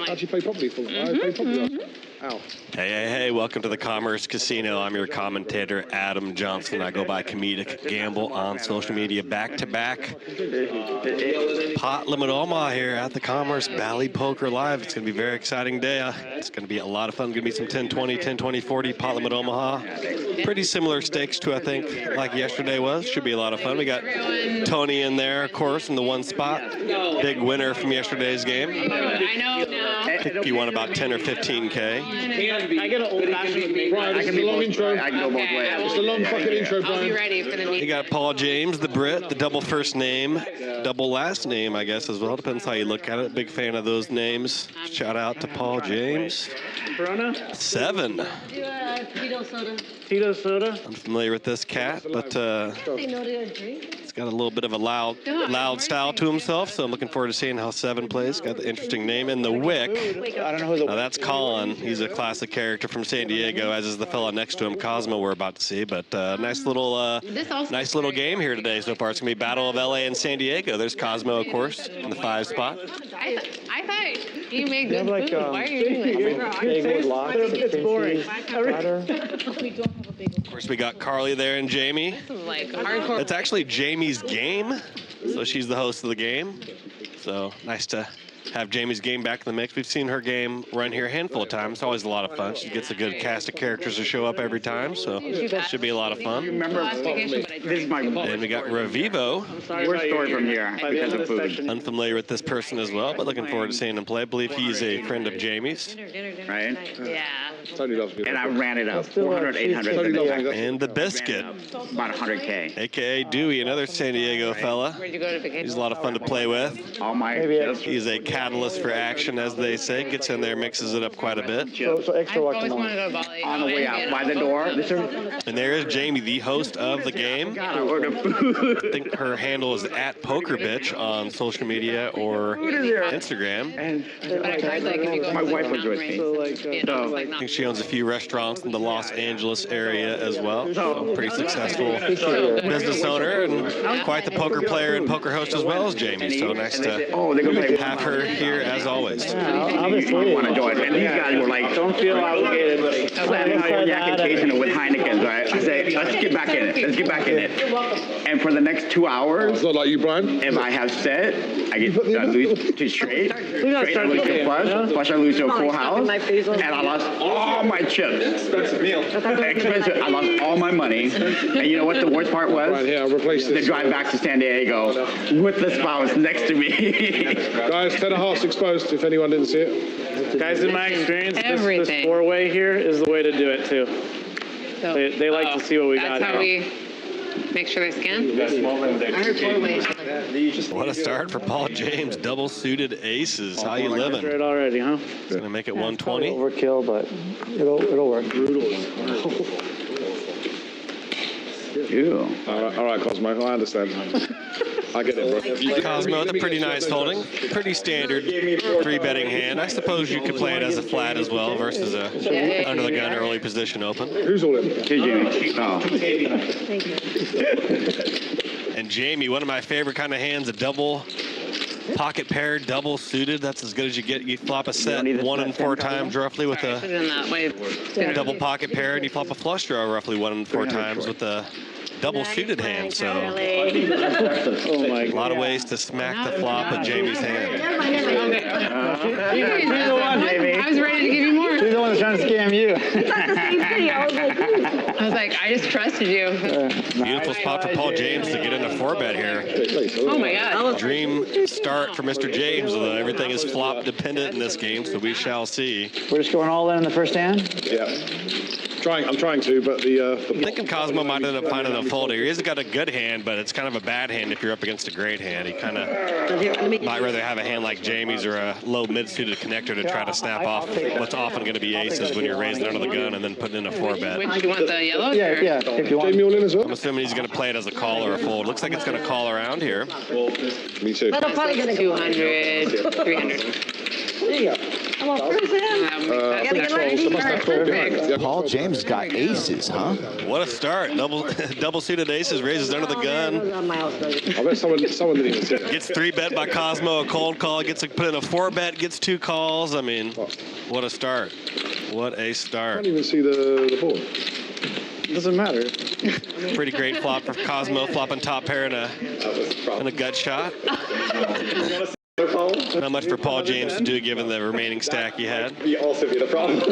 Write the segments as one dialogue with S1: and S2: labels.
S1: Actually play properly for them. Ow.
S2: Hey, welcome to the Commerce Casino. I'm your commentator, Adam Johnson. I go by Comedic Gamble on social media back-to-back. Pot Limit Omaha here at the Commerce Bally Poker Live. It's going to be a very exciting day. It's going to be a lot of fun. Going to be some 10-20, 10-20, 40 Pot Limit Omaha. Pretty similar stakes to, I think, like yesterday was. Should be a lot of fun. We got Tony in there, of course, in the one spot. Big winner from yesterday's game.
S3: I know now.
S2: I think you won about 10 or 15K.
S1: I get an old-fashioned with me. Brian, it's a long intro.
S3: I can go both ways.
S1: It's a long fucking intro, Brian.
S3: I'll be ready for the meeting.
S2: You got Paul James, the Brit, the double first name, double last name, I guess, as well. Depends how you look at it. Big fan of those names. Shout out to Paul James.
S4: Corona?
S2: 7.
S5: Tito soda.
S4: Tito soda?
S2: I'm familiar with this cat, but
S5: They know they're a drink.
S2: he's got a little bit of a loud style to himself, so I'm looking forward to seeing how 7 plays. Got the interesting name. And the Wick.
S4: I don't know who the...
S2: Now that's Colin. He's a classic character from San Diego, as is the fella next to him, Cosmo, we're about to see. But nice little game here today so far. It's going to be Battle of LA and San Diego. There's Cosmo, of course, in the 5 spot.
S3: I thought you made good
S4: like,
S3: food. Why are you doing this?
S4: It's boring.
S2: Of course, we got Carly there and Jamie.
S3: This is like hardcore.
S2: It's actually Jamie's game, so she's the host of the game. So nice to have Jamie's game back in the mix. We've seen her game run here a handful of times. It's always a lot of fun. She gets a good cast of characters to show up every time, so it should be a lot of fun.
S6: Remember, this is my
S2: And we got Revivo.
S6: worst story from here because of food,
S2: Unfamiliar with this person as well, but looking forward to seeing him play. I believe he's a friend of Jamie's.
S6: right?
S3: Yeah.
S1: Tony loves me.
S6: And I ran it up, 400, 800,
S2: And the Biscuit,
S6: about 100K.
S2: a.k.a. Dewey, another San Diego fella.
S3: Where'd you go to vacation?
S2: He's a lot of fun to play with.
S6: All my
S2: He's a catalyst for action, as they say. Gets in there, mixes it up quite a bit.
S4: So
S3: I
S4: extra
S3: always wanted to go to Bali.
S6: on the way out by the door.
S2: And there is Jamie, the host of the game.
S6: Gotta order food.
S2: I think her handle is @PokerBitch on social media or Instagram.
S6: And
S3: But I tried like if you go
S6: my
S3: to, like,
S6: wife was with
S3: mountain
S6: me.
S3: races,
S4: So, like,
S3: you know,
S6: so-
S3: like
S2: I
S3: not
S2: think she owns a few restaurants in the Los Angeles area as well. So pretty successful business owner and quite the poker player and poker host as well as Jamie. So nice to
S6: oh, they're gonna play.
S2: have her here as always.
S4: obviously.
S6: Want to join? And these guys were like,
S4: Don't feel obligated, but
S6: slamming cognac and chasing it with Heineken. Right? I say, let's get back in it. Let's get back in it. And for the next 2 hours,
S1: It's not like you, Brian.
S6: if I have set, I lose to straight. Straight I lose to flush. Flush I lose to a full house. And I lost all my chips. Expensive meal. Expensive. I lost all my money. And you know what the worst part was?
S1: Right here, I'll replace
S6: The
S1: this.
S6: drive back to San Diego with the spouse next to me.
S1: Guys, 10.5's exposed if anyone didn't see it.
S4: guys, in my experience, this
S3: Everything.
S4: 4-way here is the way to do it too.
S3: so,
S4: They like to see what we got
S3: That's how
S4: here.
S3: we make sure they scan. I heard 4 ways.
S2: What a start for Paul James. Double suited aces. How you living?
S4: It already, huh?
S2: It's gonna make it 120.
S4: Overkill, but it'll work.
S6: Ew.
S1: All right, Cosmo, I understand. I get it, bro.
S2: Cosmo with a pretty nice holding. Pretty standard 3-betting hand. I suppose you could play it as a flat as well versus a under the gun early position open.
S1: Who's all in?
S6: Oh.
S2: And Jamie, one of my favorite kind of hands, a double pocket pair, double suited. That's as good as you get. You flop a set 1 in 4 times roughly with
S3: Put
S2: a
S3: it in that way.
S2: double pocket pair, and you flop a flush draw roughly 1 in 4 times with a double suited hand. So
S4: Oh my
S2: a
S4: God.
S2: lot of ways to smack the flop with Jamie's hand.
S3: I was ready to give you more.
S4: She's the one that's trying to scam you.
S3: I was like, I just trusted you.
S2: Beautiful spot for Paul James to get in a 4-bet here.
S3: Oh my God.
S2: Dream start for Mr. James, although everything is flop dependent in this game, so we shall see.
S4: We're just going all in the first hand?
S1: Yeah. I'm trying to, but
S2: I'm thinking Cosmo might end up finding a fold here. He's got a good hand, but it's kind of a bad hand if you're up against a great hand. He kind of might rather have a hand like Jamie's or a low mid-suited connector to try to snap off what's often going to be aces when you're raising under the gun and then putting in a 4-bet.
S3: Which you want the yellow?
S4: Yeah, if you want.
S1: Jamie all in as well?
S2: I'm assuming he's going to play it as a call or a fold. Looks like it's going to call around here.
S1: Me too.
S5: But I'm probably gonna go
S3: 200, 300.
S5: There you go. I'm on first hand.
S1: Yeah,
S7: Paul James got aces, huh?
S2: What a start. Double suited aces, raises under the gun.
S1: I bet someone didn't even see it.
S2: Gets 3-bet by Cosmo, a cold call. Gets to put in a 4-bet, gets 2 calls. I mean, what a start. What a
S1: I
S2: start.
S1: can't even see the board.
S4: Doesn't matter.
S2: Pretty great flop for Cosmo, flopping top pair and a gut shot. Not much for Paul James to do given the remaining stack he had.
S6: Also be the problem.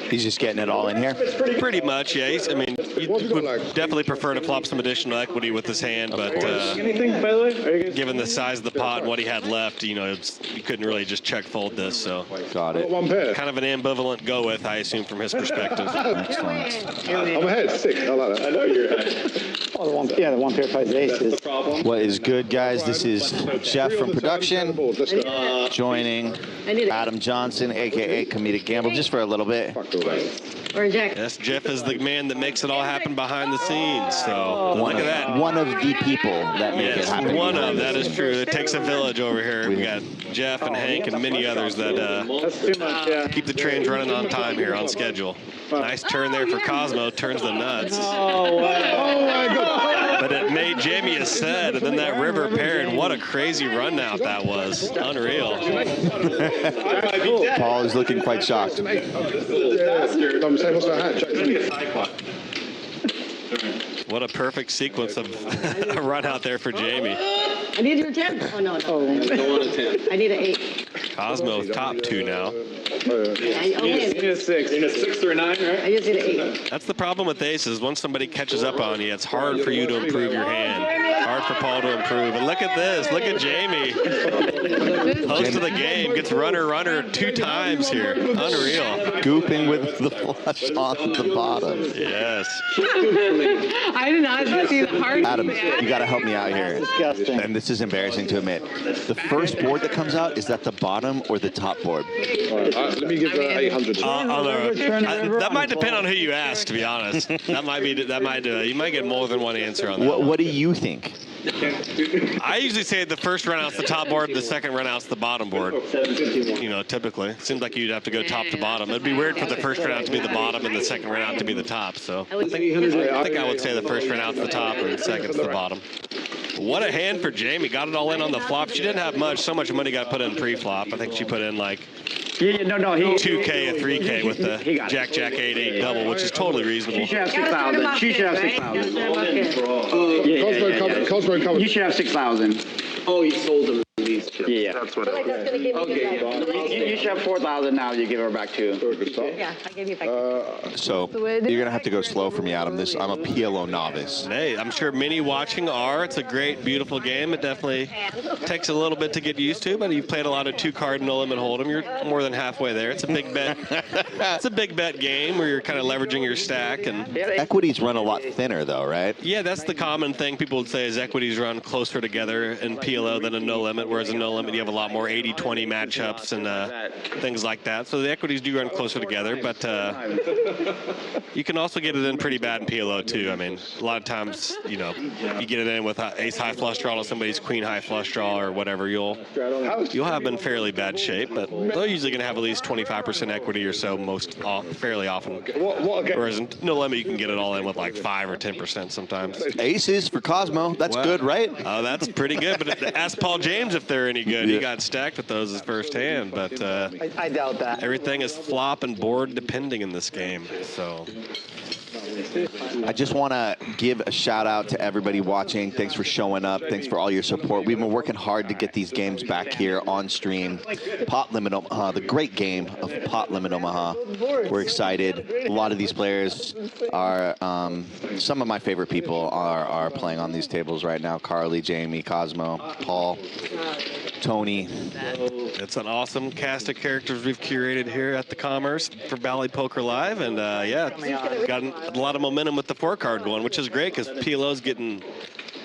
S7: He's just getting it all in here.
S2: Pretty much, yeah. You would definitely prefer to flop some additional equity with his hand, but
S4: Anything, by the way?
S2: given the size of the pot and what he had left, you couldn't really just check fold this. So
S7: Got it.
S1: One pair.
S2: kind of an ambivalent go with, I assume, from his perspective.
S7: Excellent.
S1: I'm ahead. 6. I like that. I know you're ahead.
S4: Oh, the one pair plays aces.
S7: What is good, guys? This is Jeff from production
S1: Let's go.
S7: joining Adam Johnson, a.k.a. Comedic Gamble, just for a little bit.
S1: Fuck all that.
S5: Or Jack.
S2: Yes, Jeff is the man that makes it all happen behind the scenes. So look at that.
S7: One of the people that make it
S2: Yes,
S7: happen.
S2: one
S7: behind
S2: of,
S7: the
S2: that is
S7: scenes.
S2: true. It takes a village over here. We got Jeff and Hank and many others that
S4: That's too much, yeah.
S2: keep the trains running on time here, on schedule. Nice turn there for Cosmo, turns the nuts.
S4: Oh, wow.
S2: But it made Jamie a set, and then that river paired. What a crazy run out that was. Unreal.
S7: Paul is looking quite shocked.
S1: I'm saying, what's that hat?
S2: What a perfect sequence of a run out there for Jamie.
S5: I need your 10. Oh, no. I need an 8.
S2: Cosmo top 2 now.
S5: I need
S4: a 6.
S6: In a 6 or a 9, right?
S5: I just need an 8.
S2: That's the problem with aces. Once somebody catches up on you, it's hard for you to improve your hand. Hard for Paul to improve. And look at this. Look at Jamie. Host of the game. Gets runner 2 times here. Unreal.
S7: Gooping with the flush on the bottom.
S2: Yes.
S3: I did not see the hard.
S7: Adam, you got to help me out here.
S4: Disgusting.
S7: And this is embarrassing to admit. The first board that comes out, is that the bottom or the top board?
S1: Let me give 800.
S2: That might depend on who you ask, to be honest. That might you might get more than one answer on that.
S7: What do you think?
S2: I usually say the first run out's the top board, the second run out's the bottom board. Typically. It seems like you'd have to go top to bottom. It'd be weird for the first run out to be the bottom and the second run out to be the top. So I think I would say the first run out's the top and the second's the bottom. What a hand for Jamie. Got it all in on the flop. She didn't have much. So much money got put in pre-flop. I think she put in like 2K, a 3K with the Jack, 8 double, which is totally reasonable.
S6: She should have 6,000. She should have 6,000.
S1: Cosmo covered.
S6: You should have 6,000.
S8: Oh, you sold them these.
S6: Yeah.
S5: I feel like that's going to give me
S6: You should have 4,000 now. You give her back 2.
S5: Yeah, I gave you back.
S7: So you're going to have to go slow for me, Adam. I'm a PLO novice.
S2: Hey, I'm sure many watching are. It's a great, beautiful game. It definitely takes a little bit to get used to, but you've played a lot of 2-card no limit hold'em. You're more than halfway there. It's a big bet. It's a big bet game where you're kind of leveraging your stack. And
S7: Equities run a lot thinner, though, right?
S2: yeah, that's the common thing people would say is equities run closer together in PLO than a no limit, whereas in no limit you have a lot more 80-20 matchups and things like that. So the equities do run closer together, but you can also get it in pretty bad in PLO too. I mean, a lot of times, you get it in with ace high flush draw to somebody's queen high flush draw or whatever. You'll have in fairly bad shape, but they're usually going to have at least 25% equity or so fairly often. Whereas in no limit you can get it all in with like 5 or 10% sometimes.
S7: Aces for Cosmo. That's good, right?
S2: Oh, that's pretty good. But ask Paul James if they're any good. He got stacked with those his first hand, but
S4: I doubt that.
S2: everything is flop and board depending in this game. So
S7: I just want to give a shout out to everybody watching. Thanks for showing up. Thanks for all your support. We've been working hard to get these games back here on stream. Pot Limit Omaha, the great game of Pot Limit Omaha. We're excited. A lot of these players are, some of my favorite people are playing on these tables right now. CARLY, Jamie, Cosmo, Paul, Tony.
S2: It's an awesome cast of characters we've curated here at the Commerce for Bally Poker Live, and yeah, it's got a lot of momentum with the 4-card going, which is great because PLO's getting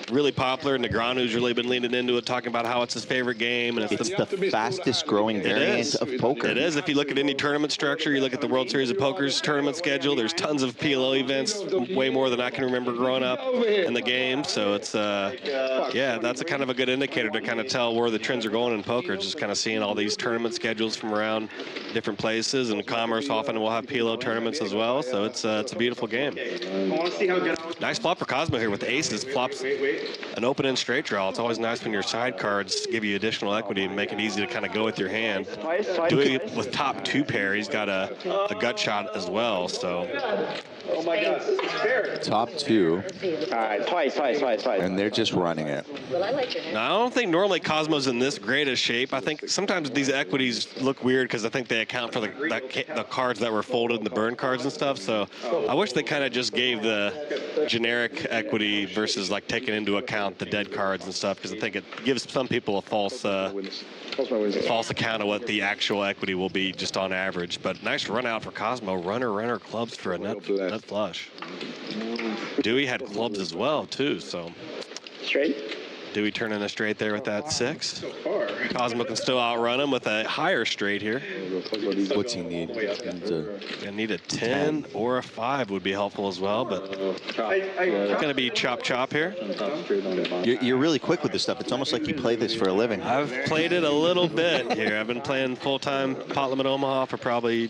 S2: really popular. Negreanu's really been leaning into it, talking about how it's his favorite game, and
S7: it's the fastest growing variant of poker.
S2: It is. If you look at any tournament structure, you look at the World Series of Poker's tournament schedule, there's tons of PLO events, way more than I can remember growing up in the game. So it's, yeah, that's a kind of a good indicator to kind of tell where the trends are going in poker, just kind of seeing all these tournament schedules from around different places, and Commerce often will have PLO tournaments as well. So it's a beautiful game. Nice flop for Cosmo here with the aces. Flops an open-end straight draw. It's always nice when your side cards give you additional equity and make it easy to kind of go with your hand. Doing it with top 2 pair, he's got a gut shot as well. So.
S4: Oh my God.
S7: Top 2.
S4: All right, twice.
S7: And they're just running it.
S5: Well, I like your hand.
S2: Now, I don't think normally Cosmo's in this great a shape. I think sometimes these equities look weird because I think they account for the cards that were folded and the burn cards and stuff. So I wish they kind of just gave the generic equity versus like taking into account the dead cards and stuff, because I think it gives some people a false account of what the actual equity will be just on average. But nice run out for Cosmo. Runner clubs for a nut flush. Dewey had clubs as well too, so.
S4: Straight?
S2: Dewey turning a straight there with that 6. Cosmo can still outrun him with a higher straight here.
S7: What's he need?
S2: Gonna need a 10 or a 5 would be helpful as well, but gonna be chop here.
S7: You're really quick with this stuff. It's almost like you play this for a living.
S2: I've played it a little bit here. I've been playing full-time Pot Limit Omaha for probably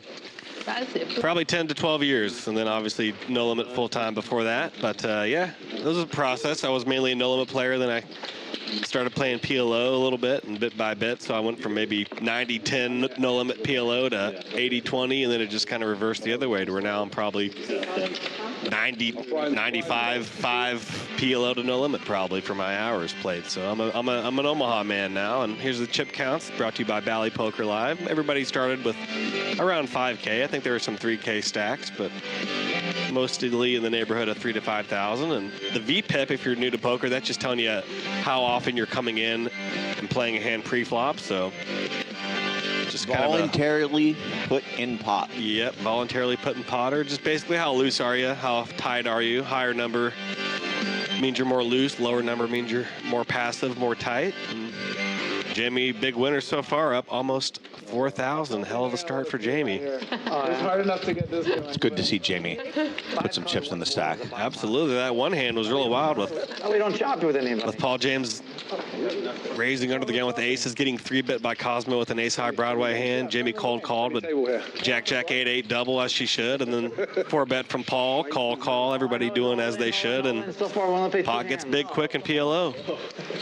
S2: 10 to 12 years, and then obviously No Limit full-time before that. But yeah, it was a process. I was mainly a No Limit player, then I started playing PLO a little bit, and bit by bit, so I went from maybe 90-10 No Limit PLO to 80-20, and then it just kind of reversed the other way to where now I'm probably 95-5 PLO to No Limit probably for my hours played. So I'm an Omaha man now, and here's the chip counts brought to you by Bally Poker Live. Everybody started with around 5K. I think there were some 3K stacks, but mostly in the neighborhood of 3,000 to 5,000. And the VPIP, if you're new to poker, that's just telling you how often you're coming in and playing a hand pre-flop. So just kind
S7: voluntarily put in pot.
S2: Yep, voluntarily put in pot, or just basically how loose are you, how tight are you. Higher number means you're more loose, lower number means you're more passive, more tight. And Jamie, big winner so far, up almost 4,000. Hell of a start for Jamie.
S4: It's hard enough to get this going.
S7: It's good to see Jamie put some chips in the stack.
S2: Absolutely. That one hand was really wild with
S4: We don't chop with anybody.
S2: with Paul James raising under the gun with the aces, getting 3-bit by Cosmo with an ace-high Broadway hand. Jamie called with Jack 8-8 double as she should, and then 4-bet from Paul, call, everybody doing as they should, and
S4: So far, we'll pay
S2: pot gets big quick in PLO.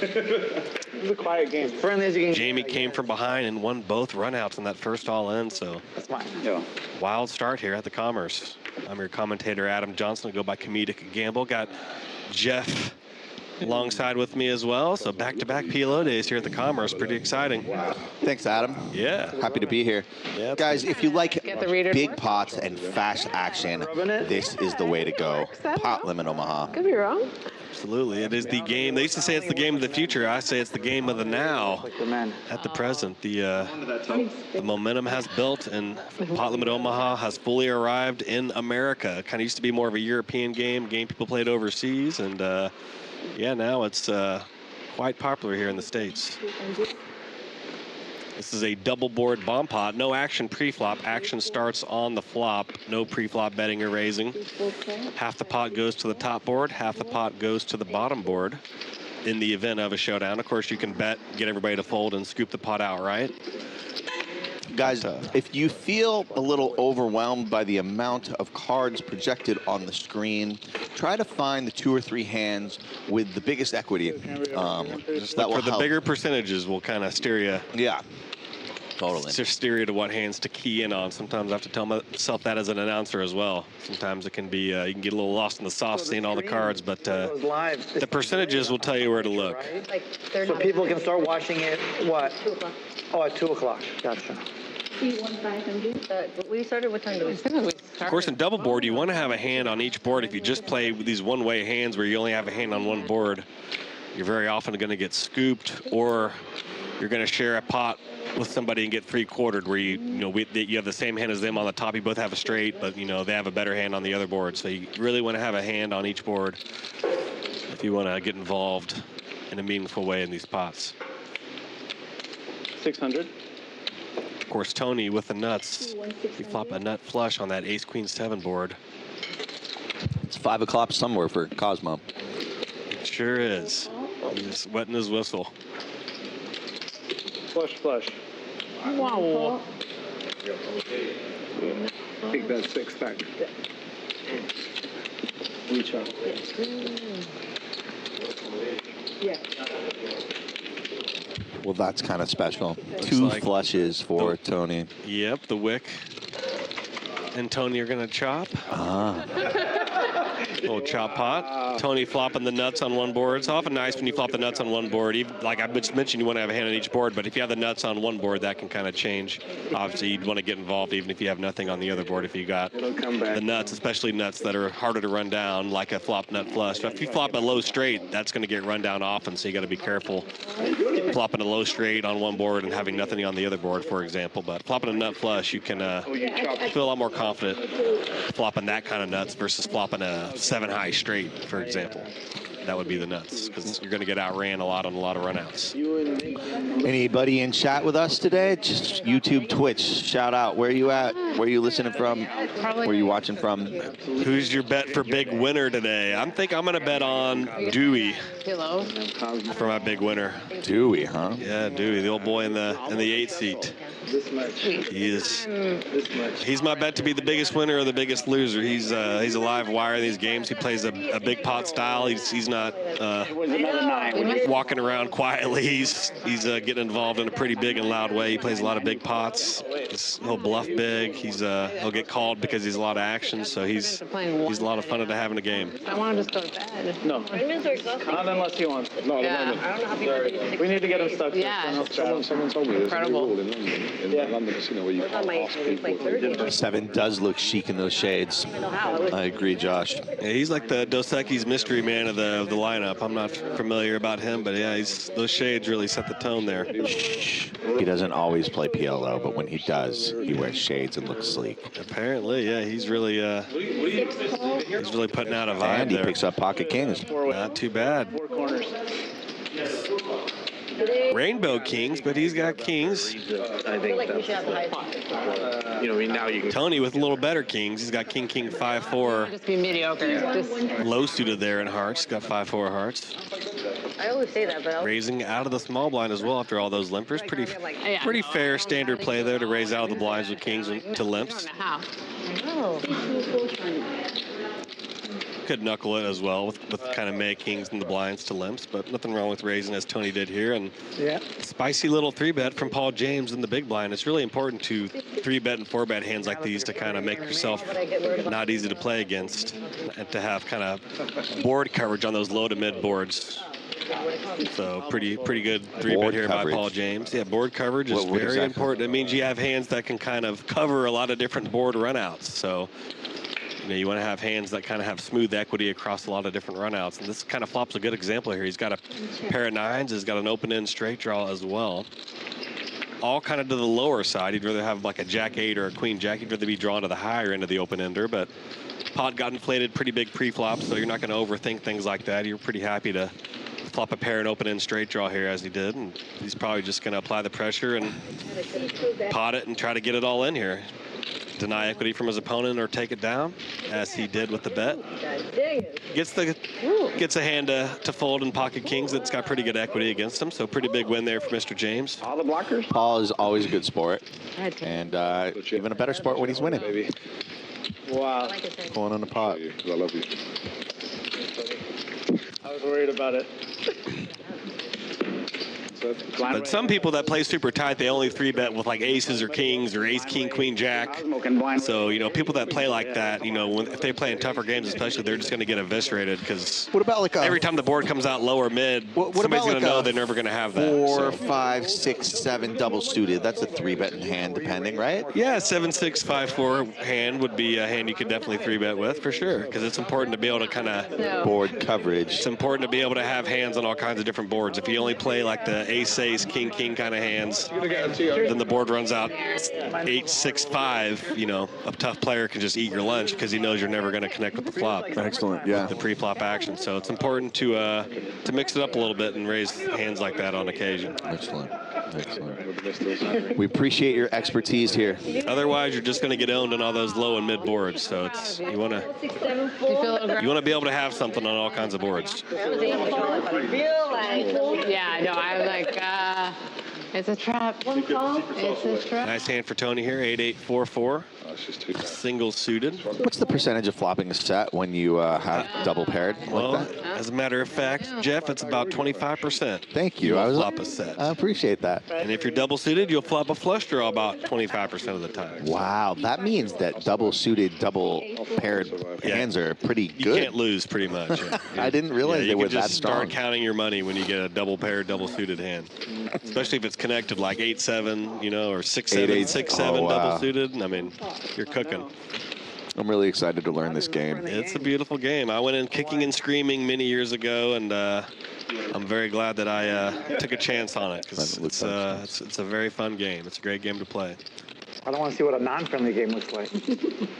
S4: It's a quiet game. Friendly as you can.
S2: Jamie came from behind and won both runouts in that first all-in, so
S4: That's fine.
S2: wild start here at the Commerce. I'm your commentator, Adam Johnson. I go by Comedic Gamble. Got Jeff alongside with me as well, so back-to-back PLO days here at the Commerce. Pretty exciting.
S7: Thanks, Adam.
S2: Yeah.
S7: Happy to be here.
S2: Yeah,
S7: Guys, if you like
S3: the reader.
S7: big pots and fast action, this is the way to go. Pot Limit Omaha.
S3: Could be wrong.
S2: Absolutely. It is the game. They used to say it's the game of the future. I say it's the game of the now. At the present, the momentum has built, and Pot Limit Omaha has fully arrived in America. It kind of used to be more of a European game people played overseas, and yeah, now it's quite popular here in the States. This is a double board bomb pot. No action pre-flop. Action starts on the flop. No pre-flop betting or raising. Half the pot goes to the top board. Half the pot goes to the bottom board in the event of a showdown. Of course, you can bet, get everybody to fold, and scoop the pot out, right?
S7: Guys, if you feel a little overwhelmed by the amount of cards projected on the screen, try to find the 2 or 3 hands with the biggest equity.
S2: Just look for the bigger percentages will kind of steer you.
S7: Yeah, totally.
S2: Steer you to what hands to key in on. Sometimes I have to tell myself that as an announcer as well. Sometimes it can be, you can get a little lost in the sauce seeing all the cards, but the percentages will tell you where to look.
S4: So people can start watching it, what?
S5: 2 o'clock.
S4: Oh, at 2 o'clock. Gotcha.
S5: We started, what time do we start?
S2: Of course, in double board, you want to have a hand on each board. If you just play with these one-way hands where you only have a hand on one board, you're very often going to get scooped, or you're going to share a pot with somebody and get 3-quartered where you have the same hand as them on the top. You both have a straight, but they have a better hand on the other board. So you really want to have a hand on each board if you want to get involved in a meaningful way in these pots.
S4: 600.
S2: Of course, Tony with the nuts. You flop a nut flush on that ace queen 7 board.
S7: It's 5 o'clock somewhere for Cosmo.
S2: It sure is. He's wetting his whistle.
S4: Flush, flush.
S5: Wow.
S1: Take that 6 stack.
S4: Reach up.
S5: Yeah.
S7: Well, that's kind of special. 2
S2: like
S7: flushes for Tony.
S2: Yep, the wick and Tony are going to chop. Little chop pot. Tony flopping the nuts on one board. It's often nice when you flop the nuts on one board. Like I just mentioned, you want to have a hand on each board, but if you have the nuts on one board, that can kind of change. Obviously, you'd want to get involved even if you have nothing on the other board. If you got the nuts, especially nuts that are harder to run down, like a flop nut flush. But if you flop a low straight, that's going to get run down often, so you got to be careful. Flopping a low straight on one board and having nothing on the other board, for example. But flopping a nut flush, you can feel a lot more confident flopping that kind of nuts versus flopping a 7-high straight, for example. That would be the nuts, because you're going to get outran a lot on a lot of runouts.
S7: Anybody in chat with us today? Just YouTube, Twitch, shout out. Where are you at? Where are you listening from? Where are you watching from?
S2: Who's your bet for big winner today? I'm going to bet on Dewey
S5: Hello.
S2: for my big winner.
S7: Dewey, huh?
S2: Yeah, Dewey, the old boy in the 8 seat.
S4: This much.
S2: He's my bet to be the biggest winner or the biggest loser. He's a live wire in these games. He plays a big pot style. He's not walking around quietly. He's getting involved in a pretty big and loud way. He plays a lot of big pots. He'll bluff big. He'll get called because he's a lot of action. So he's a lot of fun to have in a game.
S5: I want to just go to bed.
S4: No. Not unless he wants. No,
S5: Yeah. I don't know how people do it.
S4: We need to get him stuck.
S5: Yeah.
S1: Someone told me there's a
S5: Incredible.
S1: rule in London, London Casino, where you can't ask people.
S7: 7 does look chic in those shades. I agree, Josh.
S2: Yeah, he's like the Dos Equis mystery man of the lineup. I'm not familiar about him, but yeah, those shades really set the tone there.
S7: He doesn't always play PLO, but when he does, he wears shades and looks sleek.
S2: Apparently, yeah, he's really putting out a vibe
S7: And he
S2: there.
S7: picks up pocket kings.
S2: Not too bad.
S4: 4 corners.
S2: Rainbow kings, but he's got kings.
S8: I think that's, now you can.
S2: Tony with a little better kings. He's got king 5-4.
S5: Just be mediocre. Just,
S2: Low suited there in hearts. Got 5-4 hearts.
S5: I always say that, but
S2: Raising out of the small blind as well after all those limpers. Pretty fair standard play there to raise out of the blinds with kings to limps.
S5: how?
S2: Could knuckle it as well with kind of make kings and the blinds to limps, but nothing wrong with raising as Tony did here. And spicy little 3-bet from Paul James in the big blind. It's really important to 3-bet and 4-bet hands like these to kind of make yourself not easy to play against and to have kind of board coverage on those low to mid boards. So pretty good 3-bet here by Paul James. Yeah, board coverage is very important. It means you have hands that can kind of cover a lot of different board runouts. So you want to have hands that kind of have smooth equity across a lot of different runouts. And this kind of flop's a good example here. He's got a pair of 9s. He's got an open-end straight draw as well. All kind of to the lower side. He'd rather have like a Jack-8 or a Queen-Jack. He'd rather be drawn to the higher end of the open-ender. But pot got inflated pretty big pre-flop, so you're not going to overthink things like that. You're pretty happy to flop a pair and open-end straight draw here as he did. And he's probably just going to apply the pressure and pot it and try to get it all in here. Deny equity from his opponent or take it down, as he did with the bet. Gets a hand to fold in pocket kings that's got pretty good equity against him, so pretty big win there for Mr. James.
S4: All the blockers?
S7: Paul is always a good sport, and even a better sport when he's winning.
S4: Wow.
S7: Going on the pot.
S1: I love you.
S4: I was worried about it.
S2: But some people that play super tight, they only 3-bet with like aces or kings or ace, king, queen, jack. So, people that play like that, if they play in tougher games especially, they're just going to get eviscerated because every time the board comes out low or mid, somebody's going to know they're never going to have that.
S7: 4, 5, 6, 7 double suited. That's a 3-bet in hand, depending, right?
S2: Yeah, 7, 6, 5, 4 hand would be a hand you could definitely 3-bet with for sure, because it's important to be able to kind of
S7: board coverage.
S2: It's important to be able to have hands on all kinds of different boards. If you only play like the ace, king kind of hands. Then the board runs out 8, 6, 5. You know, a tough player can just eat your lunch because he knows you're never going to connect with the flop.
S7: Excellent. Yeah.
S2: The pre-flop action. So it's important to mix it up a little bit and raise hands like that on occasion.
S7: Excellent. We appreciate your expertise here.
S2: Otherwise, you're just going to get owned on all those low and mid boards. So it's you want to be able to have something on all kinds of boards.
S3: Yeah, no, I'm like, it's a trap. It's a trap.
S2: Nice hand for Tony here, 8-8-4-4. Single suited.
S7: What's the percentage of flopping a set when you have double paired
S2: Well,
S7: like that?
S2: as a matter of fact, Jeff, it's about 25%.
S7: Thank you.
S2: You'll flop a set.
S7: I appreciate that.
S2: And if you're double suited, you'll flop a flush draw about 25% of the time.
S7: Wow, that means that double suited, double paired hands are pretty good.
S2: You can't lose pretty much.
S7: I didn't realize they were that
S2: You can just
S7: strong.
S2: start counting your money when you get a double paired, double suited hand. Especially if it's connected like 8-7, you know, or 6-7, 6-7 double suited. I mean, you're cooking.
S7: I'm really excited to learn this game.
S2: It's a beautiful game. I went in kicking and screaming many years ago, and I'm very glad that I took a chance on it because it's a very fun game. It's a great game to play.
S4: I don't want to see what a non-friendly game looks like.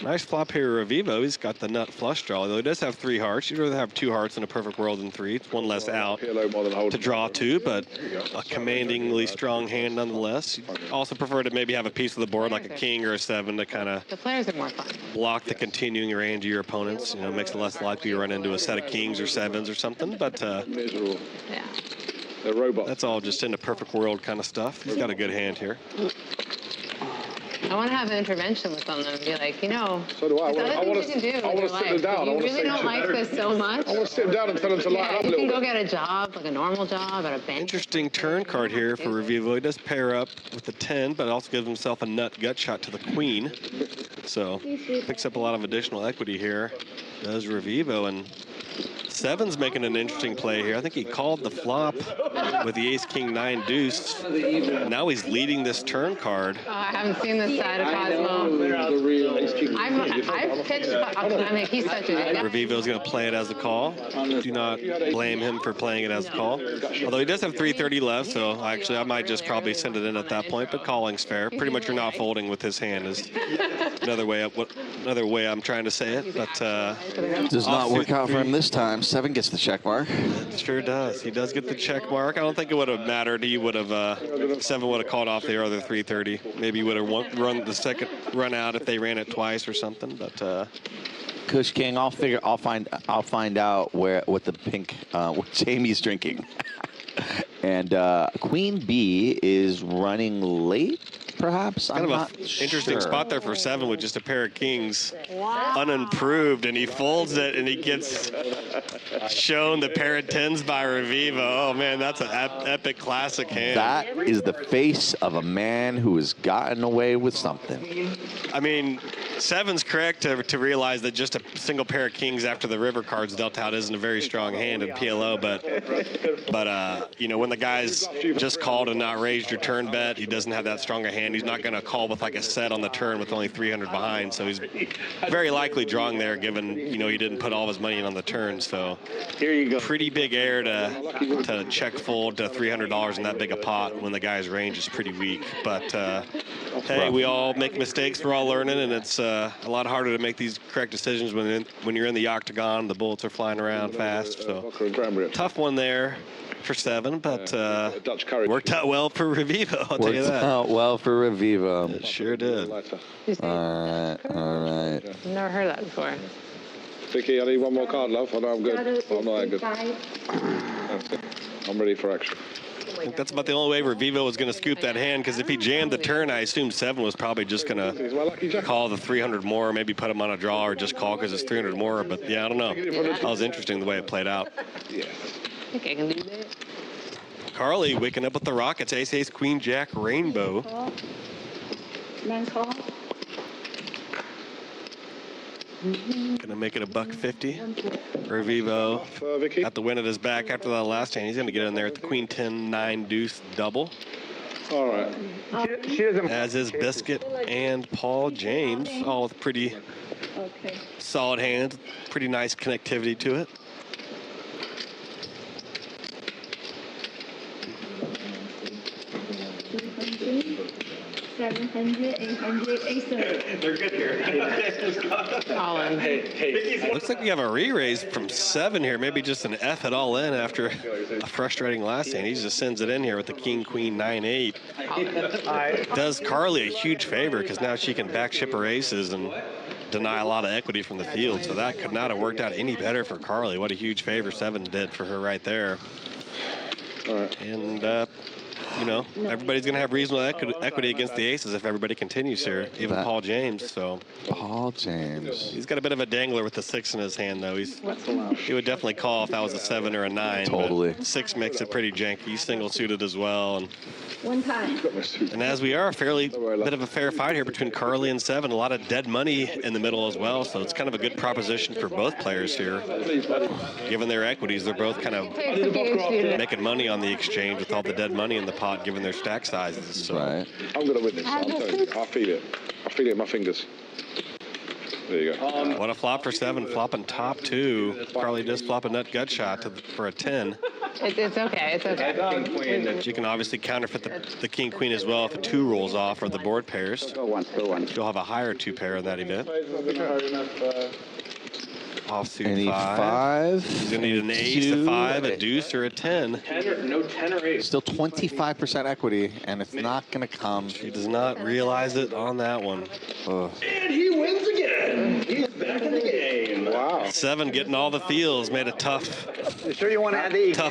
S2: Nice flop here, Revivo. He's got the nut flush draw, although he does have 3 hearts. You'd rather have 2 hearts in a perfect world than 3. It's one less out to draw 2, but a commandingly strong hand nonetheless. You'd also prefer to maybe have a piece of the board like a king or a 7 to kind of
S3: The players are more fun.
S2: block the continuing range of your opponents. You know, makes it less likely you run into a set of kings or 7s or something. But
S1: Miserable.
S3: Yeah.
S1: They're robots.
S2: that's all just in a perfect world kind of stuff. He's got a good hand here.
S3: I want to have an intervention with them and be like, you know,
S1: So do I.
S3: there's
S1: I
S3: other
S1: wanna-
S3: things you can do
S1: I
S3: with
S1: wanna
S3: your
S1: sit them
S3: life.
S1: down. I
S3: You
S1: wanna
S3: really
S1: say
S3: don't
S1: to
S3: like
S1: them-
S3: this so much.
S1: I want to sit them down and tell them to lighten
S3: Yeah,
S1: up a
S3: you
S1: little
S3: can go
S1: bit.
S3: get a job, like a normal job at a bank.
S2: Interesting turn card here for Revivo. He does pair up with the 10, but also gives himself a nut gut shot to the queen. So picks up a lot of additional equity here. Does Revivo, and 7's making an interesting play here. I think he called the flop with the ace, king, 9 deuce. Now he's leading this turn card.
S3: Oh, I haven't seen this side of Cosmo. I've pitched, I mean, he's such a good guy.
S2: Revivo's going to play it as a call. Do not blame him for playing it as a call. Although he does have 330 left, so actually I might just probably send it in at that point, but calling's fair. Pretty much you're not folding with his hand is another way I'm trying to say it. But
S7: Does not work out for him this time. 7 gets the check mark.
S2: it sure does. He does get the check mark. I don't think it would have mattered. He would have 7 would have called off the other 330. Maybe he would have run the second run out if they ran it twice or something. But
S7: Kush King, I'll find out what the pink what Jamie's drinking. And Queen B is running late, perhaps.
S2: kind of an interesting spot there for 7 with just a pair of kings unimproved, and he folds it and he gets shown the pair of 10s by Revivo. Oh man, that's an epic classic hand.
S7: That is the face of a man who has gotten away with something.
S2: I mean, 7's correct to realize that just a single pair of kings after the river cards dealt out isn't a very strong hand in PLO, but you know, when the guy's just called and not raised your turn bet, he doesn't have that strong a hand. He's not going to call with like a set on the turn with only 300 behind, so he's very likely drawing there given, you know, he didn't put all of his money in on the turn. So
S6: Here you go.
S2: pretty big error to check fold to $300 in that big a pot when the guy's range is pretty weak. But hey, we all make mistakes. We're all learning, and it's a lot harder to make these correct decisions when you're in the octagon. The bullets are flying around fast. So tough one there for 7, but
S1: Dutch courage.
S2: worked out well for Revivo. I'll tell you
S7: Worked
S2: that.
S7: out well for Revivo.
S2: It sure did.
S7: All right.
S3: I've never heard that before.
S1: Vicky, I need one more card, love. I know I'm good. I'm not that good. I'm ready for action.
S2: I think that's about the only way Revivo was going to scoop that hand, because if he jammed the turn, I assume 7 was probably just going to call the 300 more, maybe put him on a draw, or just call because it's 300 more. But yeah, I don't know. That was interesting the way it played out.
S3: I think I can do that.
S2: CARLY waking up with the Rockets, ace, ace, queen, jack, rainbow.
S5: Man call.
S2: Gonna make it a $150. Revivo
S1: Vicky.
S2: got the win at his back after the last hand. He's gonna get in there at the queen 10, 9 deuce double.
S1: All right.
S4: She doesn't.
S2: As is Biscuit and Paul James, all with pretty
S5: Okay.
S2: solid hands, pretty nice connectivity to it.
S9: 700, 800, 800.
S2: They're good here.
S3: All in.
S2: Looks like we have a re-raise from 7 here. Maybe just an F it all in after a frustrating last hand. He just sends it in here with the king, queen, 9-8. Does Carly a huge favor because now she can back ship her aces and deny a lot of equity from the field. So that could not have worked out any better for Carly. What a huge favor 7 did for her right there.
S1: All right.
S2: And, you know, everybody's going to have reasonable equity against the aces if everybody continues here, even Paul James. So
S7: Paul James.
S2: He's got a bit of a dangler with the 6 in his hand, though. He would definitely call if that was a 7 or a 9.
S7: Totally.
S2: 6 makes it pretty janky. He's single suited as well. And
S9: One time.
S2: And as we are, a fairly bit of a fair fight here between Carly and 7. A lot of dead money in the middle as well, so it's kind of a good proposition for both players here. Given their equities, they're both kind of making money on the exchange with all the dead money in the pot, given their stack sizes. So.
S7: Right.
S1: I'm going to win this. I'm telling you. I'll feed it. I'll feed it with my fingers. There you go.
S2: What a flop for 7, flopping top 2. Carly does flop a nut gut shot for a 10.
S3: It's okay. It's okay.
S2: She can obviously counterfeit the king queen as well if a 2 rolls off or the board pairs. She'll have a higher 2 pair in that event. Offsuit 5. She's going to need an ace, a 5, a deuce, or a 10.
S8: 10 or 8.
S7: Still 25% equity, and it's not going to come.
S2: She does not realize it on that one.
S7: Ugh.
S8: And he wins again. He's back in the game.
S1: Wow.
S2: 7 getting all the feels, made a tough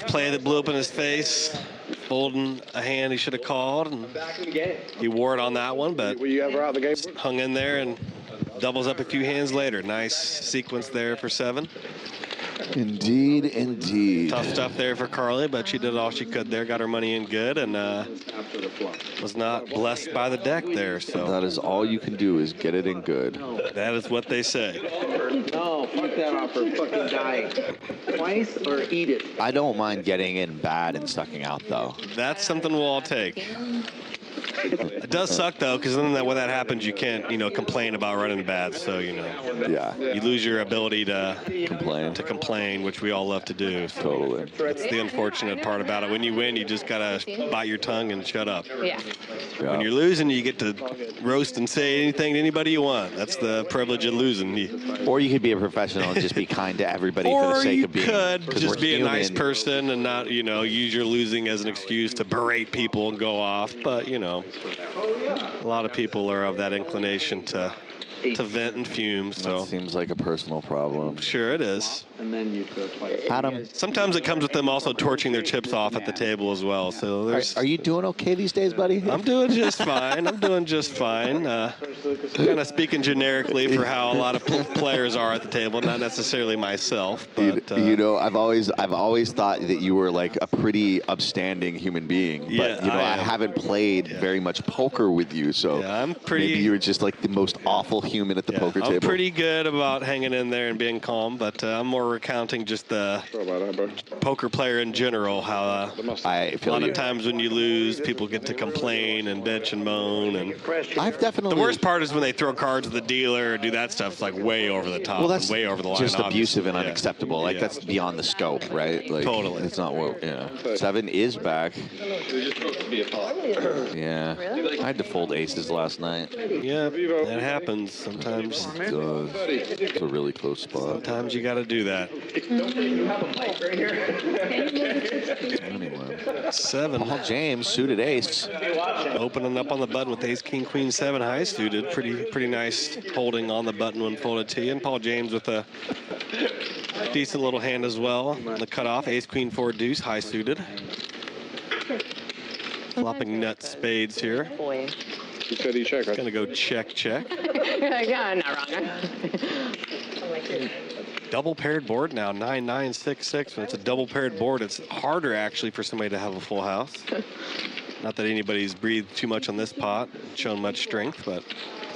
S2: play that blew up in his face. Folding a hand he should have called, and he wore it on that one, but
S1: Were you ever out of the game?
S2: hung in there and doubles up a few hands later. Nice sequence there for 7.
S7: Indeed, indeed.
S2: Tough stuff there for Carly, but she did all she could there, got her money in good, and was not blessed by the deck there. So
S7: That is all you can do is get it in good.
S2: that is what they say.
S4: No, fuck that offer. Fucking die. Twice or eat it.
S7: I don't mind getting in bad and sucking out, though.
S2: That's something we'll all take. It does suck, though, because then when that happens, you can't, complain about running bad. So,
S7: Yeah.
S2: you lose your ability to
S7: Complain.
S2: which we all love to do. So
S7: Totally.
S2: that's the unfortunate part about it. When you win, you just got to bite your tongue and shut up.
S3: Yeah.
S2: When you're losing, you get to roast and say anything to anybody you want. That's the privilege of losing.
S7: Or you could be a professional and just be kind to everybody for the sake of being.
S2: Or you could
S7: 'cause
S2: just
S7: we're
S2: be a nice
S7: human.
S2: person and not, use your losing as an excuse to berate people and go off. But, a lot of people are of that inclination to vent and fume. So
S7: That seems like a personal problem.
S2: sure it is.
S4: And then you throw twice.
S7: Adam,
S2: Sometimes it comes with them also torching their chips off at the table as well. So there's.
S7: are you doing okay these days, buddy?
S2: I'm doing just fine. Kind of speaking generically for how a lot of players are at the table, not necessarily myself. But
S7: I've always thought that you were like a pretty upstanding human being. But
S2: Yeah, I
S7: I
S2: am.
S7: haven't played very much poker with you, so
S2: Yeah, I'm pretty.
S7: maybe you were just like the most awful human at the poker
S2: I'm
S7: table.
S2: pretty good about hanging in there and being calm, but I'm more recounting just the
S1: Sorry about that, bro.
S2: poker player in general. How
S7: I
S2: a
S7: feel
S2: lot
S7: you.
S2: of times when you lose, people get to complain and bitch and moan, and
S7: I've definitely.
S2: the worst part is when they throw cards at the dealer or do that stuff. It's like way over the top.
S7: Well, that's
S2: way over the line.
S7: just abusive and
S2: obviously.
S7: unacceptable. Like
S2: Yeah.
S7: that's beyond the scope, right? Like
S2: Totally.
S7: It's not what. Yeah. 7 is back. Yeah. I had to fold aces last night.
S2: Yeah, that happens sometimes.
S7: It does. It's a really close spot.
S2: Sometimes you got to do that.
S7: Anyway.
S2: 7.
S7: Paul James suited ace.
S2: Opening up on the button with ace, king, queen, 7 high suited. Pretty nice holding on the button when folded to you. And Paul James with a decent little hand as well. The cutoff, ace, queen, 4 deuce, high suited. Flopping nut spades here.
S3: Boy.
S1: You said he checked, right?
S2: Gonna go check.
S3: You're like, yeah, I'm not wrong.
S2: Double paired board now, 9-9-6-6. When it's a double paired board, it's harder actually for somebody to have a full house. Not that anybody's breathed too much on this pot, shown much strength, but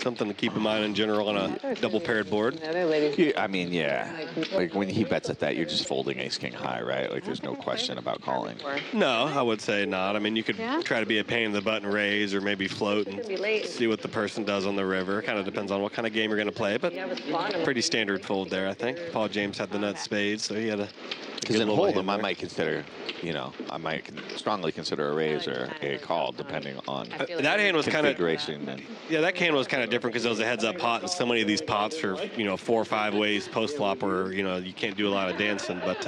S2: something to keep in mind in general on a double paired board.
S7: Yeah. Like when he bets at that, you're just folding ace king high, right? Like there's no question about calling.
S2: No, I would say not. I mean, you could
S3: Yeah?
S2: try to be a pain in the butt and raise, or maybe float and
S3: Be late.
S2: see what the person does on the river. Kind of depends on what kind of game you're going to play, but pretty standard fold there, I think. Paul James had the nut spades, so he had a
S7: Because
S2: good
S7: in
S2: little
S7: Hold'em,
S2: hand
S7: I
S2: there.
S7: might consider you know, I might strongly consider a raise or a call depending on
S2: that hand was kind of
S7: configuration. And
S2: yeah, that hand was kind of different because it was a heads-up pot, and so many of these pots are, you know, 4 or 5 ways post-flop where, you know, you can't do a lot of dancing, but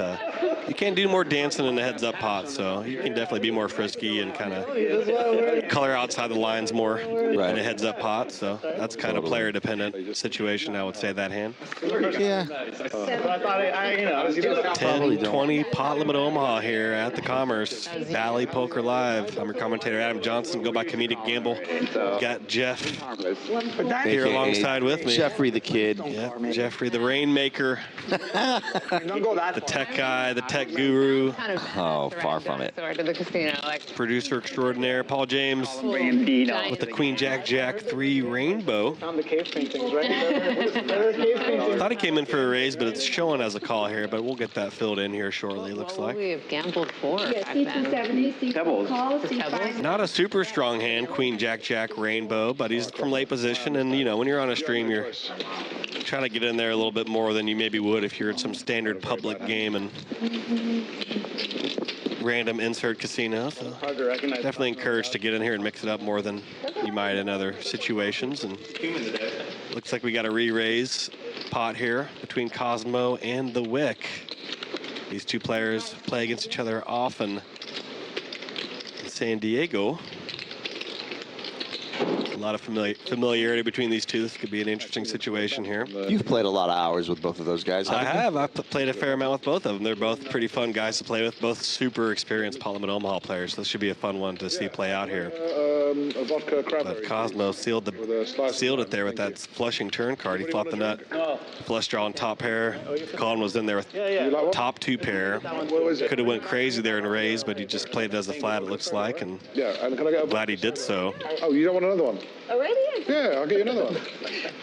S2: you can do more dancing in the heads-up pot, so you can definitely be more frisky and kind of color outside the lines more in a heads-up pot, so that's kind of player-dependent situation, I would say, that hand.
S7: Yeah.
S2: 10-20 pot limit Omaha here at the Commerce. Bally Poker Live. I'm your commentator, Adam Johnson. Go by Comedic Gamble. Got Jeff here alongside with me.
S7: Jeffrey the Kid.
S2: Yeah, Jeffrey the Rainmaker. The tech guy, the tech guru.
S7: Oh, far from it.
S3: To the casino, like
S2: Producer extraordinaire, Paul James. With the Queen Jack Jack 3 Rainbow.
S4: Found the cave paintings, right? There are cave paintings.
S2: Thought he came in for a raise, but it's showing as a call here, but we'll get that filled in here shortly, looks like.
S3: we have gambled for
S9: Yeah,
S3: back then.
S9: C270, C4 call, C5.
S2: Not a super strong hand, Queen Jack Jack Rainbow, but he's from late position, and you know, when you're on a stream, you're trying to get in there a little bit more than you maybe would if you're in some standard public game and random insert casino. So definitely encouraged to get in here and mix it up more than you might in other situations. And looks like we got a re-raise pot here between Cosmo and the Wick. These two players play against each other often in San Diego. A lot of familiarity between these two. This could be an interesting situation here.
S7: You've played a lot of hours with both of those guys,
S2: I
S7: haven't you?
S2: have. I've played a fair amount with both of them. They're both pretty fun guys to play with, both super experienced pot limit Omaha players. So this should be a fun one to see play out here.
S1: A vodka
S2: But Cosmo sealed it there with that flushing turn card. He flopped the nut, flush draw on top pair. Colin was in there with top 2 pair. Could have went crazy there and raised, but he just played it as a flat, it looks like, and
S1: yeah, and can I get a
S2: glad he did so.
S1: Oh, you don't want another one?
S9: Already?
S1: Yeah, I'll get you another one.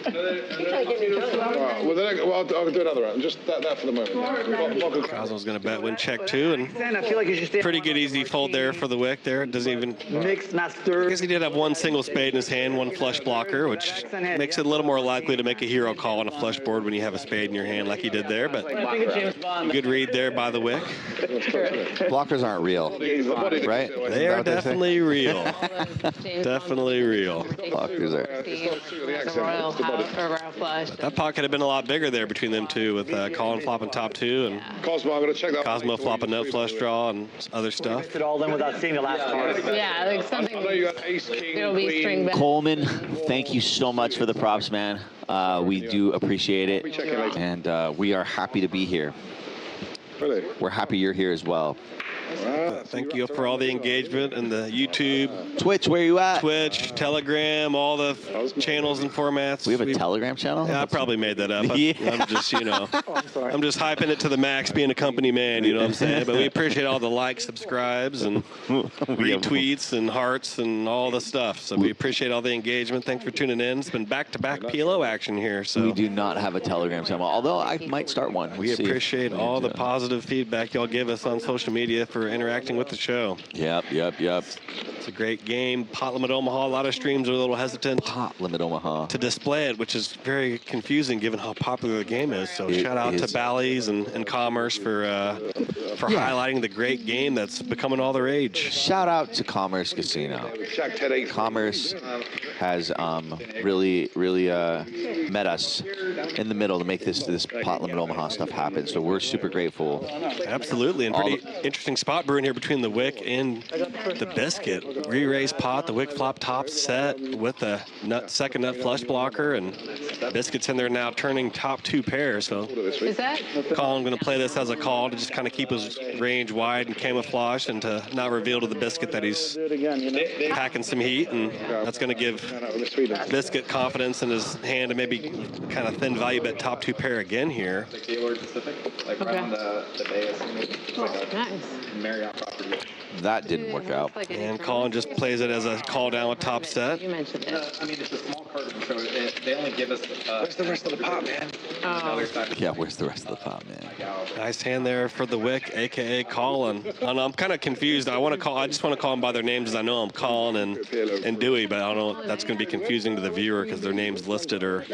S1: Right, well, I'll do another one. Just that for the moment.
S2: Cosmo's going to bet win check 2, and
S4: I feel like you should stay
S2: pretty good easy fold there for the Wick there. It doesn't even...
S4: mixed, not
S2: I
S4: stirred.
S2: guess he did have one single spade in his hand, one flush blocker, which makes it a little more likely to make a hero call on a flush board when you have a spade in your hand like he did there, but good read there by the Wick.
S7: Blockers aren't real, right?
S2: They are definitely real. Definitely real.
S7: Blockers are.
S3: Royal flush.
S2: That pot could have been a lot bigger there between them two with Colin flopping top 2 and
S1: Cosmo, I'm going to check that.
S2: Cosmo flopping nut flush draw and other stuff.
S4: Fit all in without seeing the last card.
S3: Yeah, like something.
S1: I know you got ace, king,
S3: It'll be
S1: queen.
S3: string back.
S7: Coleman, thank you so much for the props, man. We do appreciate it, and we are happy to be here.
S1: Really?
S7: We're happy you're here as well.
S2: Thank you for all the engagement and the YouTube,
S7: Twitch, where you at?
S2: Twitch, Telegram, all the channels and formats.
S7: We have a Telegram channel?
S2: Yeah, I probably made that up.
S7: Yeah.
S2: I'm just, you know, I'm just hyping it to the max being a company man, you know what I'm saying? But we appreciate all the likes, subscribes, and retweets and hearts and all the stuff. So we appreciate all the engagement. Thanks for tuning in. It's been back-to-back PLO action here. So
S7: We do not have a Telegram channel, although I might start one.
S2: we appreciate all the positive feedback y'all give us on social media for interacting with the show.
S7: Yep.
S2: It's a great game. Pot Limit Omaha, a lot of streams are a little hesitant
S7: Pot Limit Omaha.
S2: to display it, which is very confusing given how popular the game is. So
S7: It
S2: shout out
S7: is.
S2: to Bally's and Commerce for highlighting the great game that's becoming all the rage.
S7: Shout out to Commerce Casino.
S1: Jack 10 8.
S7: Commerce has really met us in the middle to make this Pot Limit Omaha stuff happen. So we're super grateful.
S2: Absolutely, and
S7: All
S2: pretty interesting spot brewing here between the Wick and the Biscuit. Re-raise pot, the Wick flop top set with the second nut flush blocker, and Biscuit's in there now turning top 2 pairs. So
S3: Is that?
S2: Colin going to play this as a call to just kind of keep his range wide and camouflage and to not reveal to the Biscuit that he's packing some heat, and that's going to give Biscuit confidence in his hand to maybe kind of thin value bet top 2 pair again here.
S3: Nice.
S7: That didn't work out.
S2: And Colin just plays it as a call down with top set.
S3: You mentioned it.
S8: I mean, it's a small card, so they only give us
S1: Where's the rest of the pot, man?
S7: Yeah, where's the rest of the pot, man?
S2: Nice hand there for the Wick, a.k.a. Colin. And I'm kind of confused. I just want to call them by their names, as I know I'm Colin and Dewey, but I don't know if that's going to be confusing to the viewer because their names listed are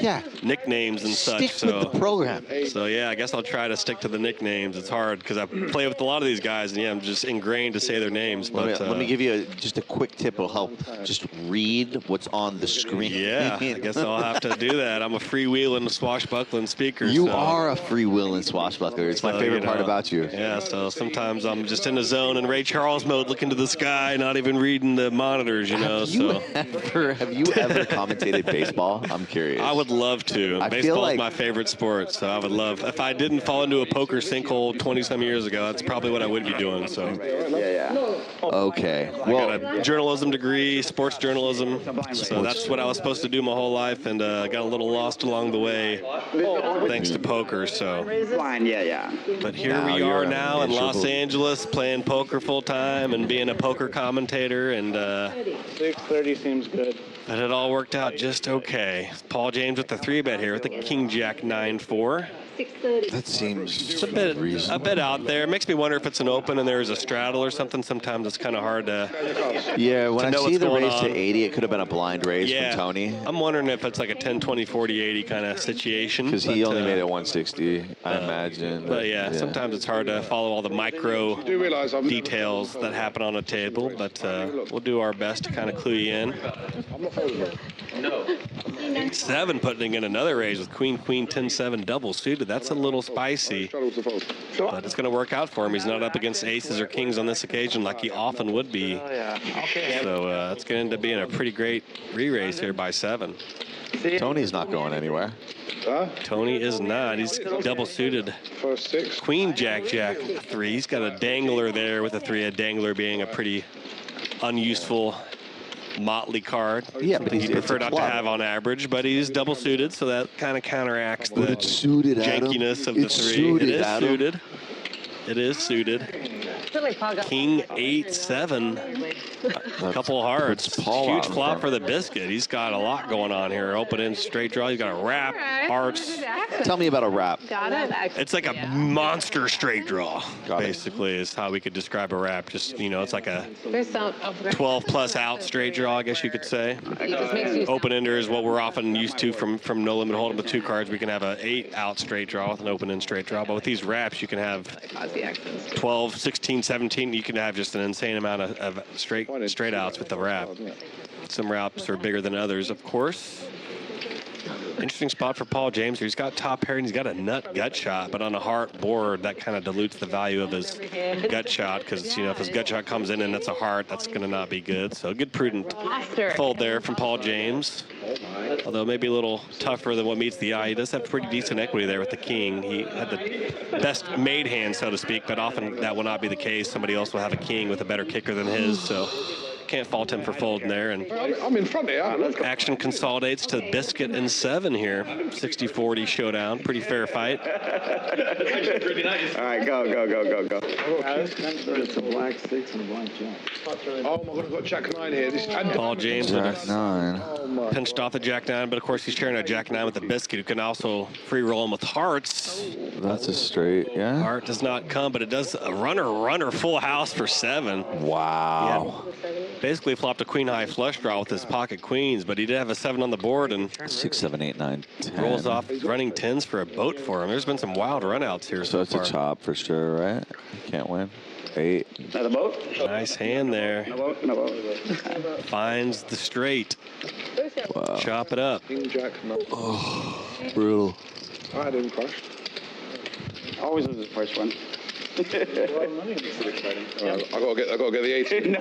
S2: nicknames and such.
S7: Stick with the program.
S2: So, yeah, I guess I'll try to stick to the nicknames. It's hard because I play with a lot of these guys, and, yeah, I'm just ingrained to say their names. But
S7: let me give you just a quick tip. It'll help just read what's on the screen.
S2: Yeah, I guess I'll have to do that. I'm a freewheeling, swashbuckling speaker.
S7: You are a freewheeling swashbuckler. It's my favorite part about you.
S2: Yeah, so sometimes I'm just in the zone in Ray Charles mode, looking to the sky, not even reading the monitors, you know. Have
S7: you ever commentated baseball? I'm curious.
S2: I would love to. Baseball is my favorite sport, so I would love. If I didn't fall into a poker sinkhole 20-some years ago, that's probably what I would be doing. So.
S7: Okay.
S2: I got a journalism degree, sports journalism, so that's what I was supposed to do my whole life, and got a little lost along the way, thanks to poker. So.
S6: Fine, yeah.
S2: But here we are now in Los Angeles, playing poker full time and being a poker commentator, and
S4: 6:30 seems good.
S2: but it all worked out just okay. Paul James with the 3-bet here with the King Jack 9-4.
S7: That seems
S2: a bit out there. It makes me wonder if it's an open and there's a straddle or something. Sometimes it's kind of hard to
S7: when I see the raise to 80, it could have been a blind raise from Tony.
S2: I'm wondering if it's like a 10, 20, 40, 80 kind of situation.
S7: Because he only made it 160, I imagine.
S2: But yeah, sometimes it's hard to follow all the micro details that happen on a table. But we'll do our best to kind of clue you in. 7 putting in another raise with Queen, 10-7 double suited. That's a little spicy, but it's going to work out for him. He's not up against aces or kings on this occasion like he often would be. So it's going to end up being a pretty great re-raise here by 7.
S7: Tony's not going anywhere.
S2: Tony is not. He's double suited. Queen, Jack, 3. He's got a dangler there with a 3. A dangler being a pretty unuseful motley card.
S7: Yeah, but
S2: he'd prefer not to have on average, but he's double suited, so that kind of counteracts the jankiness of the 3. It is suited. It is suited. King 8-7. A couple of hearts. Huge flop for the biscuit. He's got a lot going on here. Open in straight draw. He's got a wrap, hearts.
S7: Tell me about a wrap.
S2: It's like a monster straight draw, basically, is how we could describe a wrap. Just, you know, it's like a 12-plus out straight draw, I guess you could say. Open-ender is what we're often used to from No Limit Hold'em with 2 cards. We can have an 8-out straight draw with an open-end straight draw. But with these wraps, you can have 12, 16, 17. You can have just an insane amount of straight outs with the wrap. Some wraps are bigger than others, of course. Interesting spot for Paul James here. He's got top pair and he's got a nut gut shot, but on a heart board, that kind of dilutes the value of his gut shot because, you know, if his gut shot comes in and it's a heart, that's going to not be good. So a good prudent fold there from Paul James. Although maybe a little tougher than what meets the eye. He does have pretty decent equity there with the king. He had the best made hand, so to speak, but often that will not be the case. Somebody else will have a king with a better kicker than his, so can't fault him for folding there. And
S1: I'm in front here.
S2: action consolidates to biscuit and 7 here. 60-40 showdown. Pretty fair fight.
S6: Pretty nice. All right, go.
S4: It's a black 6 and a black jack.
S1: Oh my God, I've got Jack 9 here.
S2: Paul James
S7: Jack 9.
S2: pinched off the Jack 9, but of course he's sharing a Jack 9 with the biscuit, who can also free roll him with hearts.
S7: That's a straight, yeah.
S2: Heart does not come, but it does a runner full house for 7.
S7: Wow.
S2: Yeah. Basically flopped a queen high flush draw with his pocket queens, but he did have a 7 on the board and
S7: 6, 7, 8, 9, 10.
S2: Rolls off running 10s for a boat for him. There's been some wild runouts here so
S7: it's
S2: far.
S7: A chop for sure, right? Can't win. 8.
S6: Another boat?
S2: Nice hand there.
S6: No boat.
S2: Finds the straight.
S7: Wow.
S2: Chop it up.
S1: King Jack 9.
S7: Oh, brutal.
S1: I had him crushed.
S6: Always loses the first one.
S1: I gotta get the 18.
S6: No.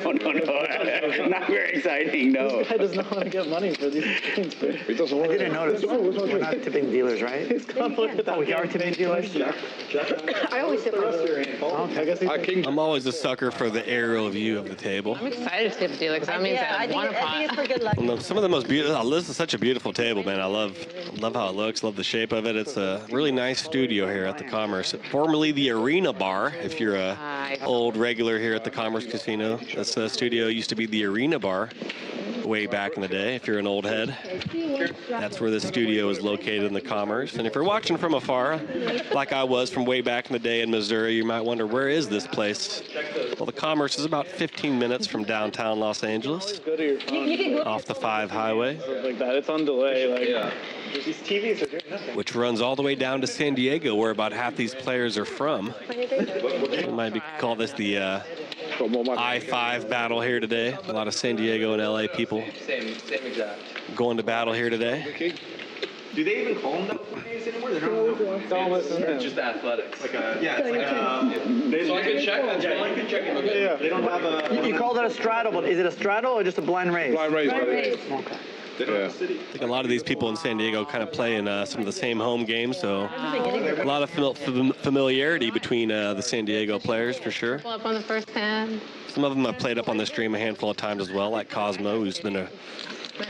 S6: Not very exciting, no.
S4: This guy does not want to get money for these games.
S1: He doesn't want
S4: I didn't notice. We're not tipping dealers, right? Oh, we are tipping dealers?
S9: I always tip on
S2: I'm always a sucker for the aerial view of the table.
S3: I'm excited to tip dealer because that means I won a pot.
S9: I think it's for good luck.
S2: Some of the most beautiful. This is such a beautiful table, man. I love how it looks. Love the shape of it. It's a really nice studio here at the Commerce, formerly the Arena Bar. If you're a old regular here at the Commerce Casino, this studio used to be the Arena Bar. way back in the day, if you're an old head. That's where the studio is located in the Commerce. And if you're watching from afar, like I was from way back in the day in Missouri, you might wonder, where is this place? Well, the Commerce is about 15 minutes from downtown Los Angeles, off the 5 highway.
S10: Like that, it's on delay. Like, yeah. These TVs are doing nothing.
S2: Which runs all the way down to San Diego, where about half these players are from. We might call this the I-5 battle here today. A lot of San Diego and LA people going to battle here today.
S8: Do they even call them that anymore? They're just athletics. Like a, yeah, it's like so I can check. I can check. Okay. Yeah. They don't have a.
S4: You call that a straddle, but is it a straddle or just a blind raise?
S1: Blind raise.
S4: Okay.
S1: Yeah.
S2: I think a lot of these people in San Diego kind of play in some of the same home games, so a lot of familiarity between the San Diego players for sure.
S3: Pull up on the first hand.
S2: Some of them have played up on the stream a handful of times as well, like Cosmo, who's been a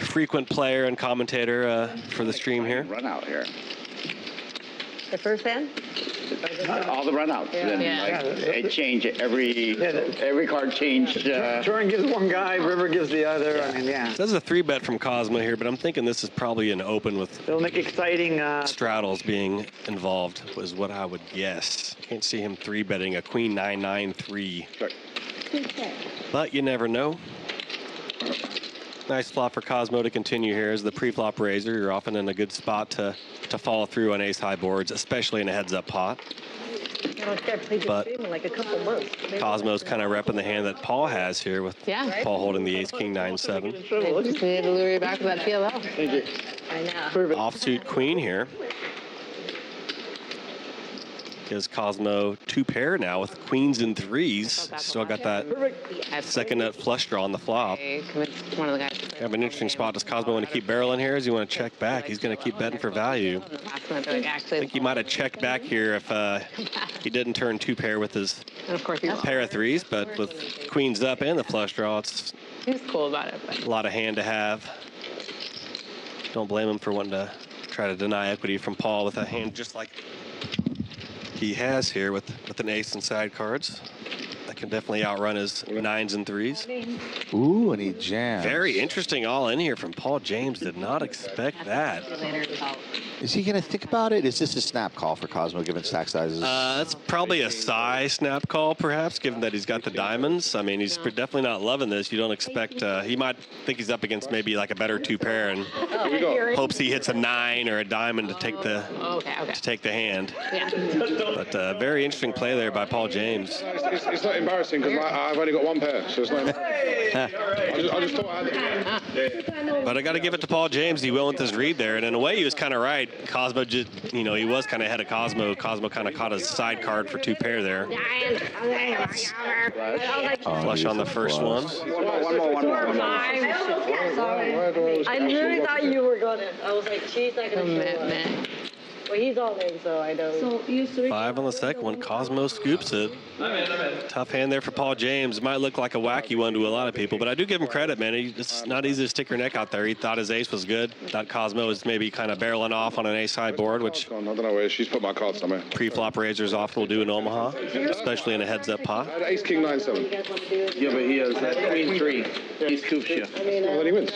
S2: frequent player and commentator for the stream here.
S6: Run out here.
S9: The first hand?
S6: All the runouts.
S3: Yeah.
S6: It changed every card changed.
S4: Jordan gives one guy, River gives the other. I mean, yeah.
S2: This is a 3-bet from Cosmo here, but I'm thinking this is probably an open with
S4: It'll make exciting.
S2: straddles being involved, was what I would guess. Can't see him 3-betting a queen 9-9-3. But you never know. Nice flop for Cosmo to continue here as the pre-flop raiser. You're often in a good spot to follow through on ace-high boards, especially in a heads-up pot. But
S9: like a couple months.
S2: Cosmo's kind of repping the hand that Paul has here with Paul holding the ace-king 9-7.
S3: I just needed to lure you back to that PLO.
S4: Thank you.
S9: I know.
S4: Perfect.
S2: Offsuit queen here. Gives Cosmo 2 pair now with queens and 3s. Still got that second nut flush draw on the flop.
S3: One of the guys.
S2: Kind of an interesting spot. Does Cosmo want to keep barreling here? Does he want to check back? He's going to keep betting for value. I think he might have checked back here if he didn't turn 2 pair with his pair of 3s, but with queens up and the flush draw, it's
S3: He was cool about it. But.
S2: a lot of hand to have. Don't blame him for wanting to try to deny equity from Paul with a hand just like he has here with an ace and side cards. That can definitely outrun his 9s and 3s.
S7: Ooh, and he jams.
S2: Very interesting all in here from Paul James. Did not expect that.
S7: Is he going to think about it? Is this a snap call for Cosmo given stack sizes?
S2: That's probably a snap call, perhaps, given that he's got the diamonds. I mean, he's definitely not loving this. You don't expect, he might think he's up against maybe like a better 2 pair and hopes he hits a 9 or a diamond to take the to take the hand.
S3: Yeah.
S2: But very interesting play there by Paul James.
S1: It's not embarrassing because I've only got 1 pair, so it's not. I just thought I had it.
S2: But I got to give it to Paul James. He went with his read there, and in a way, he was kind of right. Cosmo just, he was kind of ahead of Cosmo. Cosmo kind of caught his side card for 2 pair there. Flush on the first one.
S6: One more.
S9: I really thought you were gonna. I was like, she's not gonna show up. Well, he's all in, so I don't. So you
S2: 5 on the second one. Cosmo scoops it. Tough hand there for Paul James. Might look like a wacky one to a lot of people, but I do give him credit, man. It's not easy to stick your neck out there. He thought his ace was good. Thought Cosmo was maybe kind of barreling off on an ace-high board, which
S1: I don't know where she's put my cards somewhere.
S2: pre-flop raisers often will do in Omaha, especially in a heads-up pot.
S1: I had ace king 9-7.
S8: Yeah, but he has that queen 3. He scoops you.
S1: Well, then he wins.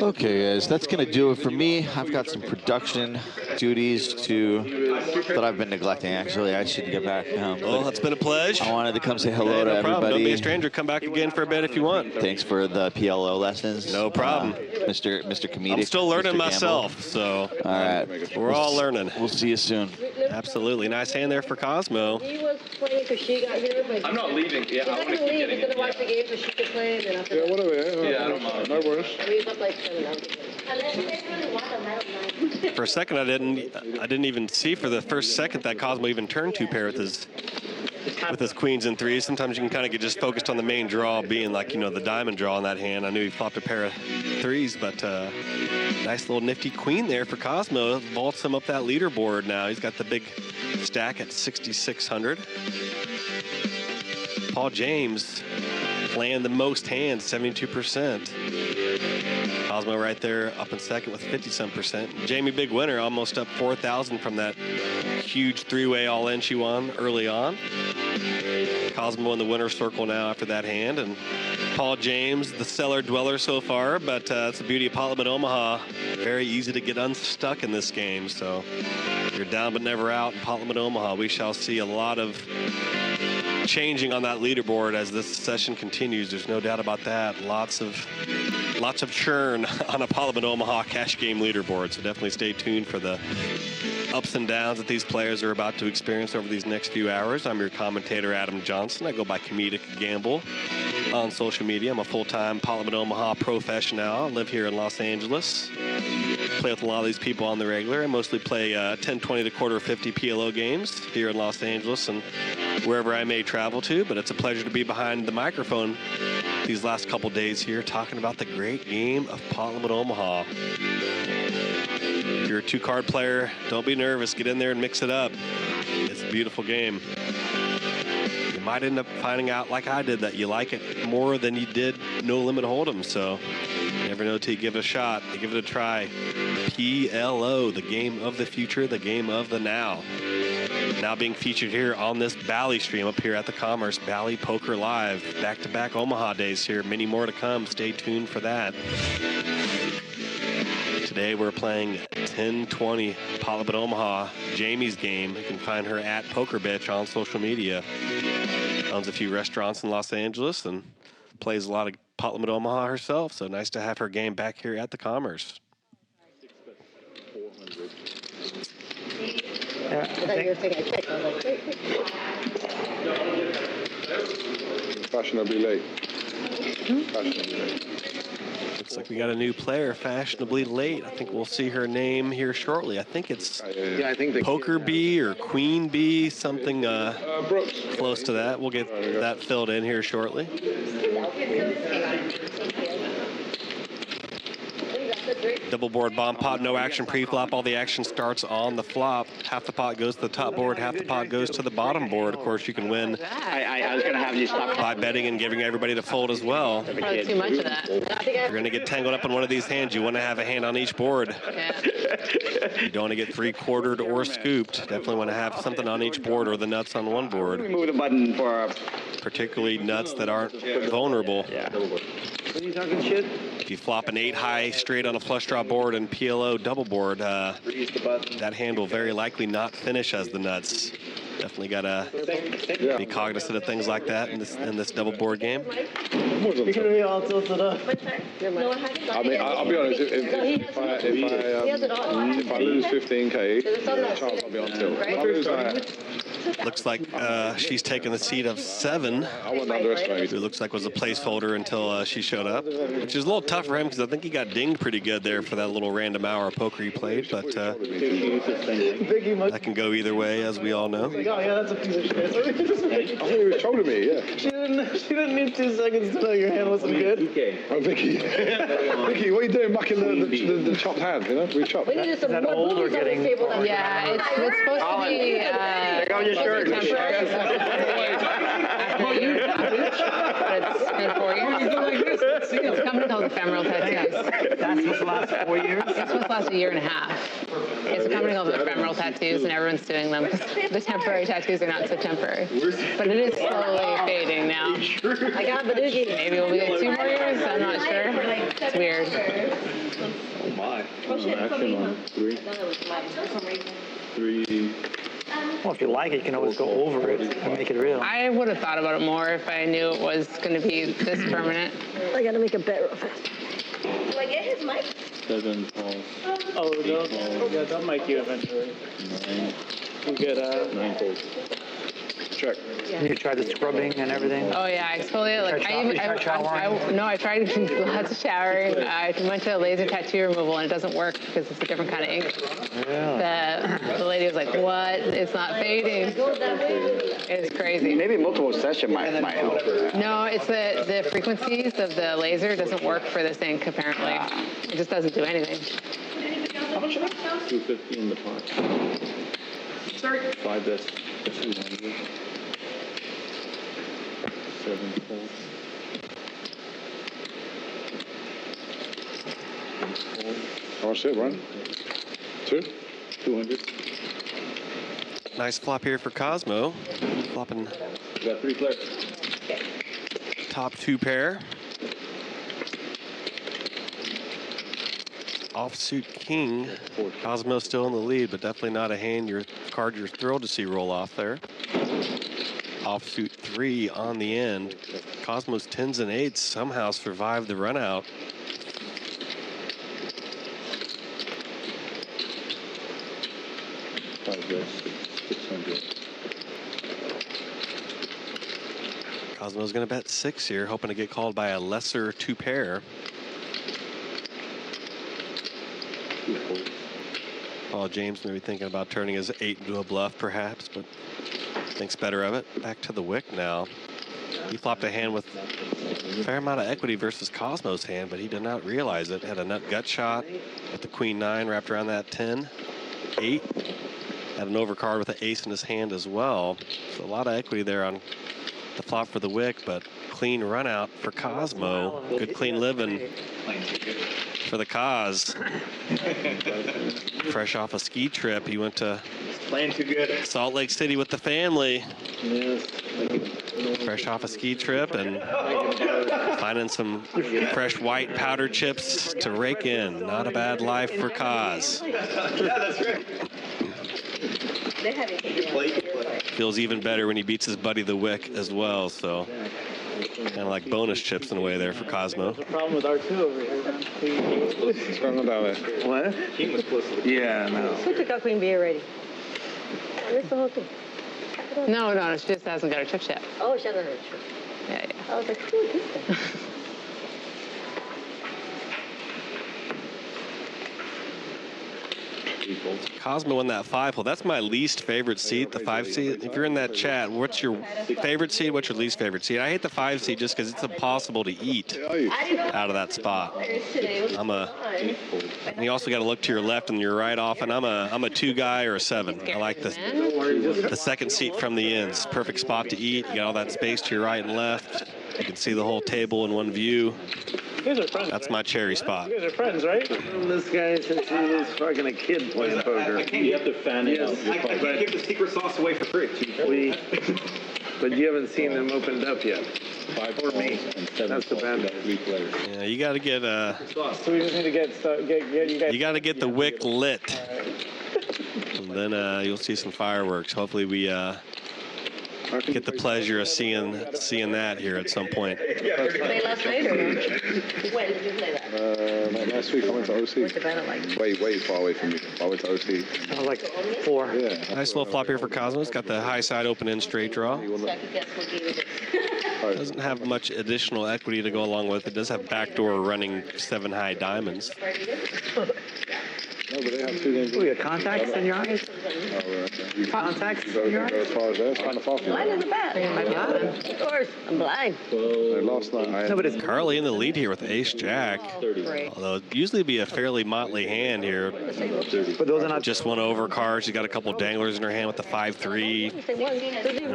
S7: Okay, guys, that's going to do it for me. I've got some production duties that I've been neglecting, actually. I should get back.
S2: Well, it's been a pleasure.
S7: I wanted to come say hello to everybody.
S2: Don't be a stranger. Come back again for a bit if you want.
S7: Thanks for the PLO lessons.
S2: No problem.
S7: Mr. Comedic.
S2: I'm still learning
S7: Mr.
S2: myself, so
S7: all right.
S2: We're all learning.
S7: We'll see you soon.
S2: Absolutely. Nice hand there for Cosmo.
S9: He was playing because she got here, but
S8: I'm not leaving. Yeah, I want to keep getting
S9: He's gonna
S8: it.
S9: watch the game so she can play, and then after
S1: Yeah, whatever. Yeah,
S8: I don't mind.
S1: No worries.
S9: he's up like 7 hours.
S2: For a second, I didn't even see for the first second that Cosmo even turned 2 pair with his queens and 3s. Sometimes you can kind of get just focused on the main draw being like, the diamond draw in that hand. I knew he flopped a pair of 3s, but nice little nifty queen there for Cosmo. Vaults him up that leaderboard now. He's got the big stack at 6,600. Paul James playing the most hands, 72%. Cosmo right there up in second with 50-some%. Jamie, big winner, almost up 4,000 from that huge three-way all-in she won early on. Cosmo in the winner's circle now after that hand, and Paul James, the cellar dweller so far, but that's the beauty of Pot Limit Omaha. Very easy to get unstuck in this game, so you're down but never out in Pot Limit Omaha. We shall see a lot of changing on that leaderboard as this session continues. There's no doubt about that. Lots of churn on a Pot Limit Omaha cash game leaderboard, so definitely stay tuned for the ups and downs that these players are about to experience over these next few hours. I'm your commentator, Adam Johnson. I go by Comedic Gamble on social media. I'm a full-time Pot Limit Omaha professional. I live here in Los Angeles. Play with a lot of these people on the regular. I mostly play 10, 20 to quarter 50 PLO games here in Los Angeles and wherever I may travel to, but it's a pleasure to be behind the microphone these last couple days here talking about the great game of Pot Limit Omaha. If you're a two-card player, don't be nervous. Get in there and mix it up. It's a beautiful game. You might end up finding out, like I did, that you like it more than you did No Limit Hold'em. So you never know till you give it a shot. You give it a try. PLO, the game of the future, the game of the now. Now being featured here on this Bally stream up here at the Commerce. Bally Poker Live. Back-to-back Omaha days here. Many more to come. Stay tuned for that. Today we're playing 1020 Pot Limit Omaha, Jamie's game. You can find her at PokerBitch on social media. Owns a few restaurants in Los Angeles and plays a lot of Pot Limit Omaha herself. So nice to have her game back here at the Commerce.
S9: I thought you were taking a pic. I was like, wait.
S1: Fashionably late. Fashionably late.
S2: Looks like we got a new player, fashionably late. I think we'll see her name here shortly. I think it's
S4: Yeah, I think the
S2: Poker Bee or Queen Bee, something close to that. We'll get that filled in here shortly. Double board bomb pot, no action pre-flop. All the action starts on the flop. Half the pot goes to the top board, half the pot goes to the bottom board. Of course, you can win
S6: I was going to have you stop.
S2: by betting and giving everybody to fold as well.
S3: Probably too much of that.
S2: You're going to get tangled up in one of these hands. You want to have a hand on each board.
S3: Yeah.
S2: You don't want to get three-quartered or scooped. Definitely want to have something on each board or the nuts on one board.
S6: Move the button for.
S2: Particularly nuts that aren't vulnerable.
S6: Yeah.
S4: What are you talking shit?
S2: If you flop an 8 high straight on a flush draw board and PLO double board, that hand will very likely not finish as the nuts. Definitely got to be cognizant of things like that in this double board game.
S10: You're going to be all tilted up.
S1: I mean, I'll be honest. If I lose 15K, chance I'll be on tilt. If I lose
S2: Looks like she's taken the seat of 7.
S1: I wouldn't underestimate.
S2: Who looks like was a placeholder until she showed up, which is a little tough for him because I think he got dinged pretty good there for that little random hour of poker he played. But that can go either way, as we all know.
S10: Oh, yeah, that's a piece of shit.
S1: I thought he was trolling me, yeah.
S10: She didn't need 2 seconds to know your hand wasn't good.
S1: Oh, Vicky. Vicky, what are you doing back in the chopped hand, you know? We chopped.
S9: We needed some more
S10: old or
S9: boobies on
S10: getting-
S9: the table.
S3: Yeah, it's supposed to be
S6: Take off your shirt.
S3: temporary. But it's been 4 years. It's a company called Ephemeral Tattoos.
S10: That's supposed to last 4 years?
S3: It's supposed to last a year and a half. It's a company called Ephemeral Tattoos, and everyone's doing them because the temporary tattoos are not so temporary. But it is slowly fading now.
S9: I got Badoogie.
S3: Maybe we'll be at 2 more years. I'm not sure. It's weird.
S8: Action on 3. 3.
S10: Well, if you like it, you can always go over it and make it real.
S3: I would have thought about it more if I knew it was going to be this permanent.
S9: I gotta make a bet real fast. Do I get his mic?
S8: 7 calls.
S10: Oh, they'll make you eventually.
S8: 9.
S10: You get
S8: 9 calls.
S1: Check.
S10: You try the scrubbing and everything.
S3: Oh yeah, I exfoliate. Like
S10: You tried
S3: I tried lots of showering. I went to laser tattoo removal and it doesn't work because it's a different kind of ink.
S10: Yeah.
S3: The lady was like, "What? It's not fading." It's crazy.
S6: Maybe multiple session might help.
S3: No, it's the frequencies of the laser doesn't work for this ink apparently. It just doesn't do anything.
S8: How much? 250 in the pot. Sorry. 5 bets. 200. 7 calls.
S1: How much is it, Ryan? 2?
S8: 200.
S2: Nice flop here for Cosmo. Flopping
S8: Got 3 players.
S2: top 2 pair. Offsuit king. Cosmo still in the lead, but definitely not a card you're thrilled to see roll off there. Offsuit 3 on the end. Cosmo's 10s and 8s somehow survived the run out. Cosmo's going to bet 6 here, hoping to get called by a lesser 2 pair. Paul James maybe thinking about turning his 8 into a bluff, perhaps, but thinks better of it. Back to the wick now. He flopped a hand with a fair amount of equity versus Cosmo's hand, but he did not realize it. Had a nut gut shot with the queen 9 wrapped around that 10. 8. Had an overcard with an ace in his hand as well. So a lot of equity there on the flop for the wick, but clean run out for Cosmo. Good clean living for the Cos. Fresh off a ski trip, he went to
S10: Playing too good.
S2: Salt Lake City with the family.
S10: Yes.
S2: Fresh off a ski trip and finding some fresh white powder chips to rake in. Not a bad life for Cos.
S8: Yeah, that's right.
S2: Feels even better when he beats his buddy the Wick as well, so kind of like bonus chips in a way there for Cosmo.
S10: There's a problem with R2 over here, man.
S1: What's going on down there?
S4: What?
S8: King was close to the
S4: Yeah, no.
S9: Who took out Queen B already? I missed the whole thing.
S3: No, no, she just hasn't got her chips yet.
S9: Oh, she hasn't heard.
S3: Yeah, yeah.
S9: I was like, who is this?
S2: Cosmo in that 5 hole. That's my least favorite seat, the 5 seat. If you're in that chat, what's your favorite seat? What's your least favorite seat? I hate the 5 seat just because it's impossible to eat out of that spot. And you also got to look to your left and your right often. I'm a 2 guy or a 7. I like the second seat from the ends. Perfect spot to eat. You got all that space to your right and left. You can see the whole table in one view.
S10: You guys are friends.
S2: That's my cherry spot.
S10: You guys are friends, right?
S4: This guy since he was fucking a kid playing poker.
S8: You have to fan it out. I can't give the secret sauce away for free.
S4: But you haven't seen them opened up yet.
S8: 5 or me.
S4: That's the bad.
S8: 3 players.
S2: Yeah, you got to get
S10: So we just need to get you guys.
S2: you got to get the wick lit. And then you'll see some fireworks. Hopefully we get the pleasure of seeing that here at some point.
S9: Play last night or when did you play that?
S1: Last week I went to OC.
S9: What's the banner like?
S1: Way far away from you. I went to OC.
S10: I was like 4.
S1: Yeah.
S2: Nice little flop here for Cosmo. It's got the high side open in straight draw.
S9: So I could guess what game it is.
S2: Doesn't have much additional equity to go along with it. Does have backdoor running 7 high diamonds.
S1: No, but they have 2 games.
S4: We got contacts in your eyes? Contacts in your eyes?
S1: As far as that, it's kind of far from
S9: Blind in the back. Of course, I'm blind.
S1: Last night I had...
S2: Carly in the lead here with ace jack. Although it'd usually be a fairly motley hand here.
S4: But those are not
S2: Just one overcard. She's got a couple danglers in her hand with the 5-3.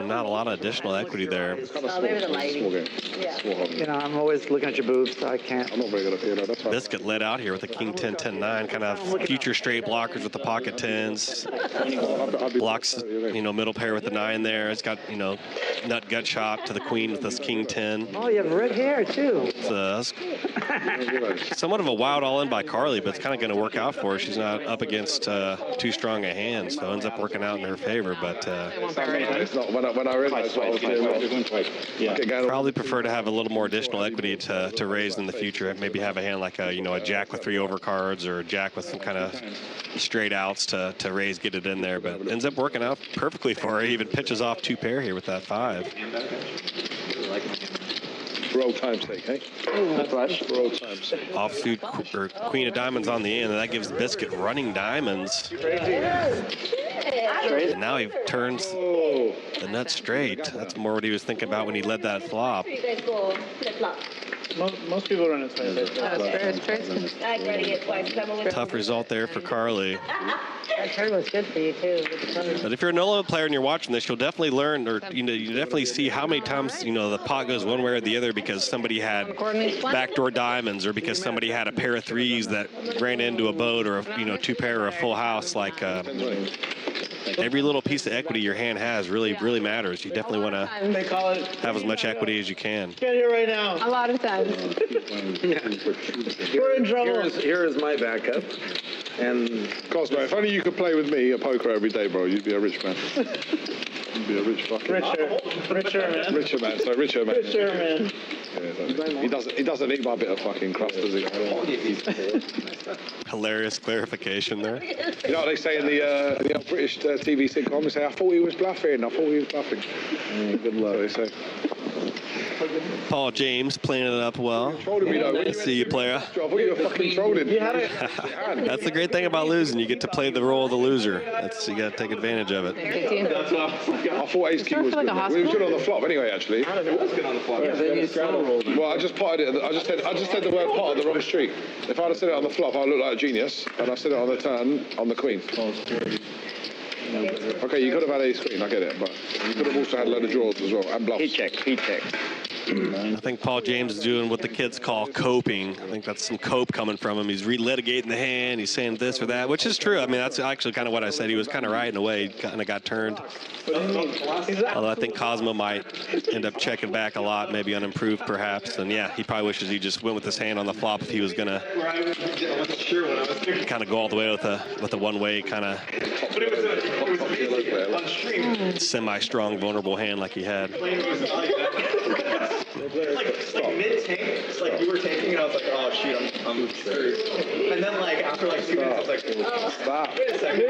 S2: Not a lot of additional equity there.
S9: Oh, maybe the lighting.
S1: Small game.
S9: Yeah.
S1: Small hobby.
S4: You know, I'm always looking at your boobs, so I can't.
S1: I'm not very good at it. That's why.
S2: Biscuit led out here with a king 10, 10, 9. Kind of future straight blockers with the pocket 10s. Blocks, middle pair with the 9 there. It's got, nut gut shot to the queen with this king 10.
S4: Oh, you have red hair, too.
S2: It's somewhat of a wild all-in by Carly, but it's kind of going to work out for her. She's not up against too strong a hand, so it ends up working out in her favor. But
S1: It's not, when I realized what I was doing,
S2: probably prefer to have a little more additional equity to raise in the future. Maybe have a hand like a jack with 3 overcards or a jack with some kind of straight outs to raise, get it in there. But it ends up working out perfectly for her. He even pitches off 2 pair here with that 5.
S1: for old time's sake, hey?
S4: Flush.
S1: For old time's sake.
S2: Offsuit or queen of diamonds on the end, and that gives Biscuit running diamonds. And now he turns the nut straight. That's more what he was thinking about when he led that flop.
S10: Most people run it straight.
S2: Tough result there for Carly.
S9: That turn was good for you, too.
S2: But if you're a no-limit player and you're watching this, you'll definitely learn, or you definitely see how many times the pot goes one way or the other because somebody had backdoor diamonds, or because somebody had a pair of 3s that ran into a boat, or 2 pair or a full house like every little piece of equity your hand has really matters. You definitely want to have as much equity as you can.
S10: Get here right now.
S3: A lot of times.
S10: We're in trouble.
S8: Here is my backup. And
S1: Cosmo, if only you could play with me at poker every day, bro, you'd be a rich man. You'd be a rich fucking
S10: Richer man.
S1: richer man. So richer man.
S10: Richer man.
S1: Yeah, he doesn't need my bit of fucking crust, does he?
S2: Hilarious clarification there.
S1: You know what they say in the old British TV sitcom? They say, I thought he was bluffing. Good luck, they say.
S2: Paul James playing it up well. See you, player.
S1: I thought you were fucking trolling.
S2: That's the great thing about losing. You get to play the role of the loser. You got to take advantage of it.
S1: I thought Ace King was good. He was good on the flop anyway, actually.
S8: it was good on the flop.
S1: Well, I just potted it. I just said the word pot on the wrong street. If I'd have said it on the flop, I'd look like a genius. And I said it on the turn on the queen. Okay, you could have had ace queen, I get it, but you could have also had a load of draws as well, and bluffs.
S6: He check.
S2: I think Paul James is doing what the kids call coping. I think that's some cope coming from him. He's relitigating the hand. He's saying this or that, which is true. I mean, that's actually kind of what I said. He was kind of right in a way. He kind of got turned. Although I think Cosmo might end up checking back a lot, maybe unimproved perhaps. And yeah, he probably wishes he just went with his hand on the flop if he was going to kind of go all the way with a one-way kind of semi-strong, vulnerable hand like he had.
S8: Like mid-tank, like you were tanking, and I was like, oh shoot, I'm screwed. And then like after like 2 minutes, I was like,
S1: stop.
S8: Wait a second.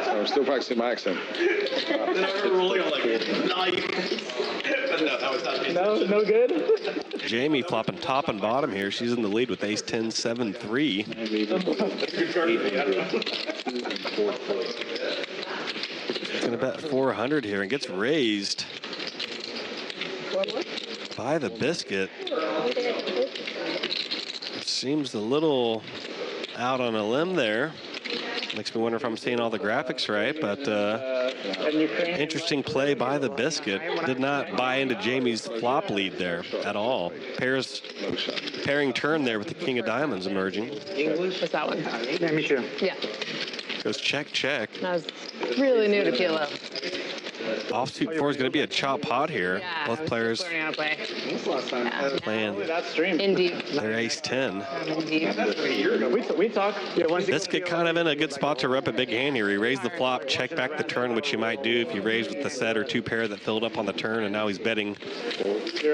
S1: So I'm still practicing my accent.
S8: Then I remember rolling, I'm like, nice. But no, that was not
S10: No good.
S2: Jamie flopping top and bottom here. She's in the lead with ace 10, 7, 3. She's going to bet 400 here and gets raised by the biscuit. It seems a little out on a limb there. Makes me wonder if I'm seeing all the graphics right, but interesting play by the biscuit. Did not buy into Jamie's flop lead there at all. Pairing turn there with the king of diamonds emerging.
S3: English? What's that one?
S4: Yeah, me too.
S3: Yeah.
S2: Goes check, check.
S3: I was really new to PLO.
S2: Offsuit 4 is going to be a chop pot here.
S3: Yeah,
S2: both players
S3: learning how to play.
S2: playing
S3: In deep.
S2: their ace 10.
S3: In deep.
S10: We talk.
S2: Biscuit kind of in a good spot to rep a big hand here. He raised the flop, checked back the turn, which you might do if you raised with the set or two pair that filled up on the turn, and now he's betting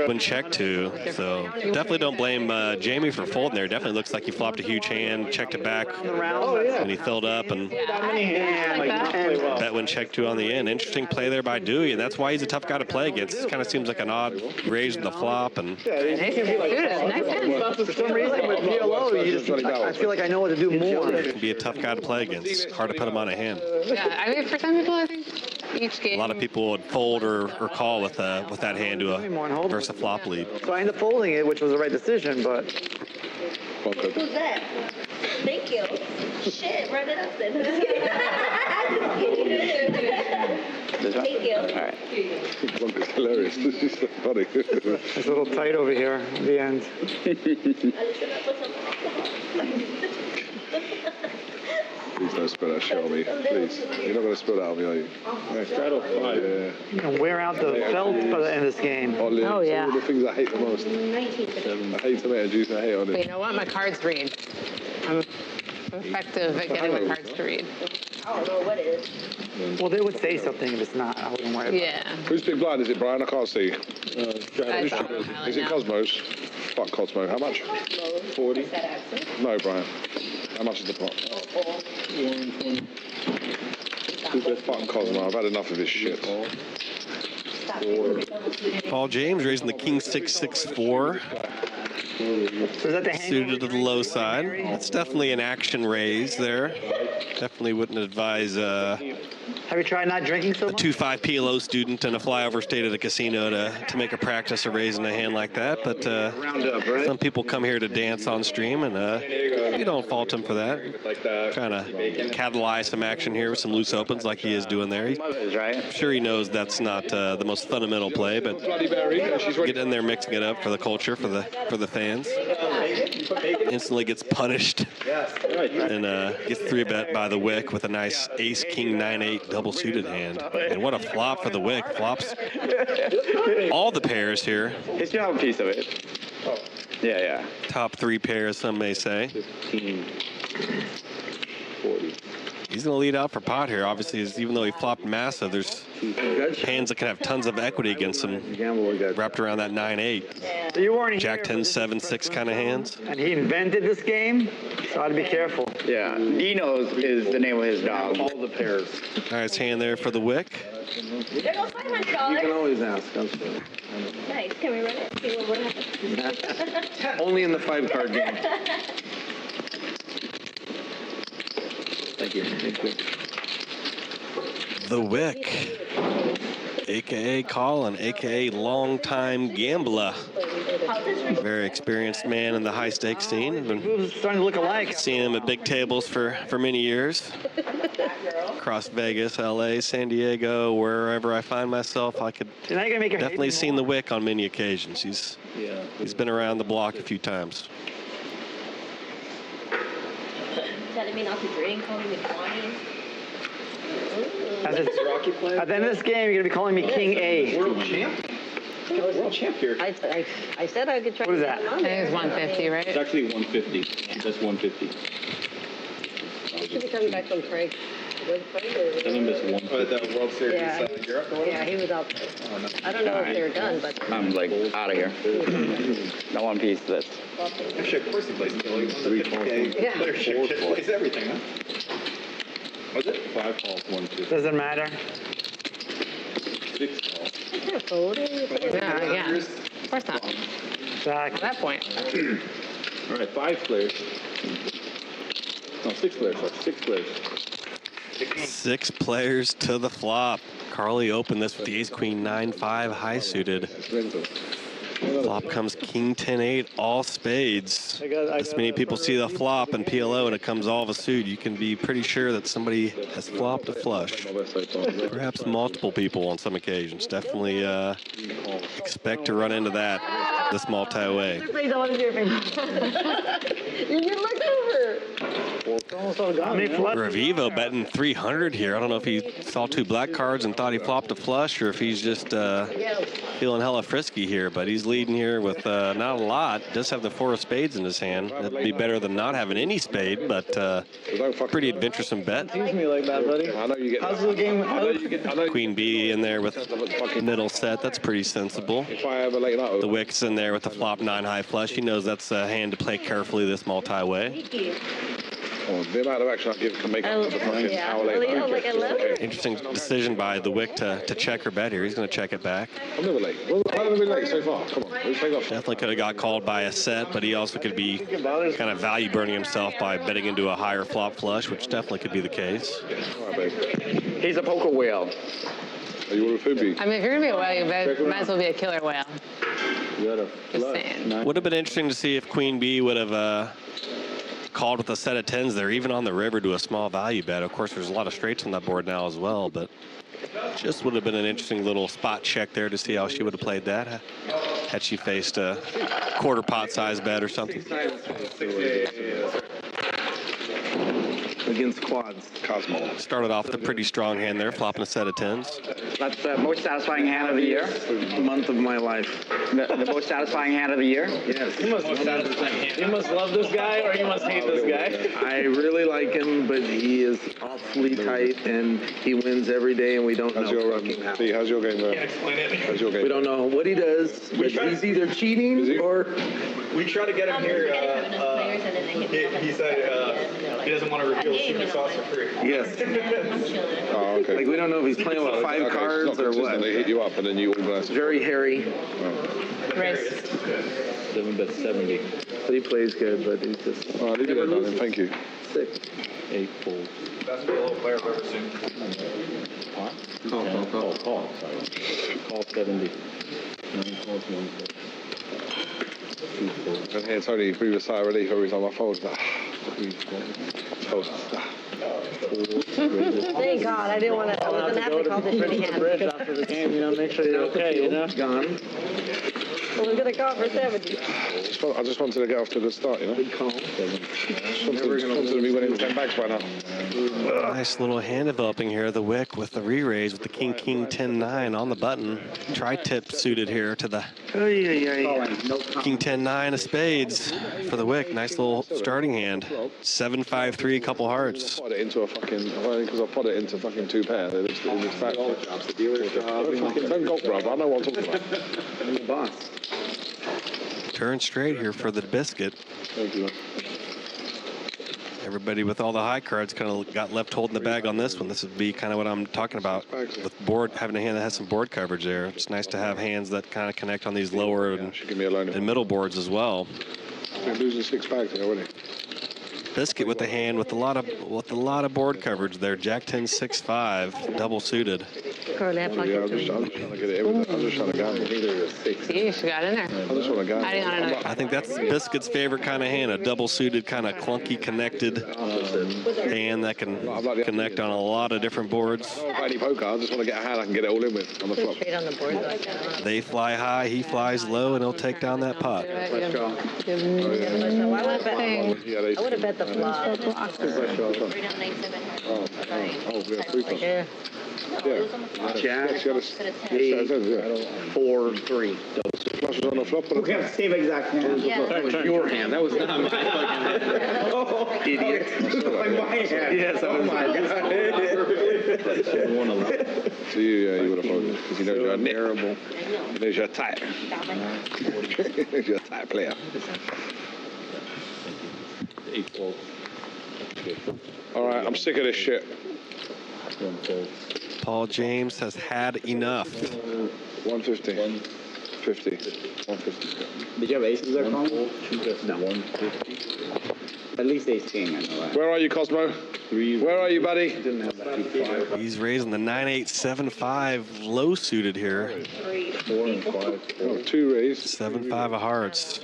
S2: when check to. So definitely don't blame Jamie for folding there. Definitely looks like he flopped a huge hand, checked it back, and he filled up and bet when check to on the end. Interesting play there by Dewey, and that's why he's a tough guy to play against. It kind of seems like an odd raise in the flop. And
S3: Nice hand.
S4: For some reason with PLO, I feel like I know what to do more.
S2: can be a tough guy to play against. Hard to put him on a hand.
S3: Yeah, I mean, for some people, I think each game.
S2: A lot of people would fold or call with that hand to a versus a flop lead.
S4: So I ended up folding it, which was the right decision, but...
S9: Who's that? Thank you. Shit, run it up then. Thank you.
S4: All right.
S1: It's hilarious. This is so funny.
S4: It's a little tight over here at the end.
S1: Please don't spill that shit on me. Please. You're not going to spill that on me, are you?
S10: Straddle 5.
S1: Yeah.
S4: You can wear out the belt by the end of this game.
S3: Oh, yeah.
S1: Some of the things I hate the most. I hate tomato juice, I hate on
S3: But
S1: it.
S3: you know what? My cards read. I'm effective at getting my cards to read.
S9: I don't know what it is.
S4: Well, they would say something if it's not. I wouldn't worry about it.
S3: Yeah.
S1: Who's big blind? Is it Brian? I can't see.
S3: I thought about
S1: Is it
S3: now.
S1: Cosmos? Fuck Cosmo. How much? 40. No, Brian. How much is the pot? Fuck Cosmo. I've had enough of this shit.
S2: Paul James raising the king 6-6-4.
S4: So is that the hand?
S2: Suited to the low side. That's definitely an action raise there. Definitely wouldn't advise
S4: Have you tried not drinking so
S2: a
S4: much?
S2: 2-5 PLO student in a flyover state at a casino to make a practice of raising a hand like that. But some people come here to dance on stream, and you don't fault him for that. Trying to catalyze some action here with some loose opens like he is doing there. I'm sure he knows that's not the most fundamental play, but get in there mixing it up for the culture, for the fans. instantly gets punished and gets 3-bet by the Wick with a nice ace king 9-8 double suited hand. And what a flop for the Wick. Flops all the pairs here.
S6: He should have a piece of it. Yeah.
S2: Top 3 pairs, some may say.
S10: 15, 40.
S2: He's going to lead out for pot here. Obviously, even though he flopped massive, there's hands that can have tons of equity against him wrapped around that 9-8.
S6: You weren't
S2: Jack 10, 7, 6 kind of hands.
S6: And he invented this game, so I had to be careful. Yeah, Dino's is the name of his dog.
S10: All the pairs.
S2: Nice hand there for the Wick.
S9: There goes $500.
S10: You can always ask. I'm sorry.
S9: Nice. Can we run it? See what happens?
S10: Only in the 5-card game. Thank you.
S2: The Wick, a.k.a. Colin, a.k.a. longtime gambler. Very experienced man in the high-stakes scene. I've been
S6: starting to look alike.
S2: Seeing him at big tables for many years. Across Vegas, L.A., San Diego, wherever I find myself, I could definitely seen the Wick on many occasions. He's been around the block a few times.
S9: Telling me not to drink, calling me Bonnie.
S6: At the end of this game, you're going to be calling me King A.
S10: World champ? World champ here.
S9: I said I could try.
S6: What is that?
S3: I think it's 150, right?
S10: It's actually 150. That's 150.
S9: You should be coming back from Frank.
S10: Seven missed 150.
S8: The World Series Europe or whatever?
S9: Yeah, he was out there. I don't know if they're done, but.
S6: I'm like out of here. Not one piece of this.
S8: Actually, of course he plays until he won the 50K leadership. He plays everything, huh? Was it?
S10: 5 calls, 150.
S6: Doesn't matter.
S10: 6 calls.
S9: Is there a photo?
S3: Yeah. Of course not. At that point.
S10: All right, 5 players. No, 6 players. Sorry, 6 players.
S2: 6 players to the flop. Carly opened this with the ace queen 9-5 high suited. Flop comes king 10-8 all spades. This many people see the flop in PLO and it comes all of a suit. You can be pretty sure that somebody has flopped a flush. Perhaps multiple people on some occasions. Definitely expect to run into that this multi-way.
S9: You can look over.
S2: Revivo betting 300 here. I don't know if he saw 2 black cards and thought he flopped a flush or if he's just feeling hella frisky here, but he's leading here with not a lot. Does have the 4 of spades in his hand. That'd be better than not having any spade, but pretty adventuresome bet.
S10: Tease me like that, buddy.
S1: I know you get.
S10: How's the game?
S2: Queen B in there with middle set. That's pretty sensible.
S1: If I ever let that
S2: The Wick's in there with the flop 9 high flush. He knows that's a hand to play carefully this multi-way.
S1: Well, the amount of action I give can make up for the fucking hour later.
S2: Interesting decision by the Wick to check her bet here. He's going to check it back.
S1: I'm never late. Well, how have I been late so far? Come on, let's take off.
S2: Definitely could have got called by a set, but he also could be kind of value burning himself by betting into a higher flop flush, which definitely could be the case.
S1: All right, babe.
S6: He's a poker whale.
S1: Are you a foodie?
S3: I mean, if you're going to be a whale, you might as well be a killer whale. Just saying.
S2: Would have been interesting to see if Queen B would have called with a set of 10s there, even on the river to a small value bet. Of course, there's a lot of straights on that board now as well, but just would have been an interesting little spot check there to see how she would have played that had she faced a quarter pot size bet or something.
S10: Against quads.
S1: COSMO.
S2: Started off with a pretty strong hand there, flopping a set of 10s.
S6: That's the most satisfying hand of the year.
S10: The month of my life.
S6: The most satisfying hand of the year.
S10: Yes. You must love this guy or you must hate this guy. I really like him, but he is awfully tight and he wins every day and we don't know.
S1: How's your game there?
S8: Can't explain it.
S1: How's your game?
S10: We don't know what he does, but he's either cheating or...
S8: We try to get him here. He said he doesn't want to reveal the secret sauce for free.
S10: Yes.
S1: Oh, okay.
S10: Like we don't know if he's playing with 5 cards or what.
S1: They hit you up and then you organize.
S10: Very hairy.
S3: Race.
S10: 7-70. But he plays good, but he's just...
S1: All right, leave it there, darling. Thank you.
S10: 6. 8 folds.
S8: Best PLO player I've ever seen.
S10: Call. Sorry. Call 70. 9 calls, 1 fold. 2 folds.
S1: And here, Tony, if we were side relief every time I fold,
S9: Thank God, I didn't want to. I was gonna have to call this shitty hand.
S4: Bridge after the game, you know, make sure you're okay, you know?
S10: Gone.
S9: I was gonna call for 70.
S1: I just wanted to get off to a good start, you know?
S10: Good call.
S1: Just wanted to be winning 10 bags by now.
S2: Nice little hand developing here. The Wick with the re-raise with the King 10-9 on the button. Tri-tip suited here to the King 10-9 of spades for the Wick. Nice little starting hand. 7-5-3, couple hearts.
S1: Put it into a fucking, because I put it into fucking 2 pair. It looks fat. Don't gulp, bruv. I know what I'm talking about.
S10: I'm the boss.
S2: Turn straight here for the biscuit.
S1: Thank you.
S2: Everybody with all the high cards kind of got left holding the bag on this one. This would be kind of what I'm talking about with board, having a hand that has some board coverage there. It's nice to have hands that kind of connect on these lower and middle boards as well.
S1: We're losing 6 bags here already.
S2: Biscuit with the hand with a lot of board coverage there. Jack 10-6-5, double suited.
S9: Carly, I pocket
S1: I'm just trying to get it everything. I'm just trying to gamble.
S3: See, she got in there.
S1: I just want to gamble.
S3: Adding on another.
S2: I think that's Biscuit's favorite kind of hand, a double suited kind of clunky connected hand that can connect on a lot of different boards.
S1: I don't play any poker. I just want to get a hand I can get it all in with on the flop.
S9: straight on the board though.
S2: They fly high, he flies low, and he'll take down that pot.
S10: Let's go.
S9: I would have bet the flop. Yeah.
S10: Jack, 4-3.
S1: Flushes on the flop.
S4: We have the same exact hand.
S8: That was your hand. That was not my fucking hand.
S10: Oh, idiot.
S4: Like my hand.
S10: Yes,
S4: oh my God.
S1: So you would have folded because he knows you're terrible. He knows you're tight. You're a tight player. All right, I'm sick of this shit.
S2: Paul James has had enough.
S1: 150. 150. 150.
S4: Did you have aces there, Colin? No.
S1: 150.
S4: At least ace king, I know that.
S1: Where are you, Cosmo? Where are you, buddy?
S2: He's raising the 9-8-7-5 low suited here.
S1: 4 and 5. Oh, 2 raised.
S2: 7-5 of hearts.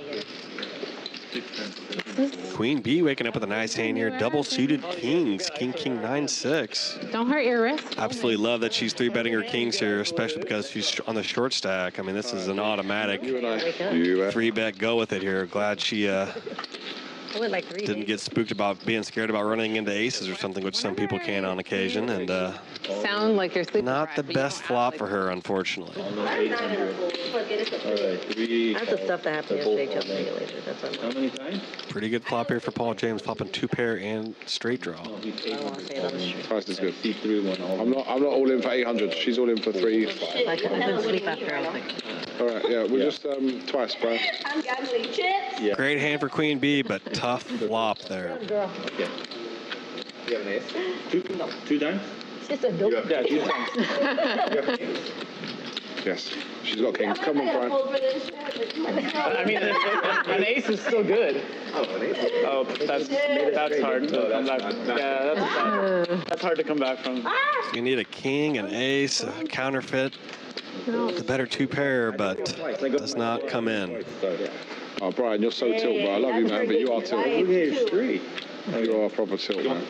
S2: Queen B waking up with a nice hand here. Double suited kings. King 9-6.
S3: Don't hurt your wrist.
S2: Absolutely love that she's 3-betting her kings here, especially because she's on the short stack. I mean, this is an automatic 3-bet go with it here. Glad she didn't get spooked about being scared about running into aces or something, which some people can on occasion. And
S3: Sound like you're sleeping.
S2: not the best flop for her, unfortunately.
S9: That's the stuff that happened yesterday, Chelsea later. That's what
S8: How many times?
S2: Pretty good flop here for Paul James, flopping 2-pair and straight draw.
S9: I want to say it on the street.
S1: Price is good. I'm not all in for 800. She's all in for 3.
S9: I couldn't sleep after. I was like,
S1: All right, yeah, we're just twice, Brian.
S11: I'm gambling chips.
S2: Great hand for Queen B, but tough flop there.
S8: Okay. You have an ace? Two times?
S9: it's a dope.
S8: Yeah, 2 times.
S1: Yes, she's got kings. Come on, Brian.
S4: I mean, an ace is still good.
S8: Oh, an ace.
S4: Oh, that's hard to come back. Yeah, that's hard to come back from.
S2: You need a king, an ace, a counterfeit. The better 2-pair, but does not come in.
S1: Oh, Brian, you're so tilt, bro. I love you, man, but you are tilt. You are proper tilt, man.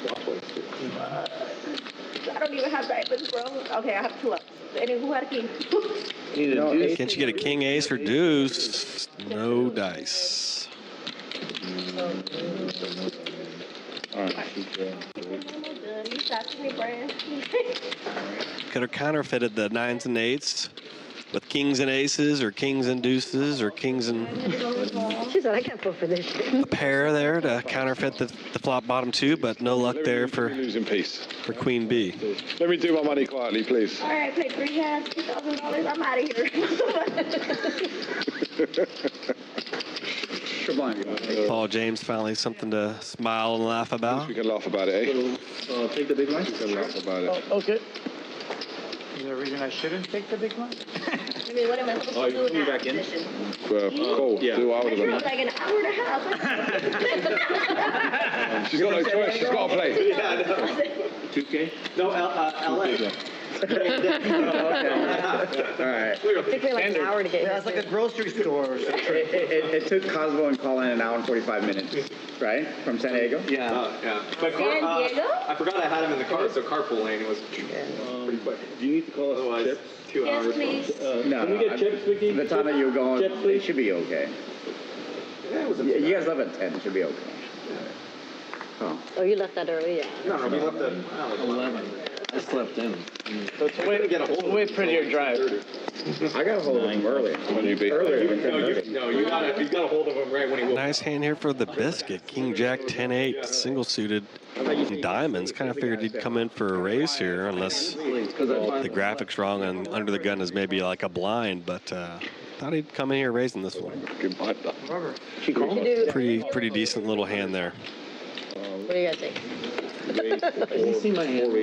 S11: I don't even have diamonds, bro. Okay, I have clubs. And who had a king?
S2: Can't you get a king, ace, or deuce? No dice.
S1: All right.
S2: Could have counterfeited the 9s and 8s with kings and aces, or kings and deuces, or kings and
S9: She said, I can't vote for this shit.
S2: a pair there to counterfeit the flop bottom 2, but no luck there for
S1: Losing peace.
S2: for Queen B.
S1: Let me do my money quietly, please.
S11: All right, I played 3 hands, $2,000. I'm out of here.
S2: Paul James finally something to smile and laugh about.
S1: We can laugh about it, eh?
S8: Take the big one.
S1: We can laugh about it.
S4: Okay. Is there a reason I shouldn't take the big one?
S11: I mean, what am I supposed to do in that position?
S1: Cool.
S8: Yeah.
S1: Do what I
S11: I
S1: would
S11: drew
S1: have
S11: like an hour and a half.
S1: She's got no choice. She's got to play.
S8: 2K?
S10: No, LA.
S6: All right.
S9: It took me like an hour to get here.
S5: It's like a grocery store.
S6: It took Cosmo and Colin an hour and 45 minutes, right? From San Diego?
S8: Yeah. But
S9: San Diego?
S8: I forgot I had him in the car, so carpool lane was pretty quick.
S10: Do you need to call us
S8: Otherwise, 2
S9: Yes,
S8: hours.
S9: please.
S6: No.
S10: Can we get chips, Vicky?
S6: The time that you were going,
S10: Chips, please?
S6: it should be okay.
S8: Yeah, it was a
S6: You guys left at 10, it should be okay. Oh.
S9: Oh, you left that early, yeah.
S8: No, we left at 11.
S10: I slept in.
S4: So it's a way prettier drive.
S6: I got a hold of him earlier.
S1: When you beat.
S6: Earlier than
S8: You got a hold of him right when he woke up.
S2: Nice hand here for the biscuit. King Jack 10-8, single suited diamonds. Kind of figured he'd come in for a raise here, unless the graphics wrong and under the gun is maybe like a blind, but thought he'd come in here raising this one. Pretty decent little hand there.
S9: What do you guys think?
S10: You see my hand?
S8: I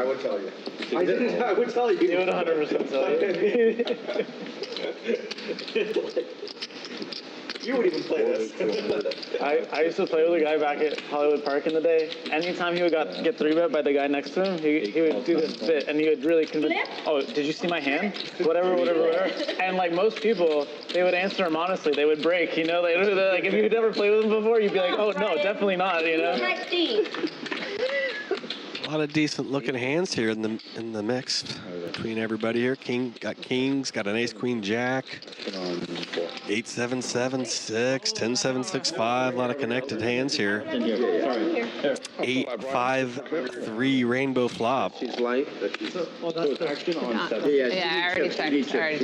S8: would tell you. I would tell you.
S4: You would 100% tell you.
S8: You would even play this.
S4: I used to play with a guy back at Hollywood Park in the day. Anytime he would get 3-bet by the guy next to him, he would do this bit, and he would really convince. Oh, did you see my hand? Whatever. And like most people, they would answer him honestly. They would break, you know. Like if you'd never played with him before, you'd be like, oh no, definitely not, you know.
S2: A lot of decent looking hands here in the mix between everybody here. King got kings, got an ace queen jack, 8-7-7-6, 10-7-6-5. A lot of connected hands here. 8-5-3 rainbow flop.
S10: She's light.
S5: Well, that's the action on 7.
S3: Yeah, I already checked.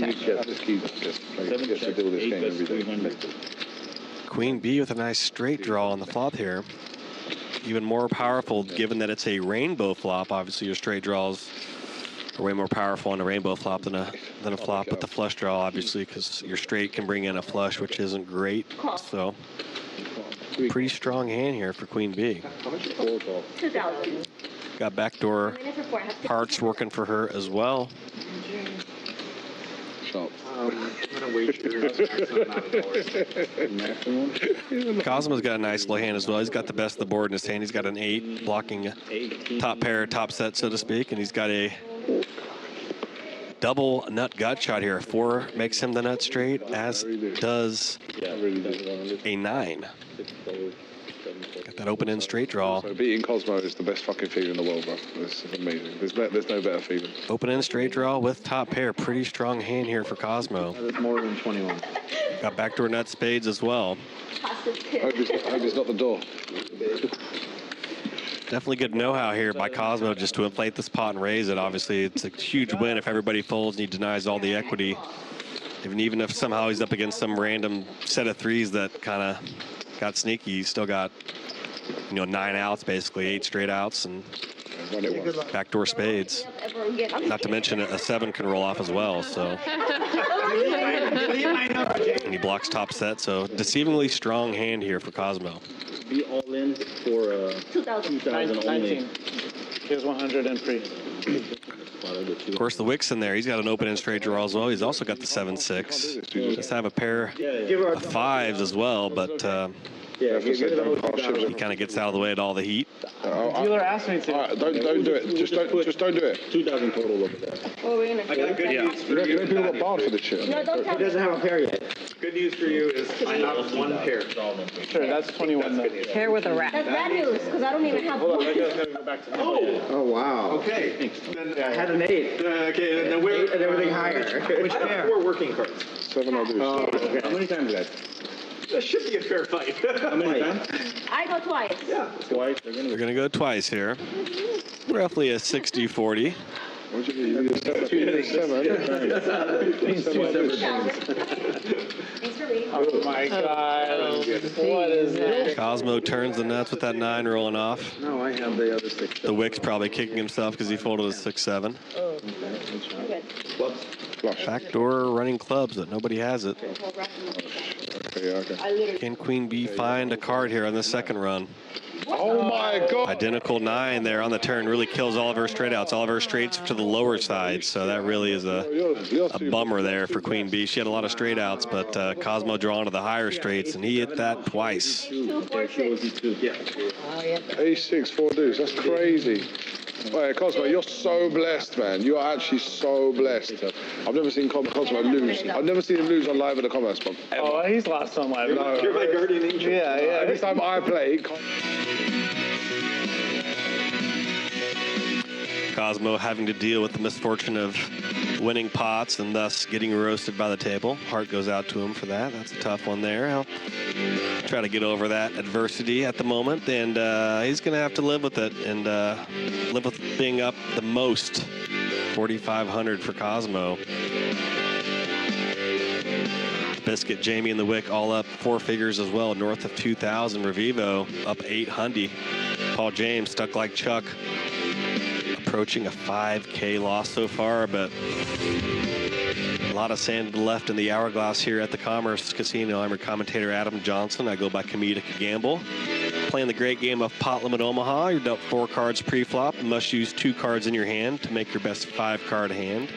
S2: Queen B with a nice straight draw on the flop here. Even more powerful given that it's a rainbow flop. Obviously your straight draws are way more powerful on a rainbow flop than a flop with the flush draw, obviously, because your straight can bring in a flush, which isn't great. So pretty strong hand here for Queen B.
S9: 2,000.
S2: Got backdoor hearts working for her as well. Cosmo's got a nice little hand as well. He's got the best of the board in his hand. He's got an 8 blocking top pair, top set, so to speak, and he's got a double nut gut shot here. 4 makes him the nut straight, as does a 9. Got that open end straight draw.
S1: So beating Cosmo is the best fucking feeling in the world, bro. It's amazing. There's no better feeling.
S2: Open end straight draw with top pair. Pretty strong hand here for Cosmo.
S10: That's more than 21.
S2: Got backdoor nut spades as well.
S1: I hope he's not the door.
S2: Definitely good know-how here by Cosmo just to inflate this pot and raise it. Obviously, it's a huge win if everybody folds and he denies all the equity. Even if somehow he's up against some random set of threes that kind of got sneaky, he's still got, 9 outs, basically 8 straight outs and backdoor spades. Not to mention a 7 can roll off as well. So, and he blocks top set. So deceivingly strong hand here for Cosmo.
S10: Be all in for 2,000 only.
S4: Here's 100 and free.
S2: Of course, the Wick's in there. He's got an open and straight draw as well. He's also got the 7-6. Just have a pair of 5s as well, but he kind of gets out of the way at all the heat.
S4: Dealer asked me to.
S1: All right, don't do it. Just don't do it.
S10: 2,000 total over there.
S9: What are we gonna
S8: I got good news for
S1: You
S8: you.
S1: know people got barred for this shit.
S9: No, don't tell
S6: He doesn't have a pair yet.
S8: Good news for you is I have 1 pair.
S4: Sure, that's 21 though.
S3: Pair with a wrap.
S9: That's bad news, because I don't even have one.
S6: Oh, wow.
S8: Okay. Then,
S6: I had an 8.
S8: okay, then we're
S6: 8 and everything higher.
S8: Which pair? 4 working cards.
S1: 7 I do.
S6: Okay. How many times, guys?
S8: That should be a fair fight.
S10: How many times?
S9: I go twice.
S8: Yeah.
S10: Twice.
S2: We're going to go twice here. Roughly a 60-40.
S1: What'd you do? You did 7.
S9: Thanks for reading.
S4: Oh my God. What is this?
S2: Cosmo turns the nuts with that 9 rolling off.
S10: No, I have the other 6.
S2: The Wick's probably kicking himself because he folded a 6-7. Backdoor running clubs, but nobody has it.
S1: Okay.
S2: Can Queen B find a card here on the second run?
S1: Oh my God!
S2: Identical 9 there on the turn really kills all of her straight outs. All of her straights to the lower side, so that really is a bummer there for Queen B. She had a lot of straight outs, but Cosmo drawn to the higher straights, and he hit that twice.
S1: A6, 4 deuce. That's crazy. Wait, Cosmo, you're so blessed, man. You are actually so blessed. I've never seen Cosmo lose. I've never seen him lose on live at the Commerce Club.
S4: Oh, he's lost on live.
S1: No.
S8: You're my guardian angel.
S4: Yeah.
S1: Every time I play...
S2: Cosmo having to deal with the misfortune of winning pots and thus getting roasted by the table. Heart goes out to him for that. That's a tough one there. He'll try to get over that adversity at the moment, and he's going to have to live with it and live with being up the most. 4,500 for Cosmo. Biscuit, Jamie, and the Wick all up 4 figures as well, north of 2,000. Revivo up 800. Paul James stuck like Chuck, approaching a 5K loss so far, but a lot of sand left in the hourglass here at the Commerce Casino. I'm your commentator, Adam Johnson. I go by Comedic Gamble. Playing the great game of Pot Limit Omaha. You're dealt 4 cards pre-flop. You must use 2 cards in your hand to make your best 5-card hand.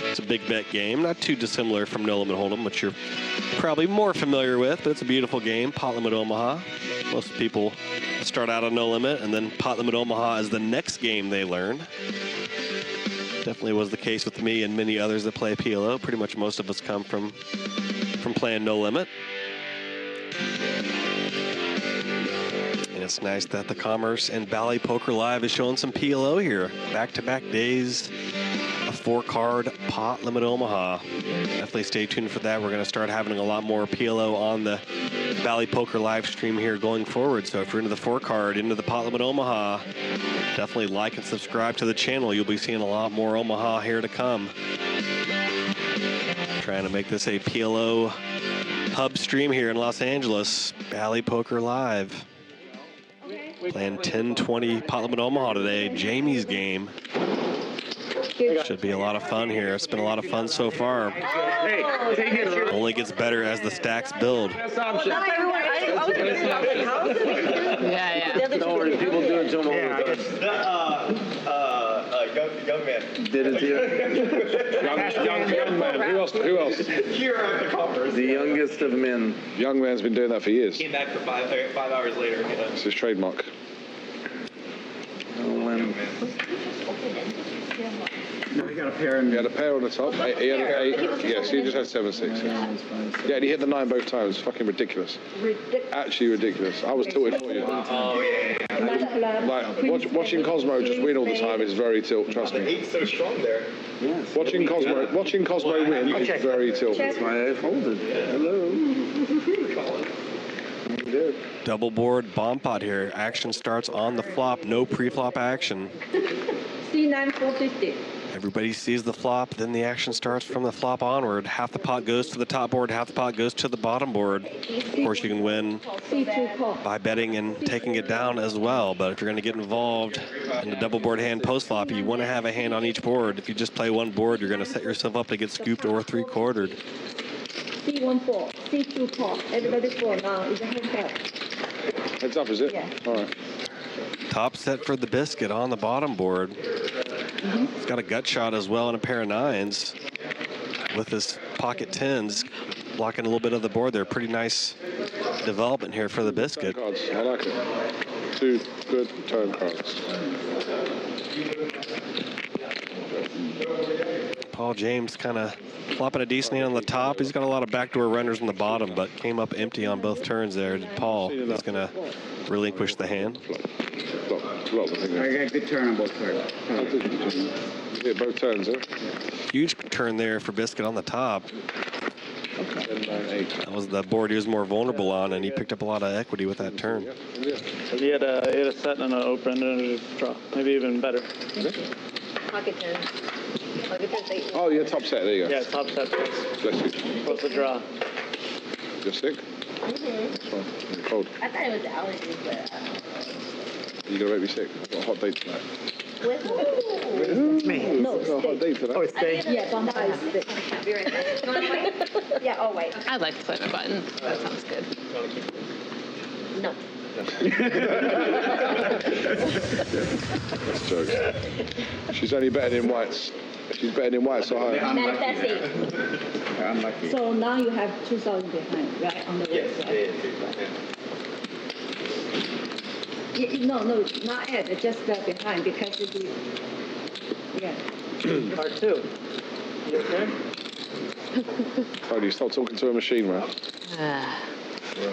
S2: It's a big bet game, not too dissimilar from No Limit Hold'em, which you're probably more familiar with, but it's a beautiful game, Pot Limit Omaha. Most people start out on No Limit, and then Pot Limit Omaha is the next game they learn. Definitely was the case with me and many others that play PLO. Pretty much most of us come from playing No Limit. And it's nice that the Commerce and Bally Poker Live is showing some PLO here. Back-to-back days. 4-card Pot Limit Omaha. Definitely stay tuned for that. We're going to start having a lot more PLO on the Bally Poker live stream here going forward. So if you're into the 4-card, into the Pot Limit Omaha, definitely like and subscribe to the channel. You'll be seeing a lot more Omaha here to come. Trying to make this a PLO hub stream here in Los Angeles. Bally Poker Live. Playing 10-20 Pot Limit Omaha today. Jamie's game. Should be a lot of fun here. It's been a lot of fun so far. Only gets better as the stacks build.
S3: Yeah.
S10: Don't worry, people do it to him all the time.
S8: Young man.
S10: Did it to you?
S1: young man. Who else?
S8: Here at the Commerce.
S10: The youngest of men.
S1: Young man's been doing that for years.
S8: Came back for 5 hours later. You know.
S1: It's his trademark.
S6: You got a pair in.
S1: He had a pair on the top. He had an 8. Yes, he just had 7-6. Yeah, and he hit the 9 both times. Fucking ridiculous. Actually ridiculous. I was tilted for you.
S8: Oh, yeah.
S1: Like, watching Cosmo just win all the time is very tilt, trust me.
S8: The 8's so strong there.
S1: Yes. Watching Cosmo win is very tilt.
S10: That's why I folded. Hello.
S2: Double board bomb pot here. Action starts on the flop. No pre-flop action.
S11: C9 450.
S2: Everybody sees the flop, then the action starts from the flop onward. Half the pot goes to the top board, half the pot goes to the bottom board. Of course, you can win by betting and taking it down as well, but if you're going to get involved in the double board hand post-flop, you want to have a hand on each board. If you just play one board, you're going to set yourself up to get scooped or 3-quartered.
S11: C14, C2 call. Everybody 4 now. Is a heads up.
S1: Heads up, is it?
S11: Yeah.
S1: All right.
S2: Top set for the biscuit on the bottom board. He's got a gut shot as well and a pair of 9s with his pocket 10s blocking a little bit of the board there. Pretty nice development here for the biscuit.
S1: Cards. I like it. 2 good turn cards.
S2: Paul James kind of flopping a decent hand on the top. He's got a lot of backdoor runners on the bottom, but came up empty on both turns there. Paul is going to relinquish the hand.
S6: I got good turn on both turns.
S1: Yeah, both turns, huh?
S2: Huge turn there for Biscuit on the top. That was the board he was more vulnerable on, and he picked up a lot of equity with that turn.
S4: He had a set and an open and a draw. Maybe even better.
S11: Pocket 10. Pocket 10's 8.
S1: Oh, yeah, top set. There you go.
S4: Yeah, top set.
S1: Bless you.
S4: What's the draw?
S1: You're sick? That's fine. You're cold.
S11: I thought it was allergies, but
S1: You're going to make me sick. I've got a hot date tonight.
S11: with
S1: Me?
S11: No,
S1: I've got a hot date tonight.
S4: Oh, it's steak.
S11: Yeah, bump ice. Be right back. You want to wait? Yeah, I'll wait.
S3: I'd like to play my buttons. That sounds good.
S11: No.
S1: That's jokes. She's only betting in whites. She's betting in whites, so high.
S11: Manifesting.
S6: Unlucky.
S11: So now you have 2,000 behind, right? On the right side. No, not add, just behind because it is. Yeah.
S4: Part 2. You okay?
S1: Cody, stop talking to a machine, man.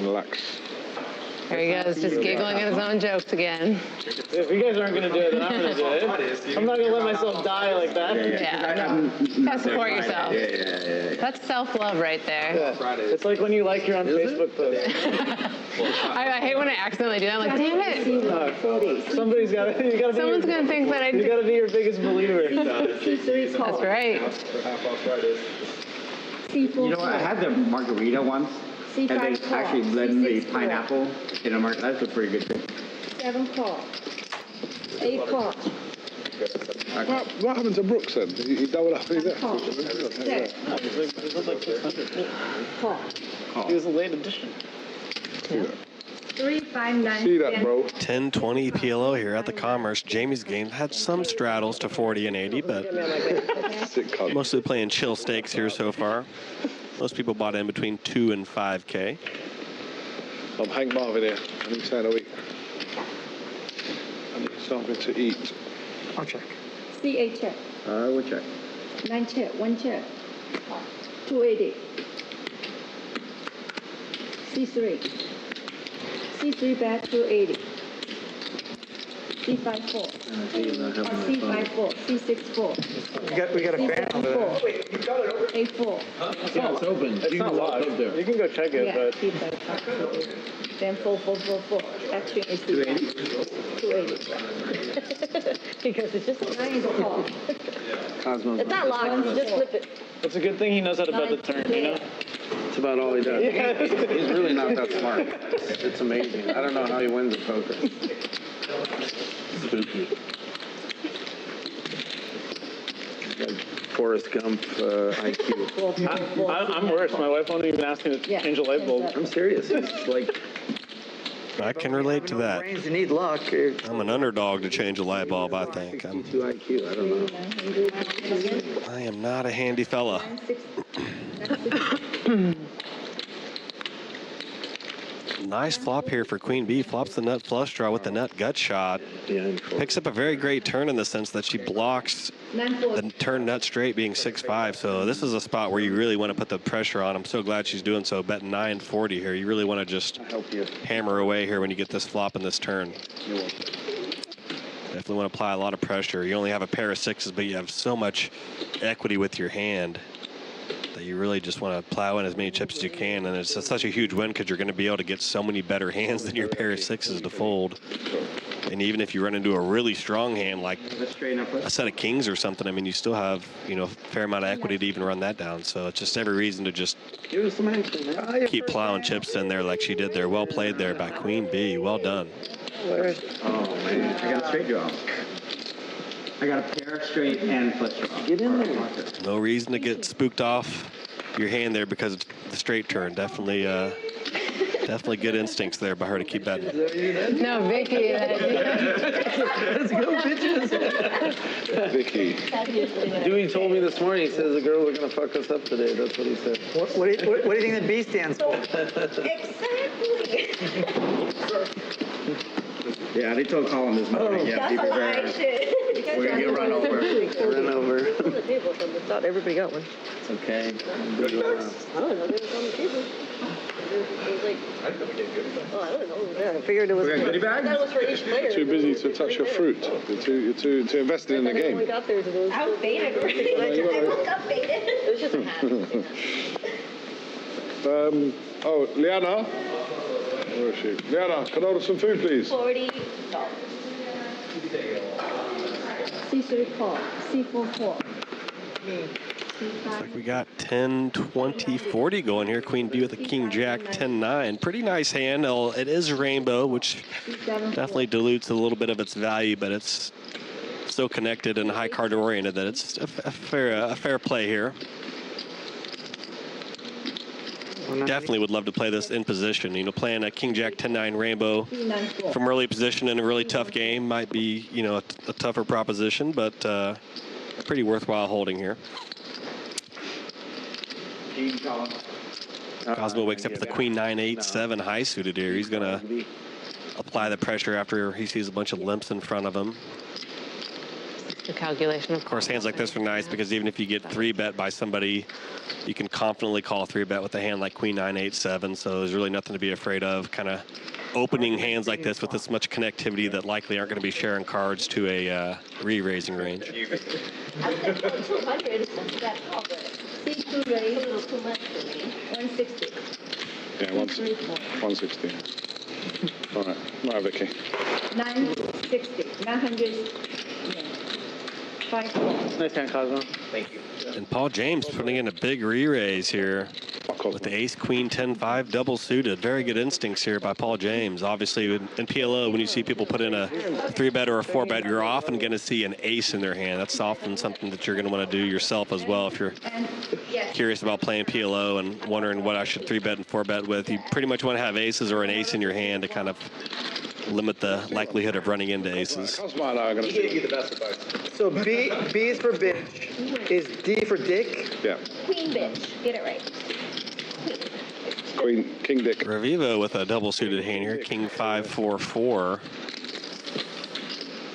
S1: Relax.
S3: There he goes, just giggling at his own jokes again.
S4: If you guys aren't going to do it, then I'm going to do it. I'm not going to let myself die like that.
S3: Yeah. You gotta support yourself.
S6: Yeah.
S3: That's self-love right there.
S4: Yeah. It's like when you like your own Facebook post.
S3: I hate when I accidentally do that. I'm like, damn it.
S4: Somebody's got to.
S3: Someone's going to think that I
S4: You got to be your biggest believer.
S3: That's right.
S6: You know what? I had the margarita once, and they actually blend the pineapple in a margarita. That's a pretty good thing.
S11: 7 call. 8 call.
S1: What happened to Brooks then? He doubled up. He's there.
S11: Call.
S4: He looked like 600.
S11: Call.
S4: He was a late addition.
S11: 3, 5, 9.
S1: See that, bro?
S2: 10-20 PLO here at the Commerce. Jamie's game had some straddles to 40 and 80, but mostly playing chill stakes here so far. Most people bought in between 2 and 5K.
S1: I'm Hank Marvin here. I need something to eat. I need something to eat.
S4: I'll check.
S11: C8 check.
S6: We'll check.
S11: 9 check. 1 check. 280. C3. C3 back 280. C5 4. C5 4. C6 4.
S4: We got a fan over there.
S11: Wait, you got it over? A4.
S10: Yeah, it's open.
S4: It's not locked. You can go check it,
S11: Yeah,
S4: but.
S11: keep that top. Then 4, 4, 4, 4. Action is 280. Because it's just a nice call.
S10: COSMO.
S9: It's not locked. You just flip it.
S4: It's a good thing he knows how to bet the turn, you know?
S10: That's about all he does.
S4: Yeah.
S10: He's really not that smart. It's amazing. I don't know how he wins at poker. Spooky. Like Forrest Gump IQ.
S4: I'm worse. My wife won't even ask me to change a light bulb.
S10: I'm serious. He's like.
S2: I can relate to that.
S10: You need luck.
S2: I'm an underdog to change a light bulb, I think.
S10: 62 IQ. I don't know.
S2: I am not a handy fella. Nice flop here for Queen B. Flops the nut flush draw with the nut gut shot. Picks up a very great turn in the sense that she blocks the turn nut straight being 6-5. So this is a spot where you really want to put the pressure on. I'm so glad she's doing so. Betting 940 here. You really want to just hammer away here when you get this flop in this turn. Definitely want to apply a lot of pressure. You only have a pair of sixes, but you have so much equity with your hand that you really just want to plow in as many chips as you can. And it's such a huge win because you're going to be able to get so many better hands than your pair of sixes to fold. And even if you run into a really strong hand like a set of kings or something, I mean, you still have, you know, a fair amount of equity to even run that down. So it's just every reason to just keep plowing chips in there like she did there. Well played there by Queen B. Well done.
S6: Oh, man. I got a straight draw. I got a pair straight and flush draw. Get in there.
S2: No reason to get spooked off your hand there because it's the straight turn. Definitely good instincts there by her to keep betting.
S3: No, Vicky.
S10: Let's go, bitches.
S1: Vicky.
S10: Dewey told me this morning, he says the girls are going to fuck us up today. That's what he said.
S4: What do you think the B stands for?
S11: Exactly.
S6: Yeah, they told Colin this morning. Yeah, be prepared. We're going to get run over.
S10: Run over.
S9: On the table, so I thought everybody got one.
S6: It's okay.
S9: I don't know. They were on the table. It was like, oh, I don't know. Yeah, I figured it was.
S6: We got a goodie bag?
S9: I thought it was for each player.
S1: Too busy to touch your fruit. You're too invested in the game.
S9: I got there, so those.
S11: I was baited already. I woke up baited.
S9: It was just a hat.
S1: Oh, Liana. Where is she? Liana, can I order some food, please?
S11: $40. C3 call. C4 4.
S2: Looks like we got 10, 20, 40 going here. Queen B with a king jack 10-9. Pretty nice hand. It is rainbow, which definitely dilutes a little bit of its value, but it's so connected and high card oriented that it's a fair play here. Definitely would love to play this in position. You know, playing a king jack 10-9 rainbow from early position in a really tough game might be, you know, a tougher proposition, but pretty worthwhile holding here. Cosmo wakes up with the queen 9-8-7 high suited here. He's gonna apply the pressure after he sees a bunch of limps in front of him.
S3: The calculation,
S2: Of course, hands like this are nice because even if you get 3-bet by somebody, you can confidently call 3-bet with a hand like Queen 9, 8, 7. So there's really nothing to be afraid of. Kind of opening hands like this with this much connectivity that likely aren't going to be sharing cards to a re-raising range.
S11: I said 200, that cover. C2 raise, a little too much for me. 160.
S1: Yeah, 160. All right, right, Vicky.
S11: 960. 900. Yeah. 5.
S4: Nice hand, Cosmo.
S8: Thank you.
S2: And Paul James putting in a big re-raise here with the ace, queen, 10, 5 double suited. Very good instincts here by Paul James. Obviously, in PLO, when you see people put in a 3-bet or a 4-bet, you're often going to see an ace in their hand. That's often something that you're going to want to do yourself as well. If you're curious about playing PLO and wondering what I should 3-bet and 4-bet with, you pretty much want to have aces or an ace in your hand to kind of limit the likelihood of running into aces.
S1: Cosmo and I are going to
S8: He gave you the best advice.
S12: So B is for bitch. Is D for dick?
S1: Yeah.
S11: Queen bitch. Get it right.
S1: Queen, King Dick.
S2: Revivo with a double suited hand here, King 5, 4, 4.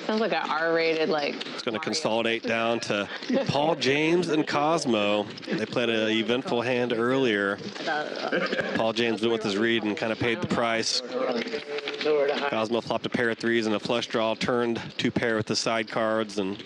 S3: sounds like an R-rated, like.
S2: It's going to consolidate down to Paul James and Cosmo. They played an eventful hand earlier. Paul James went with his read and kind of paid the price. Cosmo flopped a pair of 3s and a flush draw, turned 2 pair with the side cards, and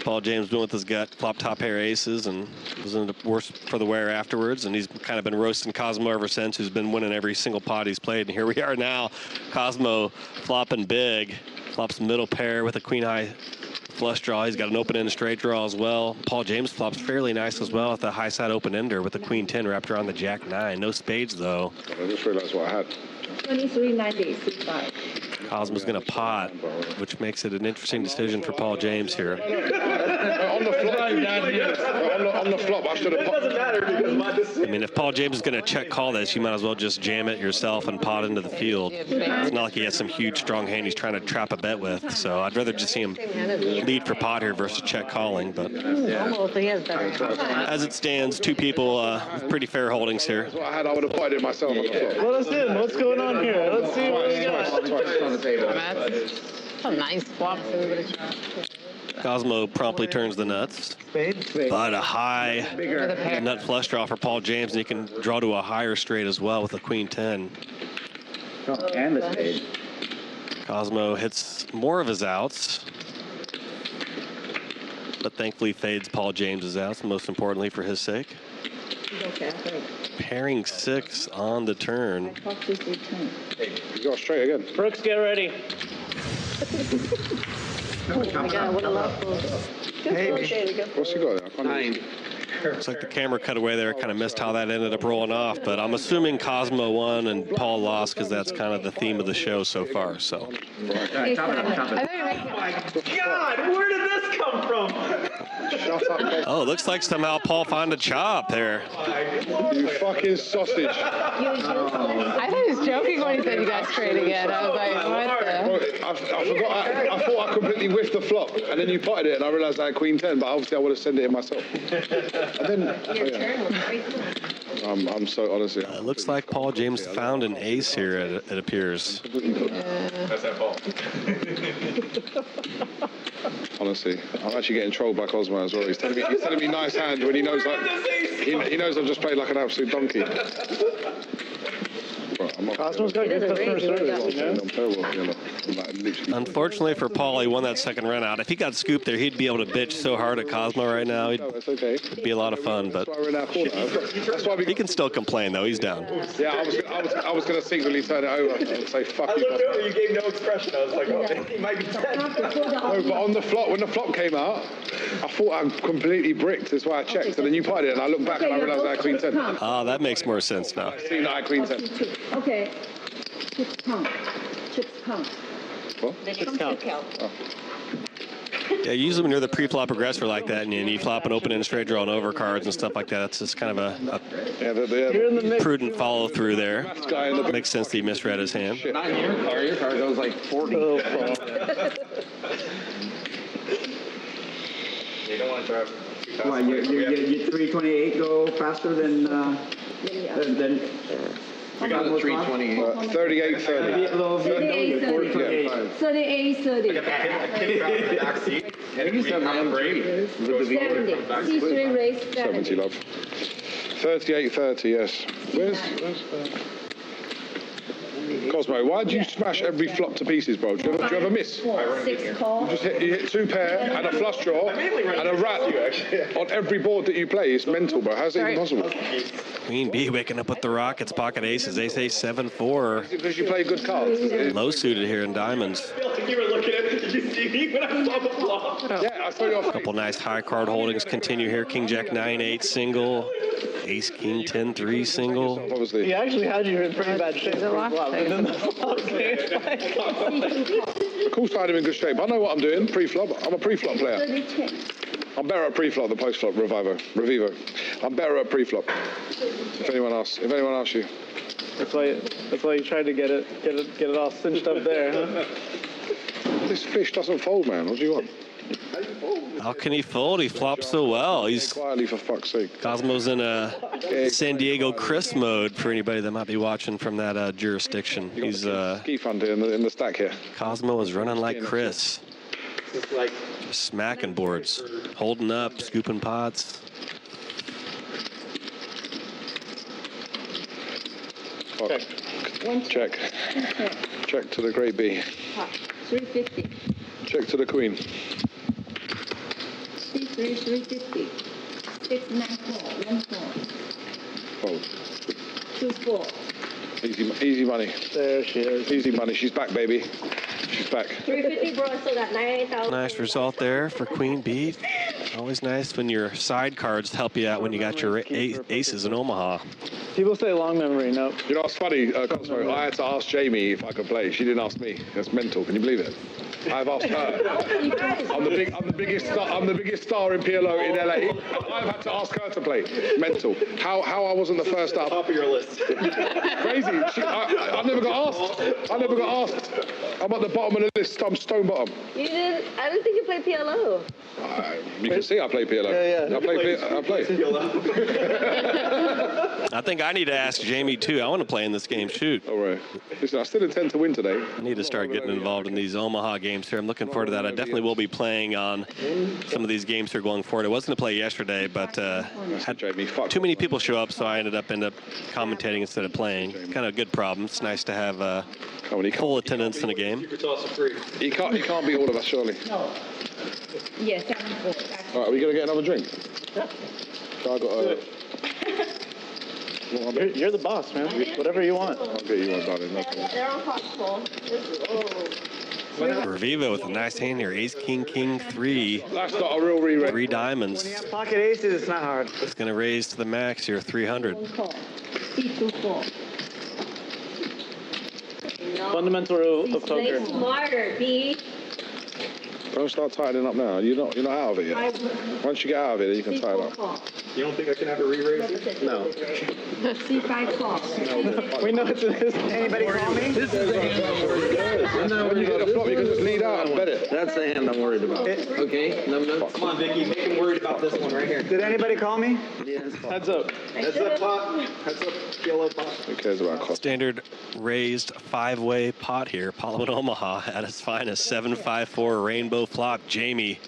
S2: Paul James went with his gut, flopped top pair aces, and was in the worse for the wear afterwards. And he's kind of been roasting Cosmo ever since, who's been winning every single pot he's played. And here we are now, Cosmo flopping big, flops middle pair with a queen high flush draw. He's got an open end straight draw as well. Paul James flops fairly nice as well with a high side open ender with a queen 10 wrapped around the jack 9. No spades though.
S1: I just realized what I had.
S11: 2390, 65.
S2: Cosmo's going to pot, which makes it an interesting decision for Paul James here.
S1: On the flop, I should have.
S8: It doesn't matter because my decision.
S2: I mean, if Paul James is going to check call this, you might as well just jam it yourself and pot into the field. It's not like he has some huge strong hand he's trying to trap a bet with. So I'd rather just see him lead for pot here versus check calling. But
S11: Almost, he has better.
S2: as it stands, two people with pretty fair holdings here.
S1: That's what I had. I would have potted it myself on the flop.
S4: Let us in. What's going on here? Let's see what we got.
S3: That's a nice flop.
S2: Cosmo promptly turns the nuts, but a high nut flush draw for Paul James, and he can draw to a higher straight as well with a queen 10.
S6: And the spade.
S2: Cosmo hits more of his outs, but thankfully fades Paul James's outs, most importantly for his sake. Pairing 6 on the turn.
S1: You got straight again.
S4: Brooks, get ready.
S11: Oh my God, what a love.
S1: What's he got there?
S10: 9.
S2: Looks like the camera cut away there, kind of missed how that ended up rolling off, but I'm assuming Cosmo won and Paul lost because that's kind of the theme of the show so far. So.
S3: I thought
S8: God, where did this come from?
S2: Oh, looks like somehow Paul found a chop there.
S1: You fucking sausage.
S3: I thought he was joking when he said you got straight again. I was like, what the?
S1: I forgot. I thought I completely whiffed the flop, and then you potted it, and I realised I had queen 10, but obviously I would have sent it in myself. And then, I'm so honestly.
S2: It looks like Paul James found an ace here, it appears.
S8: That's that ball.
S1: Honestly, I'm actually getting trolled by Cosmo as well. He's telling me nice hand when he knows like he knows I've just played like an absolute donkey.
S4: Cosmo's got good customer service.
S1: I'm terrible. I'm like literally.
S2: Unfortunately for Paul, he won that second run out. If he got scooped there, he'd be able to bitch so hard at Cosmo right now.
S1: No, it's okay.
S2: It'd be a lot of fun, but
S1: That's why we're in our corner. That's why
S2: he can still complain though. He's down.
S1: Yeah, I was going to secretly turn it over and say fuck
S8: I
S1: you.
S8: looked over, you gave no expression. I was like, oh, he might be dead.
S1: No, but on the flop, when the flop came out, I thought I completely bricked. That's why I checked. And then you potted it, and I looked back and I realised I had queen 10.
S2: Ah, that makes more sense now.
S1: Seen that I had queen 10.
S11: Okay. Chips count. Chips count.
S1: What?
S4: Chips count.
S2: Yeah, usually when you're the pre-flop progressor like that, and you flop an open end straight draw and overcards and stuff like that, it's just kind of a prudent follow through there. Makes sense that he misread his hand.
S6: Not your car. Your car goes like 40.
S8: You don't want to drive.
S6: Why, your 328 go faster than
S10: We got a 320.
S1: 38, 30.
S11: 38, 30.
S10: I think he's on the break.
S11: 70. C3 raise
S1: 70, love. 38, 30, yes. Where's Cosmo, why do you smash every flop to pieces, bro? Do you ever miss?
S11: 6 call.
S1: You hit 2 pair and a flush draw and a rat on every board that you play. It's mental, bro. How's it even possible?
S2: Queen B waking up with the Rockets, pocket aces, ace 7-4.
S1: Because you play good cards.
S2: Low suited here in diamonds.
S8: You were looking at it. Did you see me when I saw the flop?
S1: Yeah, I saw you off.
S2: A couple nice high card holdings continue here. King Jack 9-8 single. Ace King 10-3 single.
S1: Obviously.
S4: He actually had you in pretty bad shape.
S1: Of course I had him in good shape. I know what I'm doing, pre-flop. I'm a pre-flop player. I'm better at pre-flop than post-flop, Revivo. I'm better at pre-flop. If anyone asks you.
S4: That's why you tried to get it all cinched up there, huh?
S1: This fish doesn't fold, man. What do you want?
S2: How can he fold? He flops so well. He's
S1: quietly, for fuck's sake.
S2: Cosmo's in a San Diego Chris mode for anybody that might be watching from that jurisdiction. He's
S1: ski fund here in the stack here.
S2: Cosmo is running like Chris.
S8: Just like
S2: Just smacking boards, holding up, scooping pots.
S1: Check. Check. Check to the great B.
S11: 350.
S1: Check to the queen.
S11: C3 350. 6 9 4 1 4.
S1: Fold.
S11: 2 4.
S1: Easy money.
S4: There she is.
S1: Easy money. She's back, baby. She's back.
S11: 350, bro. I still got 98,000.
S2: Nice result there for Queen B. Always nice when your side cards help you out when you got your aces in Omaha.
S4: People say long memory. No.
S1: You know what's funny, Cosmo? I had to ask Jamie if I could play. She didn't ask me. That's mental. Can you believe it? I've asked her. I'm the biggest star in PLO in LA, and I've had to ask her to play. Mental. How I wasn't the first up.
S8: top of your list.
S1: Crazy. I never got asked. I'm at the bottom of the list. I'm stone bottom.
S11: You didn't. I didn't think you played PLO.
S1: You can see I play PLO.
S4: Yeah.
S1: I play.
S2: I think I need to ask Jamie too. I want to play in this game. Shoot.
S1: All right. Listen, I still intend to win today.
S2: I need to start getting involved in these Omaha games here. I'm looking forward to that. I definitely will be playing on some of these games here going forward. I was going to play yesterday, but had too many people show up, so I ended up commentating instead of playing. Kind of a good problem. It's nice to have full attendance in a game.
S1: You can't beat all of us, surely.
S11: No. Yes, 7 4.
S1: All right, are we going to get another drink? So I got
S4: You're the boss, man. Whatever you want.
S1: I'll get you one, darling. No problem.
S11: They're all possible.
S2: Revivo with a nice hand here. Ace, King, King, 3.
S1: That's not a real re-raise.
S2: 3 diamonds.
S12: When you have pocket aces, it's not hard.
S2: It's going to raise to the max here, 300.
S11: C2 4.
S4: Fundamental rule of
S11: Play
S4: poker.
S11: smarter, B.
S1: Don't start tightening up now. You're not out of it yet. Once you get out of it, then you can tighten up.
S8: You don't think I can have a re-raise?
S1: No.
S11: C5 call.
S4: We know it's this.
S12: Anybody call me?
S10: This is the hand I'm worried about.
S1: When you get a flop, you can just lead out and bet it.
S10: That's the hand I'm worried about. Okay? No.
S8: Come on, Vicky, make him worried about this one right here.
S12: Did anybody call me?
S4: Heads up.
S8: Heads up, pot. Heads up, yellow pot.
S1: Who cares about cost?
S2: Standard raised 5-way pot here. Apollo in Omaha at its finest. 7-5-4 rainbow flop. Jamie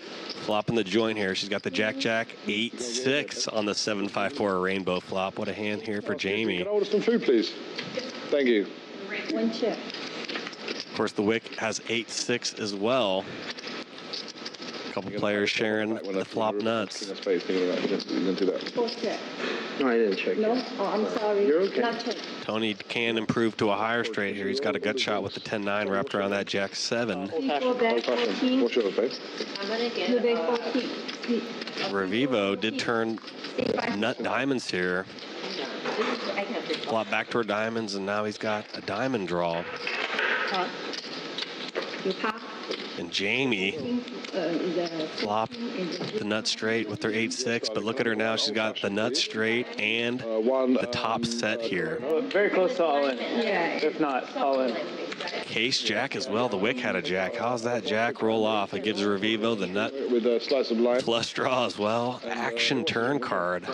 S2: flopping the joint here. She's got the Jack 8-6 on the 7-5-4 rainbow flop. What a hand here for Jamie.
S1: Can I order some food, please? Thank you.
S11: 1 chip.
S2: Of course, the Wick has 8-6 as well. A couple players sharing the flop nuts.
S1: You didn't do that.
S11: 4 chip.
S10: No, I didn't check.
S11: No? Oh, I'm sorry.
S10: You're okay.
S11: Not check.
S2: Tony can improve to a higher straight here. He's got a gut shot with the 10-9 wrapped around that Jack 7.
S11: C4 bag 14.
S1: What's yours, babe?
S11: 2 bag 14.
S2: Revivo did turn nut diamonds here. Flop back toward diamonds, and now he's got a diamond draw.
S11: You pop.
S2: And Jamie flopped the nut straight with her 8-6, but look at her now. She's got the nut straight and the top set here.
S4: Very close to all in.
S11: Yeah.
S4: If not, all in.
S2: Case jack as well. The Wick had a jack. How's that jack roll off? It gives Revivo the nut.
S1: With a slice of lime.
S2: Flush draw as well. Action turn card.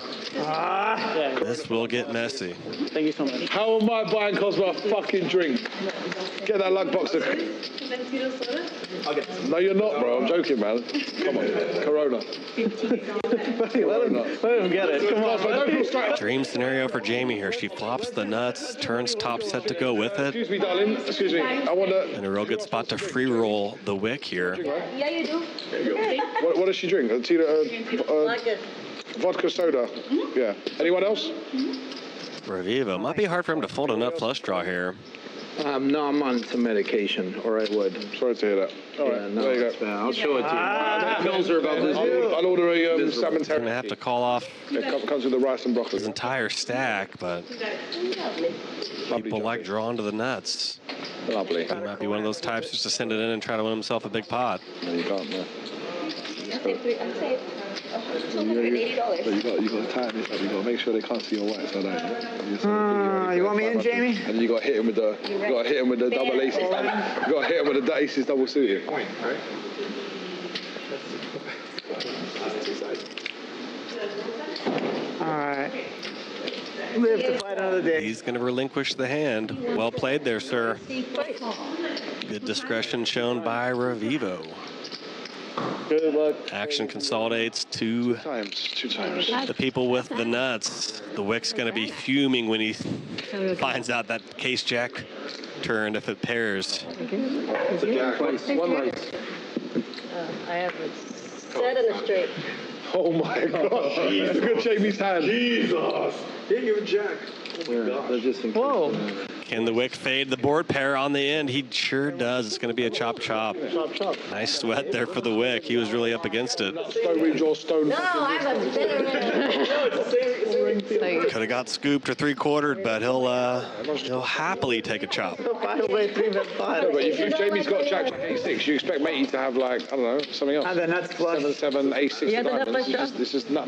S2: This will get messy.
S4: Thank you so much.
S1: How am I buying Cosmo a fucking drink? Get that lug box. No, you're not, bro. I'm joking, man. Come on. Corona.
S4: Let him get it. Come on, man.
S2: Dream scenario for Jamie here. She flops the nuts, turns top set to go with it.
S1: Excuse me, darling. Excuse me. I want to...
S2: And a real good spot to free roll the Wick here.
S11: Yeah, you do.
S1: What does she drink? Vodka soda. Yeah. Anyone else?
S2: Revivo. Might be hard for him to fold a nut flush draw here.
S10: No, I'm on some medication, or I would.
S1: Sorry to hear that. All right,
S10: no,
S1: there you
S10: go. I'll show it to you. That pills are about this.
S1: I'll order a salmon
S2: He's gonna have to call off
S1: It comes with the rice and broccoli.
S2: his entire stack, but people like drawing to the nuts.
S1: Lovely.
S2: He might be one of those types just to send it in and try to win himself a big pot.
S1: No, you can't, no.
S11: $280.
S1: But you got to tighten this up. You got to make sure they can't see your whites. So
S12: You want me in, Jamie?
S1: And you got to hit him with the double aces. You got to hit him with the aces double suited.
S8: Point, right?
S12: All right. Live to fight another day.
S2: He's going to relinquish the hand. Well played there, sir. Good discretion shown by Revivo.
S4: Good luck.
S2: Action consolidates to
S1: Two times.
S2: the people with the nuts. The Wick's going to be fuming when he finds out that case jack turned if it pairs.
S11: I have it set in the straight.
S1: Oh my God. Look at Jamie's hand.
S8: Jesus. Didn't even jack.
S4: Whoa.
S2: Can the Wick fade the board pair on the end? He sure does. It's going to be a chop chop.
S4: Chop, chop.
S2: Nice sweat there for the Wick. He was really up against it.
S1: Stone Ridge or Stone.
S11: No, I'm a better man.
S2: Could have got scooped or three-quartered, but he'll happily take a chop.
S4: By the way, 3-bet-5.
S1: No, but if Jamie's got Jack A6, you expect matey to have like, I don't know, something else.
S12: And the nuts flush.
S1: 7, A6.
S11: Yeah, the nut flush draw?
S1: This is not.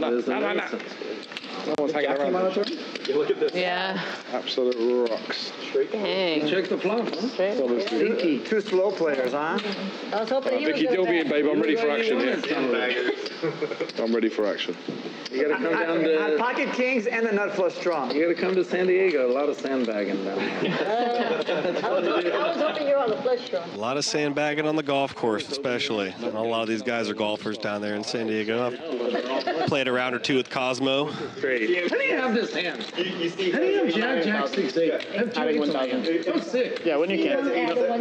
S1: No one's hanging around.
S8: Look at this.
S3: Yeah.
S1: Absolute rocks.
S3: Dang.
S10: Check the flop, huh?
S12: Sneaky. Two slow players, huh?
S11: I was hoping you would
S1: Vicky,
S11: go
S1: deal me in,
S11: back.
S1: babe. I'm ready for action here.
S8: Sandbaggers.
S1: I'm ready for action.
S10: You gotta come down to.
S12: Pocket kings and the nut flush draw.
S10: You gotta come to San Diego. A lot of sandbagging down there.
S11: I was hoping you were on the flush draw.
S2: A lot of sandbagging on the golf course, especially. A lot of these guys are golfers down there in San Diego. I've played a round or two with Cosmo.
S10: Great. How do you have this hand?
S8: You see,
S10: How do you have Jack 6-8? Have
S4: Having
S10: 1,000. That's sick.
S4: Yeah, when you can.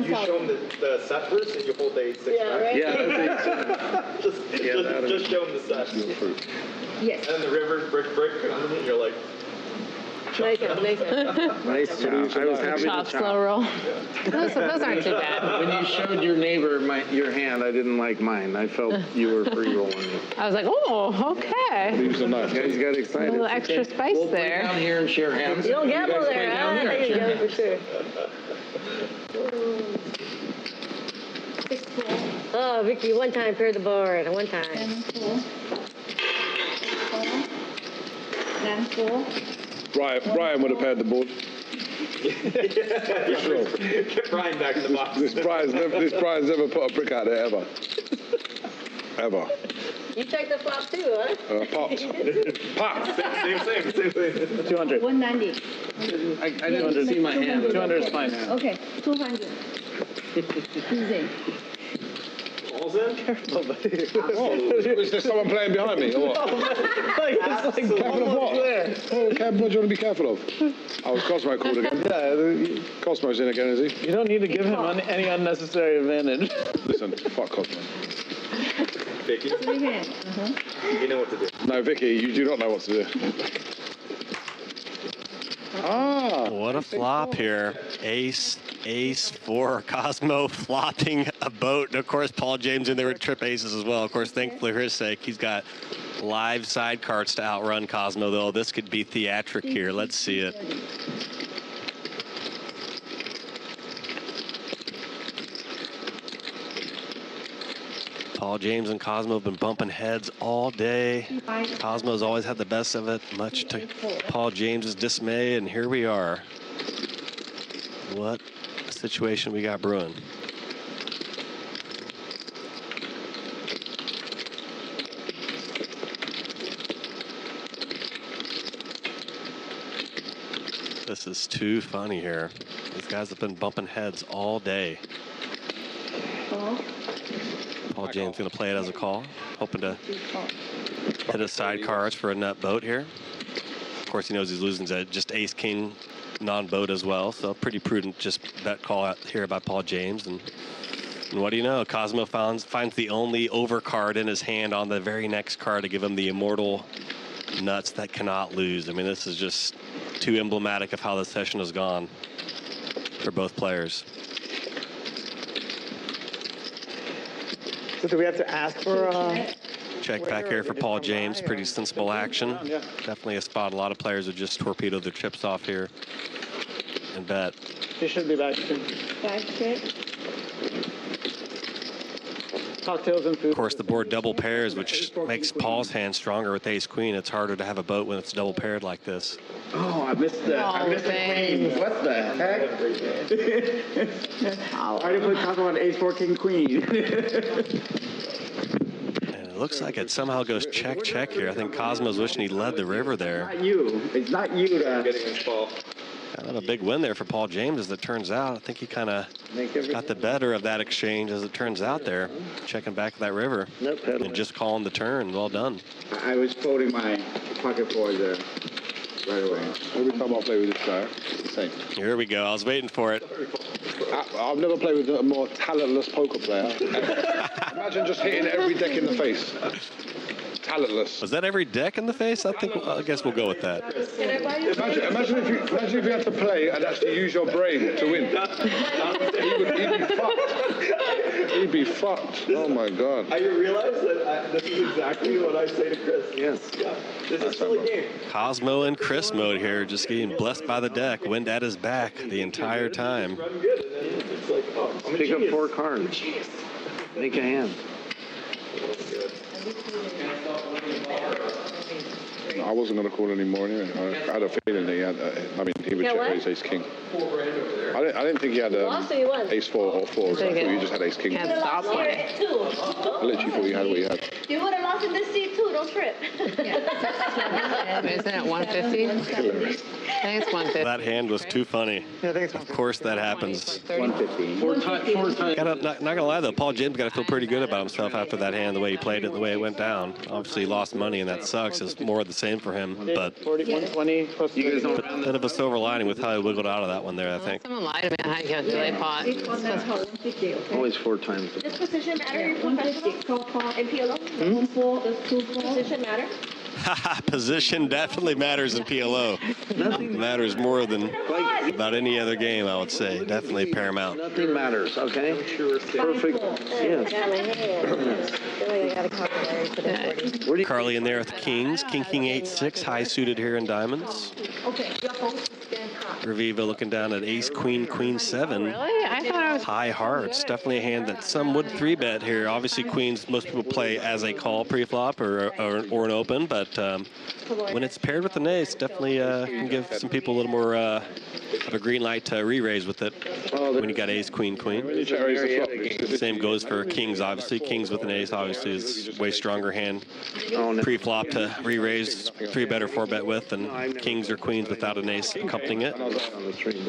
S8: you show them the set first and you hold the 8-6
S11: Yeah,
S8: back.
S11: right?
S10: Yeah, that's
S8: Just show them the set.
S11: Yes.
S8: And then the river brick, and you're like,
S11: Make it.
S10: nice job. I was happy
S3: Chop,
S10: to
S3: slow roll. Those aren't too bad.
S10: When you showed your neighbor your hand, I didn't like mine. I felt you were free rolling it.
S3: I was like, oh, okay.
S1: Leaves a knife.
S10: You guys got
S3: A
S10: excited.
S3: little extra spice
S10: We'll play
S3: there.
S10: down here and share hands.
S11: You don't gamble
S10: guys play
S11: there,
S10: down
S11: huh?
S10: there
S11: I
S10: and
S11: think you
S10: share
S11: gamble for sure. 6-4. Oh, Vicky, one time paired the board. One time.
S9: 10-4. 9-4.
S1: Ryan would have paired the board.
S8: get Brian back in the box.
S1: This Brian's never put a brick out there ever. Ever.
S11: You checked the flop too, huh?
S1: Popped. Pop.
S8: Same thing.
S4: 200.
S9: 190.
S10: I didn't see my hand.
S4: 200 is fine.
S9: Okay, 200. Easy.
S8: All's in?
S1: Is there someone playing behind me or what? Careful of what? What do you want to be careful of? Oh, it's Cosmo called again.
S4: Yeah,
S1: Cosmo's in again, is he?
S4: you don't need to give him any unnecessary advantage.
S1: Listen, fuck Cosmo.
S8: Vicky,
S9: Three hands.
S8: you know what to do.
S1: No, Vicky, you do not know what to do.
S2: What a flop here. Ace 4, Cosmo flopping a boat. And of course, Paul James in there with trip aces as well. Of course, thankfully for his sake, he's got live side cards to outrun Cosmo, though. This could be theatric here. Let's see it. Paul James and Cosmo have been bumping heads all day. Cosmo's always had the best of it, much to Paul James's dismay, and here we are. What a situation we got brewing. This is too funny here. These guys have been bumping heads all day. Paul James going to play it as a call, hoping to hit his side cards for a nut boat here. Of course, he knows he's losing to just ace-king non-boat as well, so pretty prudent just bet call out here by Paul James. And what do you know? Cosmo finds the only over card in his hand on the very next card to give him the immortal nuts that cannot lose. I mean, this is just too emblematic of how the session has gone for both players.
S12: So do we have to ask for
S2: check back here for Paul James? Pretty sensible action. Definitely a spot a lot of players would just torpedo their chips off here and bet.
S4: He should be back soon.
S11: Back check.
S4: Cocktails and food.
S2: Of course, the board double pairs, which makes Paul's hand stronger with ace-queen. It's harder to have a boat when it's double paired like this.
S6: Oh, I missed the queen. What the heck? I already put Cosmo on ace-4, king-queen.
S2: And it looks like it somehow goes check, check here. I think Cosmo's wishing he led the river there.
S6: It's not you to getting this ball.
S2: Kind of a big win there for Paul James, as it turns out. I think he kind of got the better of that exchange, as it turns out there. Checking back that river and just calling the turn. Well done.
S6: I was folding my pocket four there right away.
S1: Every time I play with this guy, same.
S2: Here we go. I was waiting for it.
S1: I've never played with a more talentless poker player. Imagine just hitting every deck in the face. Talentless.
S2: Was that every deck in the face? I guess we'll go with that.
S1: Imagine if you had to play and actually use your brain to win. He'd be fucked. Oh my God.
S8: You realize that this is exactly what I say to Chris.
S6: Yes.
S8: Yeah. This is still a game.
S2: Cosmo and Chris mode here, just getting blessed by the deck. Wind at his back the entire time.
S8: Run good, and then it's like, oh, I'm
S10: Pick up 4 cards. Make a hand.
S1: I wasn't going to call anymore anyway. I had a feeling that he had, he would check raise ace-king. I didn't think he had ace-4 or 4s. I thought you just had ace-king. I literally thought you had what you had.
S11: You would have lost in this seat too, don't trip.
S3: Isn't it 150? I think it's 150.
S2: That hand was too funny. Of course that happens.
S6: 150.
S10: 4 times.
S2: Not gonna lie though, Paul James got to feel pretty good about himself after that hand, the way he played it, the way it went down. Obviously he lost money and that sucks. It's more of the same for him, but
S4: 120 plus
S2: a bit of a silver lining with how he wiggled out of that one there, I think.
S3: Someone lied to me on how you got delay pot.
S10: Always 4 times.
S11: Does position matter in professional? In PLO? Position matter?
S2: Position definitely matters in PLO. Matters more than about any other game, I would say. Definitely paramount.
S10: Nothing matters, okay? Perfect. Yes.
S2: CARLY in there with the kings. King, 8-6, high suited here in diamonds. Reviva looking down at ace, queen, queen 7.
S3: Really? I thought I was
S2: high hearts. Definitely a hand that some would 3-bet here. Obviously, queens, most people play as a call pre-flop or an open, but when it's paired with an ace, definitely can give some people a little more of a green light to re-raise with it when you got ace, queen, queen. Same goes for kings, obviously. Kings with an ace, obviously, is way stronger hand pre-flop to re-raise 3-bet or 4-bet with, and kings or queens without an ace accompanying it.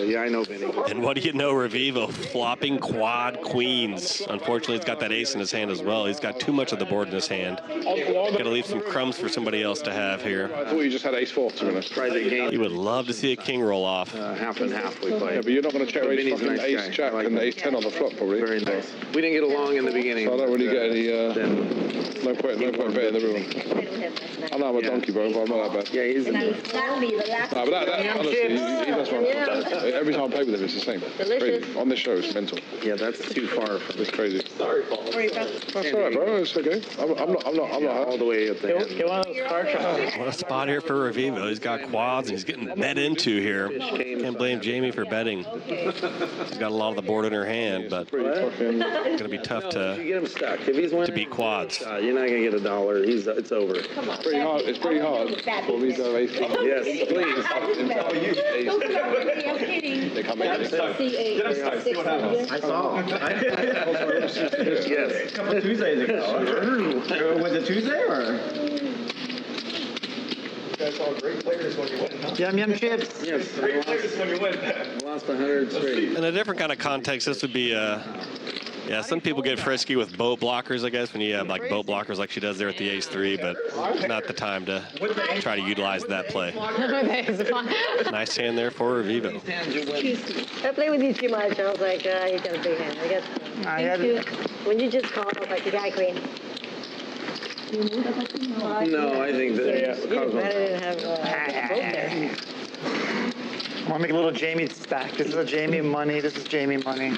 S10: Yeah, I know Benny.
S2: And what do you know, Revivo? Flopping quad queens. Unfortunately, he's got that ace in his hand as well. He's got too much of the board in his hand. Got to leave some crumbs for somebody else to have here.
S1: I thought you just had ace-4, to be honest.
S2: You would love to see a king roll off.
S10: Half and half we play.
S1: Yeah, but you're not going to check raise fucking ace-jack and ace-10 on the flop, probably.
S10: Very nice. We didn't get along in the beginning.
S1: So I don't really get any, no point betting everyone. I know I'm a donkey, bro, but I'm not that bad.
S10: Yeah, he's
S1: but that honestly, he does one. Every time I play with him, it's the same. It's crazy. On this show, it's mental.
S10: Yeah, that's too far from
S1: It's crazy.
S8: Sorry, Paul.
S1: That's all right, bro. It's okay. I'm not
S10: all the way at the end.
S4: Get one of those card shots.
S2: What a spot here for Revivo. He's got quads and he's getting bet into here. Can't blame Jamie for betting. She's got a lot of the board in her hand, but it's going to be tough
S10: You get him stuck. If he's winning,
S2: to beat quads.
S10: you're not going to get $1. It's over.
S1: It's pretty hard for me to have ace-king.
S10: Yes, please.
S1: they come in.
S11: C8, 600.
S6: I saw. Yes. A couple Tuesdays ago. Was it Tuesday or?
S8: You guys are great players when you win.
S12: Yum yum chips.
S10: Yes.
S8: Great players when you win.
S10: Lost 100 straight.
S2: In a different kind of context, this would be yeah, some people get frisky with boat blockers, I guess, when you have like boat blockers like she does there at the ace-3, but not the time to try to utilize that play. Nice hand there for Revivo.
S11: I played with you too much. I was like, you got a big hand. I got. When you just called, I was like, you got queen.
S10: No, I think that.
S11: I didn't have both there.
S12: I want to make a little Jamie stack. This is a Jamie money. This is Jamie money.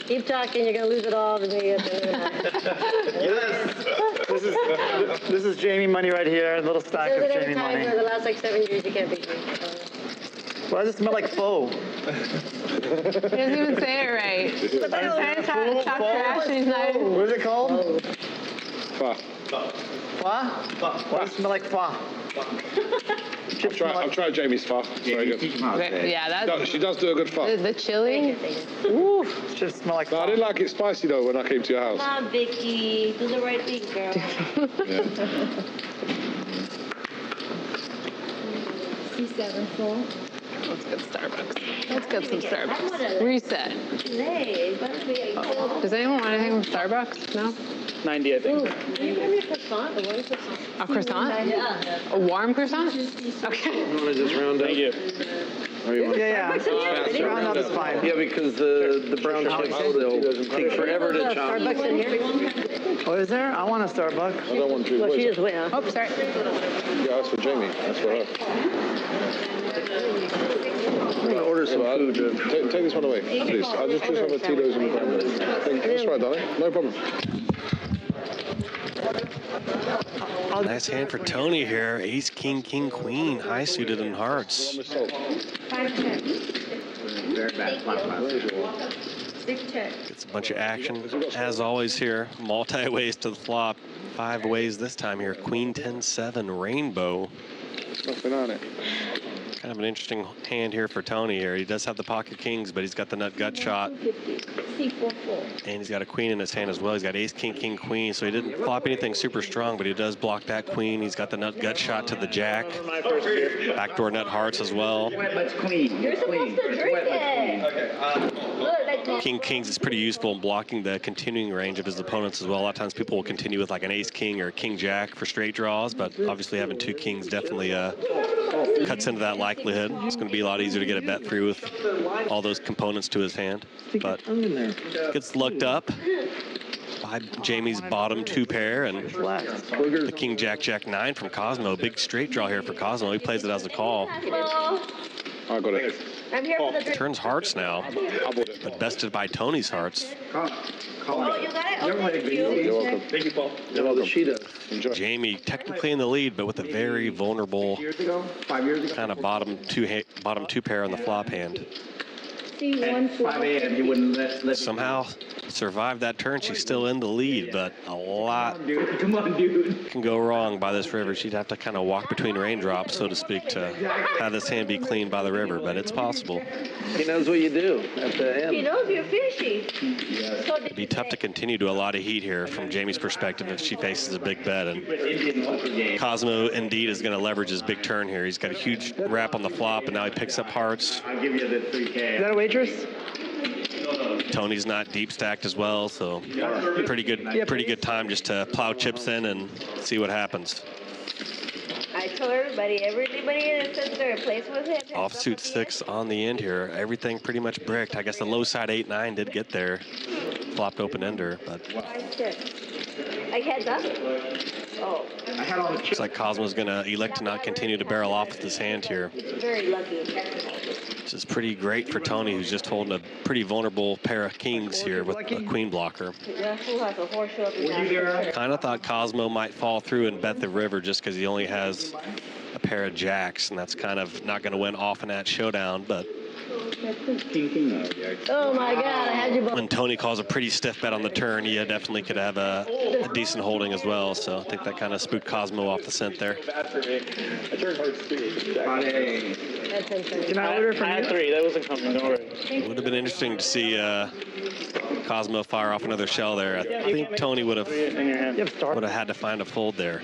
S11: Keep talking, you're gonna lose it all.
S12: Yes. This is Jamie money right here. A little stack of Jamie money.
S11: For the last like 7 years, you can't beat me.
S12: Why does it smell like pho?
S3: He doesn't even say it right. He's trying to talk trash and he's not.
S12: What is it called?
S1: Pho.
S12: Pho? Why does it smell like pho?
S1: I've tried Jamie's pho. It's very good.
S3: Yeah, that's.
S1: She does do a good pho.
S3: The chili.
S12: Ooh, just smell like pho.
S1: No, I didn't like it spicy though when I came to your house.
S11: Come on, Vicky, do the right thing, girl. C7 full.
S3: Let's get Starbucks. Let's get some Starbucks. Reset. Does anyone want anything from Starbucks? No?
S4: 90, I think.
S11: Can you bring me a croissant? A warm croissant?
S3: A croissant?
S11: Yeah.
S3: A warm croissant? Okay.
S10: You want to just round up?
S4: Thank you.
S10: Or you want
S12: Yeah. Round up is fine.
S10: Yeah, because the brown chips, they'll take forever to chop.
S11: Starbucks in here?
S12: Oh, is there? I want a Starbucks.
S1: I don't want to.
S11: Well, she just went, huh?
S3: Oh, sorry.
S1: Yeah, that's for Jamie. That's for her.
S10: I'm going to order some food.
S1: Take this one away, please. I'll just choose some of Tito's and that's right, darling. No problem.
S2: Nice hand for Tony here. Ace, king, king, queen. High suited in hearts.
S6: Very bad.
S2: Gets a bunch of action. As always here, multi-ways to the flop. 5 ways this time here. Queen 10-7 rainbow.
S1: Nothing on it.
S2: Kind of an interesting hand here for Tony here. He does have the pocket kings, but he's got the nut gut shot. And he's got a queen in his hand as well. He's got ace, king, king, queen. So he didn't flop anything super strong, but he does block that queen. He's got the nut gut shot to the jack. Backdoor nut hearts as well.
S11: You're supposed to drink it.
S2: King kings is pretty useful in blocking the continuing range of his opponents as well. A lot of times people will continue with like an ace king or a king jack for straight draws, but obviously having 2 kings definitely cuts into that likelihood. It's going to be a lot easier to get a bet through with all those components to his hand. But gets lucked up by Jamie's bottom 2 pair and the king jack jack 9 from Cosmo. Big straight draw here for Cosmo. He plays it as a call.
S1: I got it.
S11: I'm here for the drink.
S2: Turns hearts now, but bested by Tony's hearts.
S11: Oh, you got it? Oh, thank you.
S1: You're welcome.
S8: Thank you, Paul.
S1: You're welcome.
S10: Enjoy.
S2: Jamie technically in the lead, but with a very vulnerable
S6: 5 years ago.
S2: kind of bottom two pair on the flop hand.
S11: C1
S6: 5 a.m. You wouldn't let
S2: Somehow survived that turn. She's still in the lead, but a lot
S6: Come on, dude.
S2: can go wrong by this river. She'd have to kind of walk between raindrops, so to speak, to have this hand be cleaned by the river, but it's possible.
S10: He knows what you do at the
S11: He
S10: end.
S11: knows you're fishy. So
S2: It'd be tough to continue to a lot of heat here from Jamie's perspective if she faces a big bet. And Cosmo indeed is going to leverage his big turn here. He's got a huge wrap on the flop, and now he picks up hearts.
S6: I'll give you the 3K.
S12: Is that a waitress?
S2: Tony's not deep stacked as well, so pretty good time just to plow chips in and see what happens.
S11: I told everybody that said their place was him.
S2: Offsuit 6 on the end here. Everything pretty much bricked. I guess the low side 8-9 did get there. Flopped open ender, but
S11: Like heads up? Oh.
S2: looks like Cosmo's gonna elect to not continue to barrel off with this hand here.
S11: Very lucky.
S2: This is pretty great for Tony, who's just holding a pretty vulnerable pair of kings here with a queen blocker.
S11: Yeah, who has a horse show up in
S2: Kind of thought Cosmo might fall through and bet the river just because he only has a pair of jacks, and that's kind of not going to win often at showdown, but
S11: Oh my God, I had you both.
S2: when Tony calls a pretty stiff bet on the turn, he definitely could have a decent holding as well, so I think that kind of spooked Cosmo off the scent there.
S8: Bad for me. I turned hearts too.
S11: At 10:30.
S12: Can I order from
S4: I had
S12: you?
S4: 3. That wasn't coming. Don't worry.
S2: Would have been interesting to see Cosmo fire off another shell there. I think Tony would have
S4: In your hand.
S2: had to find a fold there.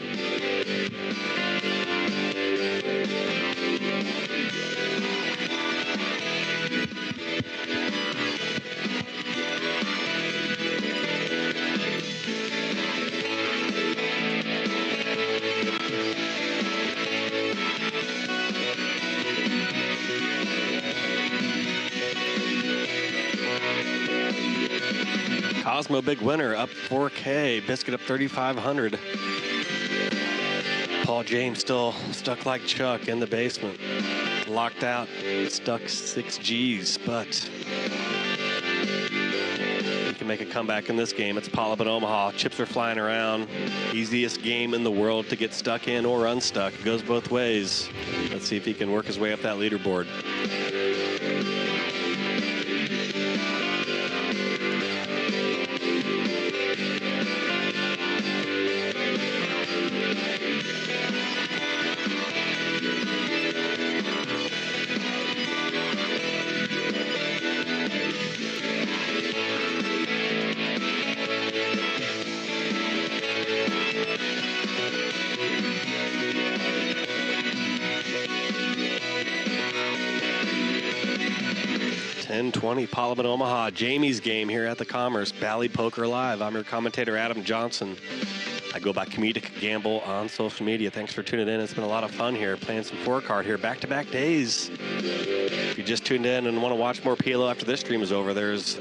S2: Cosmo, big winner, up 4K. Biscuit up 3,500. Paul James still stuck like Chuck in the basement. Locked out, stuck 6 Gs, but he can make a comeback in this game. It's Pop Limit Omaha. Chips are flying around. Easiest game in the world to get stuck in or unstuck. It goes both ways. Let's see if he can work his way up that leaderboard. Pop Limit Omaha, Jamie's game here at the Commerce, Bally Poker Live. I'm your commentator, Adam Johnson. I go by Comedic Gamble on social media. Thanks for tuning in. It's been a lot of fun here, playing some 4-card here, back-to-back days. If you just tuned in and want to watch more PLO after this stream is over, there's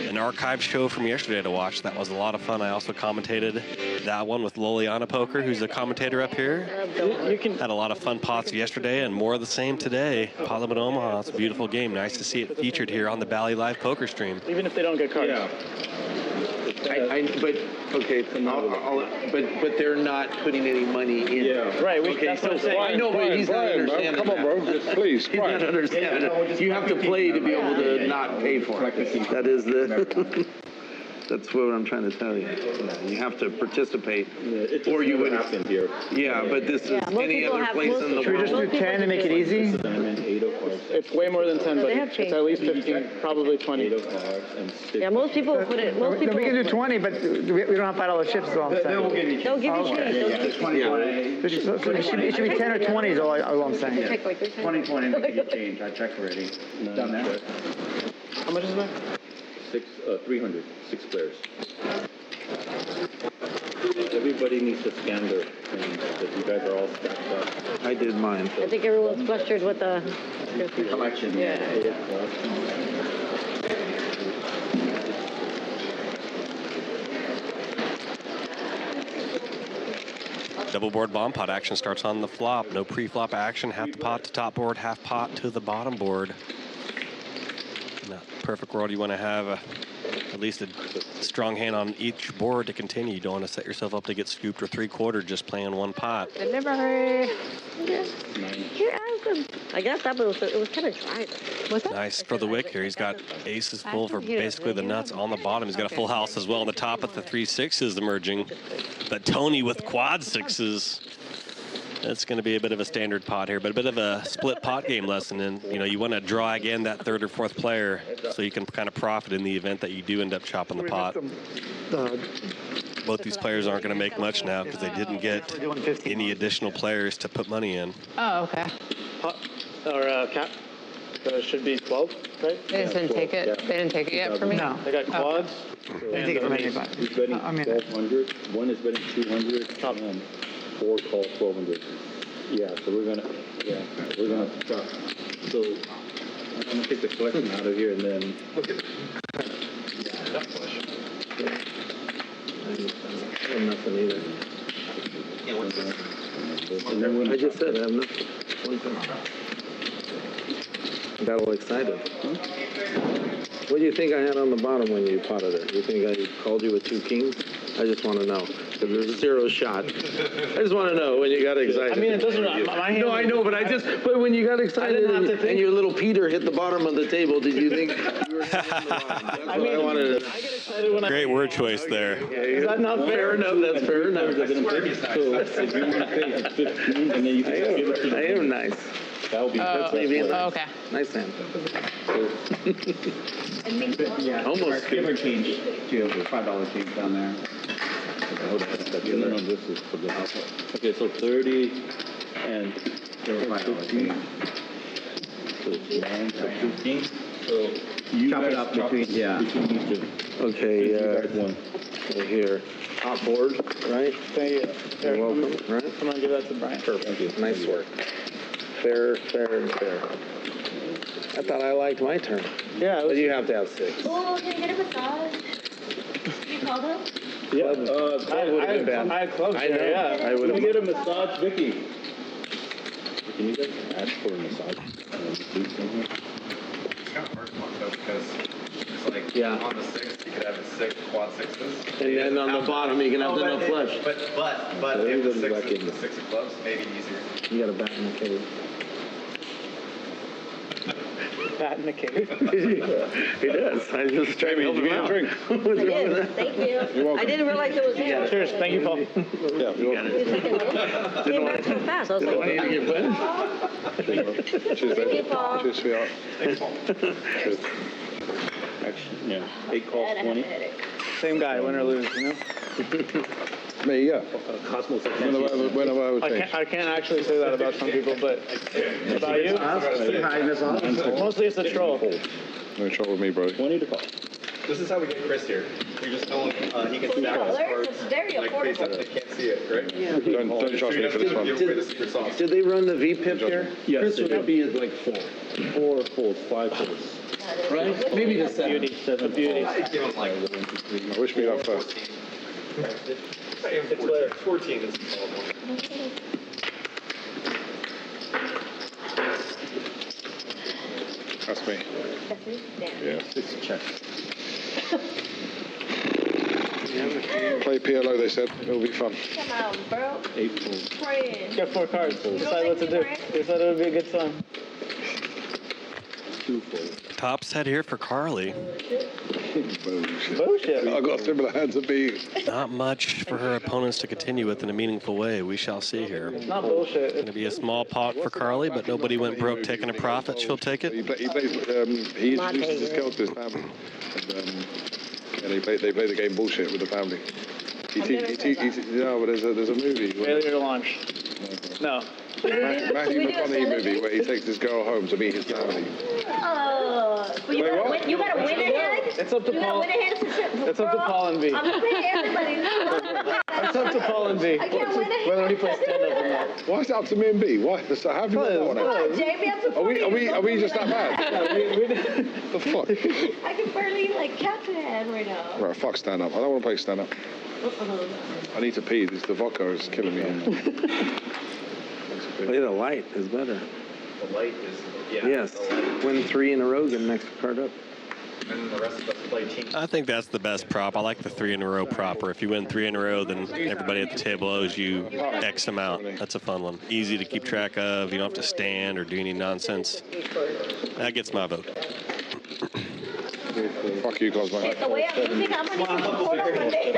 S2: an archive show from yesterday to watch. That was a lot of fun. I also commentated that one with Loliana Poker, who's a commentator up here. Had a lot of fun pots yesterday and more of the same today. Pop Limit Omaha, it's a beautiful game. Nice to see it featured here on the Bally Live Poker stream.
S4: Even if they don't get cards.
S10: Yeah. But they're not putting any money in.
S1: Yeah.
S4: Right.
S10: Okay, so I know, but he's not understanding.
S1: Come on, bro. Just please.
S10: He's not understanding it. You have to play to be able to not pay for it. That is the. That's what I'm trying to tell you. You have to participate, or you would happen here. Yeah, but this is any other place in the world.
S12: Should we just do 10 to make it easy?
S4: It's way more than 10, but
S11: They have
S4: it's
S11: changed.
S4: at least 15, probably 20.
S11: Yeah, most people put it. Most
S12: Then
S11: people.
S12: we can do 20, but we don't have $5 chips, is all I'm saying.
S11: They'll give you change.
S12: So it should be 10 or 20 is all I'm saying.
S11: Take like 3 times.
S6: 2020, make it change. I checked already. Done that.
S4: How much is that?
S13: 300, 6 players. Everybody needs to scan their things because you guys are all stacked up.
S10: I did mine.
S11: I think everyone's flustered with the
S6: Collection.
S11: Yeah.
S2: Double board bomb pot action starts on the flop. No pre-flop action. Half the pot to top board, half pot to the bottom board. In a perfect world, you want to have at least a strong hand on each board to continue. You don't want to set yourself up to get scooped or 3/4 just playing one pot.
S11: Delivery. I guess that, but it was kind of dry. What's that?
S2: Nice for the wick here. He's got aces full for basically the nuts on the bottom. He's got a full house as well on the top with the 3 6s emerging. But Tony with quad 6s. That's going to be a bit of a standard pot here, but a bit of a split pot game lesson. And, you know, you want to draw again that 3rd or 4th player so you can kind of profit in the event that you do end up chopping the pot. Both these players aren't going to make much now because they didn't get any additional players to put money in.
S3: Oh, okay.
S4: Pot, or cap. Should be 12, right?
S3: They just didn't take it. They didn't take it yet for me?
S12: No.
S4: They got quads.
S12: They didn't take it from anybody.
S13: He's betting
S12: I mean,
S13: 1,200. One is betting 200. And 4 call 1,200. Yeah, so we're gonna stop. So I'm gonna take the collection out of here and then.
S10: Nothing either. I just said I have nothing. One thing. I got all excited. What do you think I had on the bottom when you potted it? You think I called you with 2 kings? I just want to know. If there's a 0 shot. I just want to know when you got excited.
S4: I mean, it doesn't. My hand.
S10: No, I know, but when you got excited and your little Peter hit the bottom of the table, did you think you were That's what I wanted to.
S4: I get excited when
S2: Great word choice there.
S4: Is that not fair enough? That's fair enough.
S13: So if you want to pay 15 and then you can give it to
S10: I am nice.
S13: That would be
S3: okay.
S10: Nice hand.
S6: Almost different change to $5 change down there.
S13: No, this is for the house. Okay, so 30 and $5 change. So it's 9, so 15. So you
S6: chop it up between
S13: between these two.
S10: Okay,
S13: One.
S10: here. Top board, right?
S4: You're
S10: welcome. Right?
S4: I'm gonna give that to Brian.
S10: Perfect. Nice work. Fair, fair, and fair. I thought I liked my turn.
S4: Yeah.
S10: But you have to have 6.
S11: Oh, can I get a massage? You call them?
S10: Yeah. That would have been bad.
S4: I had clubs
S10: I know.
S4: there, yeah.
S10: I would
S13: Can
S10: have.
S13: you get a massage, Vicky? Can you just ask for a massage?
S8: It's kind of hard to mark though because it's like on the 6, you could have a 6, quad 6s.
S10: And then on the bottom, you can have the no flush.
S8: But if the 6 is the 6 of clubs, maybe easier.
S10: You got a bat in the cave.
S4: Bat in the cave.
S10: He does. I just tried to help him out.
S4: Drink.
S11: I did. Thank you.
S4: You're welcome.
S11: I didn't realize it was there.
S4: Cheers. Thank you, Paul. Yeah, you're welcome.
S11: You took it. Came back so fast. I was like,
S1: Cheers,
S11: thank you, Paul.
S1: Cheers, sweetheart.
S8: Thanks, Paul.
S1: Cheers.
S13: Yeah. 8 calls, 20.
S4: Same guy, win or lose, you know?
S1: Me, yeah.
S13: COSMO.
S1: Whenever I would change.
S4: I can't actually say that about some people, but about you, mostly it's a troll.
S1: No trouble with me, bro.
S13: 20 to call.
S8: This is how we get Chris here. We just tell him he can stack his cards.
S11: It's very
S8: Like face up,
S11: affordable.
S8: they can't see it, right?
S11: Yeah.
S1: Don't trust me for this one.
S8: Give away the secret sauce.
S10: Did they run the V-pip here?
S13: Yes, it would be like 4. 4 folds, 5 folds.
S4: Right? Maybe the 7. Beauty.
S8: I give him like
S1: I wish me luck first.
S8: it's 14 is the solid one.
S1: That's me.
S11: That's me? Damn.
S1: Yeah.
S13: 6 checks.
S1: Play PLO, they said. It'll be fun.
S11: Come on, bro.
S13: 8 folds.
S11: Friend.
S4: Get 4 cards. Decide what to do. They said it would be a good song.
S13: 2 folds.
S2: Top set here for Carly.
S4: Bullshit.
S1: I got similar hands of B.
S2: Not much for her opponents to continue with in a meaningful way. We shall see here.
S4: Not bullshit.
S2: Going to be a small pot for Carly, but nobody went broke taking a profit. She'll take it.
S1: He introduces his girls to his family. And, they play the game bullshit with the family. No, but there's a movie.
S4: Failure to launch. No.
S1: Matthew McConaughey movie where he takes his girl home to meet his family.
S11: But you gotta win ahead?
S4: It's up to Paul. It's up to Paul and B.
S11: I'm gonna pay everybody.
S4: It's up to Paul and B.
S11: I can't win ahead.
S4: Whether he plays stand up or not.
S1: Why is it up to me and B? Why? So how have you got that one out?
S11: Jamie, I'm supporting
S1: Are we just that bad? The fuck?
S11: I can barely capture hand right now.
S1: Right, fuck stand up. I don't want to play stand up. I need to pee. The vodka is killing me.
S10: Play the light is better.
S8: The light is,
S10: Yes. Win 3 in a row, get the next card up.
S8: And then the rest of us play team.
S2: I think that's the best prop. I like the 3 in a row proper. If you win 3 in a row, then everybody at the table owes you X amount. That's a fun one. Easy to keep track of. You don't have to stand or do any nonsense. That gets my vote.
S1: Fuck you, Cosmo.
S11: The way I'm losing, I'm gonna need some support on Monday.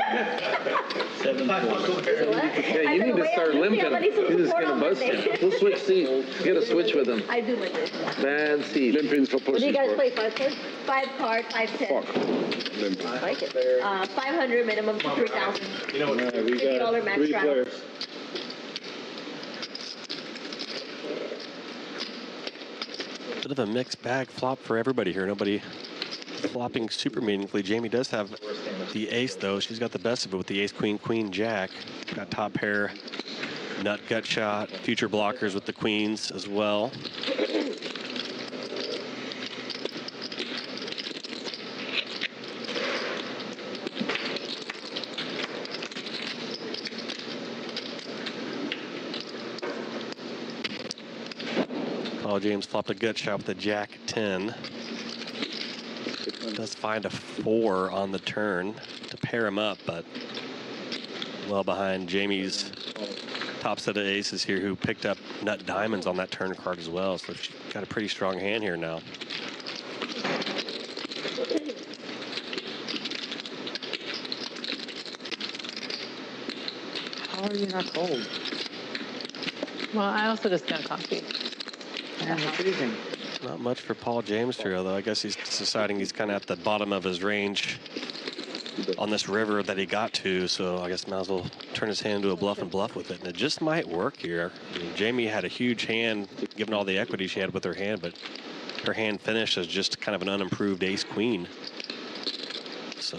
S13: 7 folds.
S10: Yeah, you need to start limping. You're just gonna bust him. We'll switch seats. Get a switch with him.
S11: I do my best.
S10: Bad seat.
S1: Limping's for
S11: What do
S1: pussies,
S11: you guys
S1: bro.
S11: play? 5 cards? 5 cards, 510.
S1: Fuck. Limping.
S11: I like it. 500 minimum to 3,000.
S8: You know what?
S13: We
S11: $50
S13: got
S11: max
S13: 3
S11: travel.
S13: players.
S2: Bit of a mixed bag flop for everybody here. Nobody flopping super meaningfully. Jamie does have the ace, though. She's got the best of it with the ace, queen, queen, jack. Got top pair, nut, gut shot, future blockers with the queens as well. Paul James flopped a gut shot with a jack 10. Does find a 4 on the turn to pair him up, but well behind Jamie's top set of aces here, who picked up nut diamonds on that turn card as well. So she's got a pretty strong hand here now.
S10: How are you not cold?
S3: Well, I also just got coffee.
S2: Not much for Paul James here, though. I guess he's deciding he's kind of at the bottom of his range on this river that he got to, so I guess might as well turn his hand into a bluff and bluff with it. And it just might work here. I mean, Jamie had a huge hand, given all the equity she had with her hand, but her hand finished as just kind of an unimproved ace-queen. So,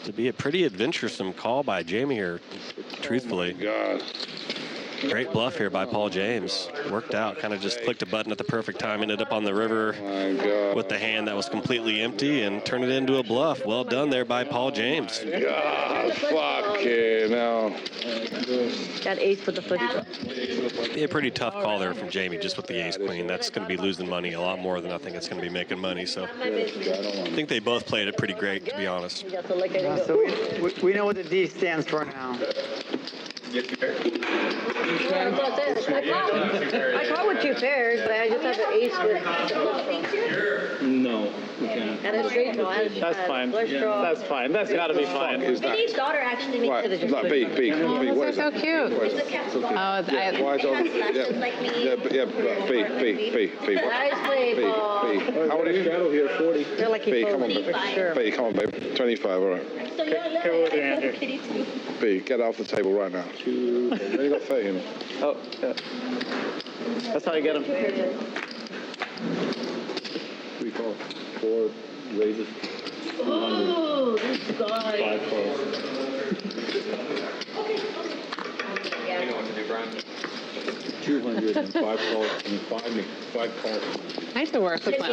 S2: to be a pretty adventuresome call by Jamie here, truthfully.
S1: Oh my God.
S2: Great bluff here by Paul James. Worked out, kind of just clicked a button at the perfect time, ended up on the river with the hand that was completely empty and turned it into a bluff. Well done there by Paul James.
S1: God, fucking hell.
S11: That ace with the footy.
S2: Be a pretty tough call there from Jamie, just with the ace-queen. That's going to be losing money a lot more than I think it's going to be making money. So I think they both played it pretty great, to be honest.
S12: So we know what the D stands for now.
S11: I caught with 2 pairs, but I just have an ace with.
S13: No, we can't.
S11: And a straight draw.
S4: That's fine. That's fine. That's got to be fine.
S11: Vinny's daughter actually makes it a
S1: Like, B, what is
S3: so
S1: that?
S3: cute.
S1: What is that?
S3: Oh,
S1: Why is it on? B.
S11: Nice play, Paul.
S1: B. How old are you?
S13: Shadow here, 40.
S11: They're like
S1: B, come on, babe.
S11: Sure.
S1: B, come on, babe. 25, all right.
S4: Careful with your hand here.
S1: B, get off the table right now. You only got 30 in it.
S4: Oh, yeah. That's how you get them.
S13: 3 calls, 4 raises.
S11: Ooh, this guy.
S13: 5 calls.
S11: Yeah.
S13: 200 and 5 calls and 5 calls.
S3: I have to work with my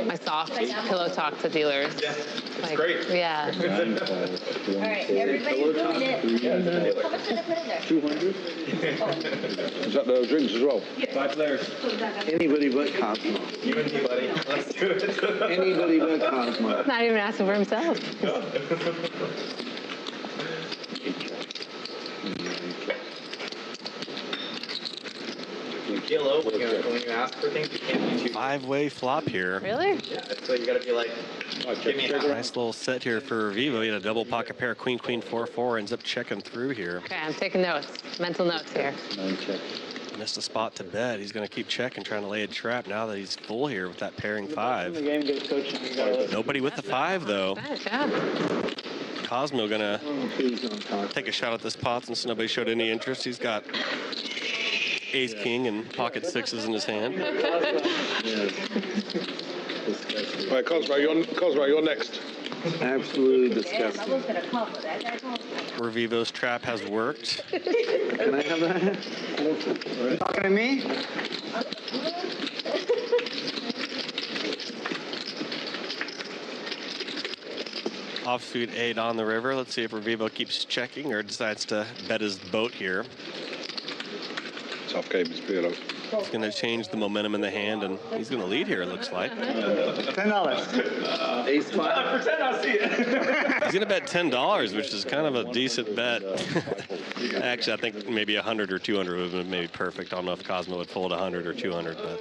S3: my soft pillow talk to dealers.
S8: Yeah, it's
S3: Like,
S8: great.
S3: Yeah.
S13: 9 calls.
S11: All right, everybody's doing it. How much did I put in there?
S13: 200.
S1: Is that the drinks as well?
S8: 5 players.
S10: Anybody but Cosmo.
S8: You and me, buddy. Let's do it.
S10: Anybody but Cosmo.
S3: Not even asking for himself.
S8: PLO, when you ask for things, you can't be too.
S2: 5-way flop here.
S3: Really?
S8: Yeah, so you got to be like, give me a
S2: Nice little set here for Vivo. He had a double pocket pair, queen, 4-4, ends up checking through here.
S3: Okay, I'm taking notes. Mental notes here.
S13: 9 check.
S2: Missed a spot to bet. He's going to keep checking, trying to lay a trap now that he's full here with that pairing 5.
S4: The game gets coaching. You gotta
S2: Nobody with the 5, though.
S3: Yeah.
S2: Cosmo going to take a shot at this pot since nobody showed any interest. He's got ace, king, and pocket 6s in his hand.
S1: Right, Cosmo, you're next.
S10: Absolutely disgusting.
S2: Revivo's trap has worked.
S10: Can I have that?
S12: You talking to me?
S2: Offsuit 8 on the river. Let's see if Revivo keeps checking or decides to bet his boat here.
S1: Tough game, it's PLO.
S2: He's going to change the momentum in the hand, and he's going to lead here, it looks like.
S12: $10.
S10: Ace 5.
S8: pretend I see it.
S2: He's going to bet $10, which is kind of a decent bet. Actually, I think maybe 100 or 200 would have been maybe perfect. I don't know if Cosmo would fold 100 or 200, but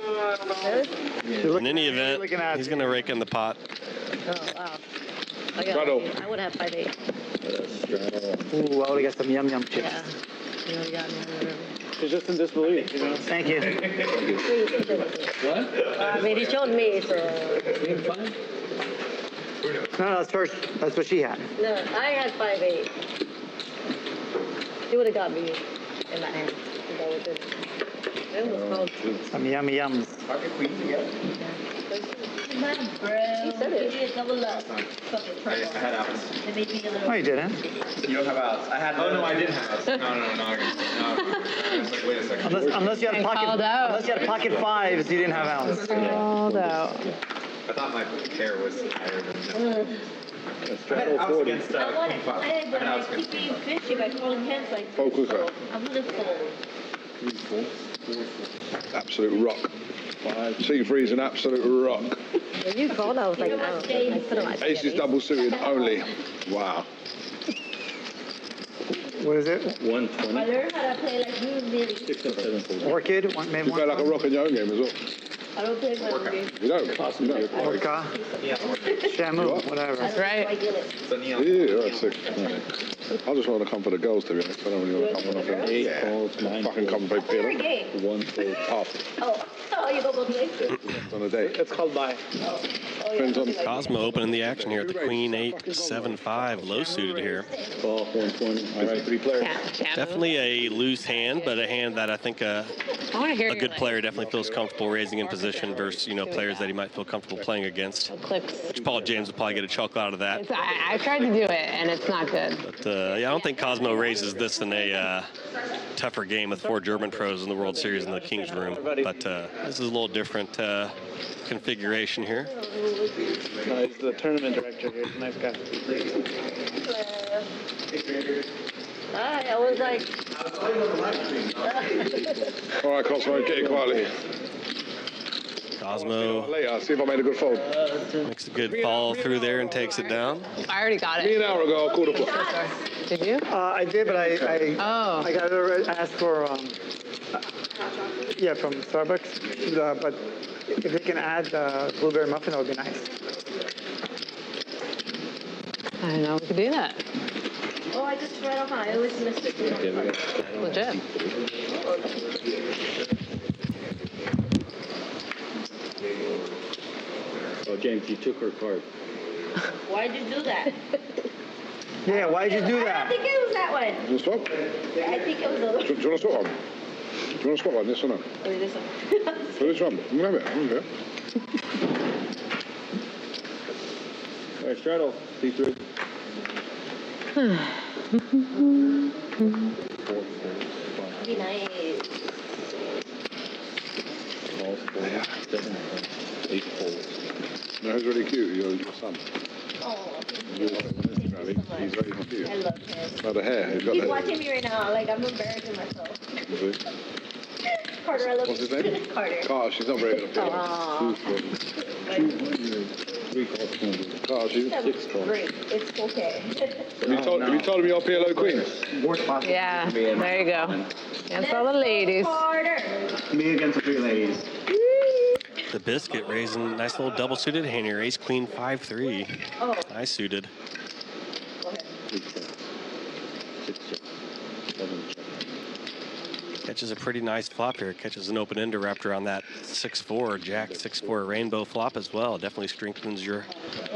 S2: in any event, he's going to rake in the pot.
S11: Oh, wow. I would have 5-8.
S12: Ooh, I would have got some yum chips.
S11: Yeah. You know, got me on the river.
S4: It's just in disbelief, you know?
S12: Thank you.
S11: What? I mean, he showed me, so.
S12: No, that's first. That's what she had.
S11: No, I had 5-8. He would have got me in that hand. If I would have. It was called.
S12: Some yummy yums.
S8: Pocket queen together.
S11: He said it.
S8: I had outs.
S12: Oh, you didn't?
S8: You don't have outs. I had. Oh no, I didn't have outs. No. I was like, wait a second.
S12: Unless you had pocket 5s, you didn't have outs.
S3: Called out.
S8: I thought my pair was higher than that. I had
S13: Straddle
S8: outs
S13: 40.
S8: against queen 5. I had outs against queen 5.
S1: Fold quicker.
S11: I'm gonna fold.
S1: Absolute rock. C3 is an absolute rock.
S11: When you called, I was like, oh, I put on my
S1: Ace is double suited only. Wow.
S12: What is it?
S13: 120.
S11: I learned how to play like you really.
S13: 6 and 7 calls.
S12: Orchid?
S1: You play like a rock in your own game as well.
S11: I don't play my games.
S1: You don't? You don't?
S12: Orca. Shamu, whatever.
S3: That's right.
S1: Yeah, that's sick. I just want to come for the girls, to be honest. I don't really want to come for nothing.
S13: 8 calls, 9
S1: Fucking come play
S11: What's your
S1: PLO.
S11: game?
S13: 1 fold.
S1: Half.
S11: Oh, you go both ways?
S1: On a date.
S4: It's called Bye.
S1: Depends on.
S2: Cosmo opening the action here at the Queen 8-7-5, low suited here.
S13: Call 120. All right, 3 players.
S2: Definitely a loose hand, but a hand that I think a good player definitely feels comfortable raising in position versus, you know, players that he might feel comfortable playing against.
S3: Clips.
S2: Paul James would probably get a chuckle out of that.
S3: I tried to do it, and it's not good.
S2: But yeah, I don't think Cosmo raises this in a tougher game with 4 German pros in the World Series in the King's Room. But this is a little different configuration here.
S4: No, he's the tournament director here. He's a nice guy.
S11: I was like...
S1: All right, Cosmo, get it quietly.
S2: Cosmo
S1: later, see if I made a good fold.
S2: Makes a good follow through there and takes it down.
S3: I already got it.
S1: Me an hour ago, I called a book.
S3: Did you?
S12: I did, but I got it asked for, yeah, from Starbucks. But if they can add blueberry muffin, that would be nice.
S3: I didn't know we could do that.
S11: Oh, I just read off. I always missed it.
S3: Legit.
S13: Oh, James, you took her card.
S11: Why'd you do that?
S12: Yeah, why'd you do
S11: I
S12: that?
S11: think it was that one.
S1: Do you want to swap?
S11: I think it was the other
S1: Do you want to swap one? Do you want to swap one, yes or no?
S11: Oh, this one.
S1: So which one? You can have it. I don't care.
S13: All right, straddle. C3.
S11: Be nice.
S13: Calls 4, 7, 8 folds.
S1: No, he's really cute. Your son.
S11: Oh,
S1: He's very cute.
S11: I love him.
S1: Got the hair. He's got
S11: He's
S1: the
S11: watching me right now. Like, I'm embarrassing myself. Carter, I love
S1: What's
S11: you.
S1: his name?
S11: Carter.
S1: Carter, she's not very good at PLO.
S11: Aw.
S13: 3 calls, 200.
S1: Carter, she's
S11: That's great. It's okay.
S1: Have you told him you're PLO queen?
S3: Yeah, there you go. That's all the ladies.
S11: Carter.
S6: Me against the 3 ladies.
S2: The Biscuit raising nice little double suited hand here. Ace Queen 5-3.
S11: Oh.
S2: Nice suited.
S11: Go ahead.
S13: 3 check. 6 check. 7 check.
S2: Catches a pretty nice flop here. Catches an open ender wrapped around that 6-4, Jack 6-4 rainbow flop as well. Definitely strengthens your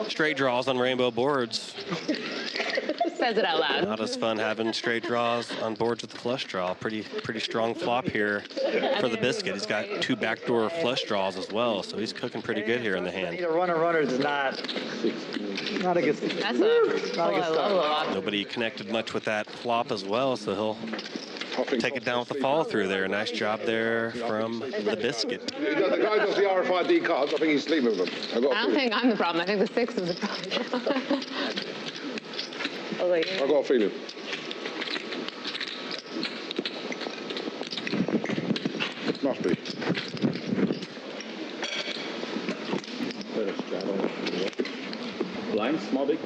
S2: straight draws on rainbow boards.
S3: Says it out loud.
S2: Not as fun having straight draws on boards with the flush draw. Pretty strong flop here for the Biscuit. He's got 2 backdoor flush draws as well, so he's cooking pretty good here in the hand.
S12: A runner is not a good start.
S3: That's a lot.
S2: Nobody connected much with that flop as well, so he'll take it down with the follow through there. Nice job there from the Biscuit.
S1: The guy does the RFID cards. I think he's sleeping with them.
S3: I don't think I'm the problem. I think the 6 is the problem.
S1: I got a feeling. Must be.
S13: Better straddle. Blind, small, big.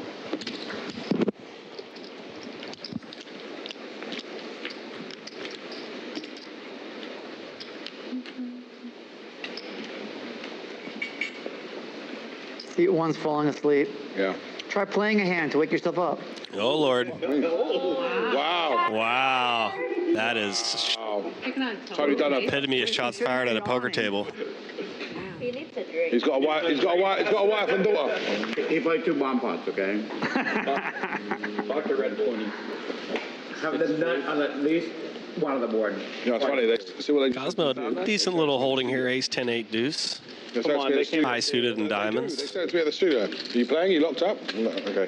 S12: See, one's falling asleep.
S1: Yeah.
S12: Try playing a hand to wake yourself up.
S2: Oh, Lord.
S1: Wow.
S2: Wow. That is
S1: Totally done up.
S2: epitome of shots fired at a poker table.
S11: He needs a drink.
S1: He's got a wife and daughter.
S6: He played 2 bomb pots, okay?
S13: Dr. Red 20.
S6: Have the nut on at least one of the board.
S1: You know, it's funny. They see what they
S2: Cosmo, decent little holding here. Ace 10-8 deuce.
S1: Come on, they came
S2: high suited and
S1: They
S2: diamonds.
S1: said to me at the studio. Are you playing? You locked up? No, okay.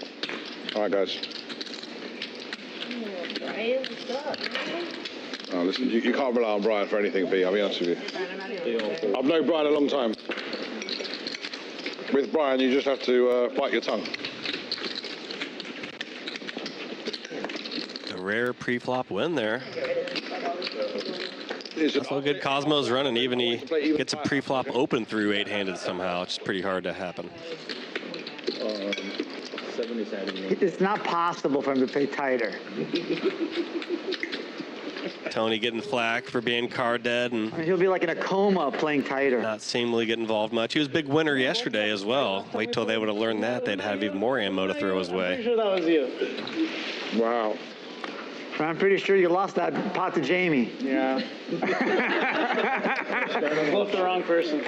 S1: All right, guys.
S11: Brian, what's up, man?
S1: Oh, listen, you can't rely on Brian for anything, B. I'll be honest with you. I've known Brian a long time. With Brian, you just have to bite your tongue.
S2: A rare pre-flop win there.
S1: It's
S2: That's how good Cosmo's running. Even he gets a pre-flop open through 8-handed somehow, which is pretty hard to happen.
S13: 7 is adding 1.
S12: It's not possible for him to play tighter.
S2: Tony getting flack for being card dead and
S12: He'll be like in a coma playing tighter.
S2: not seemingly get involved much. He was a big winner yesterday as well. Wait till they would have learned that. They'd have even more ammo to throw his
S4: I'm pretty
S2: way.
S4: sure that was you.
S1: Wow.
S12: I'm pretty sure you lost that pot to Jamie.
S4: Yeah. Both the wrong person.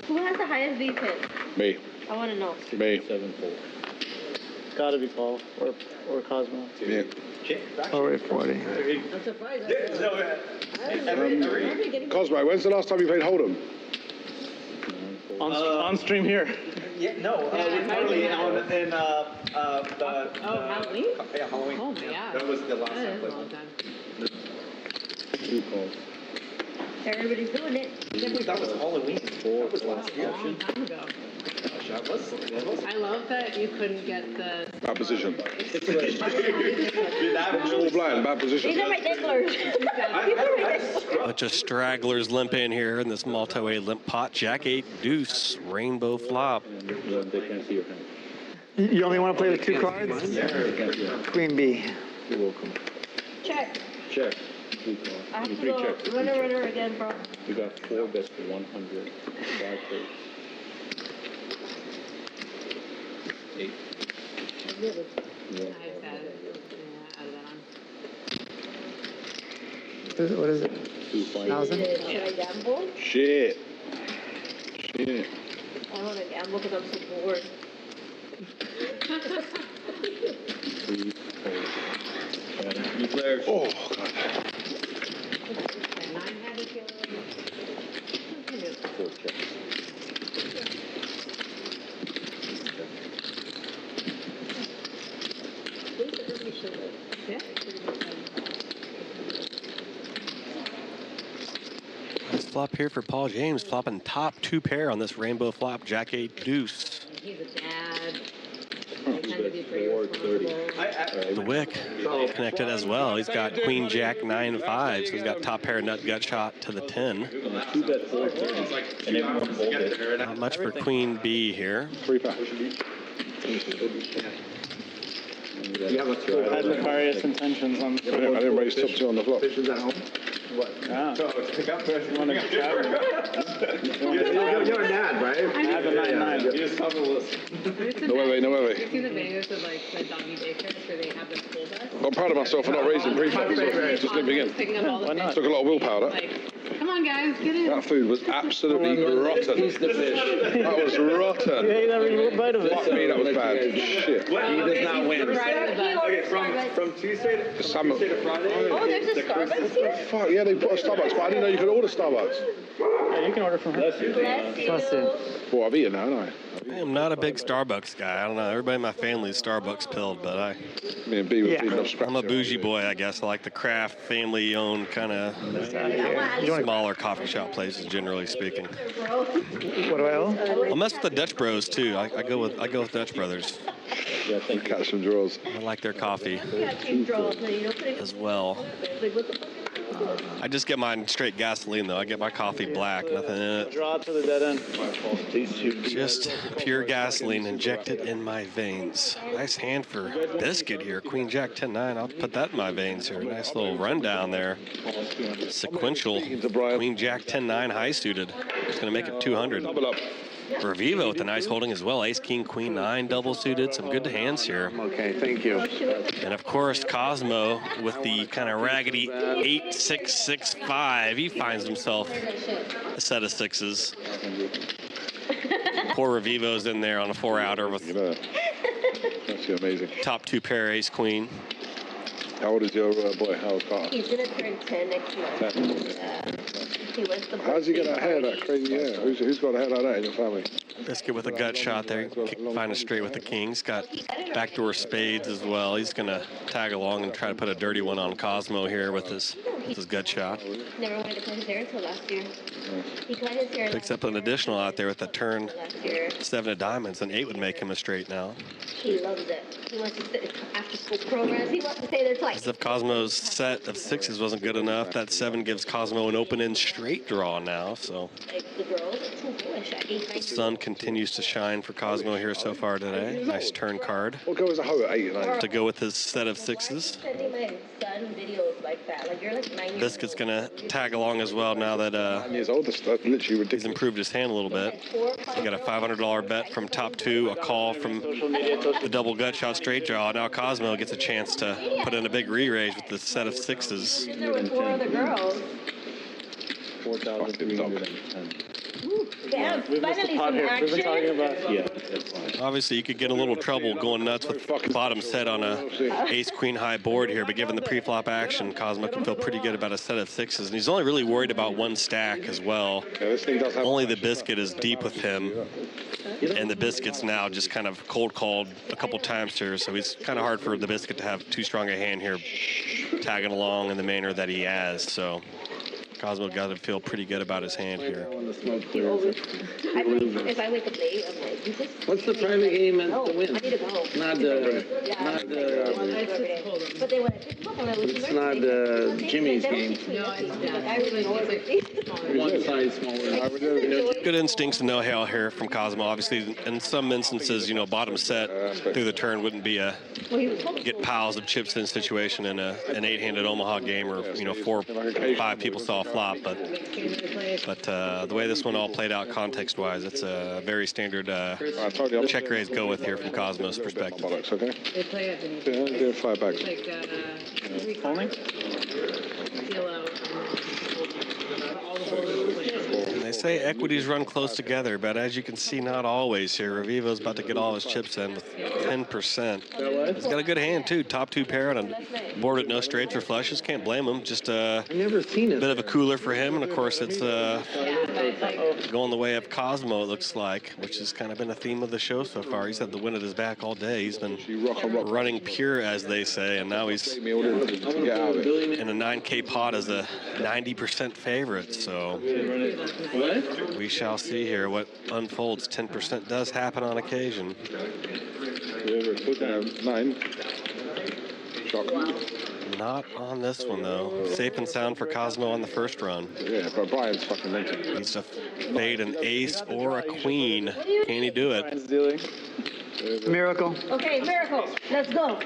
S11: Who has the highest V pin?
S1: Me.
S11: I want to know.
S1: Me.
S13: 7-4.
S4: Gotta be Paul or Cosmo.
S1: Yeah.
S12: Oh, 840.
S11: I'm surprised.
S1: Cosmo, when's the last time you played Hold'em?
S4: On stream here.
S8: Yeah, no, with CARLY in
S3: Halloween?
S8: Yeah, Halloween.
S3: Oh, yeah.
S8: That was the last
S3: That
S8: time I
S3: is a long
S8: played.
S3: time.
S13: 2 calls.
S11: Everybody's doing it.
S8: That was Halloween. That was last year.
S3: A long time ago.
S8: Gosh, that was.
S3: I love that you couldn't get the...
S1: Bad position.
S8: That
S1: All blind, bad position.
S11: These are my nicklers.
S2: Bunch of stragglers limp in here in this multi-way limp pot. Jack 8 deuce rainbow flop.
S13: They can't see your hand.
S12: You only want to play with 2 cards? Queen B.
S13: You're welcome.
S11: Check.
S13: Check. 2 calls.
S11: I have to
S13: 3
S11: go
S13: checks.
S11: runner again, bro.
S13: You got 4 bets for 100. 5 trades. 8.
S3: I
S13: Yeah.
S3: just added that on.
S12: What is it?
S13: 2,000.
S11: Should I gamble?
S1: Shit.
S11: I don't want to gamble because I'm so bored.
S13: 3 calls. You players.
S1: Oh, God.
S13: 4 checks.
S3: Yeah.
S2: Nice flop here for Paul James, flopping top 2 pair on this rainbow flop. Jack 8 deuce.
S3: He's a dad. They tend to be pretty
S13: 430.
S2: The wick connected as well. He's got Queen Jack 9-5, so he's got top pair nut gut shot to the 10.
S13: 2 bet 430. And everyone folded.
S2: Not much for Queen B here.
S1: 3 pack.
S4: You have had nefarious intentions on the
S1: I didn't raise top 2 on the flop.
S8: Fishes at home?
S4: What? Yeah.
S8: So, pick up first.
S4: You want to travel?
S8: You're a dad, right?
S4: I have a 9-9.
S8: You just cover this.
S1: No way.
S3: You see the videos of like the doggy daycares where they have the school bus?
S1: I'm proud of myself for not raising pre-flop, just limping in.
S3: Picking up all the fish.
S1: Took a lot of willpower.
S3: Like, come on guys, get in.
S1: That food was absolutely rotten. That was rotten.
S4: You ate every bite of it.
S1: Fuck me, that was bad. Shit.
S8: He does not win.
S11: Okay,
S8: From Tuesday to Friday.
S11: Oh, there's a Starbucks here?
S1: Fuck, yeah, they put a Starbucks, but I didn't know you could order Starbucks.
S4: Yeah, you can order from her.
S11: Bless you.
S1: Well, I've eaten now, haven't I?
S2: I am not a big Starbucks guy. I don't know. Everybody in my family is Starbucks pilled, but
S1: Me and B were feeding off scraps.
S2: I'm a bougie boy, I guess. I like the craft, family-owned kind of smaller coffee shop places, generally speaking.
S12: What do I owe?
S2: I'll mess with the Dutch Bros too. I go with Dutch Brothers.
S13: Yeah, thank you.
S1: Catch some draws.
S2: I like their coffee as well. I just get mine straight gasoline though. I get my coffee black, nothing in it.
S4: Draw to the dead end.
S2: Just pure gasoline injected in my veins. Nice hand for Biscuit here. Queen Jack 10-9. I'll put that in my veins here. Nice little rundown there. Sequential. Queen Jack 10-9 high suited. Just gonna make it 200.
S1: Double up.
S2: Revivo with a nice holding as well. Ace, King, Queen 9 double suited. Some good hands here.
S10: Okay, thank you.
S2: And of course, Cosmo with the kind of raggedy 8-6-6-5. He finds himself a set of sixes. Poor Revivo's in there on a 4-outer with
S1: That's amazing.
S2: top 2 pair, Ace, Queen.
S1: How old is your boy, Howard Carter?
S11: He's going to turn 10 next month. He went to
S1: How's he get that hair, that crazy hair? Who's got a hair like that in your family?
S2: Biscuit with a gut shot there. Find a straight with the king. He's got backdoor spades as well. He's going to tag along and try to put a dirty one on Cosmo here with his gut shot.
S11: Never wanted to cut his hair until last year. He cut his hair
S2: Picks up an additional out there with the turn
S11: last year.
S2: 7 of diamonds, and 8 would make him a straight now.
S11: He loves it. He wants to sit after school programs. He wants to stay there till like.
S2: As if Cosmo's set of 6s wasn't good enough, that 7 gives Cosmo an open-end straight draw now, so.
S11: Like the girls, it's too bullish.
S2: The sun continues to shine for Cosmo here so far today. Nice turn card.
S1: We'll go as a hoe at 8 and 9.
S2: To go with his set of sixes.
S11: Sending my son videos like that. Like, you're like 9 years
S2: Biscuit's going to tag along as well now that
S1: 9 years old. That's literally ridiculous.
S2: he's improved his hand a little bit. He got a $500 bet from top 2, a call from the double gut shot straight draw. Now Cosmo gets a chance to put in a big re-raise with the set of sixes.
S11: There were 4 other girls.
S13: 4,310.
S11: Damn,
S4: We've missed the
S11: finally
S4: pot
S11: some
S4: here. We've been talking
S11: action.
S4: about.
S13: Yeah, that's fine.
S2: Obviously, you could get a little trouble going nuts with bottom set on a ace-queen high board here, but given the pre-flop action, Cosmo can feel pretty good about a set of sixes, and he's only really worried about one stack as well. Only the biscuit is deep with him, and the biscuit's now just kind of cold called a couple times here, so it's kind of hard for the biscuit to have too strong a hand here, tagging along in the manner that he has. So Cosmo got to feel pretty good about his hand here.
S11: I mean, if I wake up late, I'm like, you just.
S10: What's the private game at
S11: No,
S10: the win?
S11: I need to go.
S10: Not
S11: But they want to pick up on it.
S10: It's not Jimmy's game.
S11: I really know it.
S10: One size smaller.
S2: Good instincts and know-how here from Cosmo. Obviously, in some instances, you know, bottom set through the turn wouldn't be a get piles of chips in situation in an 8-handed Omaha game, or you know, 4 or 5 people saw a flop. But the way this one all played out context-wise, it's a very standard check raise go with here from Cosmo's perspective.
S1: Okay.
S11: They play at the
S1: Do 5 bags.
S11: like
S4: Only?
S11: PLO.
S2: And they say equities run close together, but as you can see, not always here. Revivo's about to get all his chips in with 10%. He's got a good hand, too. Top 2 pair on a board with no straights or flushes. Can't blame him. Just a bit of a cooler for him. And, of course, it's going the way of Cosmo, it looks like, which has kind of been a theme of the show so far. He's had the wind at his back all day. He's been running pure, as they say, and now he's in a 9K pot as a 90% favorite. So we shall see here what unfolds. 10% does happen on occasion.
S1: Put down 9. Shock.
S2: Not on this one, though. Safe and sound for Cosmo on the first run.
S1: Yeah, but Brian's fucking mental.
S2: Needs to fade an ace or a queen. Can he do it?
S12: Miracle.
S11: Okay, miracle. Let's go.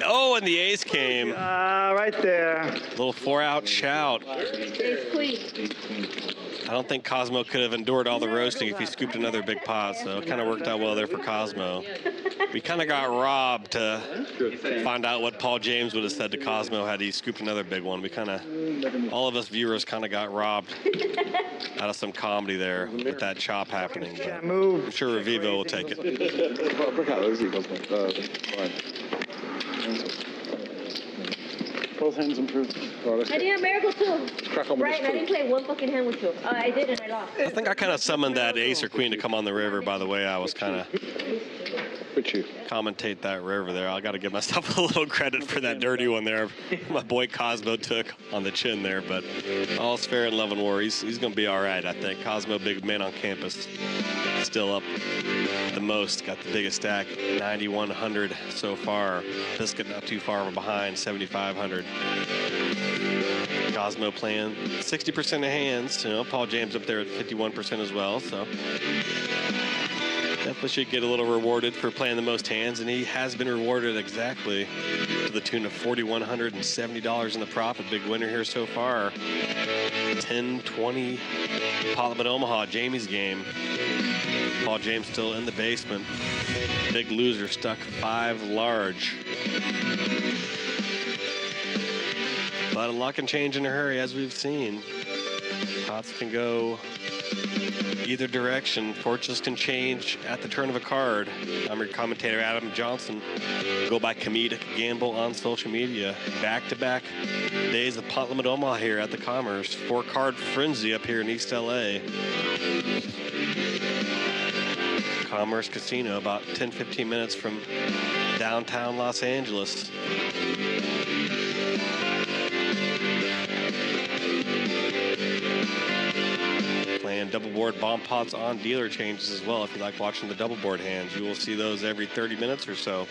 S2: Oh, and the ace came.
S12: Right there.
S2: Little 4-out shout.
S11: Ace queen.
S2: I don't think Cosmo could have endured all the roasting if he scooped another big pot, so it kind of worked out well there for Cosmo. We kind of got robbed to find out what Paul James would have said to Cosmo had he scooped another big one. We kind of, all of us viewers kind of got robbed out of some comedy there with that chop happening. But I'm sure Revivo will take it.
S4: Both hands improved.
S11: I did a miracle too. Right, I didn't play one fucking hand with you. I did and I lost.
S2: I think I kind of summoned that ace or queen to come on the river, by the way. I was kind of commentate that river there. I got to give myself a little credit for that dirty one there. My boy Cosmo took on the chin there, but all's fair in love and war. He's going to be all right, I think. Cosmo, big man on campus, still up the most. Got the biggest stack, 9,100 so far. Biscuit not too far behind, 7,500. Cosmo playing 60% of hands. You know, Paul James up there at 51% as well, so definitely should get a little rewarded for playing the most hands, and he has been rewarded exactly to the tune of $4,170 in the profit. Big winner here so far. 10-20 Parliament Omaha, Jamie's game. Paul James still in the basement. Big loser, stuck 5 large. But a lot can change in a hurry, as we've seen. Pots can go either direction. Fortunes can change at the turn of a card. I'm your commentator, Adam Johnson. Go by Comedic Gamble on social media. Back-to-back days of Pot Limit Omaha here at the Commerce. 4-card frenzy up here in East LA. Commerce Casino, about 10-15 minutes from downtown Los Angeles. Playing double board bomb pots on dealer changes as well. If you like watching the double board hands, you will see those every 30 minutes or so.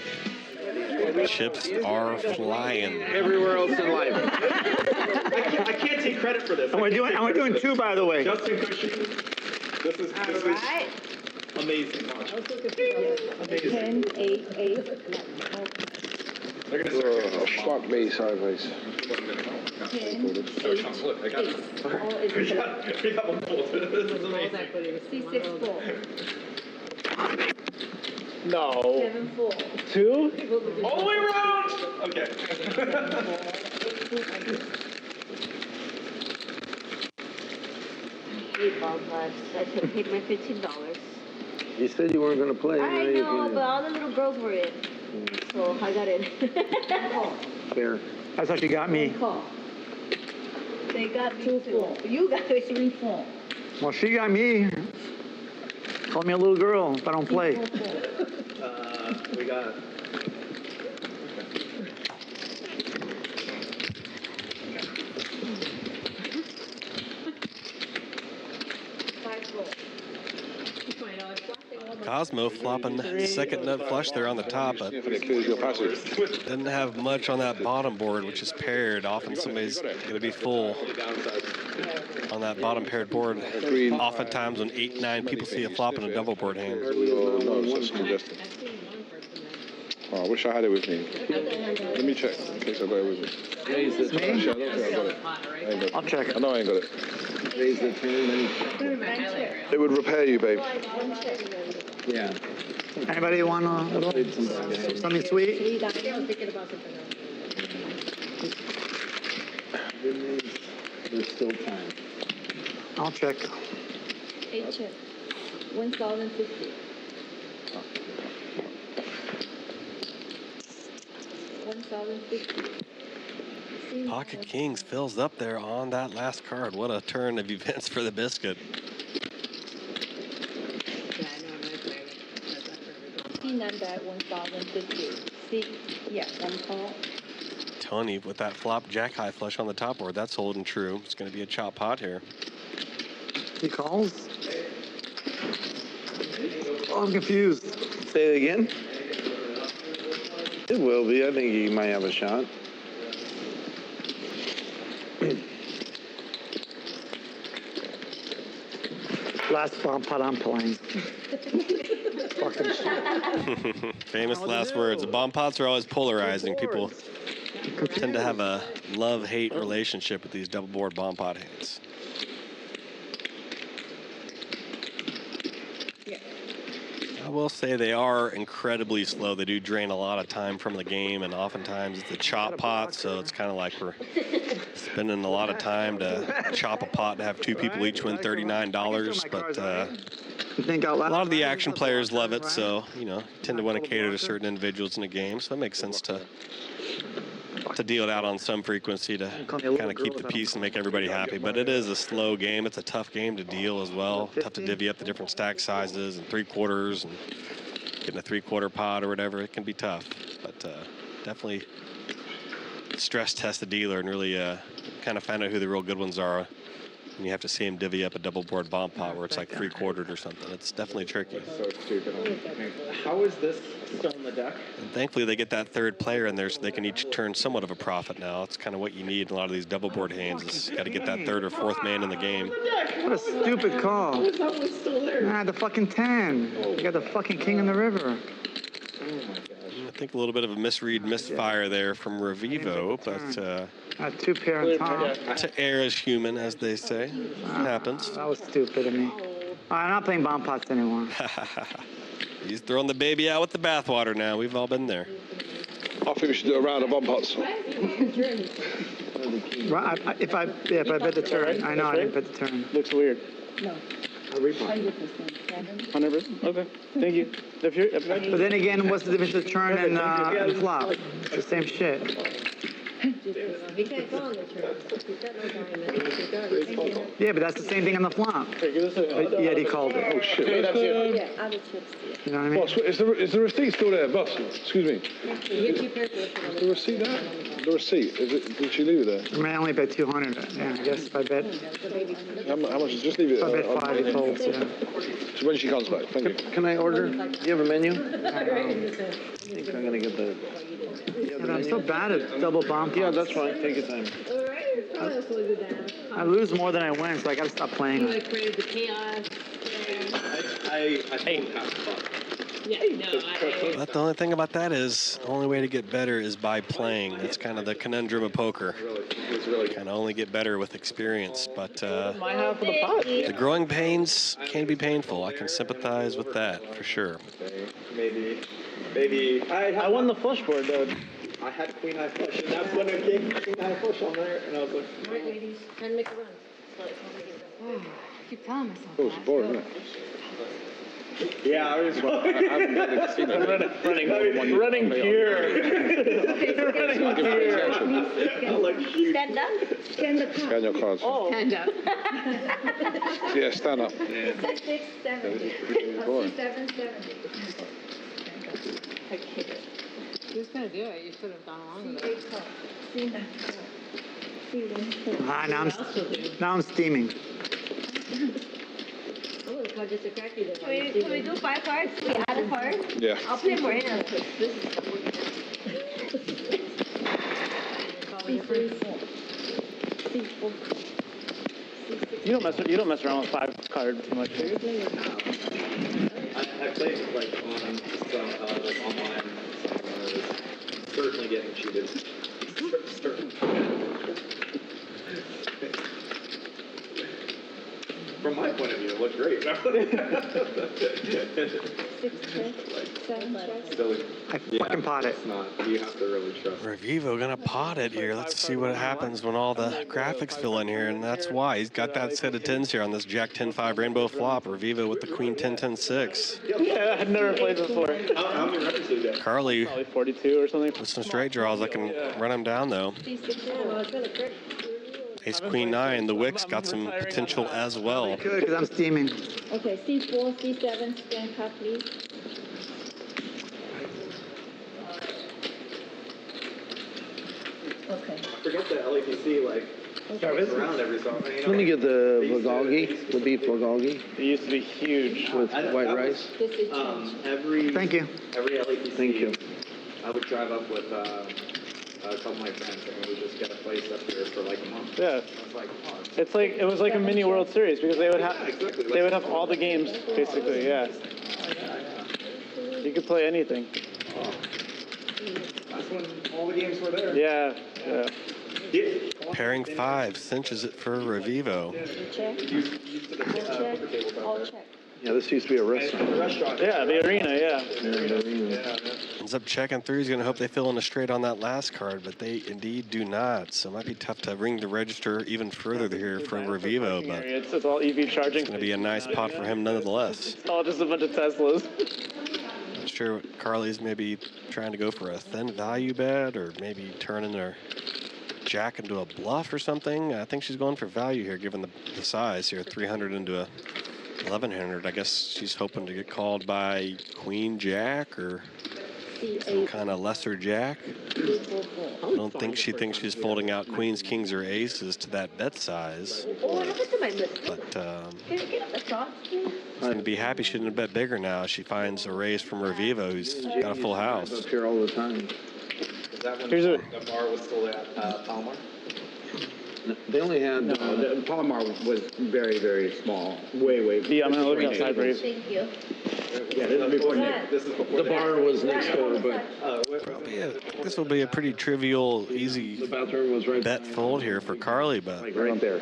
S2: Chips are flying.
S10: Everywhere else in life.
S8: I can't take credit for this.
S12: And we're doing 2, by the way.
S8: Justin Cushing. This is amazing. Watch.
S11: 10, 8, 8.
S1: Oh, fuck me sideways.
S11: 10, 8, 8. All is
S8: We got one pulled. This is amazing.
S11: C6 full.
S4: No.
S11: 7 full.
S4: 2?
S8: All the way around! Okay.
S11: 8 ball plus. I paid my $15.
S10: You said you weren't going to play.
S11: I know, but all the little girls were in. So I got in.
S10: Fair.
S12: That's how she got me.
S11: Call. They got me 2 full. You got 3 full.
S12: Well, she got me. Call me a little girl if I don't play.
S8: We got.
S2: Cosmo flopping second nut flush there on the top, but didn't have much on that bottom board, which is paired. Often somebody's going to be full on that bottom paired board. Oftentimes when 8, 9 people see a flop in a double board hand.
S1: Oh, I wish I had it with me. Let me check in case I got it with me. Actually, I don't think I got it.
S12: I'll check.
S1: I know I ain't got it.
S10: Raise the turn.
S1: It would repair you, babe.
S10: Yeah.
S12: Anybody want something sweet?
S10: There's still time.
S12: I'll check.
S11: 8 chips. 1,050. 1,050.
S2: Pocket Kings fills up there on that last card. What a turn of events for the biscuit.
S11: Not bad, 1,050. See, yeah, 1 call.
S2: Tony with that flop jack high flush on the top board. That's holding true. It's going to be a chop pot here.
S12: He calls. Oh, I'm confused.
S10: Say it again. It will be. I think he might have a shot.
S12: Last bomb pot I'm playing. Fucking shit.
S2: Famous last words. Bomb pots are always polarizing. People tend to have a love-hate relationship with these double board bomb pot hands. I will say they are incredibly slow. They do drain a lot of time from the game, and oftentimes it's a chop pot, so it's kind of like we're spending a lot of time to chop a pot to have 2 people each win $39. But a lot of the action players love it, so you know, tend to want to cater to certain individuals in the game. So it makes sense to deal it out on some frequency to kind of keep the peace and make everybody happy. But it is a slow game. It's a tough game to deal as well. Tough to divvy up the different stack sizes and 3/4 and getting a 3/4 pot or whatever. It can be tough, but definitely stress test the dealer and really kind of find out who the real good ones are. And you have to see him divvy up a double board bomb pot where it's like 3/4 or something. It's definitely tricky.
S8: So stupid. How is this still in the deck?
S2: And thankfully, they get that third player in there so they can each turn somewhat of a profit now. It's kind of what you need in a lot of these double board hands. Is got to get that 3rd or 4th man in the game.
S12: What a stupid call. Nah, the fucking 10. You got the fucking king in the river.
S2: I think a little bit of a misfire there from Revivo, but
S12: 2 pair on top.
S2: to err is human, as they say. It happens.
S12: That was stupid of me. I'm not playing bomb pots anymore.
S2: He's throwing the baby out with the bathwater now. We've all been there.
S1: I think we should do a round of bomb pots.
S12: If I bet the turn. I know I didn't bet the turn.
S4: Looks weird.
S11: No.
S4: 100%. Okay. Thank you.
S12: But then again, what's the difference between turn and flop? It's the same shit.
S11: You can't go on the turn. You've got no diamond.
S12: Yeah, but that's the same thing on the flop. But yet he called it.
S1: Oh shit.
S11: Yeah, other chips.
S12: You know what I mean?
S1: Boss, is the receipt still there, boss? Excuse me.
S11: You're too careful.
S1: Is the receipt there? The receipt, did she leave it there?
S12: I mean, I only bet 200. Yeah, I guess if I bet.
S1: How much? Just leave it
S12: If I
S1: there.
S12: bet 5, he folds, yeah.
S1: So when she comes back, thank you.
S10: Can I order? Do you have a menu? I think I'm going to get the...
S12: Yeah, but I'm so bad at double bomb pots.
S10: Yeah, that's fine. Take your time.
S12: I lose more than I win, so I got to stop playing.
S11: You created the chaos.
S8: I told half the fun.
S5: Yeah, no,
S2: But the only thing about that is, the only way to get better is by playing. That's kind of the conundrum of poker. Kind of only get better with experience. But
S4: My half of the pot.
S2: the growing pains can be painful. I can sympathize with that for sure.
S8: Maybe.
S4: I won the flush board, though.
S8: I had queen high flush, and that's when it came queen high flush on there, and I was like,
S11: All right, ladies, time to make a run. So it's not making a run.
S3: I keep telling myself
S1: Oh, it's
S3: that.
S1: boring, isn't it?
S8: yeah, I was
S4: Running pure.
S11: Stand up. Stand the card.
S1: Scan your cards.
S11: Oh.
S3: Stand up.
S1: Yeah, stand up.
S11: 670.
S1: Boring.
S11: 770.
S3: He was going to do it. You should have gone along with it.
S11: C8 card. C9 card. C1 card.
S12: Ah, now I'm steaming.
S11: Oh, the card just attracted it.
S9: Can we do 5 cards? We add a card?
S1: Yeah.
S9: I'll play more hands.
S11: This is C34. C4.
S4: You don't mess around with 5 card too much.
S8: I played like on some like online. Certainly getting cheated. From my point of view, it looked great.
S11: 6 check. 7 check.
S8: Silly.
S12: I fucking pot it.
S8: It's not. You have to really trust.
S2: Revivo gonna pot it here. Let's see what happens when all the graphics fill in here, and that's why he's got that set of 10s here on this Jack 10-5 rainbow flop. Revivo with the Queen 10-10-6.
S4: Yeah, I've never played this before.
S8: How many records did you get?
S2: Carly
S4: Probably 42 or something.
S2: with some straight draws. I can run him down though. Ace Queen 9. The Wick's got some potential as well.
S12: Good, because I'm steaming.
S11: Okay, C4, C7, stand card, please. Okay.
S8: Forget the LAPC, like, around every song. You know?
S10: Let me get the bulgogi, the beef bulgogi
S4: It used to be huge.
S10: with white rice.
S11: This is change.
S8: Every
S12: Thank you.
S8: LAPC,
S10: Thank you.
S8: I would drive up with a couple of my friends, and we would just get a place up here for like a month.
S4: Yeah.
S8: It's like, oh,
S4: It was like a mini World Series because they would have
S8: exactly.
S4: they would have all the games basically. Yeah. You could play anything.
S8: That's when all the games were there.
S4: Yeah. Yeah.
S2: Pairing 5 cinches it for Revivo.
S11: Check. Check. All check.
S10: Yeah, this used to be a restaurant.
S4: Yeah, the arena. Yeah.
S2: Ends up checking through. He's going to hope they fill in a straight on that last card, but they indeed do not. So it might be tough to ring the register even further here for Revivo, but
S4: It's all EV charging.
S2: it's going to be a nice pot for him nonetheless.
S4: It's all just a bunch of Teslas.
S2: Not sure what Carly's maybe trying to go for a thin value bet or maybe turning their jack into a bluff or something. I think she's going for value here given the size here, 300 into a 1100. I guess she's hoping to get called by Queen Jack or some kind of lesser jack. I don't think she thinks she's folding out queens, kings, or aces to that bet size.
S9: Oh, what happened to my list?
S2: But
S9: Can you get up the shots, please?
S2: she's going to be happy she didn't bet bigger now. She finds a raise from Revivo, who's got a full house.
S10: Up here all the time.
S8: Is that when
S4: Here's
S8: the bar was still at Palomar?
S10: They only had.
S6: The Palomar was very, very small. Way.
S4: Yeah, I'm gonna look outside for you.
S9: Thank you.
S6: Yeah, this is before Nick.
S8: This is before
S10: The bar was next door, but
S2: This will be a pretty trivial, easy
S10: the bathroom was right.
S2: bet fold here for Carly, but
S10: Like right there.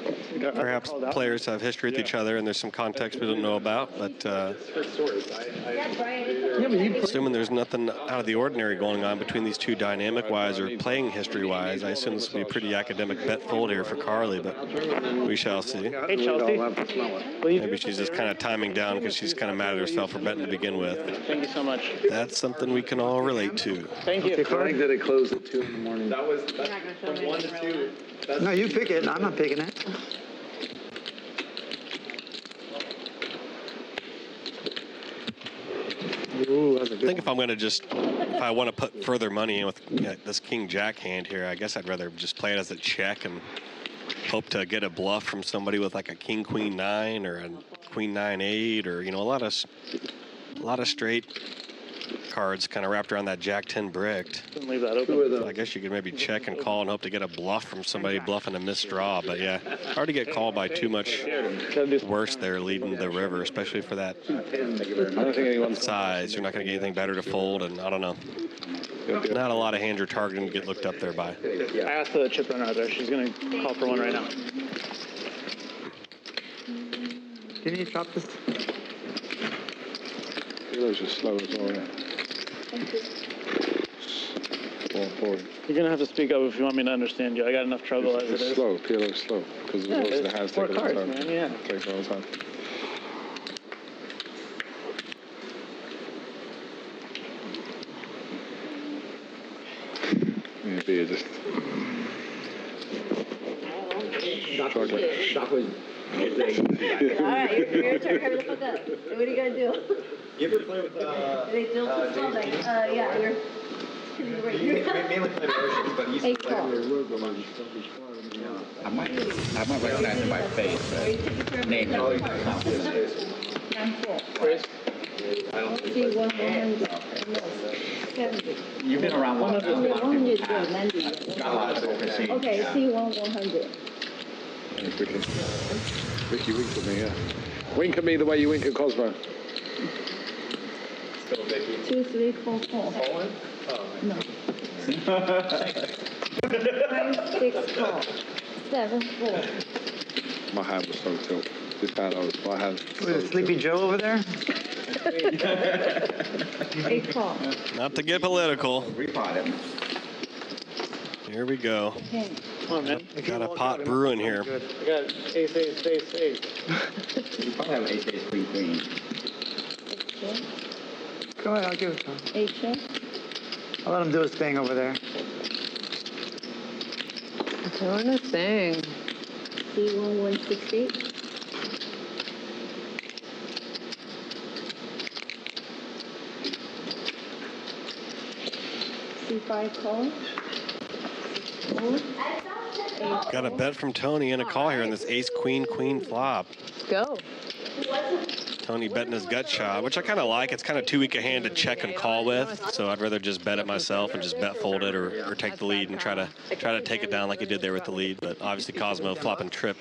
S2: perhaps players have history with each other and there's some context we don't know about. But
S8: her stories.
S9: Yeah, Brian.
S2: assuming there's nothing out of the ordinary going on between these two dynamic-wise or playing history-wise, I assume this will be a pretty academic bet fold here for Carly, but we shall see.
S4: Hey, Chelsea.
S2: Maybe she's just kind of timing down because she's kind of mad at herself for betting to begin with.
S4: Thank you so much.
S2: That's something we can all relate to.
S4: Thank you.
S10: I think that it closed at 2 in the morning.
S8: That was from 1 to 2. That's
S12: No, you pick it. I'm not picking it. Ooh, that's a
S2: I
S12: good
S2: think if I'm going to if I want to put further money in with this King Jack hand here, I guess I'd rather just play it as a check and hope to get a bluff from somebody with like a King Queen 9 or a Queen 9 8 or a lot of straight cards kind of wrapped around that Jack-10 bricked.
S4: Didn't leave that open.
S2: I guess you could maybe check and call and hope to get a bluff from somebody bluffing a missed draw. But yeah, hard to get called by too much worse there leading the river, especially for that size. You're not going to get anything better to fold, and I don't know. Not a lot of hands you're targeting to get looked up there by.
S4: I asked the chip runner out there. She's going to call for one right now.
S12: Didn't you drop this?
S1: Those are slow as well, yeah.
S4: You're going to have to speak up if you want me to understand you. I got enough trouble as it
S1: It's
S4: is.
S1: slow, PLO is slow. Because the hands
S4: four
S1: take a long
S4: cards,
S1: time.
S4: man, yeah.
S1: It takes a long time. Yeah, beer just...
S11: All right, your turn. Hurry the fuck up. What are you gonna do?
S8: You ever play with
S11: They still too slow. Like, yeah, you're.
S8: mainly play with Oceans, but you used to
S6: I might recognize it by face, but name it.
S11: Chris? See, 100. 70.
S6: You've been around long enough.
S11: 100.
S6: Got a lot of overseas.
S11: Okay, see, 100.
S1: Ricky, wink at me, yeah. Wink at me the way you wink at Cosmo.
S11: 2, 3, 4, 4. No. 5, 6, 4. 7, 4.
S1: My hand was so tilt. This hand, my hand.
S12: Was it Sleepy Joe over there?
S11: 8, 4.
S2: Not to get political. Here we go.
S11: Okay.
S4: Come on, man.
S2: Got a pot brewing here.
S4: I got ace, ace, ace, ace.
S6: You probably have ace, ace, queen, queen.
S12: Go ahead, I'll give it to him.
S11: 8 check.
S12: I'll let him do his thing over there.
S3: Doing a thing.
S11: C1168. C5 call.
S2: Got a bet from Tony and a call here on this ace, queen, queen flop.
S3: Let's go.
S2: Tony betting his gut shot, which I kind of like. It's kind of too weak a hand to check and call with, so I'd rather just bet it myself and just bet fold it or take the lead and try to take it down like he did there with the lead. But obviously Cosmo flopping trip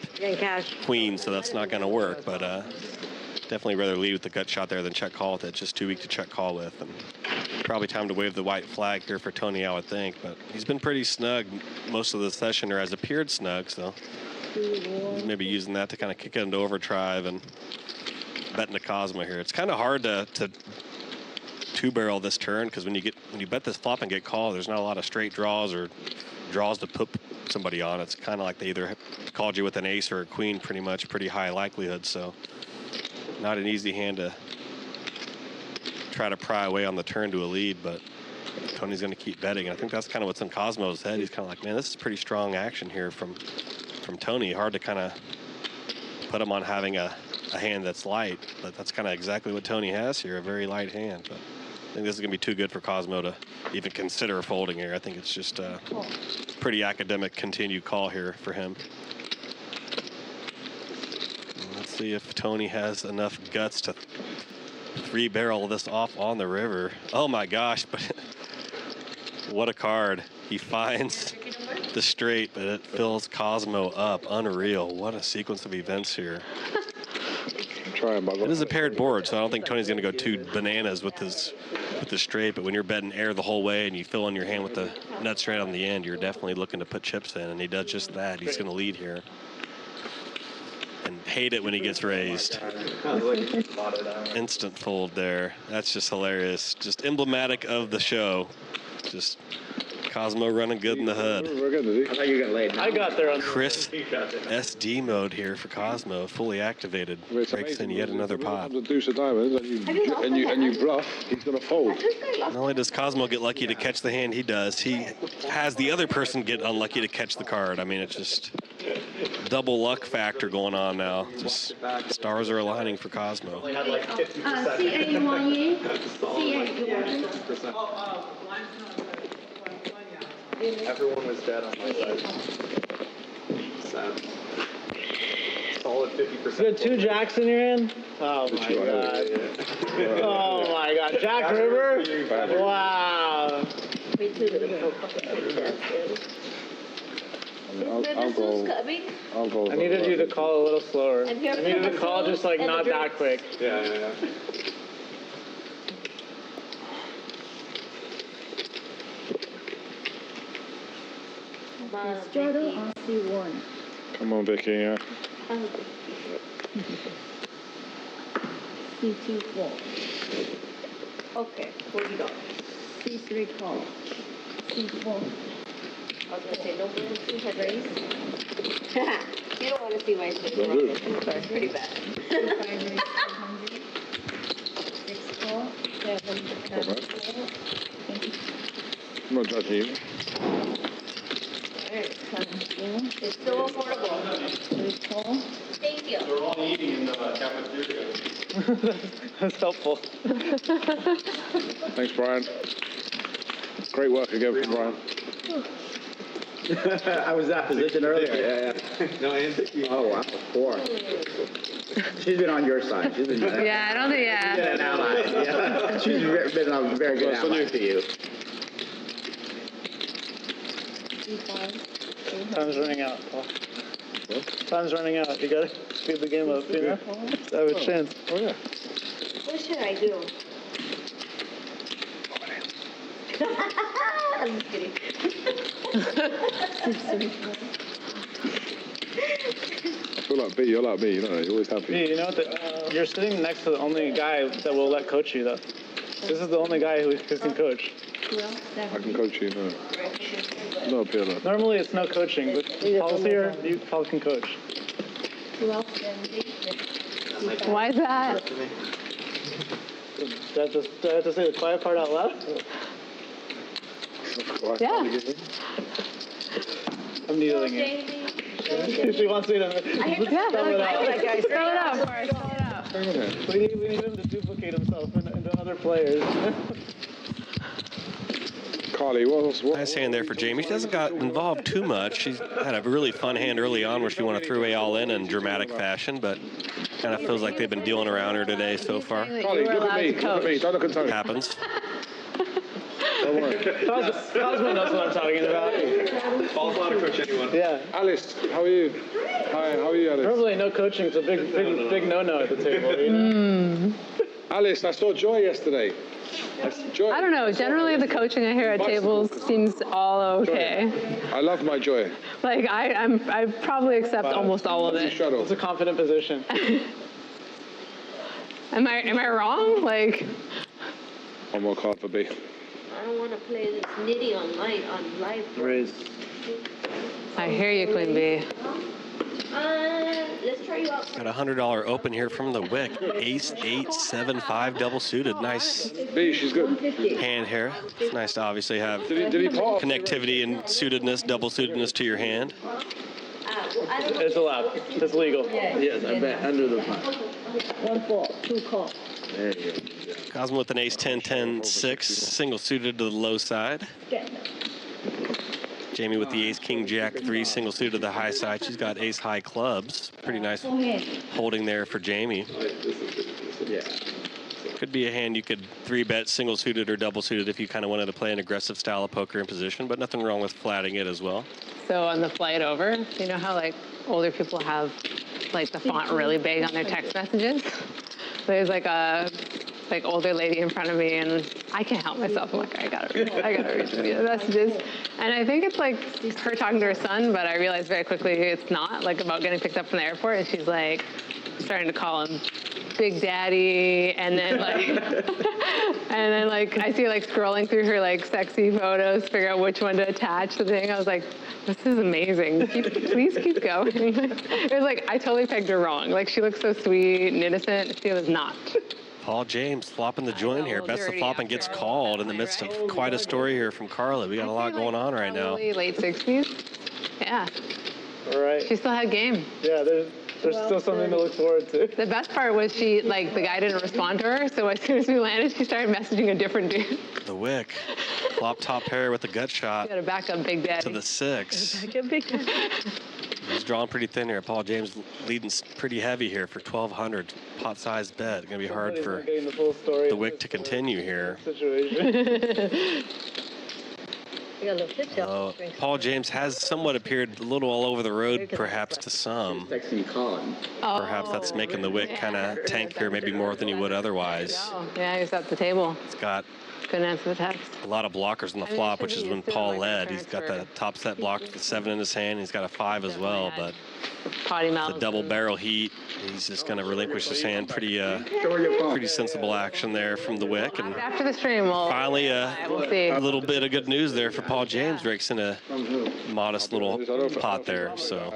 S2: queen, so that's not going to work. But definitely rather lead with the gut shot there than check call with it. It's just too weak to check call with. And probably time to wave the white flag here for Tony, I would think. But he's been pretty snug most of the session, or has appeared snug, so maybe using that to kind of kick it into overdrive and betting the Cosmo here. It's kind of hard to two-barrel this turn, because when you bet this flop and get called, there's not a lot of straight draws or draws to put somebody on. It's kind of like they either called you with an ace or a queen, pretty much, pretty high likelihood. So not an easy hand to try to pry away on the turn to a lead, but Tony's going to keep betting. And I think that's kind of what's in Cosmo's head. He's kind of like, man, this is pretty strong action here from Tony. Hard to kind of put him on having a hand that's light, but that's kind of exactly what Tony has here, a very light hand. But I think this is going to be too good for Cosmo to even consider folding here. I think it's just a pretty academic continued call here for him. Let's see if Tony has enough guts to three-barrel this off on the river. Oh my gosh, but what a card. He finds the straight, but it fills Cosmo up. Unreal. What a sequence of events here. It is a paired board, so I don't think Tony's going to go too bananas with the straight, but when you're betting air the whole way and you fill in your hand with the nut straight on the end, you're definitely looking to put chips in, and he does just that. He's going to lead here. And hate it when he gets raised. Instant fold there. That's just hilarious. Just emblematic of the show. Just Cosmo running good in the hood.
S6: I thought you were going to lay it.
S4: I got there on
S2: Chris SD mode here for Cosmo, fully activated. Breaks in yet another pot.
S1: The deuce of diamonds, and you bluff, he's going to fold.
S2: Not only does Cosmo get lucky to catch the hand he does, he has the other person get unlucky to catch the card. I mean, it's just double luck factor going on now. Just stars are aligning for Cosmo.
S8: Everyone was dead on my side. Sad. Solid 50-50. 50%.
S4: You had 2 jacks in your hand? Oh my god. Oh my god. Jack River? Wow.
S11: Me too, but I'm so fucking dead.
S13: I'll go.
S4: I needed you to call a little slower. I
S11: And here
S4: needed
S11: come
S4: to call
S11: the
S4: just like
S11: and
S4: not
S11: the
S4: that quick.
S8: Yeah.
S11: Straddle on C1.
S1: Come on, Vicky, yeah.
S11: C2 4. Okay, what do you got? C3 call. C4. I was gonna say no bullets, head raise. You don't want to see my shit. It's pretty bad. 6 4, 7 4.
S1: I'm not judging you.
S11: It's still affordable. 3 4. Thank you.
S8: They're all eating in the cafeteria.
S4: That's helpful.
S1: Thanks, Brian. Great work again from Brian.
S6: I was that position earlier. Yeah.
S8: No, Andy.
S6: Oh, wow. 4. She's been on your side. She's been
S3: Yeah, I don't think, yeah.
S6: an ally. Yeah. She's been a very good ally to you.
S4: Time's running out, Paul. Time's running out. You gotta speed the game up, you know? I have a chance.
S1: Oh, yeah.
S11: What should I do? I'm just kidding.
S1: I feel like B, you're like me, you know, you're always happy.
S4: You know what? You're sitting next to the only guy that will let coach you, though. This is the only guy who can coach.
S1: I can coach you, no. No PLO.
S4: Normally it's no coaching, but Paul's here, Paul can coach.
S3: Why is that?
S4: Do I have to say the quiet part out loud?
S3: Yeah.
S4: I'm needling it. She wants me to spell it out.
S3: Spell it out for us. Spell it out.
S4: We need him to duplicate himself into other players.
S1: Carly, what?
S2: Nice hand there for Jamie. She hasn't got involved too much. She's had a really fun hand early on where she wanted to throw a all in dramatic fashion, but kind of feels like they've been dealing around her today so far.
S1: Carly, look at me. Look at me. Don't look at Tony.
S2: Happens.
S1: Don't worry.
S4: Cosmo knows what I'm talking about.
S8: Paul's allowed to coach anyone.
S4: Yeah.
S1: Alice, how are you? Hi, how are you, Alice?
S4: Normally no coaching is a big no-no at the table, you know?
S1: Alice, I saw Joy yesterday. Joy.
S3: I don't know. Generally, the coaching I hear at tables seems all okay.
S1: I love my Joy.
S3: Like I probably accept almost all of it.
S4: It's a confident position.
S3: Am I wrong? Like.
S1: One more card for B.
S11: I don't want to play this nitty on live.
S4: Raise.
S3: I hear you, Queen B.
S11: Let's try you out.
S2: Got a $100 open here from the Wick. Ace, 8, 7, 5, double suited. Nice
S1: B, she's good.
S2: hand here. It's nice to obviously have
S1: Did he pop?
S2: connectivity and suitedness, double suitedness to your hand.
S4: It's allowed. It's legal.
S10: Yes, I bet under the pot.
S11: 1 4, 2 call.
S10: There you go.
S2: Cosmo with an ace 10, 10, 6, single suited to the low side. Jamie with the ace, king, jack, 3, single suited to the high side. She's got ace high clubs. Pretty nice holding there for Jamie.
S10: Yeah.
S2: Could be a hand you could 3-bet single suited or double suited if you kind of wanted to play an aggressive style of poker in position, but nothing wrong with flatting it as well.
S3: So on the flight over, you know how like older people have like the font really big on their text messages? There's like a older lady in front of me, and I can't help myself. I'm like, I gotta read the messages. And I think it's like her talking to her son, but I realized very quickly it's not like about getting picked up from the airport. And she's like starting to call him Big Daddy, and then like I see her like scrolling through her like sexy photos, figure out which one to attach to the thing. I was like, this is amazing. Please keep going. It was like I totally pegged her wrong. Like she looks so sweet and innocent. She was not.
S2: Paul James flopping the joint here. Bets the flop and gets called in the midst of quite a story here from Carly. We got a lot going on right now.
S3: Late 60s. Yeah.
S4: All right.
S3: She still had game.
S4: Yeah, there's still something to look forward to.
S3: The best part was the guy didn't respond to her, so as soon as we landed, she started messaging a different dude.
S2: The Wick. Flop top pair with a gut shot.
S3: Got a backup Big Daddy.
S2: To the 6.
S3: Backup Big Daddy.
S2: There's drawn pretty thin here. Paul James leading pretty heavy here for 1,200. Pot-sized bet. Going to be hard for the wick to continue here. Paul James has somewhat appeared a little all over the road, perhaps to some. Perhaps that's making the wick kind of tank here, maybe more than he would otherwise.
S3: Yeah, he's at the table.
S2: He's got
S3: couldn't answer the text.
S2: a lot of blockers on the flop, which is when Paul led. He's got the top set blocked with 7 in his hand. He's got a 5 as well, but
S3: potty mouth.
S2: the double barrel heat. He's just going to relinquish his hand. Pretty sensible action there from the wick. And
S3: After the stream, we'll
S2: finally
S3: we'll see.
S2: a little bit of good news there for Paul James. Rakes in a modest little pot there. So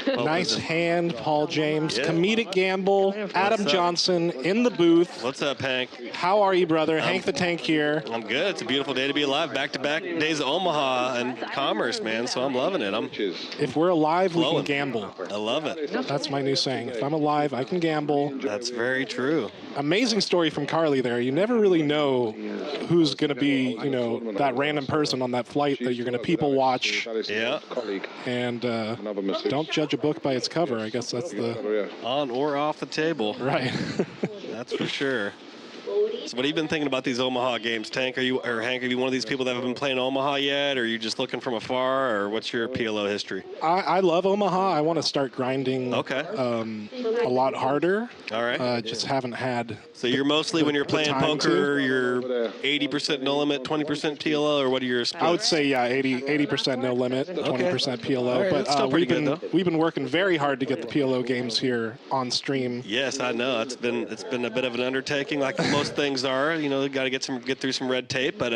S14: nice hand, Paul James.
S2: Yeah.
S14: Comedic gamble. Adam Johnson in the booth.
S2: What's up, Hank?
S14: How are you, brother? Hank the Tank here.
S2: I'm good. It's a beautiful day to be alive. Back-to-back days of Omaha and Commerce, man. So I'm loving it.
S14: If we're alive, we can gamble.
S2: I love it.
S14: That's my new saying. If I'm alive, I can gamble.
S2: That's very true.
S14: Amazing story from CARLY there. You never really know who's going to be, that random person on that flight that you're going to people watch.
S2: Yeah.
S14: And don't judge a book by its cover. I guess that's the...
S2: On or off the table.
S14: Right.
S2: That's for sure. So what have you been thinking about these Omaha games, Tank? Hank, are you one of these people that haven't been playing Omaha yet, or are you just looking from afar, or what's your PLO history?
S14: I love Omaha. I want to start grinding a lot harder.
S2: All right.
S14: Just haven't had...
S2: So you're mostly, when you're playing poker, you're 80% no limit, 20% PLO, or what are your splits?
S14: I would say, 80% no limit, 20% PLO.
S2: Right, that's still pretty good, though.
S14: We've been working very hard to get the PLO games here on stream.
S2: Yes, I know. It's been a bit of an undertaking, like most things are. Got to get through some red tape, but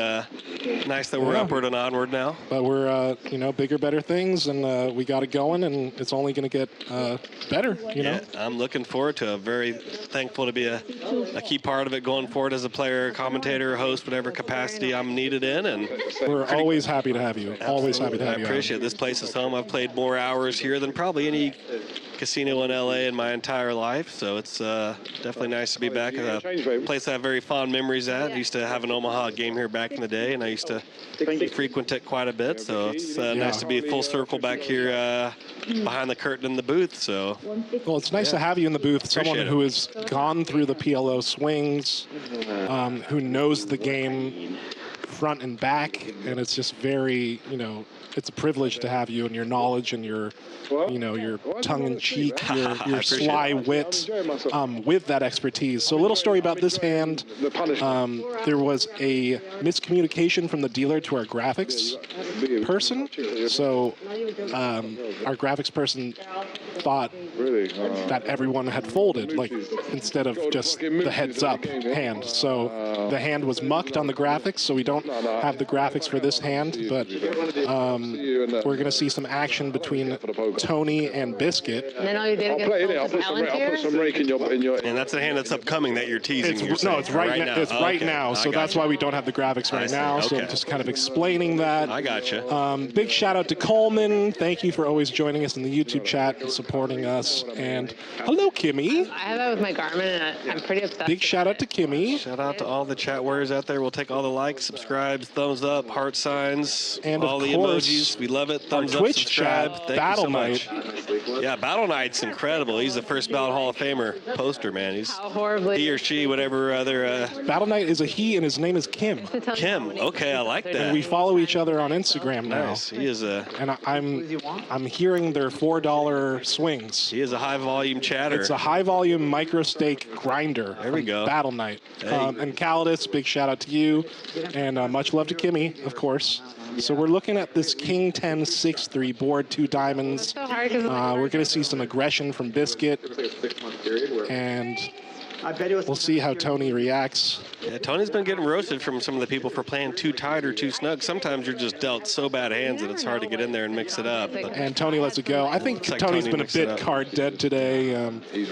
S2: nice that we're upward and onward now.
S14: But we're bigger, better things, and we got it going, and it's only going to get better.
S2: Yeah, I'm looking forward to it. Very thankful to be a key part of it going forward as a player, commentator, host, whatever capacity I'm needed in. And
S14: we're always happy to have you. Always happy to have you.
S2: I appreciate it. This place is home. I've played more hours here than probably any casino in LA in my entire life, so it's definitely nice to be back at a place I have very fond memories at. I used to have an Omaha game here back in the day, and I used to frequent it quite a bit, so it's nice to be full circle back here behind the curtain in the booth. So
S14: well, it's nice to have you in the booth, someone who has gone through the PLO swings, who knows the game front and back, and it's just very, it's a privilege to have you and your knowledge and your tongue-in-cheek, your sly wit with that expertise. So a little story about this hand. There was a miscommunication from the dealer to our graphics person. So our graphics person thought that everyone had folded, like instead of just the heads-up hand. So the hand was mucked on the graphics, so we don't have the graphics for this hand, but we're going to see some action between Tony and Biscuit.
S3: And then all you did
S1: I'll put some rake in your.
S2: And that's a hand that's upcoming that you're teasing.
S14: It's right now. It's right now. So that's why we don't have the graphics right now. So I'm just kind of explaining that.
S2: I gotcha.
S14: Big shout out to Coleman. Thank you for always joining us in the YouTube chat and supporting us. And hello, Kimmy.
S3: I have that with my Garmin, and I'm pretty obsessed.
S14: Big shout out to Kimmy.
S2: Shout out to all the chat warriors out there. We'll take all the likes, subscribes, thumbs up, heart signs,
S14: and
S2: all the emojis. We love it. Thumbs up,
S14: Twitch
S2: subscribe.
S14: chat,
S2: Thank
S14: Battle
S2: you so
S14: Night.
S2: much. Yeah, Battle Knight's incredible. He's the first Ballot Hall of Famer poster, man. He's he or she, whatever other.
S14: Battle Knight is a he, and his name is Kim.
S2: Kim. Okay, I like that.
S14: And we follow each other on Instagram now.
S2: Nice. He is a.
S14: And I'm hearing their $4 swings.
S2: He is a high volume chatter.
S14: It's a high volume micro stake grinder.
S2: There we go.
S14: Battle Knight. And Calidus, big shout out to you, and much love to Kimmy, of course. So we're looking at this King 10 6-3 board, 2 diamonds. We're going to see some aggression from Biscuit, and we'll see how Tony reacts.
S2: Yeah, Tony's been getting roasted from some of the people for playing too tight or too snug. Sometimes you're just dealt so bad hands that it's hard to get in there and mix it up.
S14: And Tony lets it go. I think Tony's been a bit card dead today.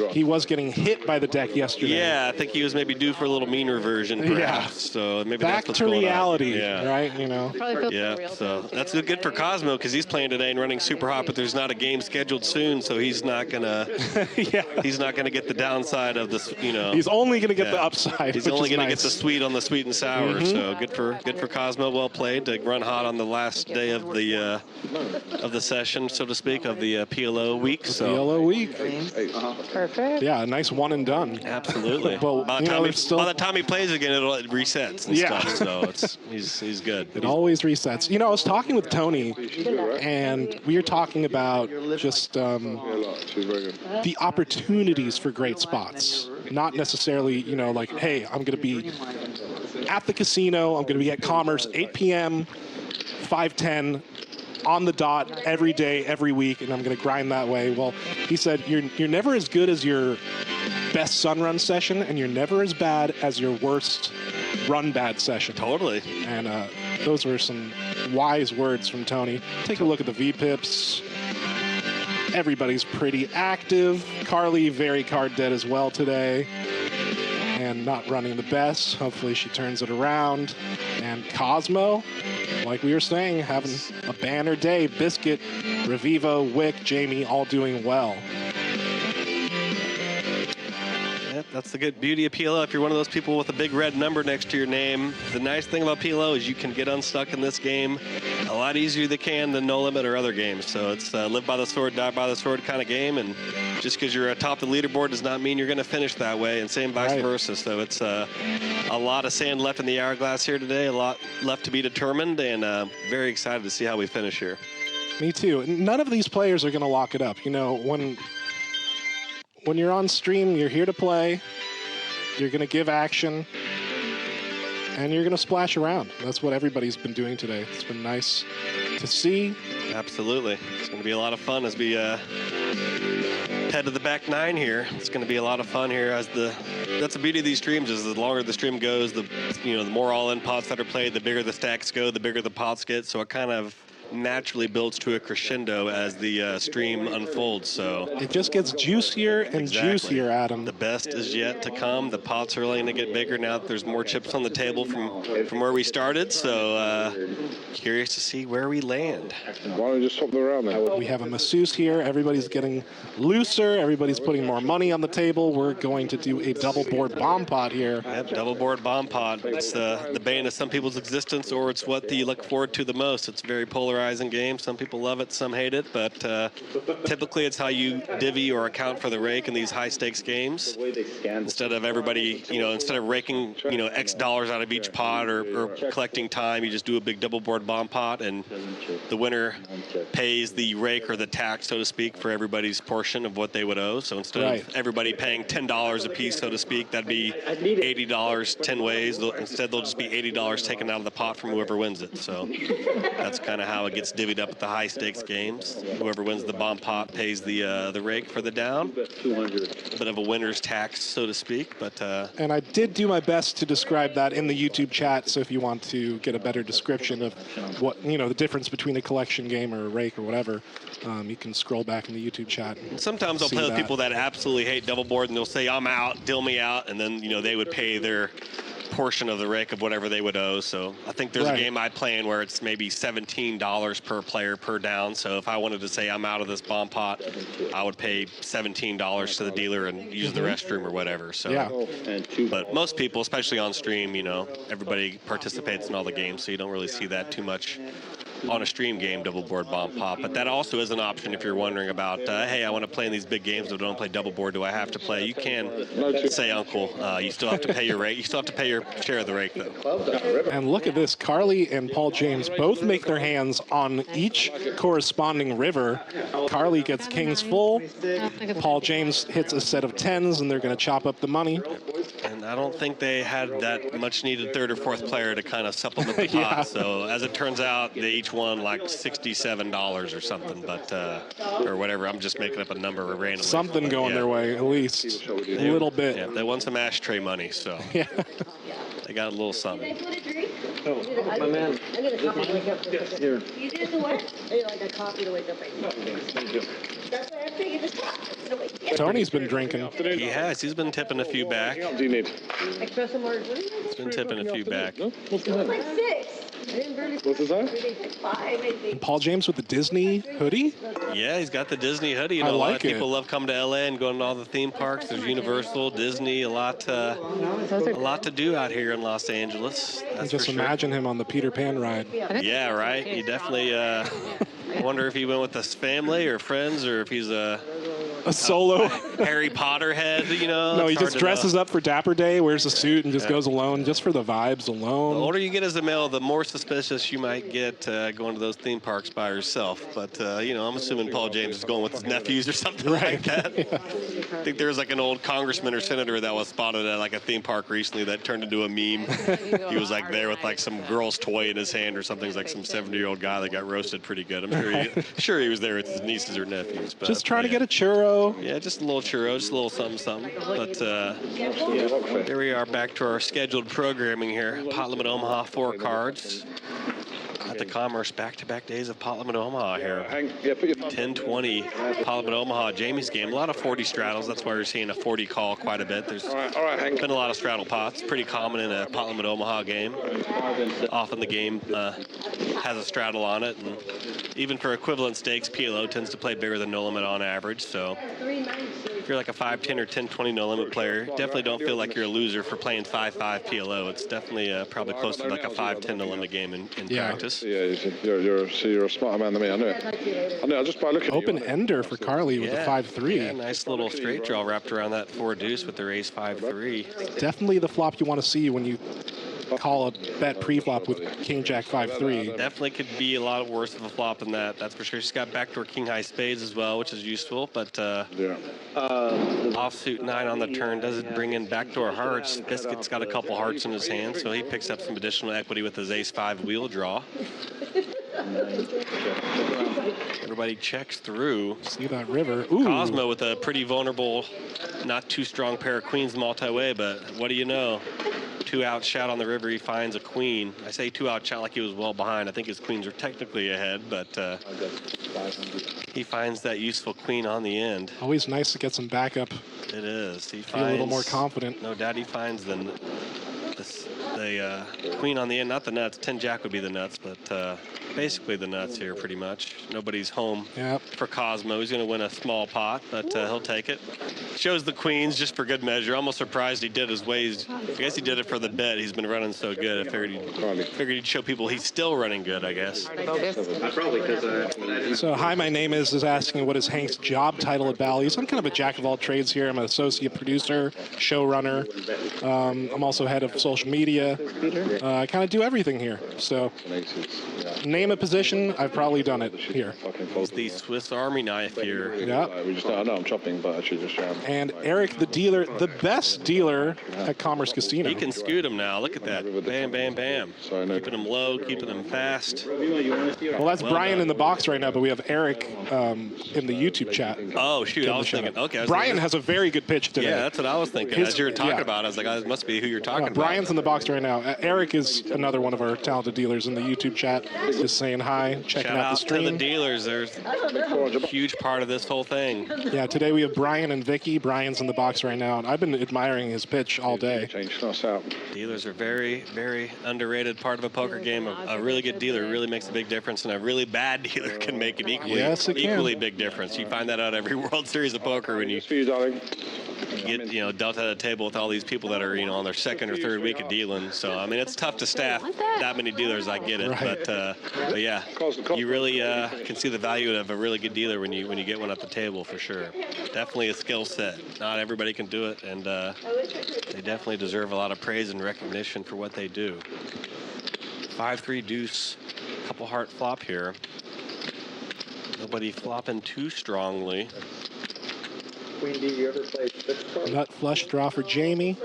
S14: He was getting hit by the deck yesterday.
S2: Yeah, I think he was maybe due for a little meaner version, perhaps. So maybe
S14: back
S2: that's what's
S14: to
S2: going
S14: reality,
S2: on.
S14: right?
S2: Yeah, so that's good for Cosmo because he's playing today and running super hot, but there's not a game scheduled soon, so he's not gonna he's not gonna get the downside of this,
S14: He's only going to get the upside.
S2: He's only going to get the sweet on the sweet and sour. So good for Cosmo. Well played to run hot on the last day of the session, so to speak, of the PLO week.
S14: PLO week.
S3: Perfect.
S14: Yeah, a nice one and done.
S2: Absolutely.
S14: Well,
S2: by the time he plays again, it resets and stuff. So he's good.
S14: It always resets. I was talking with Tony, and we were talking about just the opportunities for great spots. Not necessarily, like, hey, I'm going to be at the casino, I'm going to be at Commerce 8 p.m., 5:10, on the dot every day, every week, and I'm going to grind that way. Well, he said, you're never as good as your best sun run session, and you're never as bad as your worst run bad session.
S2: Totally.
S14: And those were some wise words from Tony. Take a look at the VPIPs. Everybody's pretty active. CARLY, very card dead as well today. And not running the best. Hopefully she turns it around. And COSMO, like we were saying, having a banner day. Biscuit, Revivo, Wick, Jamie, all doing well.
S2: That's the good beauty of PLO. If you're one of those people with a big red number next to your name, the nice thing about PLO is you can get unstuck in this game a lot easier than No Limit or other games. So it's live by the sword, die by the sword kind of game. And just because you're atop the leaderboard does not mean you're going to finish that way, and same vice versa. So it's a lot of sand left in the hourglass here today, a lot left to be determined, and very excited to see how we finish here.
S14: Me too. None of these players are going to lock it up. When you're on stream, you're here to play, you're going to give action, and you're going to splash around. That's what everybody's been doing today. It's been nice to see.
S2: Absolutely. It's going to be a lot of fun as we head to the back nine here. It's going to be a lot of fun here that's the beauty of these streams is the longer the stream goes, the more all-in pots that are played, the bigger the stacks go, the bigger the pots get. So it kind of naturally builds to a crescendo as the stream unfolds. So
S14: it just gets juicier and juicier, Adam.
S2: The best is yet to come. The pots are only going to get bigger now that there's more chips on the table from where we started. So curious to see where we land.
S1: Why don't we just swap them around then?
S14: We have a masseuse here. Everybody's getting looser. Everybody's putting more money on the table. We're going to do a double board bomb pot here.
S2: Yep, double board bomb pot. It's the bane of some people's existence, or it's what you look forward to the most. It's very polarizing game. Some people love it, some hate it, but typically it's how you divvy or account for the rake in these high stakes games. Instead of everybody, instead of raking, X dollars out of each pot or collecting time, you just do a big double board bomb pot, and the winner pays the rake or the tax, so to speak, for everybody's portion of what they would owe. So instead of everybody paying $10 a piece, so to speak, that'd be $80 10 ways. Instead, they'll just be $80 taken out of the pot from whoever wins it. So that's kind of how it gets divvied up at the high stakes games. Whoever wins the bomb pot pays the rake for the down. A bit of a winner's tax, so to speak. But
S14: and I did do my best to describe that in the YouTube chat. So if you want to get a better description of what the difference between a collection game or a rake or whatever, you can scroll back in the YouTube chat.
S2: Sometimes I'll play with people that absolutely hate double board, and they'll say, "I'm out, deal me out," and then they would pay their portion of the rake of whatever they would owe. So I think there's a game I play in where it's maybe $17 per player per down. So if I wanted to say I'm out of this bomb pot, I would pay $17 to the dealer and use the restroom or whatever. So, but most people, especially on stream, everybody participates in all the games, so you don't really see that too much on a stream game, double board bomb pot. But that also is an option if you're wondering about, hey, I want to play in these big games but don't play double board. Do I have to play? You can say uncle. You still have to pay your rake. You still have to pay your share of the rake, though.
S14: And look at this. CARLY and Paul James both make their hands on each corresponding river. CARLY gets kings full. Paul James hits a set of tens, and they're going to chop up the money.
S2: And I don't think they had that much needed third or fourth player to kind of supplement the pot. So as it turns out, they each won like $67 or something, but or whatever. I'm just making up a number randomly.
S14: Something going their way, at least a little bit.
S2: Yeah, they won some ashtray money, so they got a little something.
S9: Oh, my man. I need a coffee to wake up. Here. You did the what? I need like a coffee to wake up right now. Thank you. That's why I figured this coffee.
S14: Tony's been drinking.
S2: He has. He's been tipping a few back.
S1: What do you need?
S9: Espresso margarita?
S2: He's been tipping a few back.
S9: It's like 6.
S1: What's his name?
S14: And Paul James with the Disney hoodie.
S2: Yeah, he's got the Disney hoodie. You know,
S14: I
S2: a lot
S14: like
S2: of people
S14: it.
S2: love coming to LA and going to all the theme parks. There's Universal, Disney, a lot to do out here in Los Angeles. That's
S14: Just
S2: for sure.
S14: imagine him on the Peter Pan ride.
S2: Yeah, right. He definitely. I wonder if he went with his family or friends, or if he's a
S14: solo
S2: Harry Potter head. You know.
S14: No, he
S2: It's hard
S14: just
S2: to
S14: dresses
S2: know.
S14: up for Dapper Day, wears a suit, and just
S2: Yeah.
S14: goes alone, just for the vibes alone.
S2: The older you get as a male, the more suspicious you might get going to those theme parks by yourself. But, you know, I'm assuming Paul James is going with his nephews or something like that. I think there was like an old congressman or senator that was spotted at like a theme park recently that turned into a meme. He was like there with like some girl's toy in his hand or something. It was like some 70-year-old guy that got roasted pretty good. I'm sure he was there with his nieces or nephews. But,
S14: Just trying to get a churro.
S2: Yeah, just a little churro, just a little something. But here we are back to our scheduled programming here. Pot Limit Omaha, 4 cards. At the Commerce, back-to-back days of Pot Limit Omaha here. 10-20 Pot Limit Omaha, Jamie's game. A lot of 40 straddles. That's why we're seeing a 40 call quite a bit. There's been a lot of straddle pots. Pretty common in a Pot Limit Omaha game. Often the game has a straddle on it. And even for equivalent stakes, PLO tends to play bigger than no limit on average. So if you're like a 5-10 or 10-20 no limit player, definitely don't feel like you're a loser for playing 5-5 PLO. It's definitely probably closer to like a 5-10 no limit game in practice.
S1: Yeah, you're a smarter man than me. I knew it. I knew it just by looking at you.
S14: Open ender for Carly with a 5-3.
S2: Yeah, nice little straight draw wrapped around that 4 deuce with their ace 5-3.
S14: Definitely the flop you want to see when you call a bet pre-flop with King Jack 5-3.
S2: Definitely could be a lot worse of a flop than that. That's for sure. She's got backdoor King High Spades as well, which is useful. But offsuit 9 on the turn doesn't bring in backdoor hearts. Biscuit's got a couple hearts in his hand, so he picks up some additional equity with his ace 5 wheel draw. Everybody checks through.
S14: See that river. Ooh.
S2: Cosmo with a pretty vulnerable, not too strong pair of queens multi-way, but what do you know? 2 out shot on the river, he finds a queen. I say 2 out shot like he was well behind. I think his queens are technically ahead, but he finds that useful queen on the end.
S14: Always nice to get some backup.
S2: It is. He
S14: feel a little more confident.
S2: No doubt he finds the queen on the end, not the nuts. 10 jack would be the nuts, but basically the nuts here pretty much. Nobody's home for Cosmo. He's going to win a small pot, but he'll take it. Shows the queens just for good measure. Almost surprised he did his ways. I guess he did it for the bet. He's been running so good. I figured he'd show people he's still running good, I guess.
S14: So, hi, my name is asking what is Hank's job title at Bally. So I'm kind of a jack of all trades here. I'm an associate producer, showrunner. I'm also head of social media. I kind of do everything here. So, name a position, I've probably done it here.
S2: He's the Swiss Army knife here.
S14: Yeah.
S1: I know I'm chopping, but I should just jam.
S14: And Eric, the dealer, the best dealer at Commerce Casino.
S2: He can scoot him now. Look at that. Bam, bam, bam. Keeping him low, keeping him fast.
S14: Well, that's Brian in the box right now, but we have Eric in the YouTube chat.
S2: Oh, shoot. I was thinking. Okay.
S14: Brian has a very good pitch today.
S2: Yeah, that's what I was thinking. As you were talking about, I was like, that must be who you're talking about.
S14: Brian's in the box right now. Eric is another one of our talented dealers in the YouTube chat. Just saying hi, checking
S2: Shout
S14: out the stream.
S2: to the dealers. There's a huge part of this whole thing.
S14: Yeah, today we have Brian and Vicky. Brian's in the box right now, and I've been admiring his pitch all day.
S2: Dealers are very, very underrated part of a poker game. A really good dealer really makes a big difference, and a really bad dealer can make an equally big difference. You find that out every World Series of Poker when you get dealt at a table with all these people that are on their second or third week of dealing. So I mean, it's tough to staff that many dealers. I get it, but yeah, you really can see the value of a really good dealer when you get one at the table for sure. Definitely a skill set. Not everybody can do it, and they definitely deserve a lot of praise and recognition for what they do. 5-3 deuce, couple heart flop here. Nobody flopping too strongly.
S13: Queen D, you ever play 6 cards?
S14: Nut flush draw for Jamie.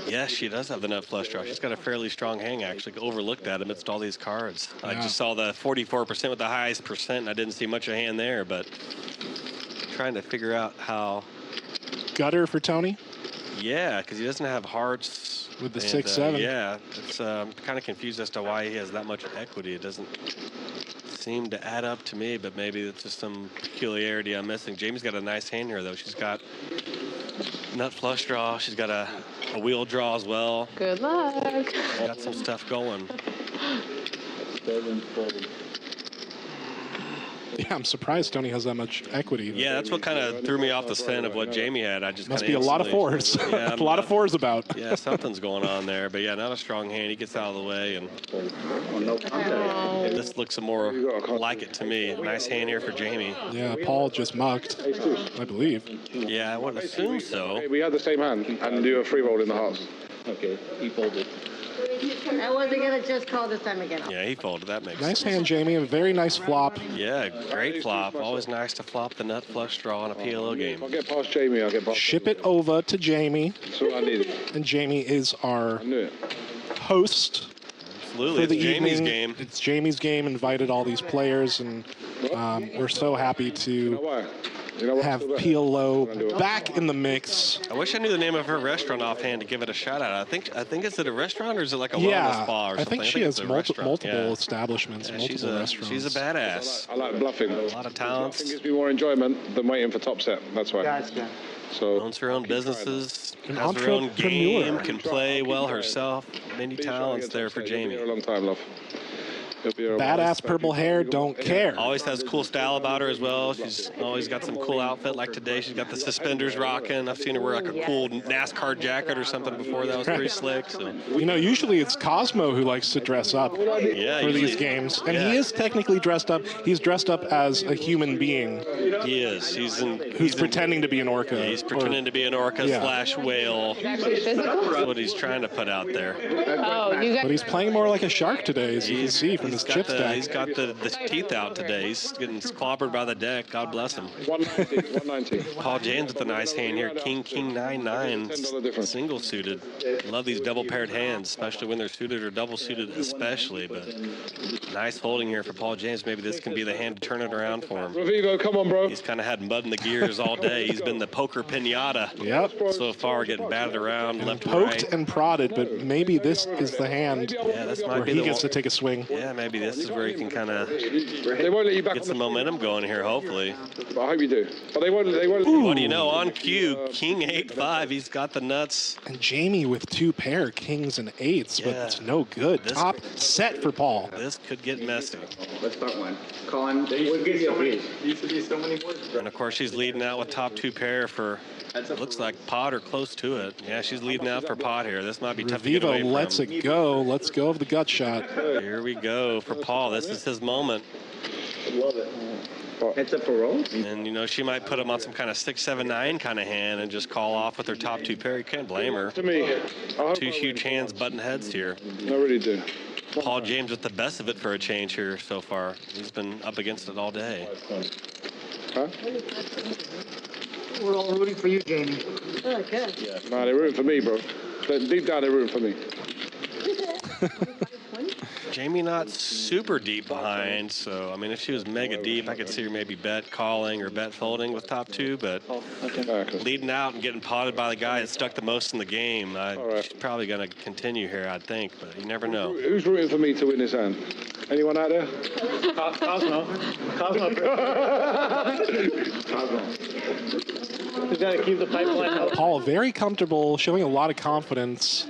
S2: Yes, she does have the nut flush draw. She's got a fairly strong hang, actually. Overlooked that amidst all these cards. I just saw the 44% with the highest percent, and I didn't see much of hand there, but trying to figure out how.
S14: Gutter for Tony?
S2: Yeah, because he doesn't have hearts.
S14: With the 6-7.
S2: Yeah, it's kind of confused as to why he has that much equity. It doesn't seem to add up to me, but maybe it's just some peculiarity I'm missing. Jamie's got a nice hand here, though. She's got Nut flush draw. She's got a wheel draw as well.
S3: Good luck.
S2: Got some stuff going.
S13: 7 fold.
S14: Yeah, I'm surprised Tony has that much equity.
S2: Yeah, that's what kind of threw me off the scent of what Jamie had. I just
S14: must be a lot of fours.
S2: Yeah,
S14: a lot of fours about.
S2: Yeah, something's going on there. But yeah, not a strong hand. He gets out of the way, and this looks more like it to me. Nice hand here for Jamie.
S14: Yeah, Paul just mucked, I believe.
S2: Yeah, I would assume so.
S1: We had the same hand, and do a free roll in the hearts.
S13: Okay, he folded.
S9: I wasn't gonna just call this time again.
S2: Yeah, he folded. That makes
S14: Nice
S2: sense.
S14: hand, Jamie. A very nice flop.
S2: Yeah, great flop. Always nice to flop the nut flush draw in a PLO game.
S1: I'll get past Jamie. I'll get past.
S14: Ship it over to Jamie.
S1: That's all I needed.
S14: And Jamie is our
S1: I knew it.
S14: host.
S2: Absolutely,
S14: For the
S2: it's Jamie's
S14: evening.
S2: game.
S14: It's Jamie's game. Invited all these players, and we're so happy to
S1: Why? You know what?
S14: have PLO back in the mix.
S2: I wish I knew the name of her restaurant offhand to give it a shout out. I think is it a restaurant or is it like a wellness
S14: Yeah,
S2: spa or
S14: I
S2: something?
S14: think she has
S2: it's a
S14: multiple
S2: restaurant, yeah.
S14: establishments,
S2: Yeah,
S14: multiple restaurants.
S2: she's a badass.
S1: I like bluffing.
S2: A lot of talents.
S1: Bluffing gives me more enjoyment than waiting for top set. That's why.
S12: Gotcha.
S1: So
S2: Owns her own businesses,
S14: An
S2: has her own game,
S14: entrepreneur.
S2: can play well herself. Many talents there for
S1: Jamie.
S2: Jamie.
S1: A long time, love. You'll be all right.
S14: Badass purple hair, don't care.
S2: Always has cool style about her as well. She's always got some cool outfit. Like today, she's got the suspenders rocking. I've seen her wear like a cool NASCAR jacket or something before. That was pretty slick. So
S14: You know, usually it's Cosmo who likes to dress up
S2: yeah,
S14: for these
S2: usually-
S14: games. And
S2: yeah.
S14: he is technically dressed up. He's dressed up as a human being
S2: He is.
S14: who's pretending to be an orca.
S2: He's pretending to be an orca
S14: Yeah.
S2: slash whale.
S3: It's actually physical.
S2: That's what he's trying to put out there.
S3: Oh, you guys.
S14: But he's playing more like a shark today, as you can see from his chip stack.
S2: He's got the teeth out today. He's getting clobbered by the deck. God bless him.
S1: 190.
S2: Paul James with a nice hand here. King 9-9.
S1: $10 difference.
S2: Single suited. Love these double paired hands, especially when they're suited or double suited, especially. But nice holding here for Paul James. Maybe this can be the hand to turn it around for him.
S1: Revivo, come on, bro.
S2: He's kind of had mud in the gears all day. He's been the poker pinata
S14: Yep.
S2: so far, getting batted around left and
S14: Poked
S2: right.
S14: and prodded, but maybe this is the hand
S2: Yeah, this might
S14: where
S2: be
S14: he
S2: the
S14: gets to
S2: one.
S14: take a swing.
S2: Yeah, maybe this is where he can kind of
S1: They won't let you back
S2: get
S1: on
S2: some momentum going here, hopefully.
S1: I hope you do. But they won't.
S2: What do you know? On cue, King 8-5. He's got the nuts.
S14: And Jamie with two pair, kings and eights, but
S2: Yeah.
S14: it's no good.
S2: This-
S14: Top set for Paul.
S2: This could get messy.
S6: Let's start one. Colin, we'll give you a brief.
S8: Used to be so many more.
S2: And of course, she's leading out with top two pair for, it looks like pot or close to it. Yeah, she's leading out for pot here. This might be tough to get away
S14: Revivo
S2: from.
S14: lets it go. Let's go of the gut shot.
S2: Here we go for Paul. This is his moment.
S8: Love it.
S6: Heads up for roll.
S2: And, you know, she might put him on some kind of 6-7-9 kind of hand and just call off with her top two pair. You can't blame her.
S1: To me,
S2: Two huge hands butting heads here.
S1: I really do.
S2: Paul James with the best of it for a change here so far. He's been up against it all day.
S1: Huh?
S12: We're all rooting for you, Jamie.
S9: Oh, good.
S1: Nah, they're rooting for me, bro. Deep down, they're rooting for me.
S2: Jamie not super deep behind, so I mean, if she was mega deep, I could see her maybe bet calling or bet folding with top two, but leading out and getting potted by the guy that stuck the most in the game, she's probably going to continue here, I'd think, but you never know.
S1: Who's rooting for me to win this hand? Anyone out there?
S4: Cosmo. He's got to keep the pipeline up.
S14: Paul very comfortable, showing a lot of confidence.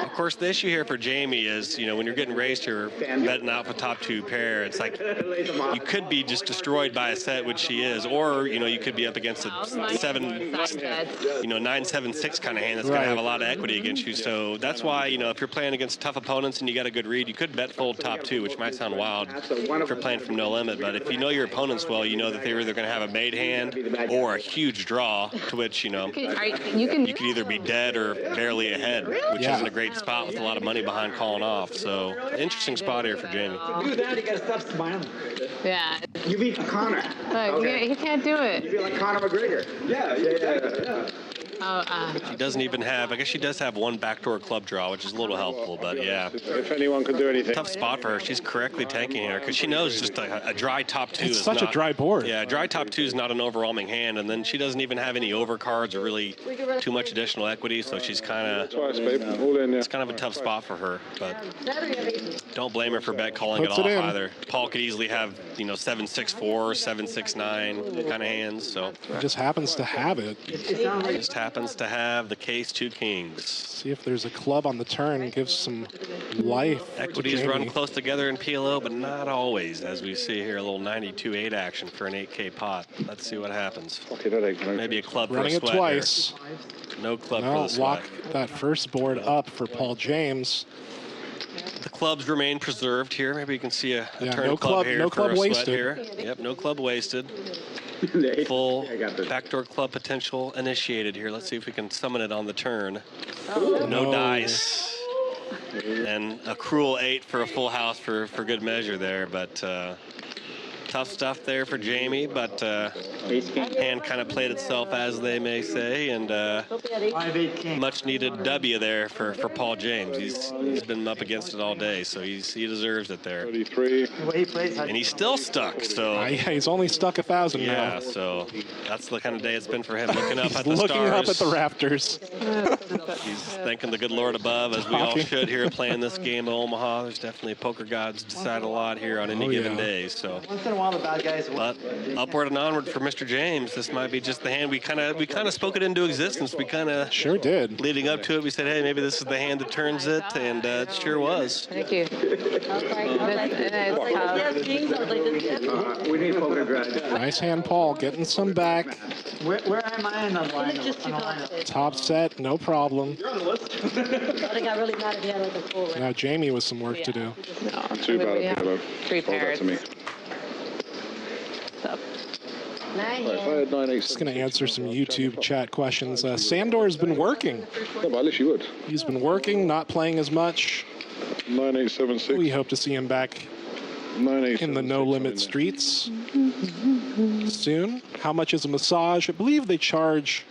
S2: Of course, the issue here for Jamie is, you know, when you're getting raised here, betting out for top two pair, it's like you could be just destroyed by a set, which she is, or, you know, you could be up against a 9-7-6 kind of hand that's going to have a lot of equity against you. So that's why, you know, if you're playing against tough opponents and you got a good read, you could bet fold top two, which might sound wild if you're playing from no limit. But if you know your opponents well, you know that they're either going to have a made hand or a huge draw, to which, you know, you could either be dead or barely ahead, which isn't a great spot with a lot of money behind calling off. So interesting spot here for Jamie.
S12: To do that, you gotta stop smiling.
S3: Yeah.
S6: You beat Connor.
S3: Look, he can't do it.
S6: You feel like Conor McGregor.
S8: Yeah.
S2: She doesn't even have, I guess she does have one backdoor club draw, which is a little helpful, but yeah.
S1: If anyone could do anything.
S2: Tough spot for her. She's correctly tanking here because she knows just a dry top two
S14: It's
S2: is
S14: such
S2: not,
S14: a dry board.
S2: Yeah, dry top two is not an overwhelming hand, and then she doesn't even have any overcards or really too much additional equity, so she's kind of, it's kind of a tough spot for her, but don't blame her for bet calling
S14: Puts
S2: it
S14: it
S2: off
S14: in.
S2: either. Paul could easily have, 7-6-4, 7-6-9 kind of hands, so.
S14: He just happens to have it.
S2: Just happens to have the case two kings.
S14: See if there's a club on the turn, gives some life.
S2: Equities
S14: to
S2: run
S14: Jamie.
S2: close together in PLO, but not always, as we see here, a little 92-8 action for an 8K pot. Let's see what happens. Maybe a club
S14: Running
S2: for
S14: it
S2: a sweat
S14: twice.
S2: Here. No club for
S14: No,
S2: the sweat.
S14: lock that first board up for Paul James.
S2: The clubs remain preserved here. Maybe you can see a
S14: Yeah,
S2: turn
S14: no
S2: of club
S14: club-
S2: here
S14: no
S2: for
S14: club
S2: a sweat
S14: wasted.
S2: here. Yep, no club wasted. Full backdoor club potential initiated here. Let's see if we can summon it on the turn. No dice. And a cruel 8 for a full house for good measure there, but tough stuff there for Jamie, but hand kind of played itself, as they may say, and much needed W there for Paul James. He's been up against it all day, so he deserves it there.
S1: 33.
S2: And he's still stuck, so.
S14: Yeah, he's only stuck 1,000 now.
S2: Yeah, so that's the kind of day it's been for him, looking up at the
S14: Looking
S2: stars.
S14: up at the rafters.
S2: He's thanking the good Lord above, as we all should here playing this game of Omaha. There's definitely poker gods decide a lot here on any given day, so.
S12: Once in a while, the bad guys win.
S2: But upward and onward for Mr. James. This might be just the hand. We kind of spoke it into existence. We kind of
S14: sure did.
S2: Leading up to it, we said, hey, maybe this is the hand that turns it, and it sure was.
S3: Thank you.
S6: We need poker grads.
S14: Nice hand, Paul. Getting some back.
S12: Where am I in the lineup?
S14: Top set, no problem.
S11: You're on the list. I got really mad if you had like a full round.
S14: Now Jamie with some work to do.
S1: Too bad, PLO.
S3: 3
S1: Hold that
S3: pairs.
S1: to me.
S14: Just going to answer some YouTube chat questions. Sandor's been working.
S1: Yeah, but at least you would.
S14: He's been working, not playing as much.
S1: 9876.
S14: We hope to see him back in the No Limit streets soon. How much is a massage? I believe they charge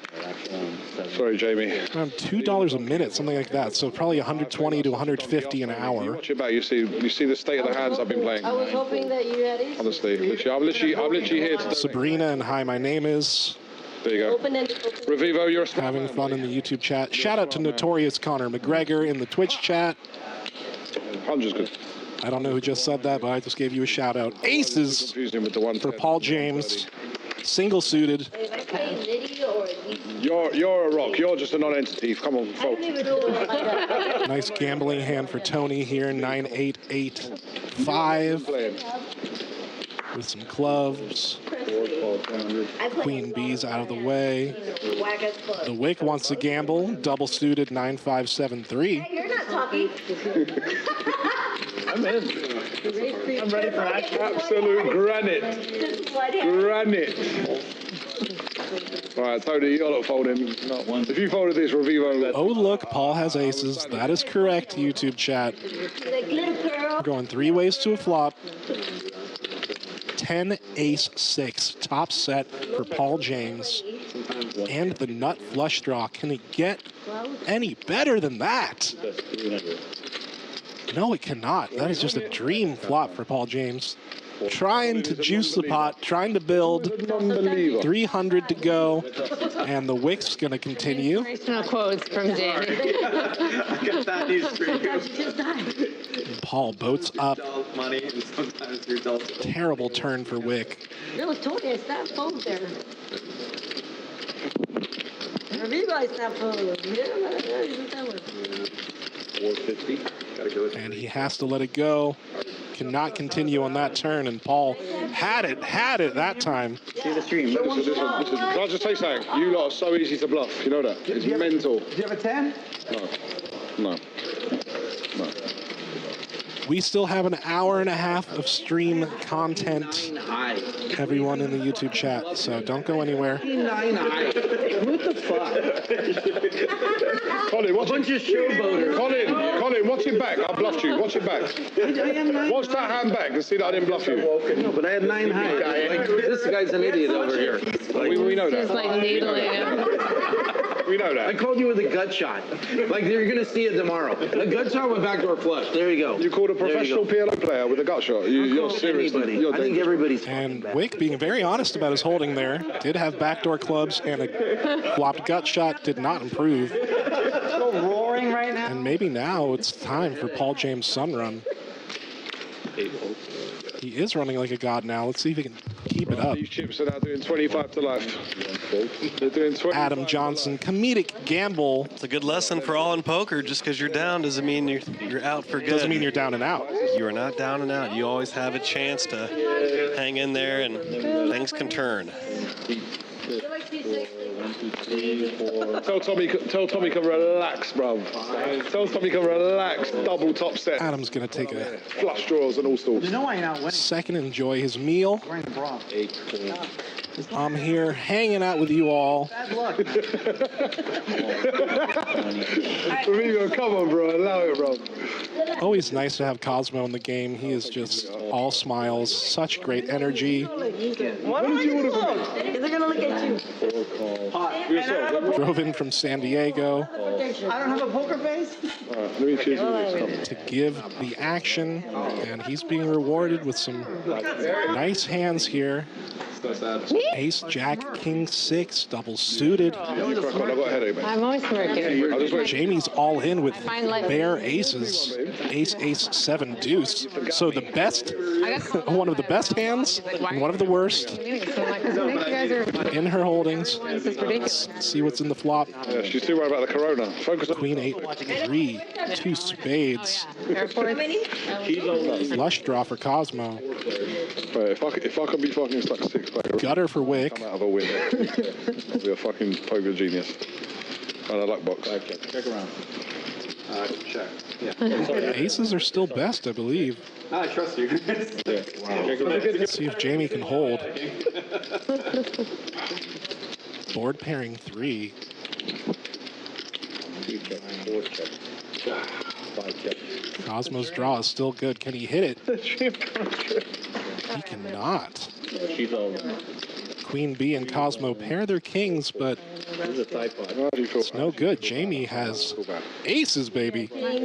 S1: Sorry, Jamie.
S14: around $2 a minute, something like that. So probably 120 to 150 an hour.
S1: Watch it back. You see the state of the hands I've been playing.
S11: I was hoping that you had it.
S1: Honestly, I'm literally here to.
S14: Sabrina and Hi, my name is.
S1: There you go. Revivo, you're
S14: having fun in the YouTube chat. Shout out to Notorious Conor McGregor in the Twitch chat.
S1: 100's good.
S14: I don't know who just said that, but I just gave you a shout out. Aces for Paul James. Single suited.
S1: You're a rock. You're just a non-entity. Come on, fold.
S14: Nice gambling hand for Tony here. 9-8-8-5 with some clubs. Queen B's out of the way. The Wick wants to gamble. Double suited 9-5-7-3.
S11: You're not talking.
S1: I'm in. I'm ready for action. Absolute granite. Granite. All right, Tony, you're not folding. Not once. If you folded this, Revivo.
S14: Oh, look, Paul has aces. That is correct, YouTube chat. We're going 3 ways to a flop. 10 ace 6 top set for Paul James, and the nut flush draw. Can it get any better than that? No, it cannot. That is just a dream flop for Paul James. Trying to juice the pot, trying to build. 300 to go, and the Wick's going to continue.
S3: Inspirational quotes from Jamie.
S14: Paul boats up.
S8: Money and sometimes results.
S14: Terrible turn for Wick.
S11: It was Tony, it's that phone there. Revivo, that phone. Yeah,
S8: 450. Gotta go with
S14: And he has to let it go. Cannot continue on that turn, and Paul had it that time.
S6: See the stream.
S1: Listen. Can I just say something? You lot are so easy to bluff. You know that? It's mental.
S12: Do you have a 10?
S1: No.
S14: We still have an hour and a half of stream content, everyone in the YouTube chat, so don't go anywhere.
S10: What the fuck?
S1: Colin, watch
S10: bunch of showboaters.
S1: Colin, watch it back. I bluffed you. Watch it back. Watch that hand back and see that I didn't bluff you.
S10: No, but I had 9 high. Like, this guy's an idiot over here.
S1: We know
S3: Just
S1: that.
S3: like needling him.
S1: We know that.
S10: I called you with a gut shot. Like you're gonna see it tomorrow. A gut shot with backdoor flush. There you go.
S1: You called a professional PLO player with a gut shot. You're seriously.
S10: I think everybody's.
S14: And Wick, being very honest about his holding there, did have backdoor clubs and a flopped gut shot, did not improve.
S12: Still roaring right now.
S14: And maybe now it's time for Paul James' sun run. He is running like a god now. Let's see if he can keep it up.
S1: These chips are now doing 25 to life. They're doing 20.
S14: Adam Johnson, comedic gamble.
S2: It's a good lesson for all in poker. Just because you're down doesn't mean you're out for good.
S14: Doesn't mean you're down and out.
S2: You are not down and out. You always have a chance to hang in there, and things can turn.
S1: Tell Tommy can relax, bro. Tell Tommy can relax. Double top set.
S14: Adam's going to take a
S1: flush draws and all sorts.
S12: You know why you're not winning?
S14: Second, enjoy his meal.
S12: Wearing the bra.
S14: I'm here hanging out with you all.
S12: Bad luck.
S1: Amigo, come on, bro. Allow it, bro.
S14: Always nice to have Cosmo in the game. He is just all smiles, such great energy.
S12: What do you want to do?
S11: They're gonna look at you.
S14: Drove in from San Diego
S12: I don't have a poker face.
S1: All right, let me choose this.
S14: to give the action, and he's being rewarded with some nice hands here. Ace, Jack, King, 6, double suited.
S1: I've got a headache, man.
S3: I'm always smirking.
S14: Jamie's all in with
S3: Find life.
S14: bare aces. Ace, ace, 7, deuce. So the best, one of the best hands, and one of the worst
S3: So I'm like, I think you guys are
S14: in her holdings.
S3: this is ridiculous.
S14: See what's in the flop.
S1: Yeah, she's too worried about the corona. Focus on
S14: Queen 8, 3, 2 spades. Flush draw for Cosmo.
S1: Right, if I can be fucking stuck 6 back,
S14: Gutter for Wick.
S1: come out of a win. I'll be a fucking poker genius. And a luck box.
S13: Check around. Check. Yeah.
S14: Aces are still best, I believe.
S13: I trust you.
S14: Let's see if Jamie can hold. Board pairing 3.
S13: 5 check.
S14: Cosmo's draw is still good. Can he hit it? He cannot.
S13: She's all
S14: Queen B and Cosmo pair their kings, but
S13: This is a side pot.
S14: it's no good. Jamie has aces, baby.
S3: Might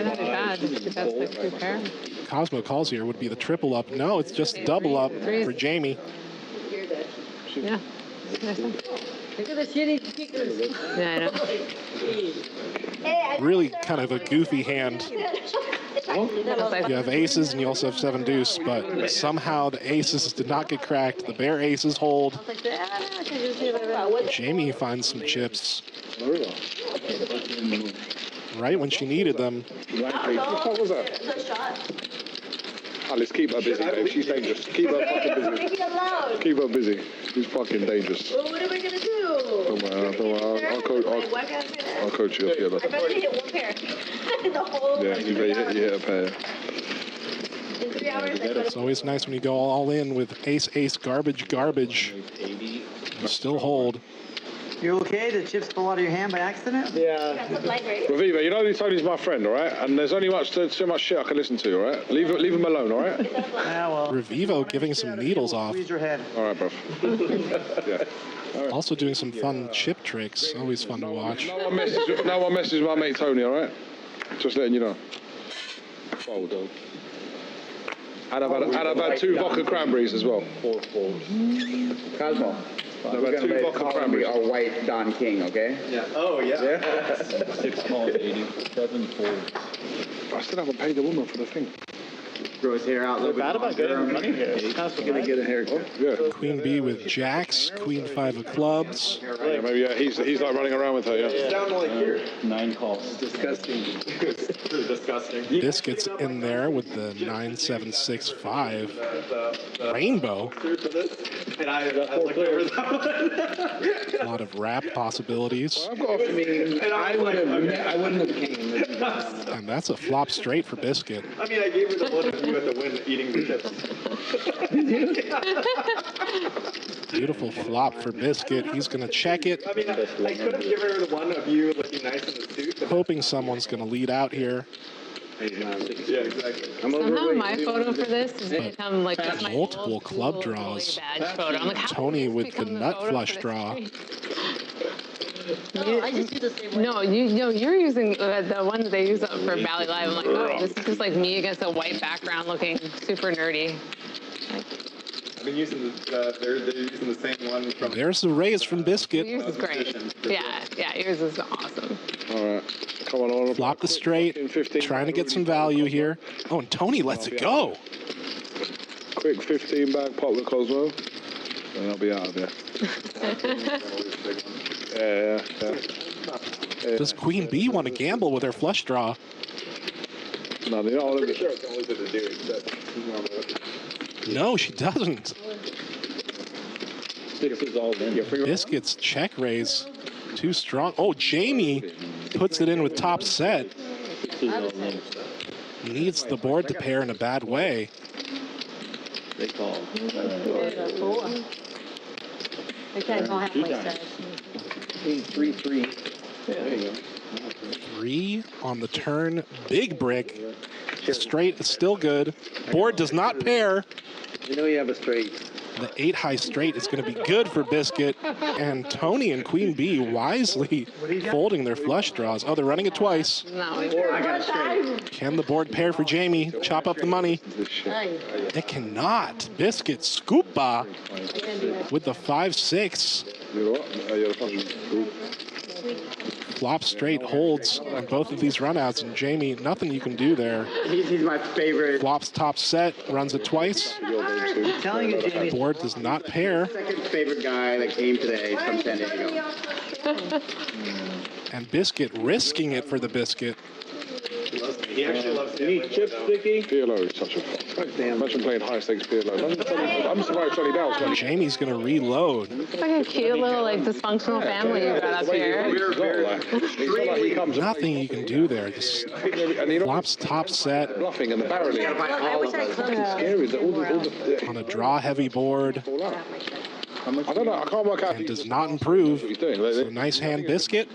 S3: not be bad if that's like 2 pair.
S14: Cosmo calls here would be the triple up. No, it's just double up for Jamie.
S3: Yeah. Nice one.
S11: Look at the shitty kickers.
S3: Yeah, I know.
S14: Really kind of a goofy hand. You have aces and you also have 7 deuce, but somehow the aces did not get cracked. The bare aces hold. Jamie finds some chips right when she needed them.
S1: What was that? Alice, keep her busy, babe. She's dangerous. Keep her fucking busy. Keep her busy. She's fucking dangerous.
S11: Well, what are we gonna do?
S1: Don't worry. I'll coach you up here.
S11: I better hit 1 pair. The whole
S1: Yeah, you hit a pair.
S11: in 3 hours.
S14: It's always nice when you go all in with ace, ace, garbage, garbage. You still hold.
S12: You okay? The chips fall out of your hand by accident?
S4: Yeah.
S1: Raviva, you know Tony's my friend, all right? And there's only so much shit I can listen to, all right? Leave him alone, all right?
S12: Yeah, well.
S14: Revivo giving some needles off.
S12: Squeeze your head.
S1: All right, bruv. Yeah.
S14: Also doing some fun chip tricks. Always fun to watch.
S1: No one message my mate Tony, all right? Just letting you know. Fold. And I've had 2 vodka cranberries as well.
S6: Cosmo.
S1: I've
S6: We're
S1: had
S6: gonna
S1: 2
S6: make
S1: vodka
S6: Colin be
S1: cranberries.
S6: our white Don King, okay?
S13: Yeah. Oh, yeah.
S15: 6 calls, 80. 7 folds.
S1: I still haven't paid the woman for the thing.
S6: Grow his hair out a little bit.
S4: Bad about getting money here. It's kind of
S6: Gonna get a haircut.
S1: Yeah.
S14: Queen B with jacks, Queen 5 of clubs.
S1: Yeah, maybe he's like running around with her, yeah.
S13: Down to like here.
S15: 9 calls.
S6: Disgusting.
S13: Disgusting.
S14: Biscuits in there with the 9765 rainbow.
S13: And I looked over that one.
S14: A lot of wrap possibilities.
S1: I've got
S6: I wouldn't have came.
S14: And that's a flop straight for Biscuit.
S13: I mean, I gave her the one of you at the win eating the chips.
S14: Beautiful flop for Biscuit. He's going to check it.
S13: I mean, I could have given her the one of you looking nice in the suit.
S14: Hoping someone's going to lead out here.
S13: Yeah, exactly.
S3: Somehow my photo for this has become like just my
S14: Multiple
S3: old
S14: club
S3: school
S14: draws.
S3: badge photo. I'm like, how
S14: Tony
S3: did this
S14: with the
S3: become
S14: nut
S3: photo
S14: flush
S3: for this
S14: draw.
S3: stream?
S11: Oh, I just do the same one.
S3: No, you're using the one that they use for Bally Live. I'm like, oh, this is just like me against a white background looking super nerdy.
S8: I've been using they're using the same one from.
S14: There's the raise from Biscuit.
S3: Yours is great. Yeah, yours is awesome.
S1: All right, come on.
S14: Flop the straight, trying to get some value here. Oh, and Tony lets it go.
S1: Quick 15 bag pop with Cosmo, and I'll be out of there. Yeah.
S14: Does Queen Bee want to gamble with her flush draw?
S1: No, they don't.
S8: Pretty sure it's the only thing to do except.
S14: No, she doesn't.
S13: Six is all in.
S14: Biscuit's check raise. Too strong. Oh, Jamie puts it in with top set.
S13: Six is all in.
S14: Needs the board to pair in a bad way.
S13: They call.
S11: I can't go halfway stairs.
S13: 3-3. There you go.
S14: 3 on the turn. Big brick. Straight is still good. Board does not pair.
S10: You know you have a straight.
S14: The 8 high straight is going to be good for Biscuit. And Tony and Queen Bee wisely folding their flush draws. Oh, they're running it twice.
S3: No,
S10: I got a straight.
S14: Can the board pair for Jamie? Chop up the money. It cannot. Biscuit scoopa with the 5-6. Flop straight holds on both of these runouts, and Jamie, nothing you can do there.
S6: He's my favorite.
S14: Flops top set, runs it twice.
S6: I'm telling you, Jamie.
S14: Board does not pair.
S6: Second favorite guy that came today from San Diego.
S14: And Biscuit risking it for the Biscuit.
S8: He actually loves
S13: You need chips, Vicky?
S1: PLO is such a fuck. Imagine playing high stakes PLO. I'm surprised Johnny Bell's playing.
S14: Jamie's going to reload.
S3: it's like a cute little like dysfunctional family you got up here.
S14: Nothing you can do there. Just flops top set.
S1: Bluffing and the barreling.
S14: On a draw heavy board.
S1: I don't know. I can't work out.
S14: And does not improve. So nice hand Biscuit.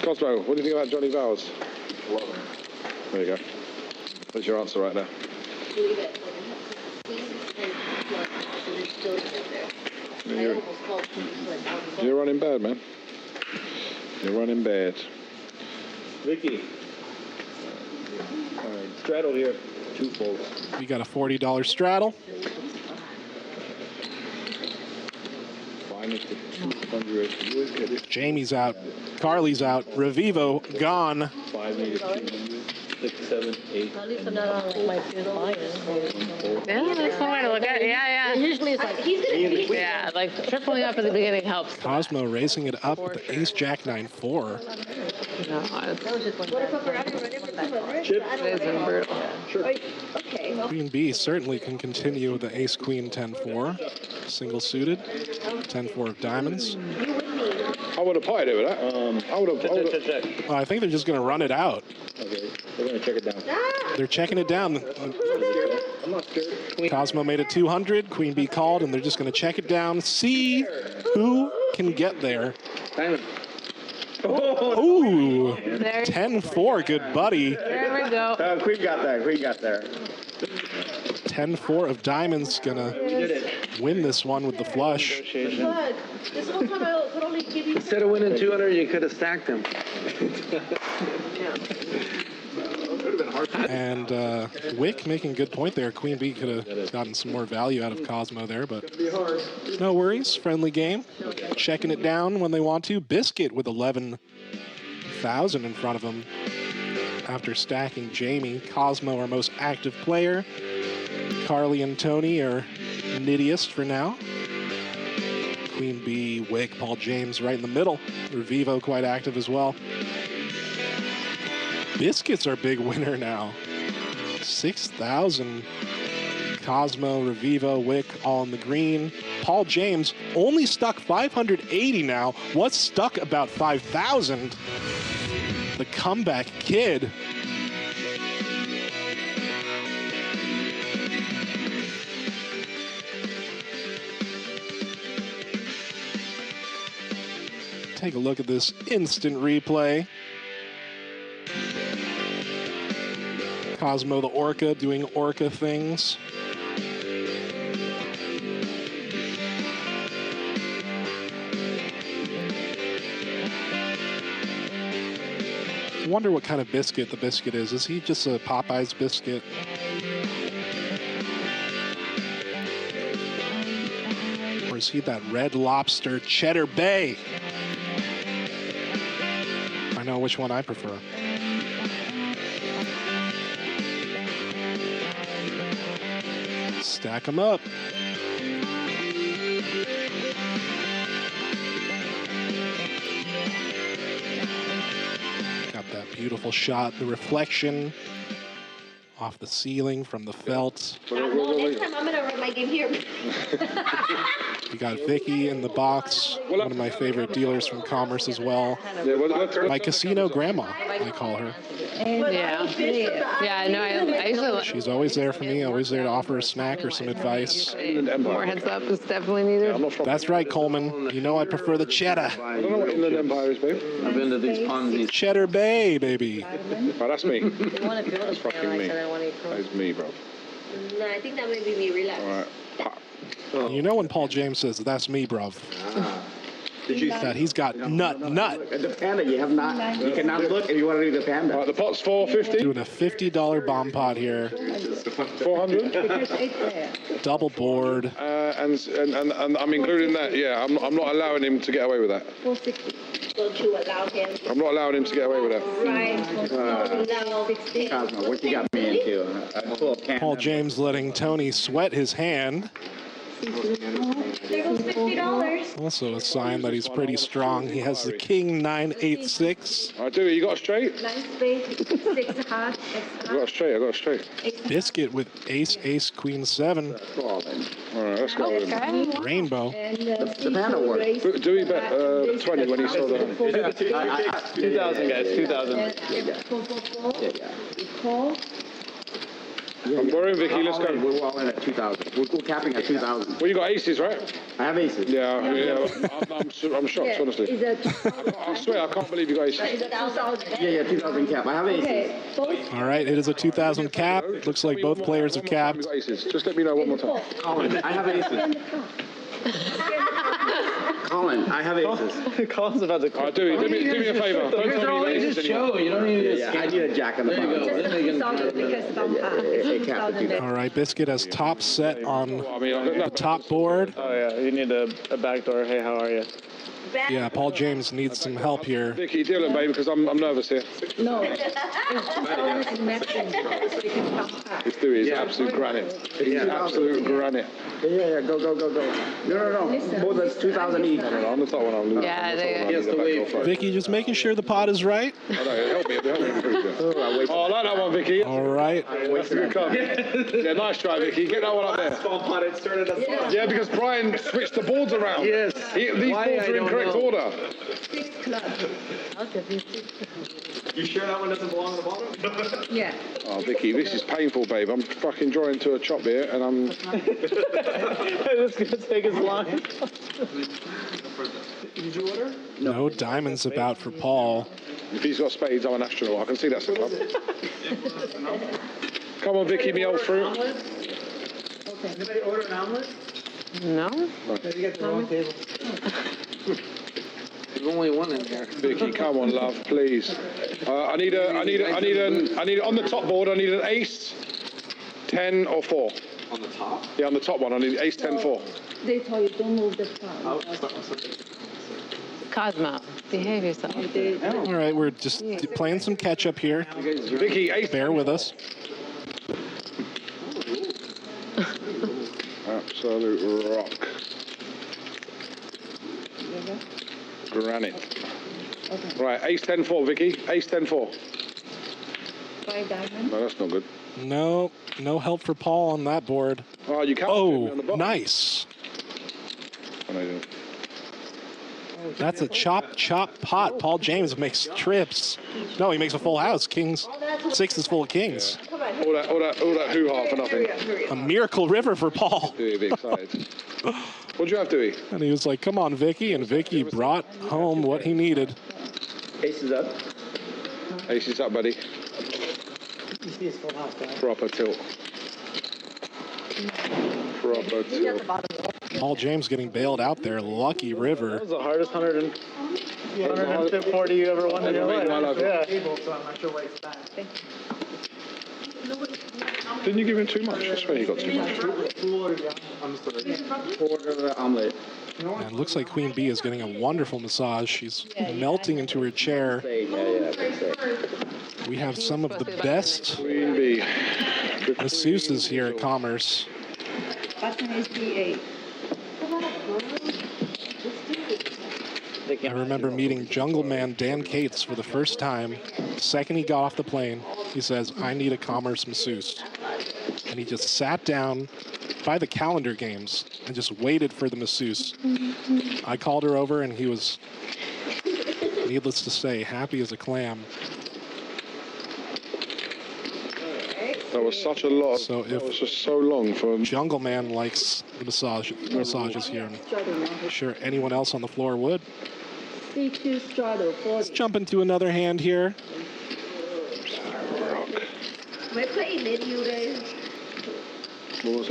S1: Cosmo, what do you think about Johnny Bowers? There you go. That's your answer right there. You're running bad, man. You're running bad.
S13: Vicky. All right, straddle here. 2 folds.
S14: We got a $40 straddle. Jamie's out. Carly's out. Revivo gone.
S13: 5 needed. 6, 7, 8.
S11: At least I'm not on like my fifth line.
S3: Yeah, that's one way to look at it. Yeah.
S11: Usually it's like, he's going to beat.
S3: Yeah, like tripling up at the beginning helps.
S14: Cosmo raising it up with the ace jack 9-4.
S3: No,
S11: That was just one.
S13: Chip.
S3: it is brutal.
S11: Okay.
S14: Queen B certainly can continue with the ace queen 10-4. Single suited. 10-4 of diamonds.
S1: I would have pied it with that.
S13: Check.
S14: Oh, I think they're just going to run it out.
S13: Okay, we're going to check it down.
S14: They're checking it down.
S13: I'm not scared.
S14: Cosmo made it 200. Queen B called, and they're just going to check it down. See who can get there.
S10: Diamond.
S14: Ooh,
S3: There.
S14: 10-4, good buddy.
S3: There we go.
S6: Queen got there.
S14: 10-4 of diamonds gonna win this one with the flush.
S11: This whole time I could only give you.
S10: Instead of winning 200, you could have stacked them.
S14: And Wick making a good point there. Queen B could have gotten some more value out of Cosmo there, but no worries. Friendly game. Checking it down when they want to. Biscuit with 11,000 in front of him after stacking Jamie. Cosmo, our most active player. Carly and Tony are nittiest for now. Queen B, Wick, Paul James right in the middle. Revivo quite active as well. Biscuit's our big winner now. 6,000. Cosmo, Revivo, Wick, all in the green. Paul James only stuck 580 now. What's stuck about 5,000? The comeback kid. Take a look at this instant replay. Cosmo the Orca doing Orca things. wonder what kind of biscuit the biscuit is. Is he just a Popeye's biscuit? Or is he that Red Lobster Cheddar Bay? I know which one I prefer. Stack them up. Got that beautiful shot, the reflection off the ceiling from the felt.
S9: No, next time I'm gonna run my game here.
S14: We got Vicky in the box, one of my favorite dealers from Commerce as well. My casino grandma, I call her.
S3: Yeah. Yeah, no, I usually...
S14: She's always there for me, always there to offer a snack or some advice.
S3: More heads up is definitely needed.
S14: That's right, Coleman. You know I prefer the cheddar.
S1: I don't know what Inland Empire is, babe.
S10: I've been to these Ponzi.
S14: Cheddar Bay, baby.
S1: Oh, that's me.
S9: That's
S1: fucking me. That's me, bro.
S9: No, I think that may be me. Relax.
S1: All right. Pop.
S14: You know when Paul James says, that's me, bruv. That he's got nut.
S6: The panda, you have not. You cannot look if you want to do the panda.
S1: Right, the pot's $4.50.
S14: Doing a $50 bomb pot here.
S1: 400.
S14: Double board.
S1: And I'm including that. Yeah, I'm not allowing him to get away with that.
S9: 460. Don't you allow him?
S1: I'm not allowing him to get away with that.
S9: Right.
S6: Cosmo, what you got me into?
S14: Paul James letting Tony sweat his hand.
S9: There goes $50.
S14: Also a sign that he's pretty strong. He has the King 986.
S1: I do. You got a straight?
S9: 9 spade, 6 heart,
S1: I got a straight. I got a straight.
S14: Biscuit with ace, ace, queen 7.
S1: All right, let's go.
S14: Rainbow.
S6: The panda works.
S1: Do we bet 20 when he saw that?
S4: 2,000, guys. 2,000.
S1: We're in, Vicky. Let's go.
S6: We're all in at 2,000. We're capping at 2,000.
S1: Well, you got aces, right?
S6: I have aces.
S1: Yeah. I'm shocked, honestly. I swear, I can't believe you got aces.
S6: Yeah, 2,000 cap. I have aces.
S14: All right, it is a 2,000 cap. Looks like both players have capped.
S1: Just let me know one more time.
S6: Colin, I have aces. Colin, I have aces.
S4: Colin's about to call.
S1: Do me a favor. Don't tell me aces anymore.
S10: You don't need to.
S6: Yeah, I need a jack in the box.
S14: All right, Biscuit has top set on the top board.
S4: Oh, yeah. You need a backdoor. Hey, how are you?
S14: Yeah, Paul James needs some help here.
S1: Vicky, deal it, baby, because I'm nervous here.
S9: No.
S1: This dude is absolute granite. He's absolute granite.
S6: Yeah, go. No. Both that's 2,000 each.
S1: No, on the top one, I'm losing.
S3: Yeah,
S14: Vicky, just making sure the pot is right.
S1: I know, help me improve it. Oh, I like that one, Vicky.
S14: All right.
S1: That's a good card. Yeah, nice try, Vicky. Get that one up there. Yeah, because Brian switched the boards around.
S10: Yes.
S1: These boards are in correct order.
S9: 6 clubs.
S8: You sure that one doesn't belong on the bottom?
S9: Yeah.
S1: Oh, Vicky, this is painful, babe. I'm fucking drawing to a chop here, and I'm...
S4: It's going to take as long.
S8: Did you order?
S14: No diamonds about for Paul.
S1: If he's got spades, I'm an astronaut. I can see that's the club. Come on, Vicky, me old fruit.
S9: Okay.
S8: Anybody order an omelet?
S3: No?
S8: You got the wrong table.
S10: There's only one in here.
S1: Vicky, come on, love, please. I need on the top board. I need an ace, 10 or 4.
S8: On the top?
S1: Yeah, on the top one. I need ace, 10, 4.
S9: They told you don't move the phone.
S3: Cosmo, behave yourself.
S14: All right, we're just playing some catch up here.
S1: Vicky, ace.
S14: Bear with us.
S1: Absolute rock. Granite.
S9: Okay.
S1: Right, ace 10 4, Vicky. Ace 10 4.
S9: 5 diamonds.
S1: No, that's not good.
S14: No help for Paul on that board.
S1: Oh, you can't.
S14: Oh, nice. That's a chop pot. Paul James makes trips. No, he makes a full house. Kings 6 is full of kings.
S1: All that hoo-ha for nothing.
S14: A miracle river for Paul.
S1: Dewey, be excited. What'd you have, Dewey?
S14: And he was like, come on, Vicky. And Vicky brought home what he needed.
S6: Aces up.
S1: Aces up, buddy. Proper tilt. Proper tilt.
S14: Paul James getting bailed out there. Lucky river.
S4: That was the hardest 100 140 you ever won in your life. Yeah.
S12: So I'm not sure why it's back.
S1: Didn't you give him too much? I swear you got too much.
S13: Quarter omelet.
S14: And it looks like Queen Bee is getting a wonderful massage. She's melting into her chair. We have some of the best
S1: Queen Bee.
S14: masseuses here at Commerce.
S11: Button is B8.
S14: I remember meeting Jungle Man Dan Cates for the first time. The second he got off the plane, he says, I need a Commerce masseuse. And he just sat down by the calendar games and just waited for the masseuse. I called her over and he was, needless to say, happy as a clam.
S1: That was such a lot.
S14: So
S1: That was just so long for him.
S14: Jungle Man likes the massages here. I'm sure anyone else on the floor would.
S11: C2 straddle 40.
S14: Let's jump into another hand here.
S11: We're playing it, you guys.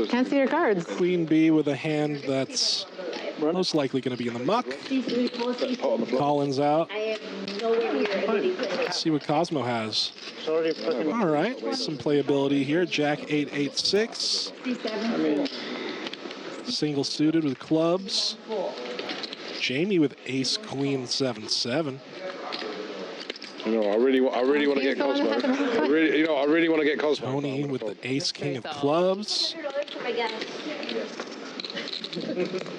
S3: Can't see your cards.
S14: Queen Bee with a hand that's most likely going to be in the muck.
S11: C3, 4, C4.
S14: Collins out.
S11: I am nowhere near any place.
S14: Let's see what Cosmo has. All right, some playability here. Jack 8-8-6.
S11: C7,
S14: Single suited with clubs. Jamie with Ace Queen 7-7.
S1: You know, I really want to get Cosmo. I really want to get Cosmo.
S14: Tony with the Ace King of clubs.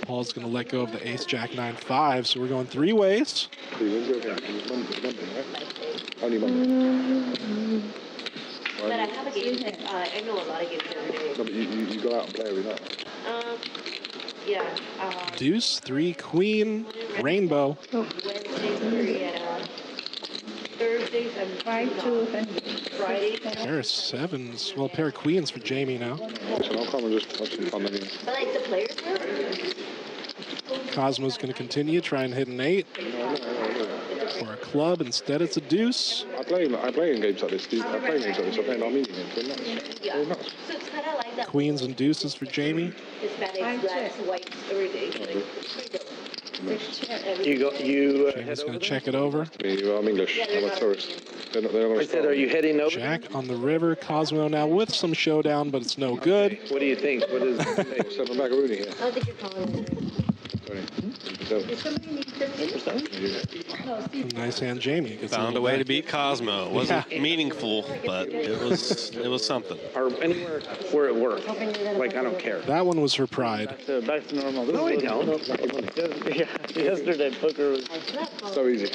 S14: Paul's going to let go of the Ace Jack 9-5, so we're going three ways.
S1: Only Monday.
S11: But I have a game that I know a lot of games every day.
S1: No, but you go out and play every night.
S11: Yeah.
S14: Deuce, 3, Queen, Rainbow.
S11: Wednesdays 3 at Thursdays I'm 5 to Friday.
S14: Pair of sevens. Well, a pair of queens for Jamie now.
S1: So I'll come and just watch some fun anyway.
S11: But like the players
S14: Cosmo's going to continue, try and hit an 8. Or a club. Instead, it's a deuce.
S1: I play in games like this, Steve. I play in games like this. I play in our meeting games. They're nuts. They're nuts.
S11: So it's kind of like that.
S14: Queens and deuces for Jamie.
S11: Hispanics, blacks, whites, everything.
S14: Jamie's going to check it over.
S1: I'm English. I'm a tourist. They're not going to start.
S10: Are you heading over?
S14: Jack on the river. Cosmo now with some showdown, but it's no good.
S10: What do you think? What is it?
S1: 7 macaroni here.
S11: I don't think you're calling it.
S14: Nice hand, Jamie. Gets
S2: Found a way to beat Cosmo. It wasn't meaningful, but it was something.
S10: Or anywhere where it worked. Like, I don't care.
S14: That one was her pride.
S4: Back to normal.
S10: No, I don't.
S4: Yeah, yesterday poker was
S1: so easy.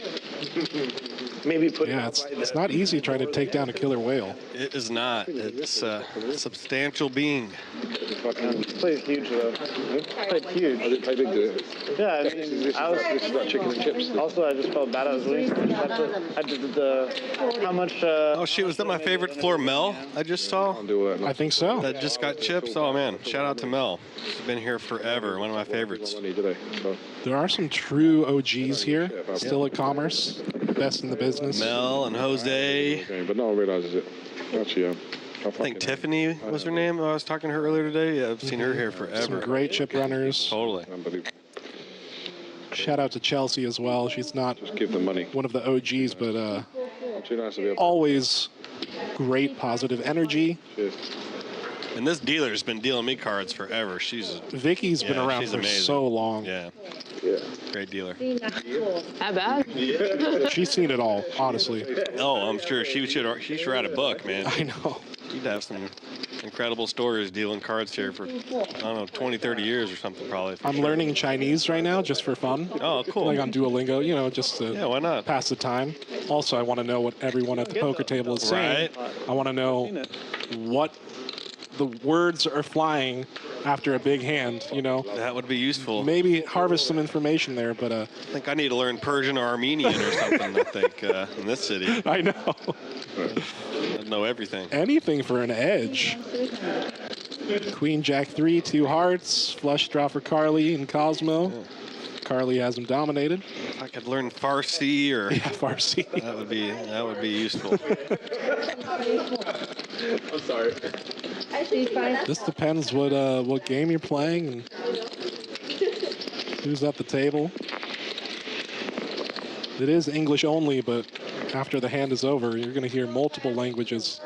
S10: Maybe put.
S14: Yeah, it's not easy trying to take down a killer whale.
S2: It is not. It's a substantial being.
S4: Played huge though. Played huge.
S1: I didn't play big, did it?
S4: Yeah, I mean, I was
S1: like chicken and chips.
S4: Also, I just felt bad. I was losing. I did the how much?
S2: Oh shoot, was that my favorite floor, Mel? I just saw.
S14: I think so.
S2: That just got chips. Oh man, shout out to Mel. She's been here forever. One of my favorites.
S14: There are some true OGs here, still at Commerce, best in the business.
S2: Mel and Jose.
S1: But no one realizes it. Actually,
S2: I think Tiffany was her name. I was talking to her earlier today. Yeah, I've seen her here forever.
S14: Some great chip runners.
S2: Totally.
S14: Shout out to Chelsea as well. She's not
S1: just give them money.
S14: One of the OGs, but
S1: too nice to be
S14: always great positive energy.
S1: Cheers.
S2: And this dealer's been dealing me cards forever.
S14: Vicky's been around for so long.
S2: Yeah. Great dealer.
S3: Not bad.
S14: She's seen it all, honestly.
S2: Oh, I'm sure she should write a book, man.
S14: I know.
S2: She'd have some incredible stories dealing cards here for, I don't know, 20, 30 years or something probably.
S14: I'm learning Chinese right now just for fun.
S2: Oh, cool.
S14: Like on Duolingo, you know, just to
S2: why not?
S14: pass the time. Also, I want to know what everyone at the poker table is saying.
S2: Right.
S14: I want to know what the words are flying after a big hand, you know.
S2: That would be useful.
S14: Maybe harvest some information there, but
S2: I think I need to learn Persian or Armenian or something, I think, in this city.
S14: I know.
S2: I know everything.
S14: Anything for an edge. Queen, Jack 3, 2 hearts, flush draw for Carly and Cosmo. Yeah. Carly has him dominated.
S2: If I could learn Farsi or
S14: Farsi.
S2: That would be useful.
S1: I'm sorry.
S14: This depends what game you're playing and who's at the table. It is English only, but after the hand is over, you're going to hear multiple languages.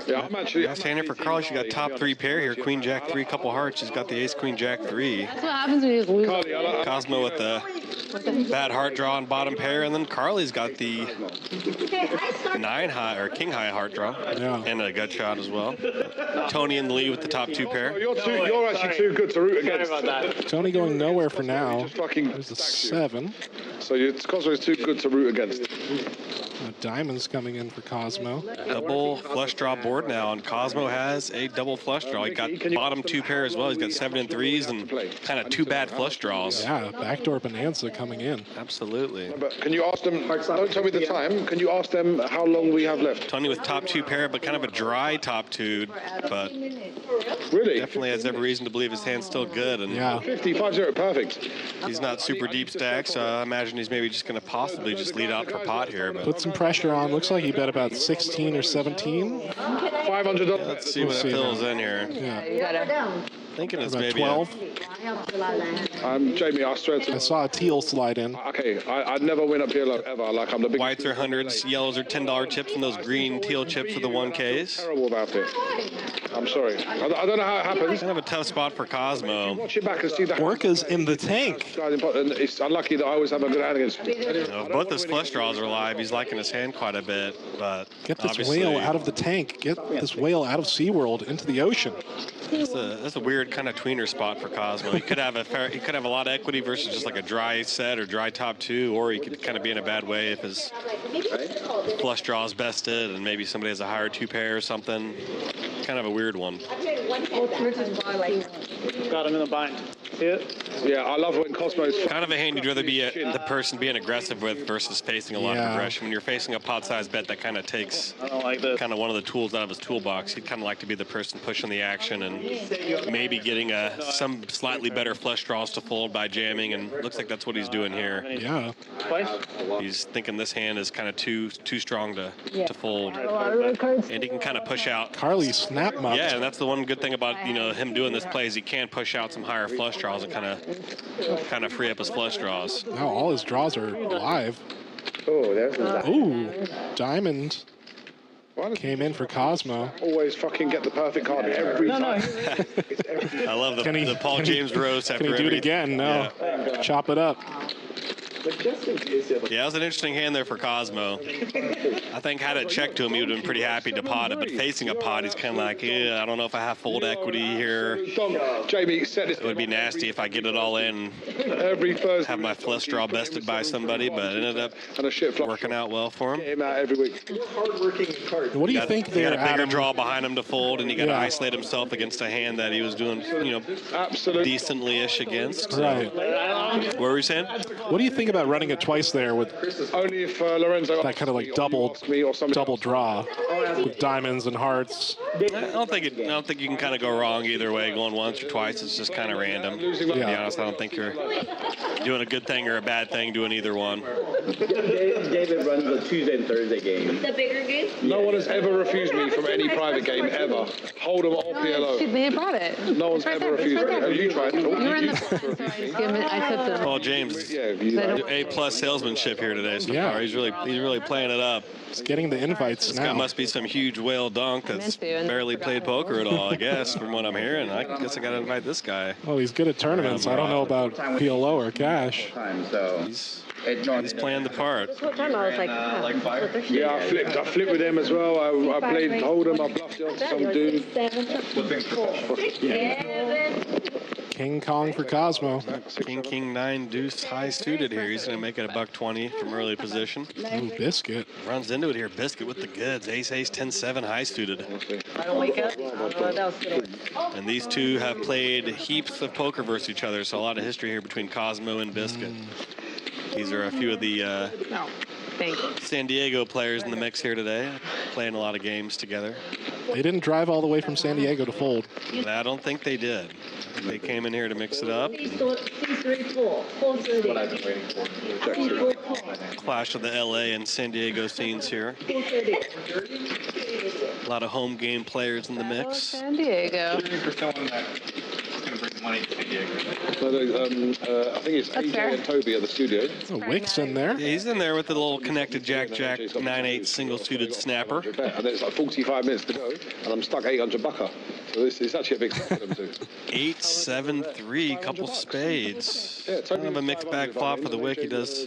S1: Yeah, I'm actually.
S2: Nice hand here for Carly. She got top 3 pair here. Queen Jack 3, couple hearts. She's got the Ace Queen Jack 3.
S3: That's what happens when you lose.
S2: Cosmo with the bad heart draw on bottom pair, and then Carly's got the 9 high or king high heart draw, and a gut shot as well. Tony in the lead with the top 2 pair.
S1: You're actually too good to root against.
S14: Tony going nowhere for now. There's a 7.
S1: So Cosmo is too good to root against.
S14: Diamonds coming in for Cosmo.
S2: Double flush draw board now, and Cosmo has a double flush draw. He got bottom 2 pair as well. He's got 7 and 3s and kind of 2 bad flush draws.
S14: Yeah, backdoor bonanza coming in.
S2: Absolutely.
S1: But can you ask them, don't tell me the time, can you ask them how long we have left?
S2: Tony with top 2 pair, but kind of a dry top 2, but
S1: really
S2: definitely has every reason to believe his hand's still good. And
S1: 50-5-0, perfect.
S2: He's not super deep stacked, so I imagine he's maybe just going to possibly just lead out for pot here. But
S14: put some pressure on. Looks like he bet about 16 or 17.
S1: $500.
S2: Let's see what it fills in here.
S14: Yeah.
S2: Thinking it's
S14: About
S2: maybe
S14: 12.
S1: Jamie, I swear to
S14: I saw a teal slide in.
S1: Okay, I'd never win a PLO ever. Like I'm the big.
S2: Whites are hundreds, yellows are $10 chips, and those green teal chips are the 1Ks.
S1: Terrible about it. I'm sorry. I don't know how it happens.
S2: Kind of a tough spot for Cosmo.
S1: Watch it back and see that.
S14: Orca's in the tank.
S1: And it's unlucky that I always have a good hand against him.
S2: You know, both his flush draws are live. He's liking his hand quite a bit, but
S14: get this whale out of the tank. Get this whale out of SeaWorld into the ocean.
S2: That's a weird kind of tweener spot for Cosmo. He could have a lot of equity versus just like a dry set or dry top 2, or he could kind of be in a bad way if his flush draw is bested and maybe somebody has a higher 2 pair or something. Kind of a weird one.
S4: Got him in the bind. See it?
S1: Yeah, I love when Cosmo's
S2: kind of a hand you'd rather be the person being aggressive with versus facing a lot of aggression. When you're facing a pot-sized bet, that kind of takes kind of one of the tools out of his toolbox. He'd kind of like to be the person pushing the action and maybe getting some slightly better flush draws to fold by jamming, and looks like that's what he's doing here.
S14: Yeah.
S2: He's thinking this hand is kind of too strong to fold, and he can kind of push out.
S14: CARLY snap muffed.
S2: Yeah, and that's the one good thing about him doing this play is he can push out some higher flush draws and kind of free up his flush draws.
S14: Now all his draws are live.
S1: Oh, there's
S14: Ooh, diamond. Came in for Cosmo.
S1: Always fucking get the perfect card every time.
S2: I love the Paul James roast after
S14: Can he do it again? No. Yeah. Chop it up.
S2: Yeah, it was an interesting hand there for Cosmo. I think had it checked to him, he would have been pretty happy to pot it, but facing a pot, he's kind of like, I don't know if I have fold equity here.
S1: Jamie, set this.
S2: It would be nasty if I get it all in, have my flush draw bested by somebody, but it ended up working out well for him.
S1: Get him out every week.
S14: What do you think there,
S2: He got a bigger
S14: Adam?
S2: draw behind him to fold, and he got to isolate himself against a hand that he was doing, decently-ish against.
S14: Right.
S2: What were you saying?
S14: What do you think about running it twice there with
S1: only if Lorenzo
S14: that kind of like double draw with diamonds and hearts?
S2: I don't think you can kind of go wrong either way. Going once or twice, it's just kind of random. To be honest, I don't think you're doing a good thing or a bad thing doing either one.
S6: David runs a Tuesday and Thursday game.
S11: The bigger game?
S1: No one has ever refused me from any private game ever. Hold'em or PLO.
S3: They brought it.
S1: No one's ever refused me. Have you tried?
S3: You were in the front, so I just give it. I took the.
S2: Paul James, A+ salesmanship here today so far. He's really playing it up.
S14: He's getting the invites
S2: This
S14: now.
S2: guy must be some huge whale dunk that's barely played poker at all, I guess, from what I'm hearing. I guess I got to invite this guy.
S14: Oh, he's good at tournaments. I don't know about PLO or cash.
S2: He's playing the part.
S11: What time I was like,
S1: Yeah, I flipped with him as well. I played Hold'em, I bluffed it off some dude.
S14: King Kong for Cosmo.
S2: King 9 deuce high suited here. He's going to make it $120 from early position.
S14: Ooh, Biscuit.
S2: Runs into it here. Biscuit with the goods. Ace 10-7 high suited.
S11: I don't wake up. I don't know what else to do.
S2: And these two have played heaps of poker versus each other, so a lot of history here between Cosmo and Biscuit. These are a few of the San Diego players in the mix here today, playing a lot of games together.
S14: They didn't drive all the way from San Diego to fold.
S2: I don't think they did. They came in here to mix it up. Clash of the LA and San Diego scenes here. A lot of home game players in the mix.
S3: San Diego.
S8: money to San Diego.
S1: So, I think it's AJ and Toby at the studio.
S14: Oh, Wick's in there.
S2: Yeah, he's in there with the little connected jack-jack 9/8 single-suited snapper.
S1: And then it's like 45 minutes to go, and I'm stuck 800 bucker. So this is actually a big step for them too.
S2: 8-7-3, couple spades. Kind of a mixed bag flop for the Wick. He does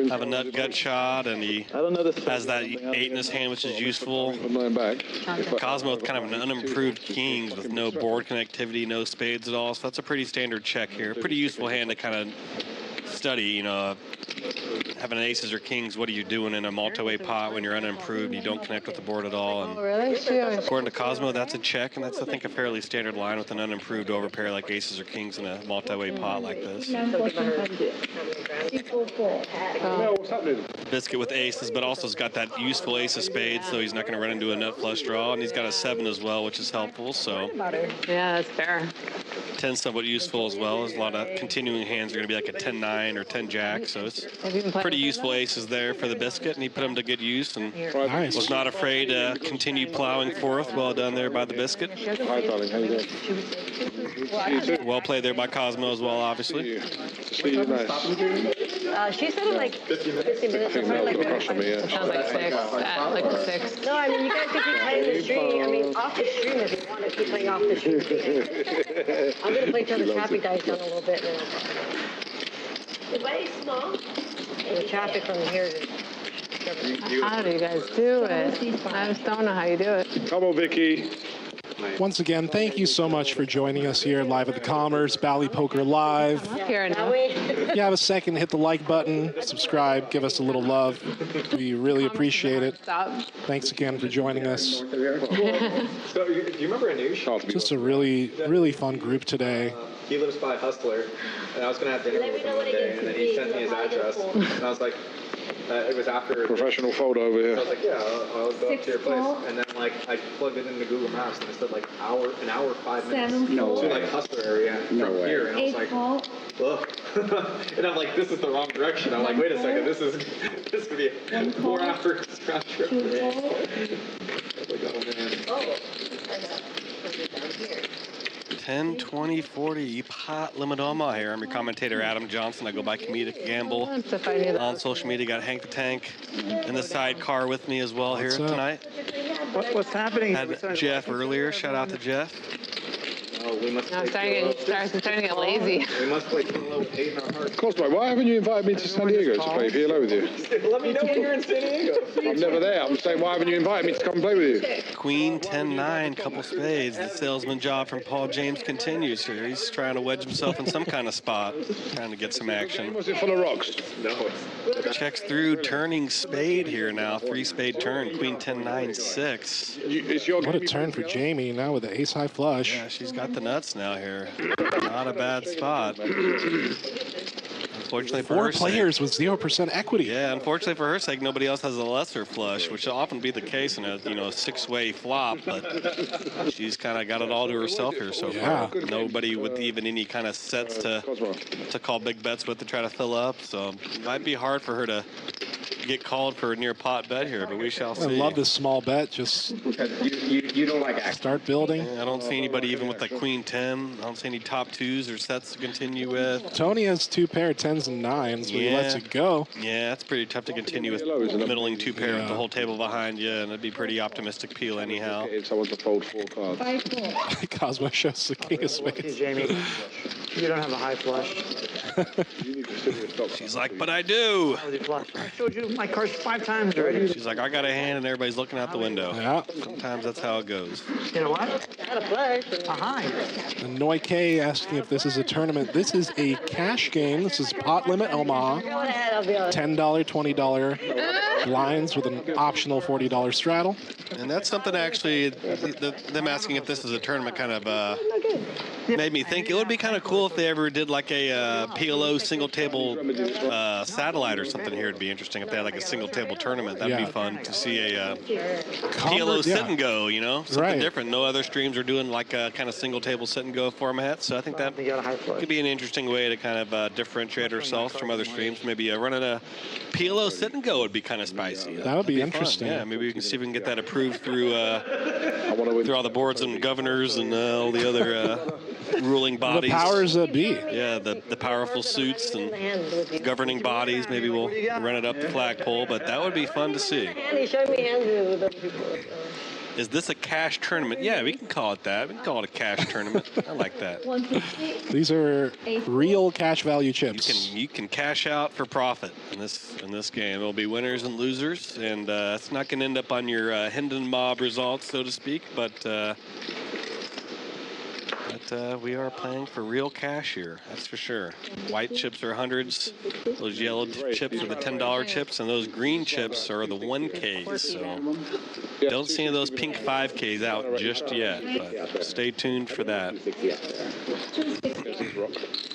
S2: have a nut gut shot, and he has that 8 in his hand, which is useful. Cosmo with kind of an unimproved kings with no board connectivity, no spades at all. So that's a pretty standard check here. Pretty useful hand to kind of study, you know, having aces or kings, what are you doing in a multi-way pot when you're unimproved, you don't connect with the board at all. And according to Cosmo, that's a check, and that's, I think, a fairly standard line with an unimproved overpair like aces or kings in a multi-way pot like this. Biscuit with aces, but also has got that useful ace of spades, so he's not going to run into a nut flush draw, and he's got a 7 as well, which is helpful. So
S3: yeah, that's fair.
S2: 10 somewhat useful as well. There's a lot of continuing hands are going to be like a 10-9 or 10-jack, so it's pretty useful aces there for the Biscuit, and he put them to good use and was not afraid to continue plowing forth. Well done there by the Biscuit.
S1: Hi, darling. How you doing?
S2: Well played there by Cosmo as well, obviously.
S1: See you, nice.
S11: She said it like 50 minutes.
S1: I think Mel's got a crush on me, yeah.
S3: Sounds like 6. Like 6.
S11: No, I mean, you guys can keep playing the stream. I mean, off the stream if you want to keep playing off the stream. I'm going to play till the traffic dies down a little bit. And the way is small. The traffic from here is...
S3: How do you guys do it? I just don't know how you do it.
S1: Come on, Vicky.
S14: Once again, thank you so much for joining us here live at the Commerce, Bally Poker Live.
S3: Here now.
S14: If you have a second, hit the like button, subscribe, give us a little love. We really appreciate it. Thanks again for joining us.
S8: So, do you remember Anush?
S14: Just a really, really fun group today.
S8: He lives by Hustler, and I was going to have dinner with him one day, and then he sent me his address, and I was like, it was after...
S1: Professional photo over here.
S8: So I was like, yeah, I'll go up to your place. And then, like, I plugged it into Google Maps, and it said, like, an hour, 5 minutes to, like, Hustler area from here. And I was like, ugh. And I'm like, this is the wrong direction. I'm like, wait a second, this is going to be a 4 hour round trip. I was like, oh, man.
S2: 10, 20, 40, pot limit Omaha here. I'm your commentator, Adam Johnson. I go by Comedic Gamble on social media. Got Hank the Tank in the sidecar with me as well here tonight.
S12: What's happening?
S2: Had Jeff earlier. Shout out to Jeff.
S8: Oh, we must
S3: I'm starting to get lazy.
S8: We must play PLO with 8 in our hearts.
S1: Cosmo, why haven't you invited me to San Diego to play PLO with you?
S8: Let me know when you're in San Diego.
S1: I'm never there. I'm saying, why haven't you invited me to come play with you?
S2: Queen 10-9, couple spades. The salesman job from Paul James continues here. He's trying to wedge himself in some kind of spot, trying to get some action.
S1: Was it full of rocks?
S8: No.
S2: Checks through, turning spade here now. 3-spade turn. Queen 10-9, 6.
S14: What a turn for Jamie now with the ace-high flush.
S2: Yeah, she's got the nuts now here. Not a bad spot. Unfortunately for her
S14: 4 players with 0% equity.
S2: Yeah, unfortunately for her sake, nobody else has a lesser flush, which will often be the case in a 6-way flop. But she's kind of got it all to herself here so far. Nobody with even any kind of sets to call big bets with to try to fill up. So it might be hard for her to get called for a near pot bet here, but we shall see.
S14: I love this small bet. Just
S6: you don't like
S14: start building.
S2: Yeah, I don't see anybody even with like Queen 10. I don't see any top 2s or sets to continue with.
S14: Tony has 2 pair 10s and 9s, but he lets it go.
S2: Yeah, it's pretty tough to continue with middling 2 pair with the whole table behind you, and it'd be pretty optimistic peel anyhow.
S1: Someone to fold 4 cards.
S14: Cosmo shows the king of spades.
S12: Jamie, you don't have a high flush.
S2: She's like, but I do.
S12: I showed you my cards 5 times already.
S2: She's like, I got a hand, and everybody's looking out the window.
S14: Yeah.
S2: Sometimes that's how it goes.
S12: You know what?
S11: Got a flush.
S14: And Noi K asking if this is a tournament. This is a cash game. This is pot limit Omaha.
S11: Go ahead, I'll be honest.
S14: $10, $20 blinds with an optional $40 straddle.
S2: And that's something actually, them asking if this is a tournament kind of made me think it would be kind of cool if they ever did like a PLO single table satellite or something here. It'd be interesting if they had like a single table tournament. That'd be fun to see a PLO sit and go, something different. No other streams are doing like a kind of single table sit and go format. So I think that could be an interesting way to kind of differentiate ourselves from other streams. Maybe running a PLO sit and go would be kind of spicy.
S14: That would be interesting.
S2: Fun. Yeah, maybe we can see if we can get that approved through all the boards and governors and all the other ruling bodies.
S14: The powers that be.
S2: Yeah, the powerful suits and governing bodies. Maybe we'll run it up the flagpole, but that would be fun to see.
S9: Andy, show me hands with other people.
S2: Is this a cash tournament? Yeah, we can call it that. We can call it a cash tournament. I like that.
S14: These are real cash value chips.
S2: You can cash out for profit in this game. There'll be winners and losers, and it's not going to end up on your Hendon Mob results, so to speak, but we are playing for real cash here, that's for sure. White chips are hundreds, those yellow chips are the $10 chips, and those green chips are the 1Ks, so don't see any of those pink 5Ks out just yet, but stay tuned for that.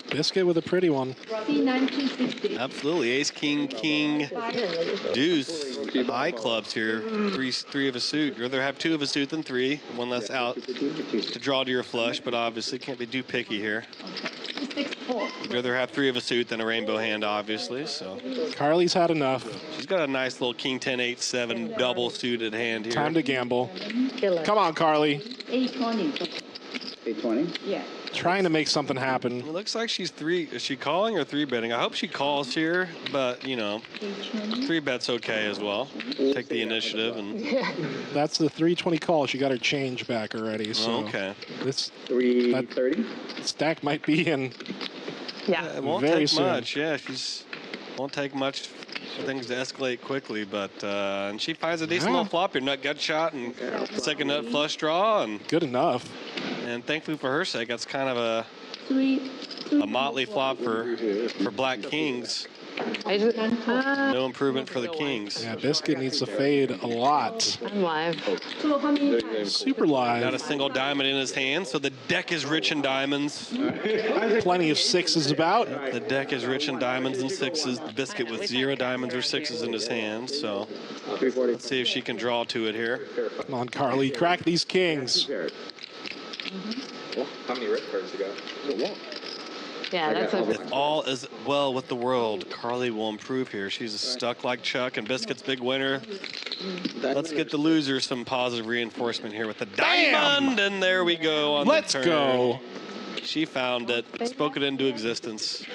S14: Biscuit with a pretty one.
S2: Absolutely, ace, king, king, deuce, high clubs here, three of a suit. You'd rather have 2 of a suit than 3, one less out to draw to your flush, but obviously can't be too picky here. You'd rather have 3 of a suit than a rainbow hand, obviously, so.
S14: Carly's had enough.
S2: She's got a nice little king 10, 8, 7 double suited hand here.
S14: Time to gamble. Come on, Carly.
S11: 820.
S6: 820?
S11: Yeah.
S14: Trying to make something happen.
S2: It looks like she's 3. Is she calling or 3 betting? I hope she calls here, but you know, 3 bets okay as well. Take the initiative and.
S14: That's the 320 call. She got her change back already. So
S2: okay.
S14: This
S6: 330
S14: stack might be in.
S3: Yeah.
S2: It won't
S14: very
S2: take
S14: soon.
S2: much. Yeah, won't take much for things to escalate quickly, but and she finds a decent little flop here. Nut gut shot and second nut flush draw and.
S14: Good enough.
S2: And thankfully for her sake, that's kind of a motley flop for black kings. No improvement for the kings.
S14: Yeah, Biscuit needs to fade a lot.
S3: I'm live.
S14: Super live.
S2: Not a single diamond in his hand, so the deck is rich in diamonds.
S14: Plenty of 6s about.
S2: The deck is rich in diamonds and 6s. Biscuit with 0 diamonds or 6s in his hand, so let's see if she can draw to it here.
S14: Come on, Carly, crack these kings.
S8: How many red cards you got?
S3: Yeah, that's a.
S2: If all is well with the world, Carly will improve here. She's stuck like Chuck, and Biscuit's big winner. Let's get the loser some positive reinforcement here with the diamond, and there we go on
S14: Let's
S2: the turn.
S14: go.
S2: She found it, spoke it into existence.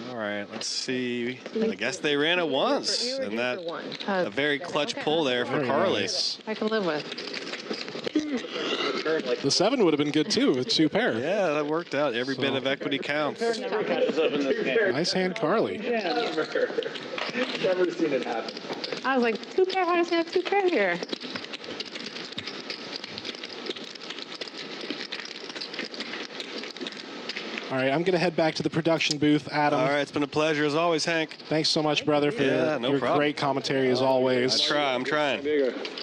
S2: All right, let's see. I guess they ran it once, and that a very clutch pull there for Carly.
S14: Nice.
S3: I can live with.
S14: The 7 would have been good too with 2 pair.
S2: Yeah, that worked out. Every bit of equity counts.
S14: Nice hand, Carly.
S8: Yeah, never seen it happen.
S3: I was like, 2 pair? How does he have 2 pair here?
S14: All right, I'm going to head back to the production booth. Adam.
S2: All right, it's been a pleasure as always, Hank.
S14: Thanks so much, brother, for
S2: no
S14: your
S2: problem.
S14: great commentary as always.
S2: I'm trying.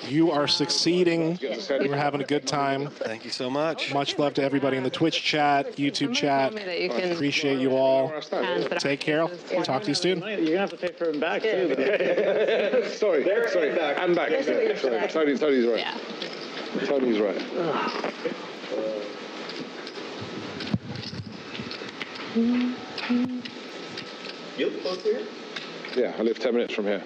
S14: You are succeeding. We're having a good time.
S2: Thank you so much.
S14: Much love to everybody in the Twitch chat, YouTube chat. Appreciate you all. Take care. I'll talk to you soon.
S4: You're going to have to pay for him back, too.
S1: Sorry. And back. Sorry. Tony's right.
S3: Yeah.
S1: Tony's right.
S8: You live close to here?
S1: Yeah, I live 10 minutes from here.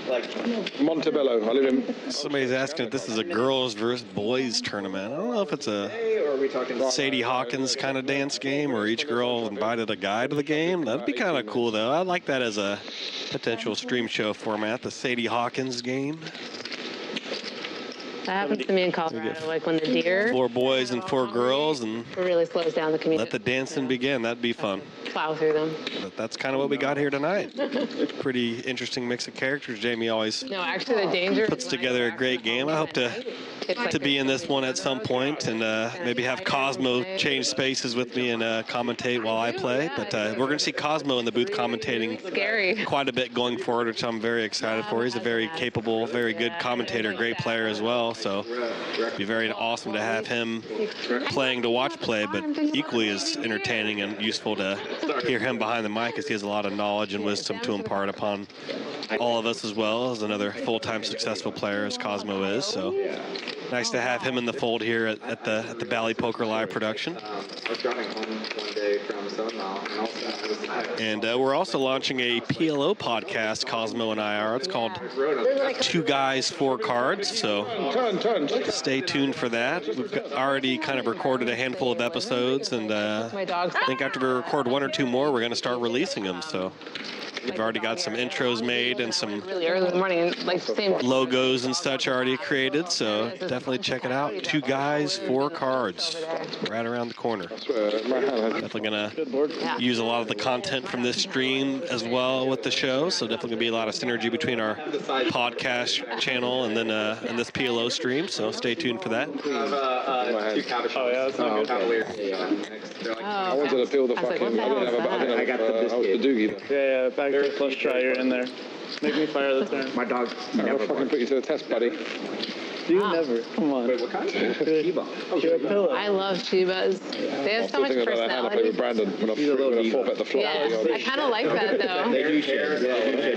S8: Like
S1: Montebello. I live in.
S2: Somebody's asking if this is a girls versus boys tournament. I don't know if it's a
S8: or are we talking
S2: Sadie Hawkins kind of dance game where each girl invited a guy to the game. That'd be kind of cool, though. I'd like that as a potential stream show format, the Sadie Hawkins game.
S3: That happens to me in Colorado, like when the deer
S2: 4 boys and 4 girls, and
S3: really slows down the community.
S2: let the dancing begin. That'd be fun.
S3: Plow through them.
S2: But that's kind of what we got here tonight. Pretty interesting mix of characters. Jamie always
S3: No, actually, the danger
S2: puts together a great game. I hope to be in this one at some point and maybe have Cosmo change spaces with me and commentate while I play. But we're going to see Cosmo in the booth commentating
S3: scary
S2: quite a bit going forward, which I'm very excited for. He's a very capable, very good commentator, great player as well. So it'd be very awesome to have him playing to watch play, but equally as entertaining and useful to hear him behind the mic, as he has a lot of knowledge and wisdom to impart upon all of us, as well as another full-time successful player as Cosmo is. So Nice to have him in the fold here at the Bally Poker Live production.
S8: I was driving home one day from 7 Mile, and also I was...
S2: And we're also launching a PLO podcast, Cosmo and I are. It's called Two Guys, Four Cards. So stay tuned for that. We've already kind of recorded a handful of episodes, and I think after we record one or two more, we're going to start releasing them. So we've already got some intros made and some
S3: Really early in the morning, like same.
S2: logos and such already created. So definitely check it out. Two Guys, Four Cards, right around the corner. Definitely going to use a lot of the content from this stream as well with the show. So definitely going to be a lot of synergy between our podcast channel and then and this PLO stream. So stay tuned for that.
S1: I wanted to peel the fucking. I got the Doogie.
S4: Yeah, back there, plus try, you're in there. Make me fire the turn.
S6: My dog
S1: never fucking put you to the test, buddy.
S4: You never. Come on.
S8: Wait, what kind? Shiba.
S4: Pillow.
S3: I love Shibas. They have so much
S1: I play with
S3: personality.
S1: Brandon when I forfeit the flop.
S3: Yeah, I kind of like that though.
S6: You should.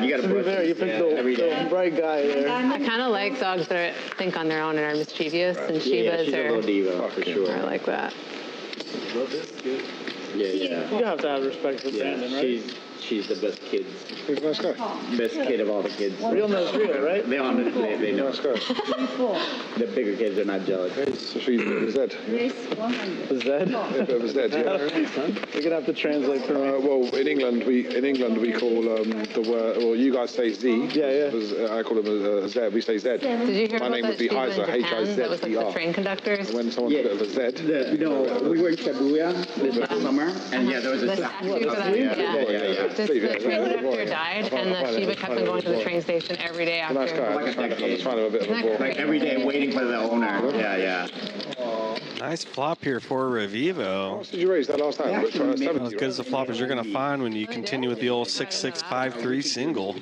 S6: You got to
S4: be fair, you picked the bright guy there.
S3: I kind of like dogs that think on their own and are mischievous, and Shibas
S6: she's a little diva, for sure.
S3: are like that.
S6: Yeah.
S4: You have to have respect for Brandon, right?
S6: She's the best kid.
S1: He's a nice guy.
S6: Best kid of all the kids.
S4: Real nice real, right?
S6: They know.
S1: Nice guy.
S6: The bigger kids are not jealous.
S1: So she's Zed.
S4: Zed?
S1: If it was Zed, yeah.
S4: We're gonna have to translate for me.
S1: Well, in England we call the word. Well, you guys say Z.
S4: Yeah.
S1: I call him Zed. We say Zed.
S3: Did you hear
S1: My
S3: about
S1: name
S3: that
S1: would be
S3: Shiba in
S1: Heiser.
S3: Japan that was like the train conductors?
S1: And when someone's a bit of a Z.
S6: We were in Shibuya this last summer, and there was a
S3: statue for that. Just the train conductor died, and the Shiba kept on going to the train station every day after.
S1: Nice guy. I'm just trying to a bit of a bore.
S6: like every day waiting for the owner. Yeah.
S2: Nice flop here for Revivo.
S1: What did you raise that last time?
S2: As good as the flop as you're going to find when you continue with the old 6-6-5-3 single.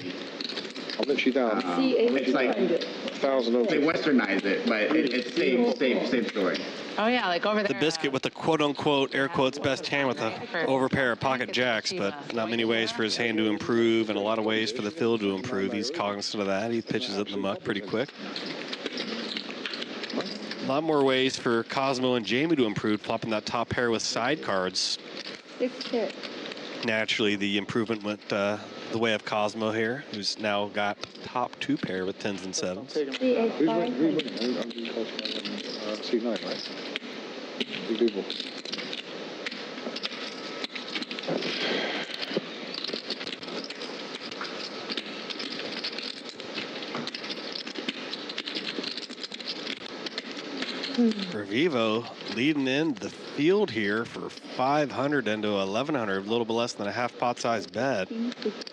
S1: I'm literally down.
S6: It's like
S1: 1,000 of
S6: they westernized it, but it's same story.
S3: Oh yeah, like over there.
S2: The biscuit with the quote-unquote, air quotes, best hand with a overpair of pocket jacks, but not many ways for his hand to improve and a lot of ways for the field to improve. He's cognizant of that. He pitches it in the muck pretty quick. A lot more ways for Cosmo and Jamie to improve, flopping that top pair with side cards. Naturally, the improvement went the way of Cosmo here, who's now got top two pair with 10s and 7s.
S1: Who's winning? C9, right? Google.
S2: Revivo leading in the field here for 500 into 1,100, a little bit less than a half pot size bet.
S1: I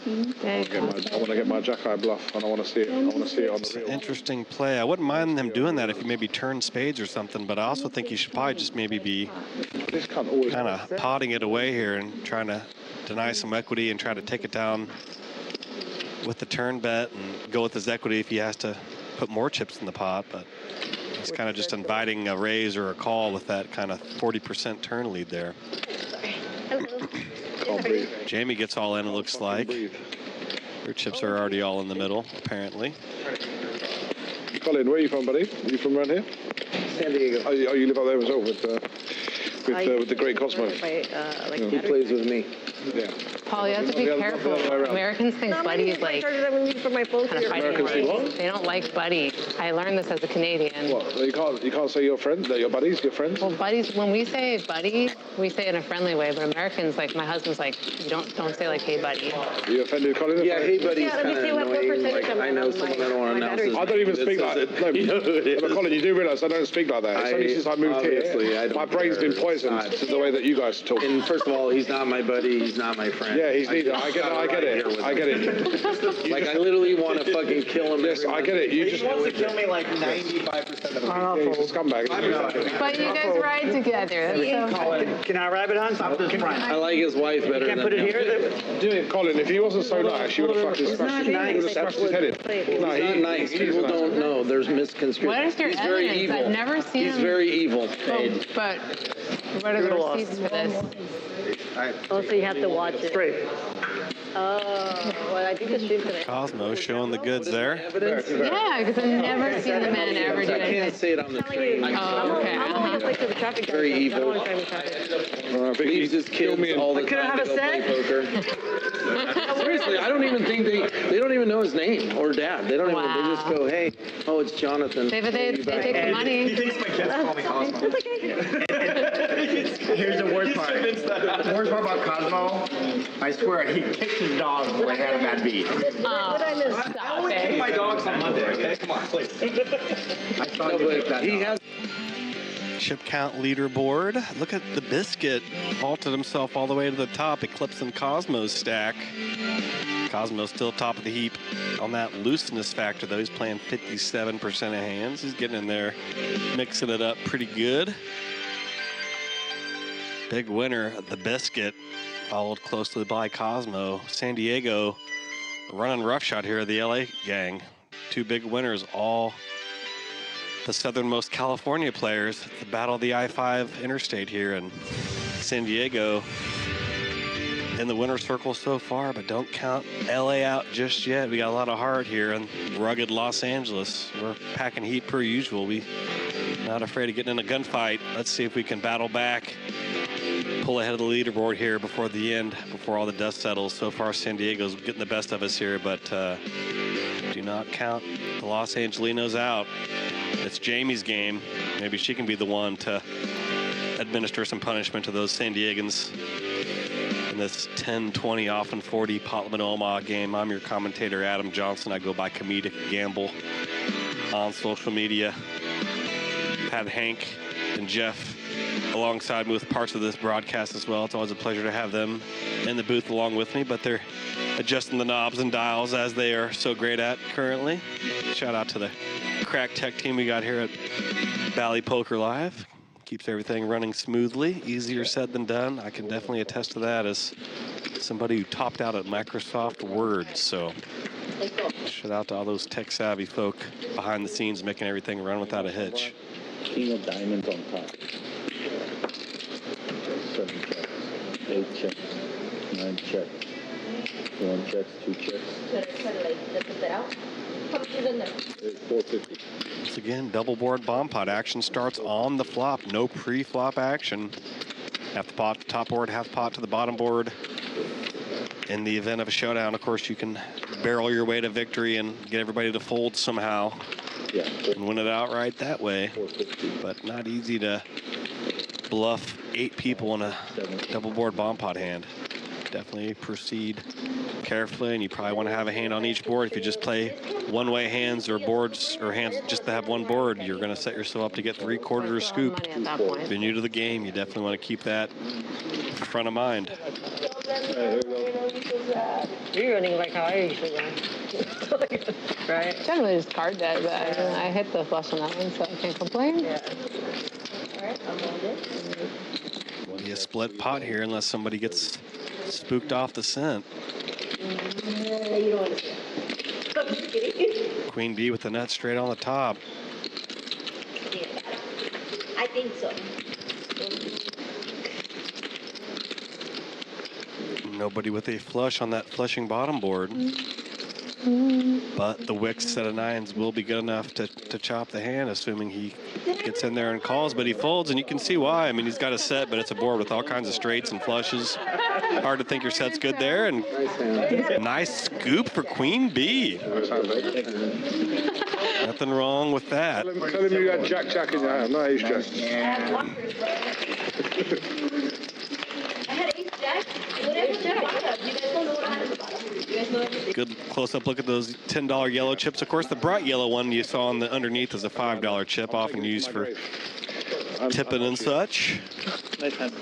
S1: want to get my jack-eye bluff, and I want to see it. I want to see it on the reel.
S2: Interesting play. I wouldn't mind them doing that if you maybe turn spades or something, but I also think you should probably just maybe be kind of potting it away here and trying to deny some equity and try to take it down with the turn bet and go with his equity if he has to put more chips in the pot, but he's kind of just inviting a raise or a call with that kind of 40% turn lead there. Jamie gets all in, it looks like. Your chips are already all in the middle, apparently.
S1: Colin, where are you from, buddy? Are you from around here?
S12: San Diego.
S1: Oh, you live out there as well with the great Cosmo.
S12: He plays with me.
S1: Yeah.
S3: Paul, you have to be careful. Americans think Buddy is like kind of fighting words. They don't like Buddy. I learned this as a Canadian.
S1: What? You can't say your friends, they're your buddies, your friends?
S3: Well, buddies, when we say buddy, we say it in a friendly way, but Americans, like my husband's like, you don't say like, hey buddy.
S1: Are you offended, Colin?
S10: Yeah, hey buddy's kind of annoying. Like, I know someone I don't want to announce.
S1: I don't even speak like that. No, but Colin, you do realise I don't speak like that. It's only since I moved here. My brain's been poisoned to the way that you guys talk.
S10: And first of all, he's not my buddy. He's not my friend.
S1: Yeah, he's neither. I get it.
S10: Like, I literally want to fucking kill him.
S1: Yes, I get it. You just
S12: wants to kill me like 95% of the time.
S1: He's a scumbag.
S3: But you guys ride together.
S12: Can I wrap it on?
S10: I like his wife better than
S12: put it
S10: him.
S12: here?
S1: Colin, if he wasn't so nice, you would have fucking smashed his head in.
S10: No, he's not nice. People don't know. There's misconstruction.
S3: What is your
S10: He's very
S3: evidence?
S10: evil.
S3: I've never seen
S10: He's
S3: him.
S10: very evil.
S3: But what are the receipts for this?
S11: Also, you have to watch it.
S12: Straight.
S9: Well, I think the stream today.
S2: Cosmo showing the goods there.
S3: Yeah, because I've never seen the man ever do
S10: I can't
S3: anything.
S10: say it on the screen.
S3: Oh, okay.
S9: I'm like to the traffic.
S10: Very evil. Leaves his kids all the time to go play poker. Seriously, I don't even think they don't even know his name or dad. They don't even. They just go, hey, oh, it's Jonathan.
S3: They take the money.
S8: He thinks my kids call me Cosmo.
S6: Here's the worst part. The worst part about Cosmo, I swear, he kicked his dog when I had him at beat.
S8: I only kick my dogs on Monday, okay? Come on, please.
S6: I thought you kicked that
S10: he
S6: dog.
S10: has.
S2: Chip count leaderboard. Look at the Biscuit. Vaulted himself all the way to the top, eclipsing Cosmo's stack. Cosmo's still top of the heap on that looseness factor, though. He's playing 57% of hands. He's getting in there, mixing it up pretty good. Big winner, the Biscuit, followed closely by Cosmo. San Diego running roughshod here of the LA gang. Two big winners, all the southernmost California players. The battle of the I-5 interstate here in San Diego in the winner's circle so far, but don't count LA out just yet. We got a lot of heart here in rugged Los Angeles. We're packing heat per usual. We not afraid of getting in a gunfight. Let's see if we can battle back, pull ahead of the leaderboard here before the end, before all the dust settles. So far, San Diego's getting the best of us here, but do not count the Los Angelinos out. It's Jamie's game. Maybe she can be the one to administer some punishment to those San Diegans in this 10-20 off and 40 pot limit Omaha game. I'm your commentator, Adam Johnson. I go by Comedic Gamble on social media. Had Hank and Jeff alongside me with parts of this broadcast as well. It's always a pleasure to have them in the booth along with me, but they're adjusting the knobs and dials as they are so great at currently. Shout out to the crack tech team we got here at Bally Poker Live. Keeps everything running smoothly. Easier said than done. I can definitely attest to that as somebody who topped out at Microsoft Word. So shout out to all those tech savvy folk behind the scenes making everything run without a hitch.
S13: King of diamonds on top. 7 checks, 8 checks, 9 checks, 1 checks, 2 checks. 450.
S2: Once again, double board bomb pot action starts on the flop. No pre-flop action. Half the pot to the top board, half pot to the bottom board. In the event of a showdown, of course, you can barrel your way to victory and get everybody to fold somehow.
S13: Yeah,
S2: and win it outright that way. But not easy to bluff 8 people in a double board bomb pot hand. Definitely proceed carefully, and you probably want to have a hand on each board. If you just play one-way hands or boards or hands just to have one board, you're going to set yourself up to get 3/4 scoop. If you're new to the game, you definitely want to keep that front of mind.
S9: You're running like how I usually run. Right?
S3: Generally just card that, but I hit the flush on that one, so I can't complain.
S9: Yeah. All right, I'm on it.
S2: Be a split pot here unless somebody gets spooked off the scent.
S9: You don't want to see it. I'm just kidding.
S2: Queen B with the nut straight on the top.
S9: I think so.
S2: Nobody with a flush on that flushing bottom board. But the Wicks set of 9s will be good enough to chop the hand, assuming he gets in there and calls, but he folds, and you can see why. I mean, he's got a set, but it's a board with all kinds of straights and flushes. Hard to think your set's good there, and nice scoop for Queen B. Nothing wrong with that.
S1: Tell him you had Jack in your hand, not ace Jack.
S9: I had ace jack. Whatever jack. You guys don't know what I had at the bottom. You guys know everything.
S2: Good close-up look at those $10 yellow chips. Of course, the bright yellow one you saw on the underneath is a $5 chip, often used for tipping and such.
S4: Nice hand.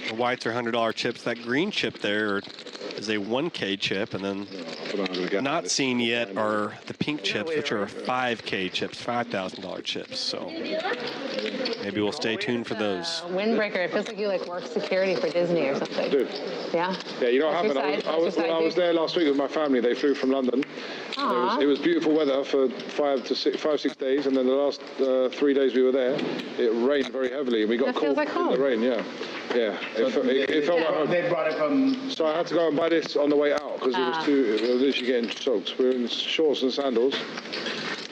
S2: The whites are $100 chips. That green chip there is a 1K chip, and then not seen yet are the pink chips, which are 5K chips, $5,000 chips. So maybe we'll stay tuned for those.
S3: Windbreaker, it feels like you like work security for Disney or something.
S1: Dude.
S3: Yeah?
S1: Yeah, you know what
S3: What's
S1: happened?
S3: your
S1: I was there last week with my family. They flew from London. It was beautiful weather for 5 to 6 days, and then the last 3 days we were there, it rained very heavily, and we got caught in the rain. Yeah, Yeah, it felt like home.
S6: They brought it from.
S1: So I had to go and buy this on the way out because it was literally getting soaked. We were in shorts and sandals.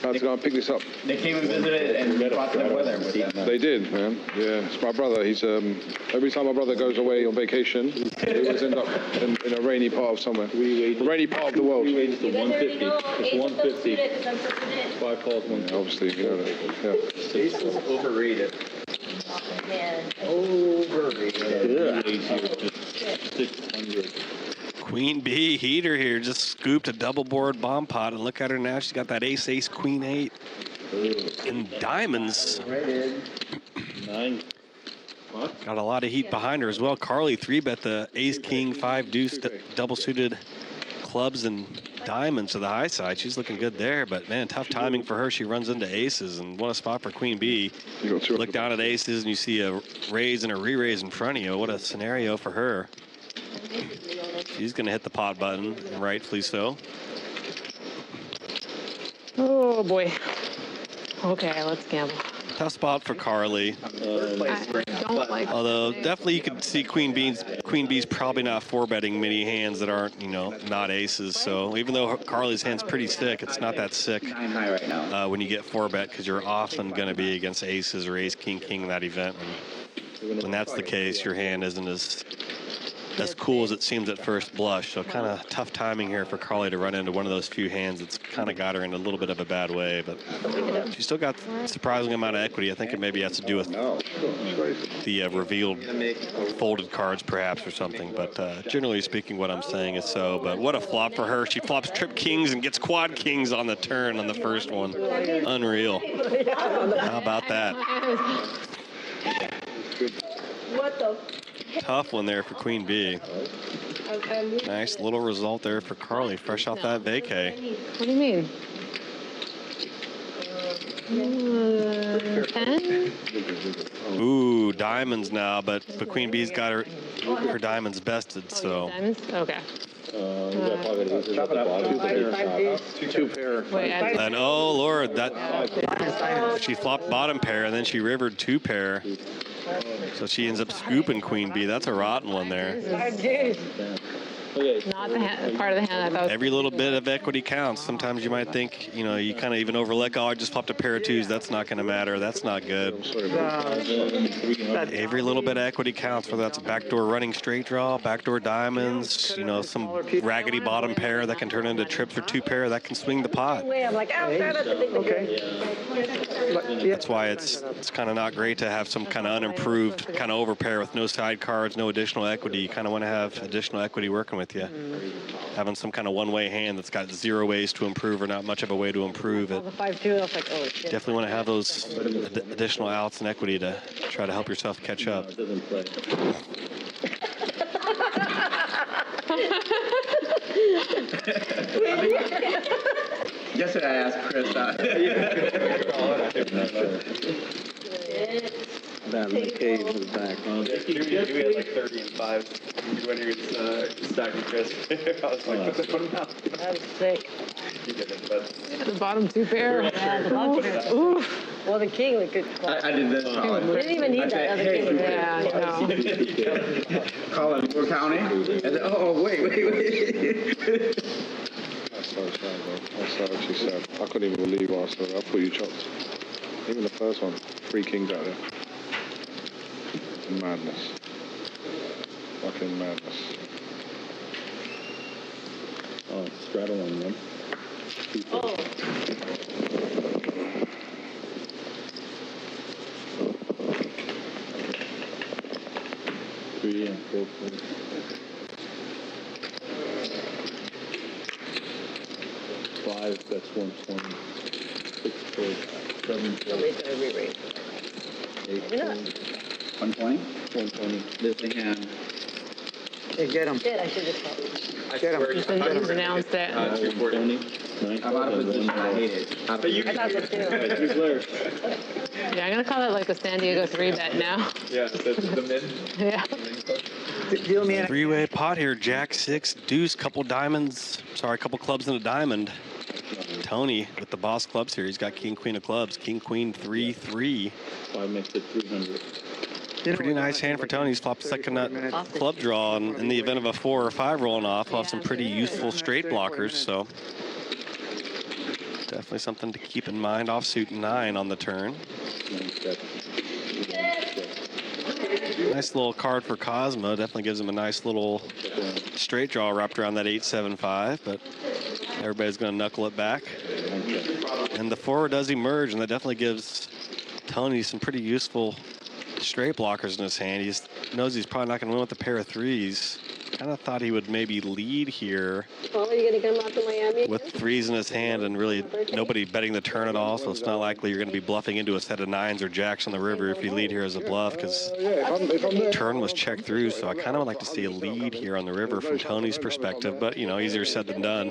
S1: I had to go and pick this up.
S6: They came and visited and brought the weather with them.
S1: They did, man. Yeah, it's my brother. He's every time my brother goes away on vacation, he always ends up in a rainy part of somewhere. Rainy part of the world.
S13: We waged to 150. It's 150. 5 calls, 1.
S1: Obviously, you know that. Yeah.
S8: Ace is overrated.
S13: Overrated. 600.
S2: Queen B heater here, just scooped a double board bomb pot, and look at her now. She's got that ace, ace, queen 8, and diamonds.
S13: 9.
S2: Got a lot of heat behind her as well. Carly 3-bet the ace, king, 5 deuce, double suited clubs and diamonds to the high side. She's looking good there, but man, tough timing for her. She runs into aces, and what a spot for Queen B. Look down at aces, and you see a raise and a re-raise in front of you. What a scenario for her. She's going to hit the pot button, and rightfully so.
S3: Oh, boy. Okay, let's gamble.
S2: Tough spot for Carly.
S3: I don't like.
S2: Although definitely you could see Queen B's probably not 4-betting many hands that aren't, you know, not aces. So even though Carly's hand's pretty sick, it's not that sick when you get 4-bet, because you're often going to be against aces or ace, king, king in that event. And when that's the case, your hand isn't as cool as it seems at first blush. So kind of tough timing here for Carly to run into one of those few hands that's kind of got her in a little bit of a bad way, but she's still got a surprising amount of equity. I think it maybe has to do with the revealed folded cards perhaps or something, but generally speaking what I'm saying is so. But what a flop for her. She flops trip kings and gets quad kings on the turn on the first one. Unreal. How about that?
S9: What the?
S2: Tough one there for Queen B. Nice little result there for Carly, fresh off that vacay.
S3: What do you mean? 10?
S2: Ooh, diamonds now, but Queen B's got her diamonds bested, so.
S3: Diamonds? Okay.
S10: Two pair.
S2: And oh Lord, that she flopped bottom pair and then she rivered 2 pair. So she ends up scooping Queen B. That's a rotten one there.
S3: Not the hand, part of the hand I thought.
S2: Every little bit of equity counts. Sometimes you might think, you know, you kind of even overlook, oh, I just flopped a pair of 2s. That's not going to matter. That's not good. Every little bit of equity counts, whether that's a backdoor running straight draw, backdoor diamonds, you know, some raggedy bottom pair that can turn into trips or 2 pair that can swing the pot.
S9: I'm like,
S2: That's why it's kind of not great to have some kind of unimproved kind of overpair with no side cards, no additional equity. You kind of want to have additional equity working with you. Having some kind of one-way hand that's got 0 ways to improve or not much of a way to improve it.
S9: The 5-2, I was like, oh shit.
S2: Definitely want to have those additional outs and equity to try to help yourself catch up.
S6: Yesterday I asked Chris
S10: That in the cave was back.
S8: You had like 30 and 5 when you were stacking Chris. I was like, put him out.
S9: That was sick.
S8: You did it, but
S3: The bottom 2 pair.
S9: Yeah, the bottom pair. Oof. Well, the king looked good.
S6: I did this.
S9: Didn't even need that other king.
S3: Yeah, I know.
S6: Colin, we're counting. And then, oh, wait.
S1: That's so sad, bro. That's so actually sad. I couldn't even believe what I saw. I thought you chopped. Even the first one. 3 kings out there. Madness. Fucking madness.
S13: Oh, straddling them.
S9: Oh.
S13: 3 and 4, 4. 5, that's 120. 6, 4, 7, 4. 8,
S6: 120?
S13: 120.
S6: This thing hand.
S12: Hey, get him.
S9: Shit, I should have stopped.
S8: I
S12: Get him.
S8: swear
S3: Just announced it.
S8: 240.
S6: I'm out of position. I hate it.
S8: But you
S9: I thought so too.
S3: Yeah, I'm gonna call it like a San Diego 3-bet now.
S8: Yeah, the mid.
S3: Yeah.
S12: Deal me in.
S2: 3-way pot here. Jack, 6, deuce, couple diamonds. Sorry, couple clubs and a diamond. Tony with the boss clubs here. He's got king, queen of clubs. King, queen, 3, 3.
S13: 5 makes it 300.
S2: Pretty nice hand for Tony. He's flopped second nut club draw, and in the event of a 4 or 5 rolling off, we'll have some pretty useful straight blockers. So definitely something to keep in mind. Offsuit 9 on the turn. Nice little card for Cosmo. Definitely gives him a nice little straight draw wrapped around that 8-7-5, but everybody's going to knuckle it back. And the 4 does emerge, and that definitely gives Tony some pretty useful straight blockers in his hand. He knows he's probably not going to win with a pair of 3s. Kind of thought he would maybe lead here
S11: Oh, are you going to come out to Miami?
S2: with 3s in his hand and really nobody betting the turn at all, so it's not likely you're going to be bluffing into a set of 9s or jacks on the river if you lead here as a bluff, because turn was checked through. So I kind of would like to see a lead here on the river from Tony's perspective, but you know, easier said than done,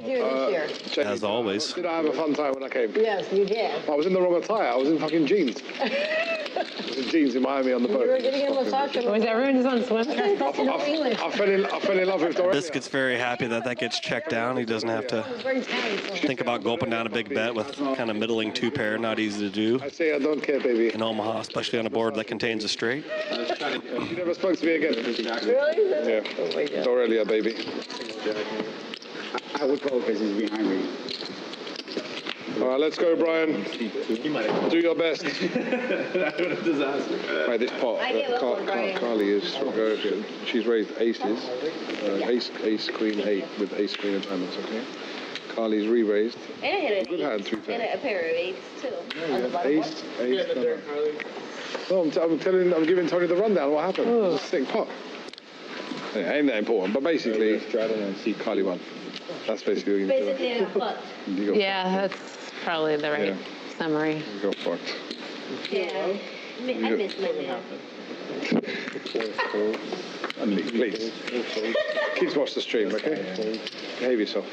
S2: as always.
S1: Did I have a fun time when I came?
S11: Yes, you did.
S1: I was in the wrong attire. I was in fucking jeans. I was in jeans in Miami on the boat.
S11: You were getting a massage.
S3: Was everyone just on swim trunks?
S1: I fell in love with Doris.
S2: Biscuit's very happy that that gets checked down. He doesn't have to think about gulping down a big bet with kind of middling 2-pair. Not easy to do.
S1: I say I don't care, baby.
S2: In Omaha, especially on a board that contains a straight.
S1: She never spoke to me again.
S11: Really?
S1: Yeah. Dorelia, baby.
S6: I would go because he's behind me.
S1: All right, let's go, Brian. Do your best. Right, this pot. Carly is. She's raised aces. Ace, queen, 8 with ace, queen, and diamonds. Okay. Carly's re-raised.
S11: And I hit an
S1: Good hand, 3
S11: and a pair of 8s too.
S1: Ace. No, I'm giving Tony the rundown. What happened? It's a sick pot. Yeah, ain't that important, but basically, Carly won. That's basically what you do.
S3: Yeah, that's probably the right summary.
S1: You got fucked.
S11: Yeah. I missed my man.
S1: Please. Please watch the stream, okay? Behave yourself.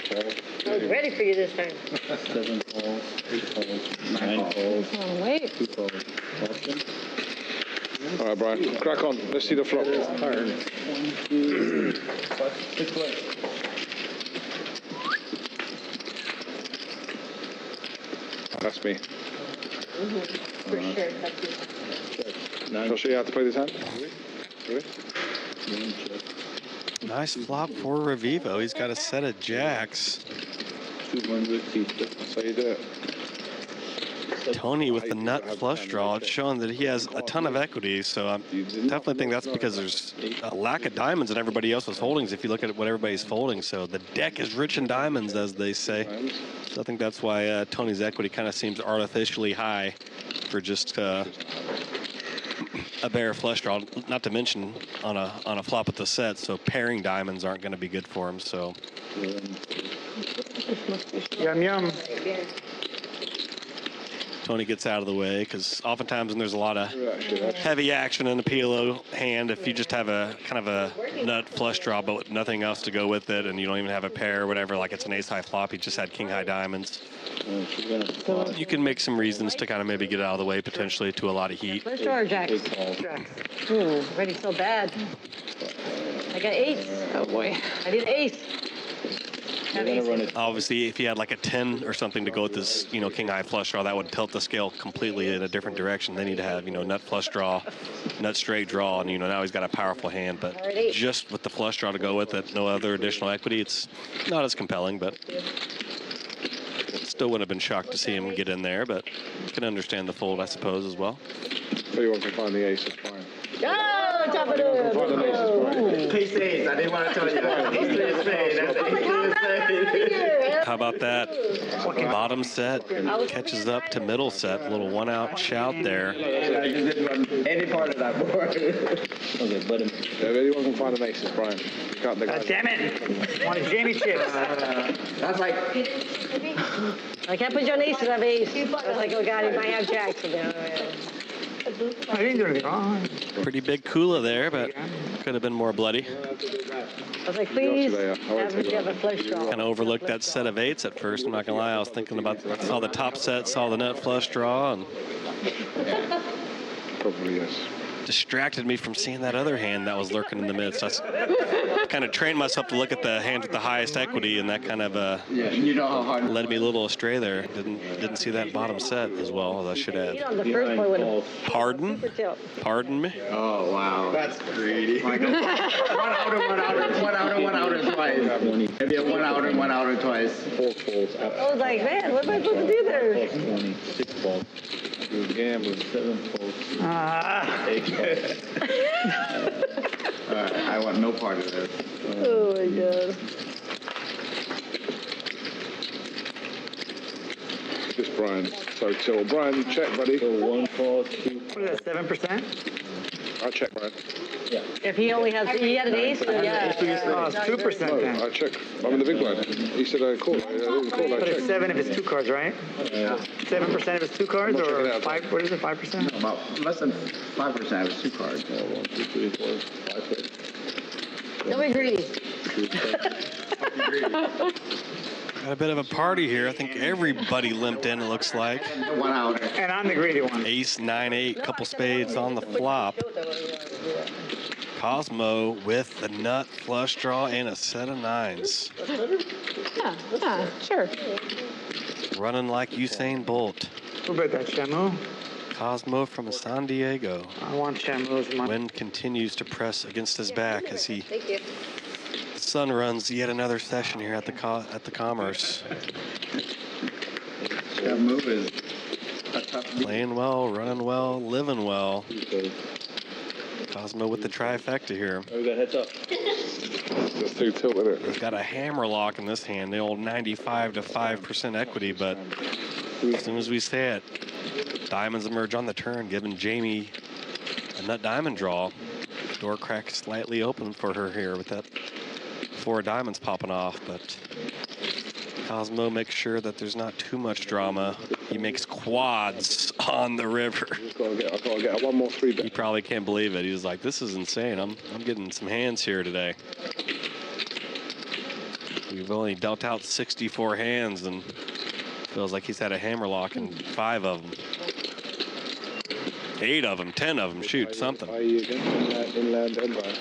S11: I was ready for you this time.
S13: 7 calls, 8 calls, 9 calls.
S3: Oh, wait.
S13: 2 calls. Caution.
S1: All right, Brian, crack on. Let's see the flop. That's me.
S11: For sure.
S1: I'll show you how to play this hand. Ready?
S2: Nice flop for Revivo. He's got a set of jacks.
S13: 200 feet.
S1: That's how you do it.
S2: Tony with the nut flush draw. It's showing that he has a ton of equity, so I definitely think that's because there's a lack of diamonds in everybody else's holdings if you look at what everybody's folding. So the deck is rich in diamonds, as they say. So I think that's why Tony's equity kind of seems artificially high for just a bare flush draw, not to mention on a flop with the set, so pairing diamonds aren't going to be good for him. So
S12: Yum, yum.
S2: Tony gets out of the way, because oftentimes when there's a lot of heavy action in the PLO hand, if you just have a kind of a nut flush draw but with nothing else to go with it, and you don't even have a pair or whatever, like it's an ace high flop, you just had king high diamonds, you can make some reasons to kind of maybe get out of the way potentially to a lot of heat.
S11: First draw or jacks? Ooh, ready so bad. I got 8s.
S3: Oh boy.
S11: I need ace.
S2: Obviously, if you had like a 10 or something to go with this, you know, king high flush draw, that would tilt the scale completely in a different direction. They need to have, you know, nut flush draw, nut straight draw, and, you know, now he's got a powerful hand. But just with the flush draw to go with it, no other additional equity, it's not as compelling, but still wouldn't have been shocked to see him get in there, but you can understand the fold, I suppose, as well.
S1: Anyone can find the ace, it's fine.
S11: Oh, top of it.
S6: Ace, I didn't want to tell you that.
S2: How about that? Bottom set catches up to middle set. A little one-out shout there.
S6: I just didn't want any part of that board.
S1: Okay, but if anyone can find an ace, it's Brian.
S12: God damn it! One of Jamie chips.
S6: That's like.
S11: I can't put you on aces. I have ace. I was like, oh god, he might have jacks.
S12: I didn't do anything wrong.
S2: Pretty big Kula there, but could have been more bloody.
S11: I was like, please, have a flush draw.
S2: Kind of overlooked that set of 8s at first. I'm not gonna lie. I was thinking about, saw the top set, saw the nut flush draw, and
S1: probably yes.
S2: distracted me from seeing that other hand that was lurking in the midst. I kind of trained myself to look at the hand with the highest equity, and that kind of
S6: you know how hard
S2: led me a little astray there. Didn't see that bottom set as well as I should have.
S11: The first one would
S2: Pardon? Pardon me?
S6: Oh, wow. That's greedy. Michael, one outer twice. Maybe one outer twice.
S13: 4 calls.
S11: I was like, man, what am I supposed to do there?
S13: Plus 20, 6 balls. You're gambling, 7 calls. 8 calls.
S6: I want no part of this.
S11: Oh my god.
S1: Just Brian. So Brian, check, buddy.
S13: So 1 call, 2.
S12: What is that, 7%?
S1: I'll check, Brian.
S13: Yeah.
S11: If he only has, he had an ace, then yeah.
S12: Oh, it's 2% then.
S1: I check. I'm in the big blind. He said I called. I didn't call. I
S12: But it's
S1: checked.
S12: 7 if it's 2 cards, right?
S13: Yeah.
S12: 7% if it's 2 cards,
S1: I'm gonna check it
S12: or
S1: out.
S12: 5? What is it? 5%?
S6: No, about less than 5% of it's 2 cards.
S13: 1, 2, 3, 4, 5, 6.
S11: Don't be greedy.
S2: Got a bit of a party here. I think everybody limped in, it looks like.
S6: One outer.
S12: And I'm the greedy one.
S2: Ace, 9, 8, couple spades on the flop. Cosmo with the nut, flush draw, and a set of 9s.
S3: Yeah, sure.
S2: Running like Usain Bolt.
S12: Who bet that, Shamu?
S2: Cosmo from San Diego.
S12: I want Shamu's money.
S2: Wind continues to press against his back as he
S11: Thank you.
S2: sun runs yet another session here at the Commerce.
S6: That move is a tough beat.
S2: Playing well, running well, living well. Cosmo with the trifecta here.
S13: Oh, we got heads up.
S1: Just too tilt with it.
S2: He's got a hammer lock in this hand, the old 95 to 5% equity, but as soon as we say it, diamonds emerge on the turn, giving Jamie a nut diamond draw. Door crack slightly open for her here with that 4 diamonds popping off, but Cosmo makes sure that there's not too much drama. He makes quads on the river.
S1: I've got to get one more 3 bet.
S2: He probably can't believe it. He was like, this is insane. I'm getting some hands here today. We've only dealt out 64 hands, and feels like he's had a hammer lock in 5 of them. 8 of them, 10 of them, shoot, something.
S1: Inland Empire.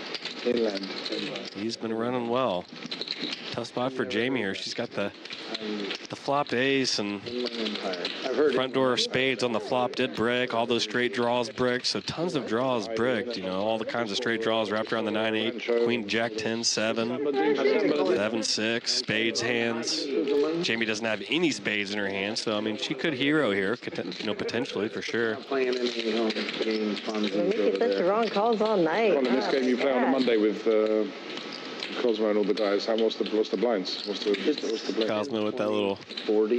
S1: Inland.
S2: He's been running well. Tough spot for Jamie here. She's got the flopped ace, and front door of spades on the flop did brick. All those straight draws bricked, so tons of draws bricked. You know, all the kinds of straight draws wrapped around the 9-8, Queen Jack 10-7, 7-6, spades hands. Jamie doesn't have any spades in her hand, so I mean she could hero here, you know, potentially for sure.
S10: Playing any home games, funds
S11: You're making such the wrong calls all night.
S1: Well, in this game you play on a Monday with Cosmo and all the guys. What's the blinds? What's the blinds?
S2: Cosmo with that little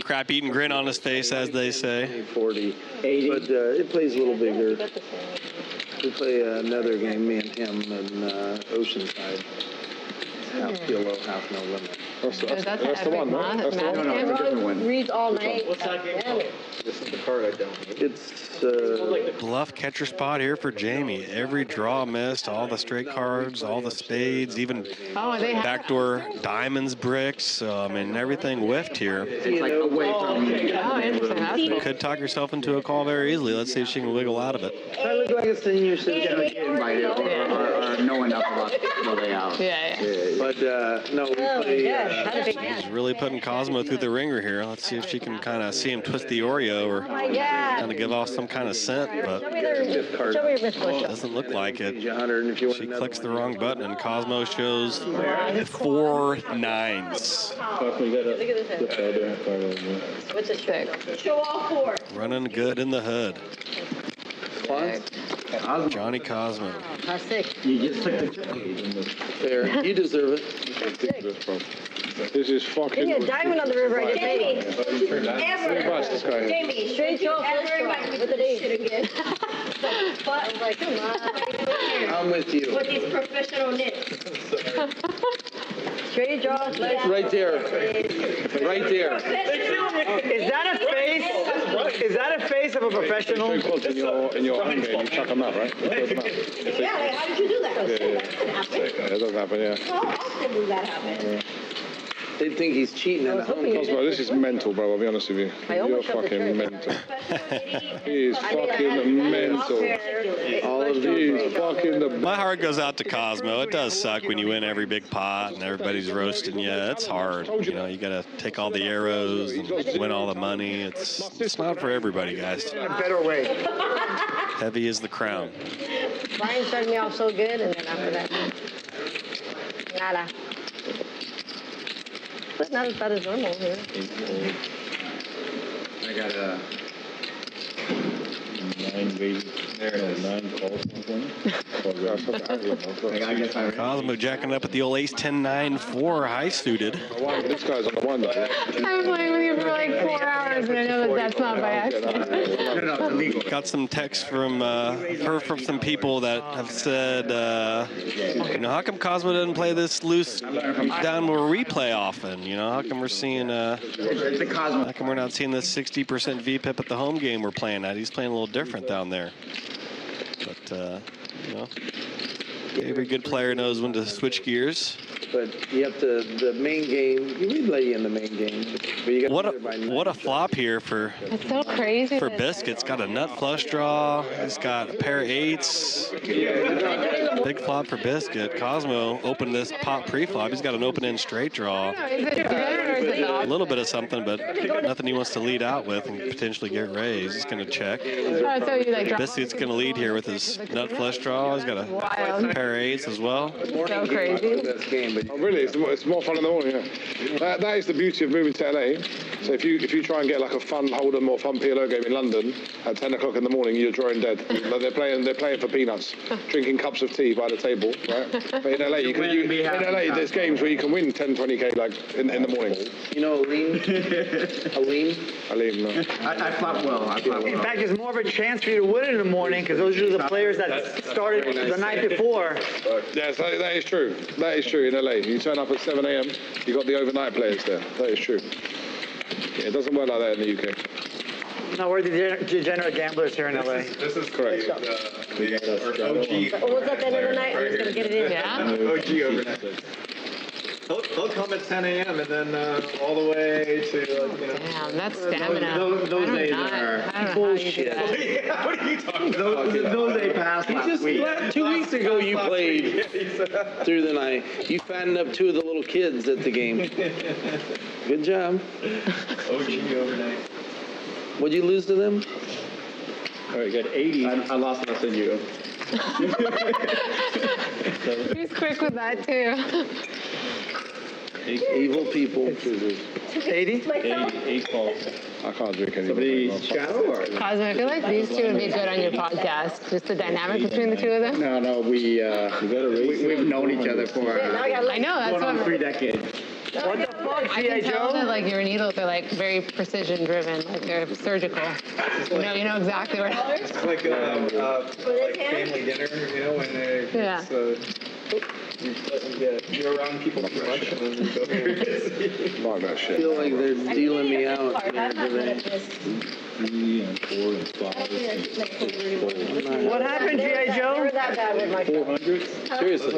S2: crap-eating grin on his face, as they say.
S10: 40, 80. But it plays a little bigger. We play another game, me and him, in Oceanside. Half PLO, half no limit.
S1: That's the one, right? That's the one.
S11: No, it's a different one. Reads all night.
S8: What's that game called? This is the card I don't.
S10: It's
S2: Bluff catcher spot here for Jamie. Every draw missed, all the straight cards, all the spades, even backdoor diamonds bricks. So, I mean, everything whiffed here.
S6: It's like away from you.
S3: Oh, interesting.
S2: You could talk yourself into a call very easily. Let's see if she can wiggle out of it.
S10: I look like a senior citizen.
S6: Get invited or know enough about the layout.
S3: Yeah.
S10: But no, we play.
S2: She's really putting Cosmo through the ringer here. Let's see if she can kind of see him twist the Oreo or kind of give off some kind of scent, but
S11: Show me your wrist push-up.
S2: doesn't look like it.
S10: 100, and if you want
S2: She
S10: another
S2: clicks the
S10: one,
S2: wrong button, and Cosmo shows 4 9s.
S11: What's a trick? Show all 4.
S2: Running good in the hood. Johnny Cosmo.
S11: How sick.
S6: You just took the
S10: Fair. You deserve it.
S1: This is fucking.
S11: Give me a diamond on the river, I just made.
S9: Jamie,
S11: Straight draw, flush draw, with an ace.
S9: But
S11: Come on.
S10: I'm with you.
S9: with these professional knits.
S11: Straight draw, flush.
S10: Right there. Right there.
S12: Is that a face? Is that a face of a professional?
S1: In your home game, you chuck them out, right?
S9: Yeah, like, how did you do that?
S1: Yeah. That doesn't happen, yeah.
S9: How often does that happen?
S10: They think he's cheating at home.
S1: Cosmo, this is mental, bro. I'll be honest with you. You're fucking mental. He is fucking mental.
S10: All of
S1: He's fucking the.
S2: My heart goes out to Cosmo. It does suck when you win every big pot and everybody's roasting you. It's hard. You know, you got to take all the arrows and win all the money. It's not for everybody, guys.
S12: In a better way.
S2: Heavy is the crown.
S9: Brian started me off so good, and then after that, nada. But not as bad as normal here.
S13: I got a 9 baby. There it is. 9 calls.
S2: Cosmo jacking up at the old ace 10-9-4 high suited.
S1: This guy's on the one.
S3: I've been playing with you for like 4 hours, and I know that that's not by accident.
S2: Got some texts from heard from some people that have said, you know, how come Cosmo doesn't play this loose down more replay often? You know, how come we're seeing how come we're not seeing this 60% VPIP at the home game we're playing at? He's playing a little different down there. But you know, every good player knows when to switch gears.
S10: But you have to, the main game, you relay in the main game. But you got
S2: what a flop here for
S3: It's so crazy.
S2: for Biscuit's got a nut flush draw. He's got a pair of 8s. Big flop for Biscuit. Cosmo opened this pot pre-flop. He's got an open-end straight draw. A little bit of something, but nothing he wants to lead out with and potentially get raised. He's going to check. Biscuit's going to lead here with his nut flush draw. He's got a pair of 8s as well.
S3: So crazy.
S1: Oh, really? It's more fun in the morning. Yeah. That is the beauty of moving to LA. So if you try and get like a fun Hold'em or fun PLO game in London at 10 o'clock in the morning, you're drawing dead. Like they're playing for peanuts, drinking cups of tea by the table, right? But in LA, there's games where you can win 10, 20K like in the morning.
S10: You know, Aleem,
S1: no.
S12: I flop well. In fact, there's more of a chance for you to win in the morning because those are the players that started the night before.
S1: Yes, that is true. That is true in LA. You turn up at 7 a.m., you got the overnight players there. That is true. Yeah, it doesn't work like that in the UK.
S12: No, we're the degenerate gamblers here in LA.
S8: This is
S1: correct.
S8: Our OG.
S9: What's at the end of the night? I'm just gonna get it in.
S3: Yeah.
S8: OG overnight. They'll come at 10 a.m. and then all the way to, you know.
S3: Damn, that's stamina.
S10: Those days are bullshit.
S8: What are you talking about?
S10: Those days passed last week. 2 weeks ago you played through the night. You fattened up 2 of the little kids at the game. Good job.
S8: OG overnight.
S10: What'd you lose to them?
S13: All right, got 80. I lost less than you.
S3: He's quick with that too.
S10: Evil people.
S12: 80?
S13: 8 calls.
S1: I can't drink anymore.
S13: Somebody's shadow or?
S3: Cosmo, I feel like these two would be good on your podcast. Just the dynamic between the two of them.
S6: No, we've known each other for
S3: I know, that's
S6: going on
S3: what
S6: 3 decades.
S12: What the fuck,
S3: I can tell that like your needles are like very precision driven, like they're surgical. You know exactly where.
S8: It's like family dinner, you know, when they.
S3: Yeah.
S8: You're around people too much and then you go crazy.
S1: Like that
S10: I
S1: shit.
S10: feel like they're dealing me out here today.
S13: 3 and 4 and 5 and 6.
S12: What happened, G.I. Joe?
S13: 400?
S10: Seriously.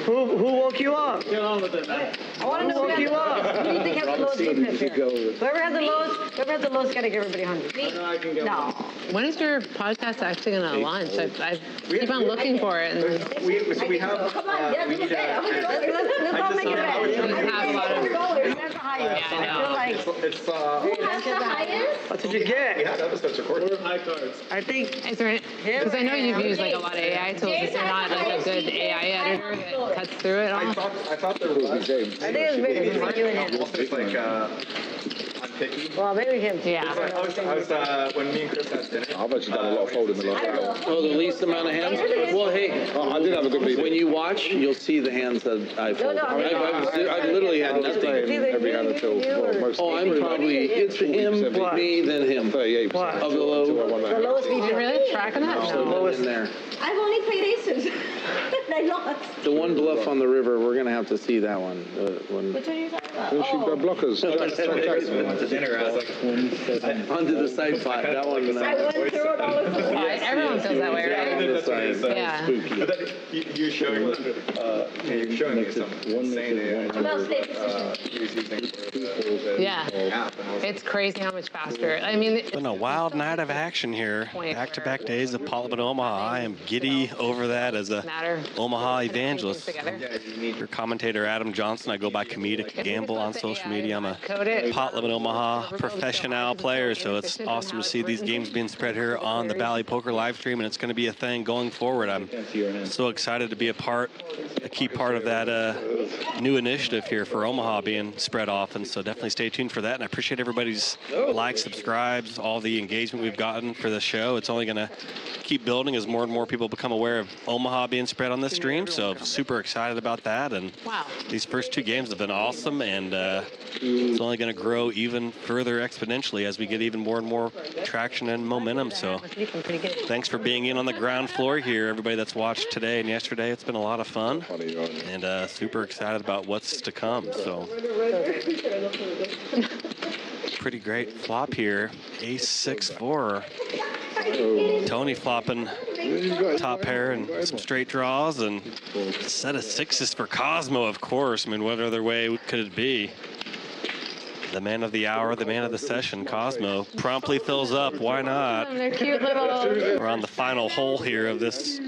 S12: Who woke you up?
S9: I want to know
S12: Who woke you up?
S9: who do you think has the lowest VPIP here? Whoever has the lowest, got to give everybody 100. No.
S3: When is your podcast actually gonna launch? I keep on looking for it. And
S8: We have.
S9: Come on, get up and say it. Let's all make it better. That's the highest.
S3: Yeah, I know.
S9: I feel like.
S8: It's
S9: Who has the highest?
S12: What did you get?
S8: we have episodes recorded.
S13: High cards.
S12: I think
S3: is there? Because I know you've used like a lot of AI tools. Is there not like a good AI editor that cuts through it all?
S8: I thought there was.
S9: I think it's maybe between you and him.
S8: It's like I'm picky.
S9: Well, maybe him.
S3: Yeah.
S8: I was when me and Chris had dinner.
S1: I've actually done a lot of folding in the last hour.
S10: Oh, the least amount of hands? Well, hey,
S1: I did have a good meeting.
S10: when you watch, you'll see the hands that I fold.
S9: No,
S10: I've literally had nothing.
S1: Every hand until most.
S10: Oh, I'm probably, it's him, me, then him.
S1: 38%
S10: Of the low.
S9: The lowest
S3: Are you
S9: VPIP.
S3: really tracking that? No.
S10: In there.
S9: I've only played aces. I lost.
S10: The one bluff on the river, we're gonna have to see that one.
S9: Which one are you talking about?
S1: Then she got blockers.
S8: to dinner. I was like,
S10: onto the side pot. That one.
S9: I went through it all the time.
S3: Everyone feels that way, right? Yeah.
S8: But then you're showing me some insane he was using for
S3: Yeah.
S8: the app. And I was
S3: It's crazy how much faster. I mean,
S2: It's been a wild night of action here. Back-to-back days of Pot Limit Omaha. I am giddy over that as a Omaha evangelist. Your commentator, Adam Johnson. I go by Comedic Gamble on social media. I'm a Pot Limit Omaha professional player, so it's awesome to see these games being spread here on the Bally Poker live stream, and it's going to be a thing going forward. I'm so excited to be a key part of that new initiative here for Omaha being spread off, and so definitely stay tuned for that. And I appreciate everybody's likes, subscribes, all the engagement we've gotten for the show. It's only going to keep building as more and more people become aware of Omaha being spread on this stream, so super excited about that. And these first two games have been awesome, and it's only going to grow even further exponentially as we get even more and more traction and momentum. So thanks for being in on the ground floor here, everybody that's watched today and yesterday. It's been a lot of fun, and super excited about what's to come. So pretty great flop here. Ace 6-4. Tony flopping top pair and some straight draws, and a set of sixes for Cosmo, of course. I mean, what other way could it be? The man of the hour, the man of the session, Cosmo, promptly fills up. Why not?
S3: They're cute little.
S2: We're on the final hole here of this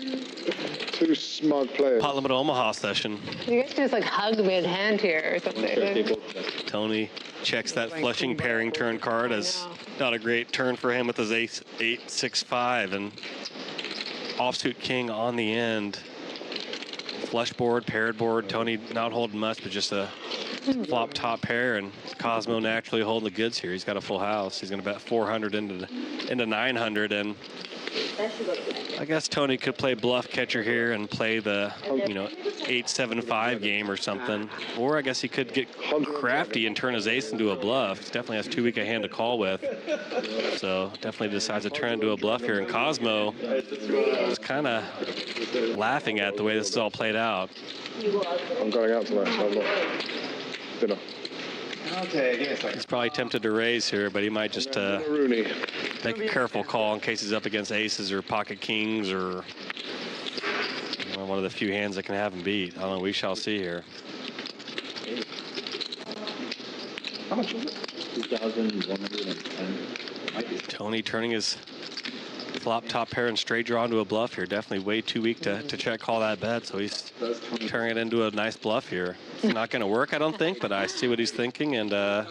S1: two smug players.
S2: Pot Limit Omaha session.
S3: You guys just like hug mid-hand here or something.
S2: Tony checks that flushing pairing turn card as not a great turn for him with his ace 8-6-5 and offsuit king on the end. Flush board, paired board. Tony not holding much, but just a flop top pair, and Cosmo naturally holding the goods here. He's got a full house. He's going to bet 400 into 900, and I guess Tony could play bluff catcher here and play the 8-7-5 game or something, or I guess he could get crafty and turn his ace into a bluff. He definitely has too weak a hand to call with, so definitely decides to turn into a bluff here. And Cosmo is kind of laughing at the way this is all played out.
S1: I'm going out tonight, so I'm not dinner.
S8: Okay, give me a second.
S2: He's probably tempted to raise here, but he might just make a careful call in case he's up against aces or pocket kings or one of the few hands that can have him beat. I don't know. We shall see here.
S13: How much was it? 2,110.
S2: Tony turning his flop top pair and straight draw into a bluff here. Definitely way too weak to check call that bet, so he's turning it into a nice bluff here. It's not going to work, I don't think, but I see what he's thinking, and
S3: No.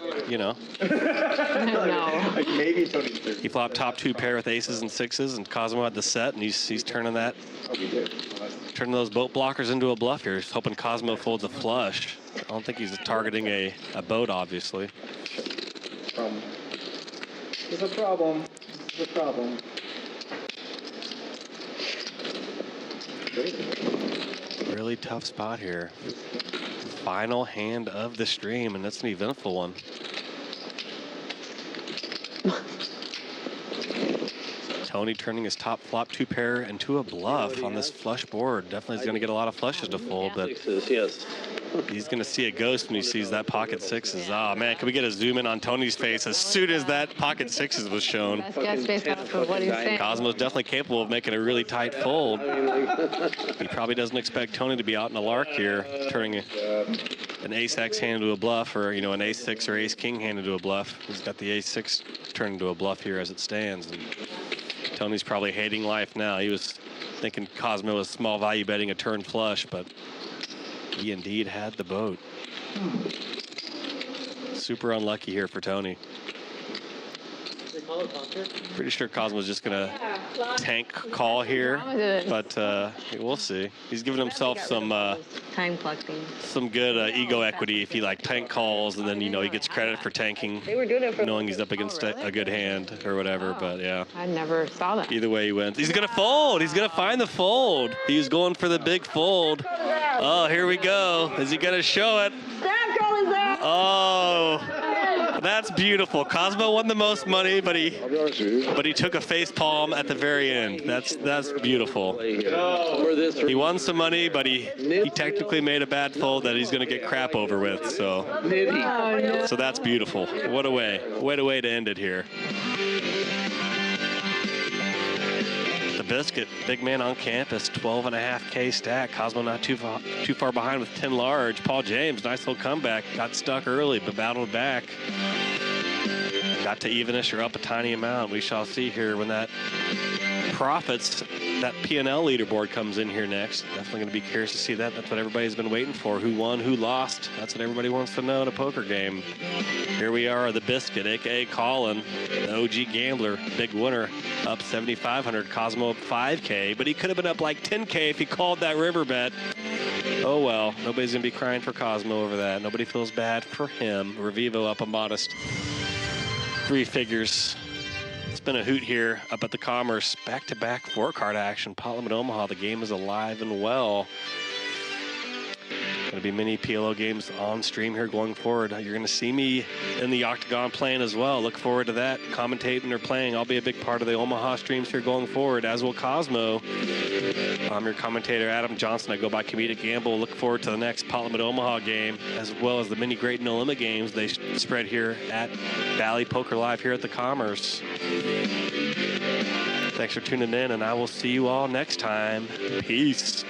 S8: Like maybe Tony's
S2: he flopped top two pair with aces and sixes, and Cosmo had the set, and he's turning those boat blockers into a bluff here. He's hoping Cosmo folds a flush. I don't think he's targeting a boat, obviously.
S8: It's a problem. It's a problem.
S2: Really tough spot here. Final hand of the stream, and that's an eventful one. Tony turning his top flop two pair into a bluff on this flush board. Definitely is going to get a lot of flushes to fold, but
S10: yes.
S2: He's going to see a ghost when he sees that pocket sixes. Oh, man, can we get a zoom in on Tony's face as soon as that pocket sixes was shown?
S3: Best guess based off of what he's saying.
S2: Cosmo's definitely capable of making a really tight fold. He probably doesn't expect Tony to be out in the lark here, turning an ace-X hand into a bluff, or, an ace-6 or ace-king hand into a bluff. He's got the ace-6 turned into a bluff here as it stands. And Tony's probably hating life now. He was thinking Cosmo was small value betting a turn flush, but he indeed had the boat. Super unlucky here for Tony. Pretty sure Cosmo's just gonna tank call here, but we'll see. He's giving himself some
S3: time collecting,
S2: some good ego equity if he tank calls, and then he gets credit for tanking, knowing he's up against a good hand or whatever. But yeah,
S3: I never saw that.
S2: Either way, he wins. He's gonna fold. He's gonna find the fold. He's going for the big fold. Oh, here we go. Is he gonna show it? Oh. That's beautiful. Cosmo won the most money, but he took a face palm at the very end. That's beautiful. He won some money, but he technically made a bad fold that he's going to get crap over with. So that's beautiful. What a way to end it here. The Biscuit, big man on campus, 12.5K stack. Cosmo not too far behind with 10 large. Paul James, nice little comeback. Got stuck early, but battled back. Got to evenish or up a tiny amount. We shall see here when that profits, that P&L leaderboard comes in here next. Definitely going to be curious to see that. That's what everybody's been waiting for. Who won, who lost. That's what everybody wants to know in a poker game. Here we are, the Biscuit, a.k.a. Colin, the OG gambler, big winner, up 7,500. Cosmo up 5K, but he could have been up like 10K if he called that river bet. Oh well, nobody's going to be crying for Cosmo over that. Nobody feels bad for him. Revivo up a modest 3 figures. It's been a hoot here up at the Commerce. Back-to-back 4-card action. Pot Limit Omaha. The game is alive and well. Going to be many PLO games on stream here going forward. You're going to see me in the Octagon playing as well. Look forward to that. Commentating or playing. I'll be a big part of the Omaha streams here going forward, as will Cosmo. I'm your commentator, Adam Johnson. I go by Comedic Gamble. Look forward to the next Pot Limit Omaha game, as well as the many great No Limit games they spread here at Bally Poker Live here at the Commerce. Thanks for tuning in, and I will see you all next time. Peace.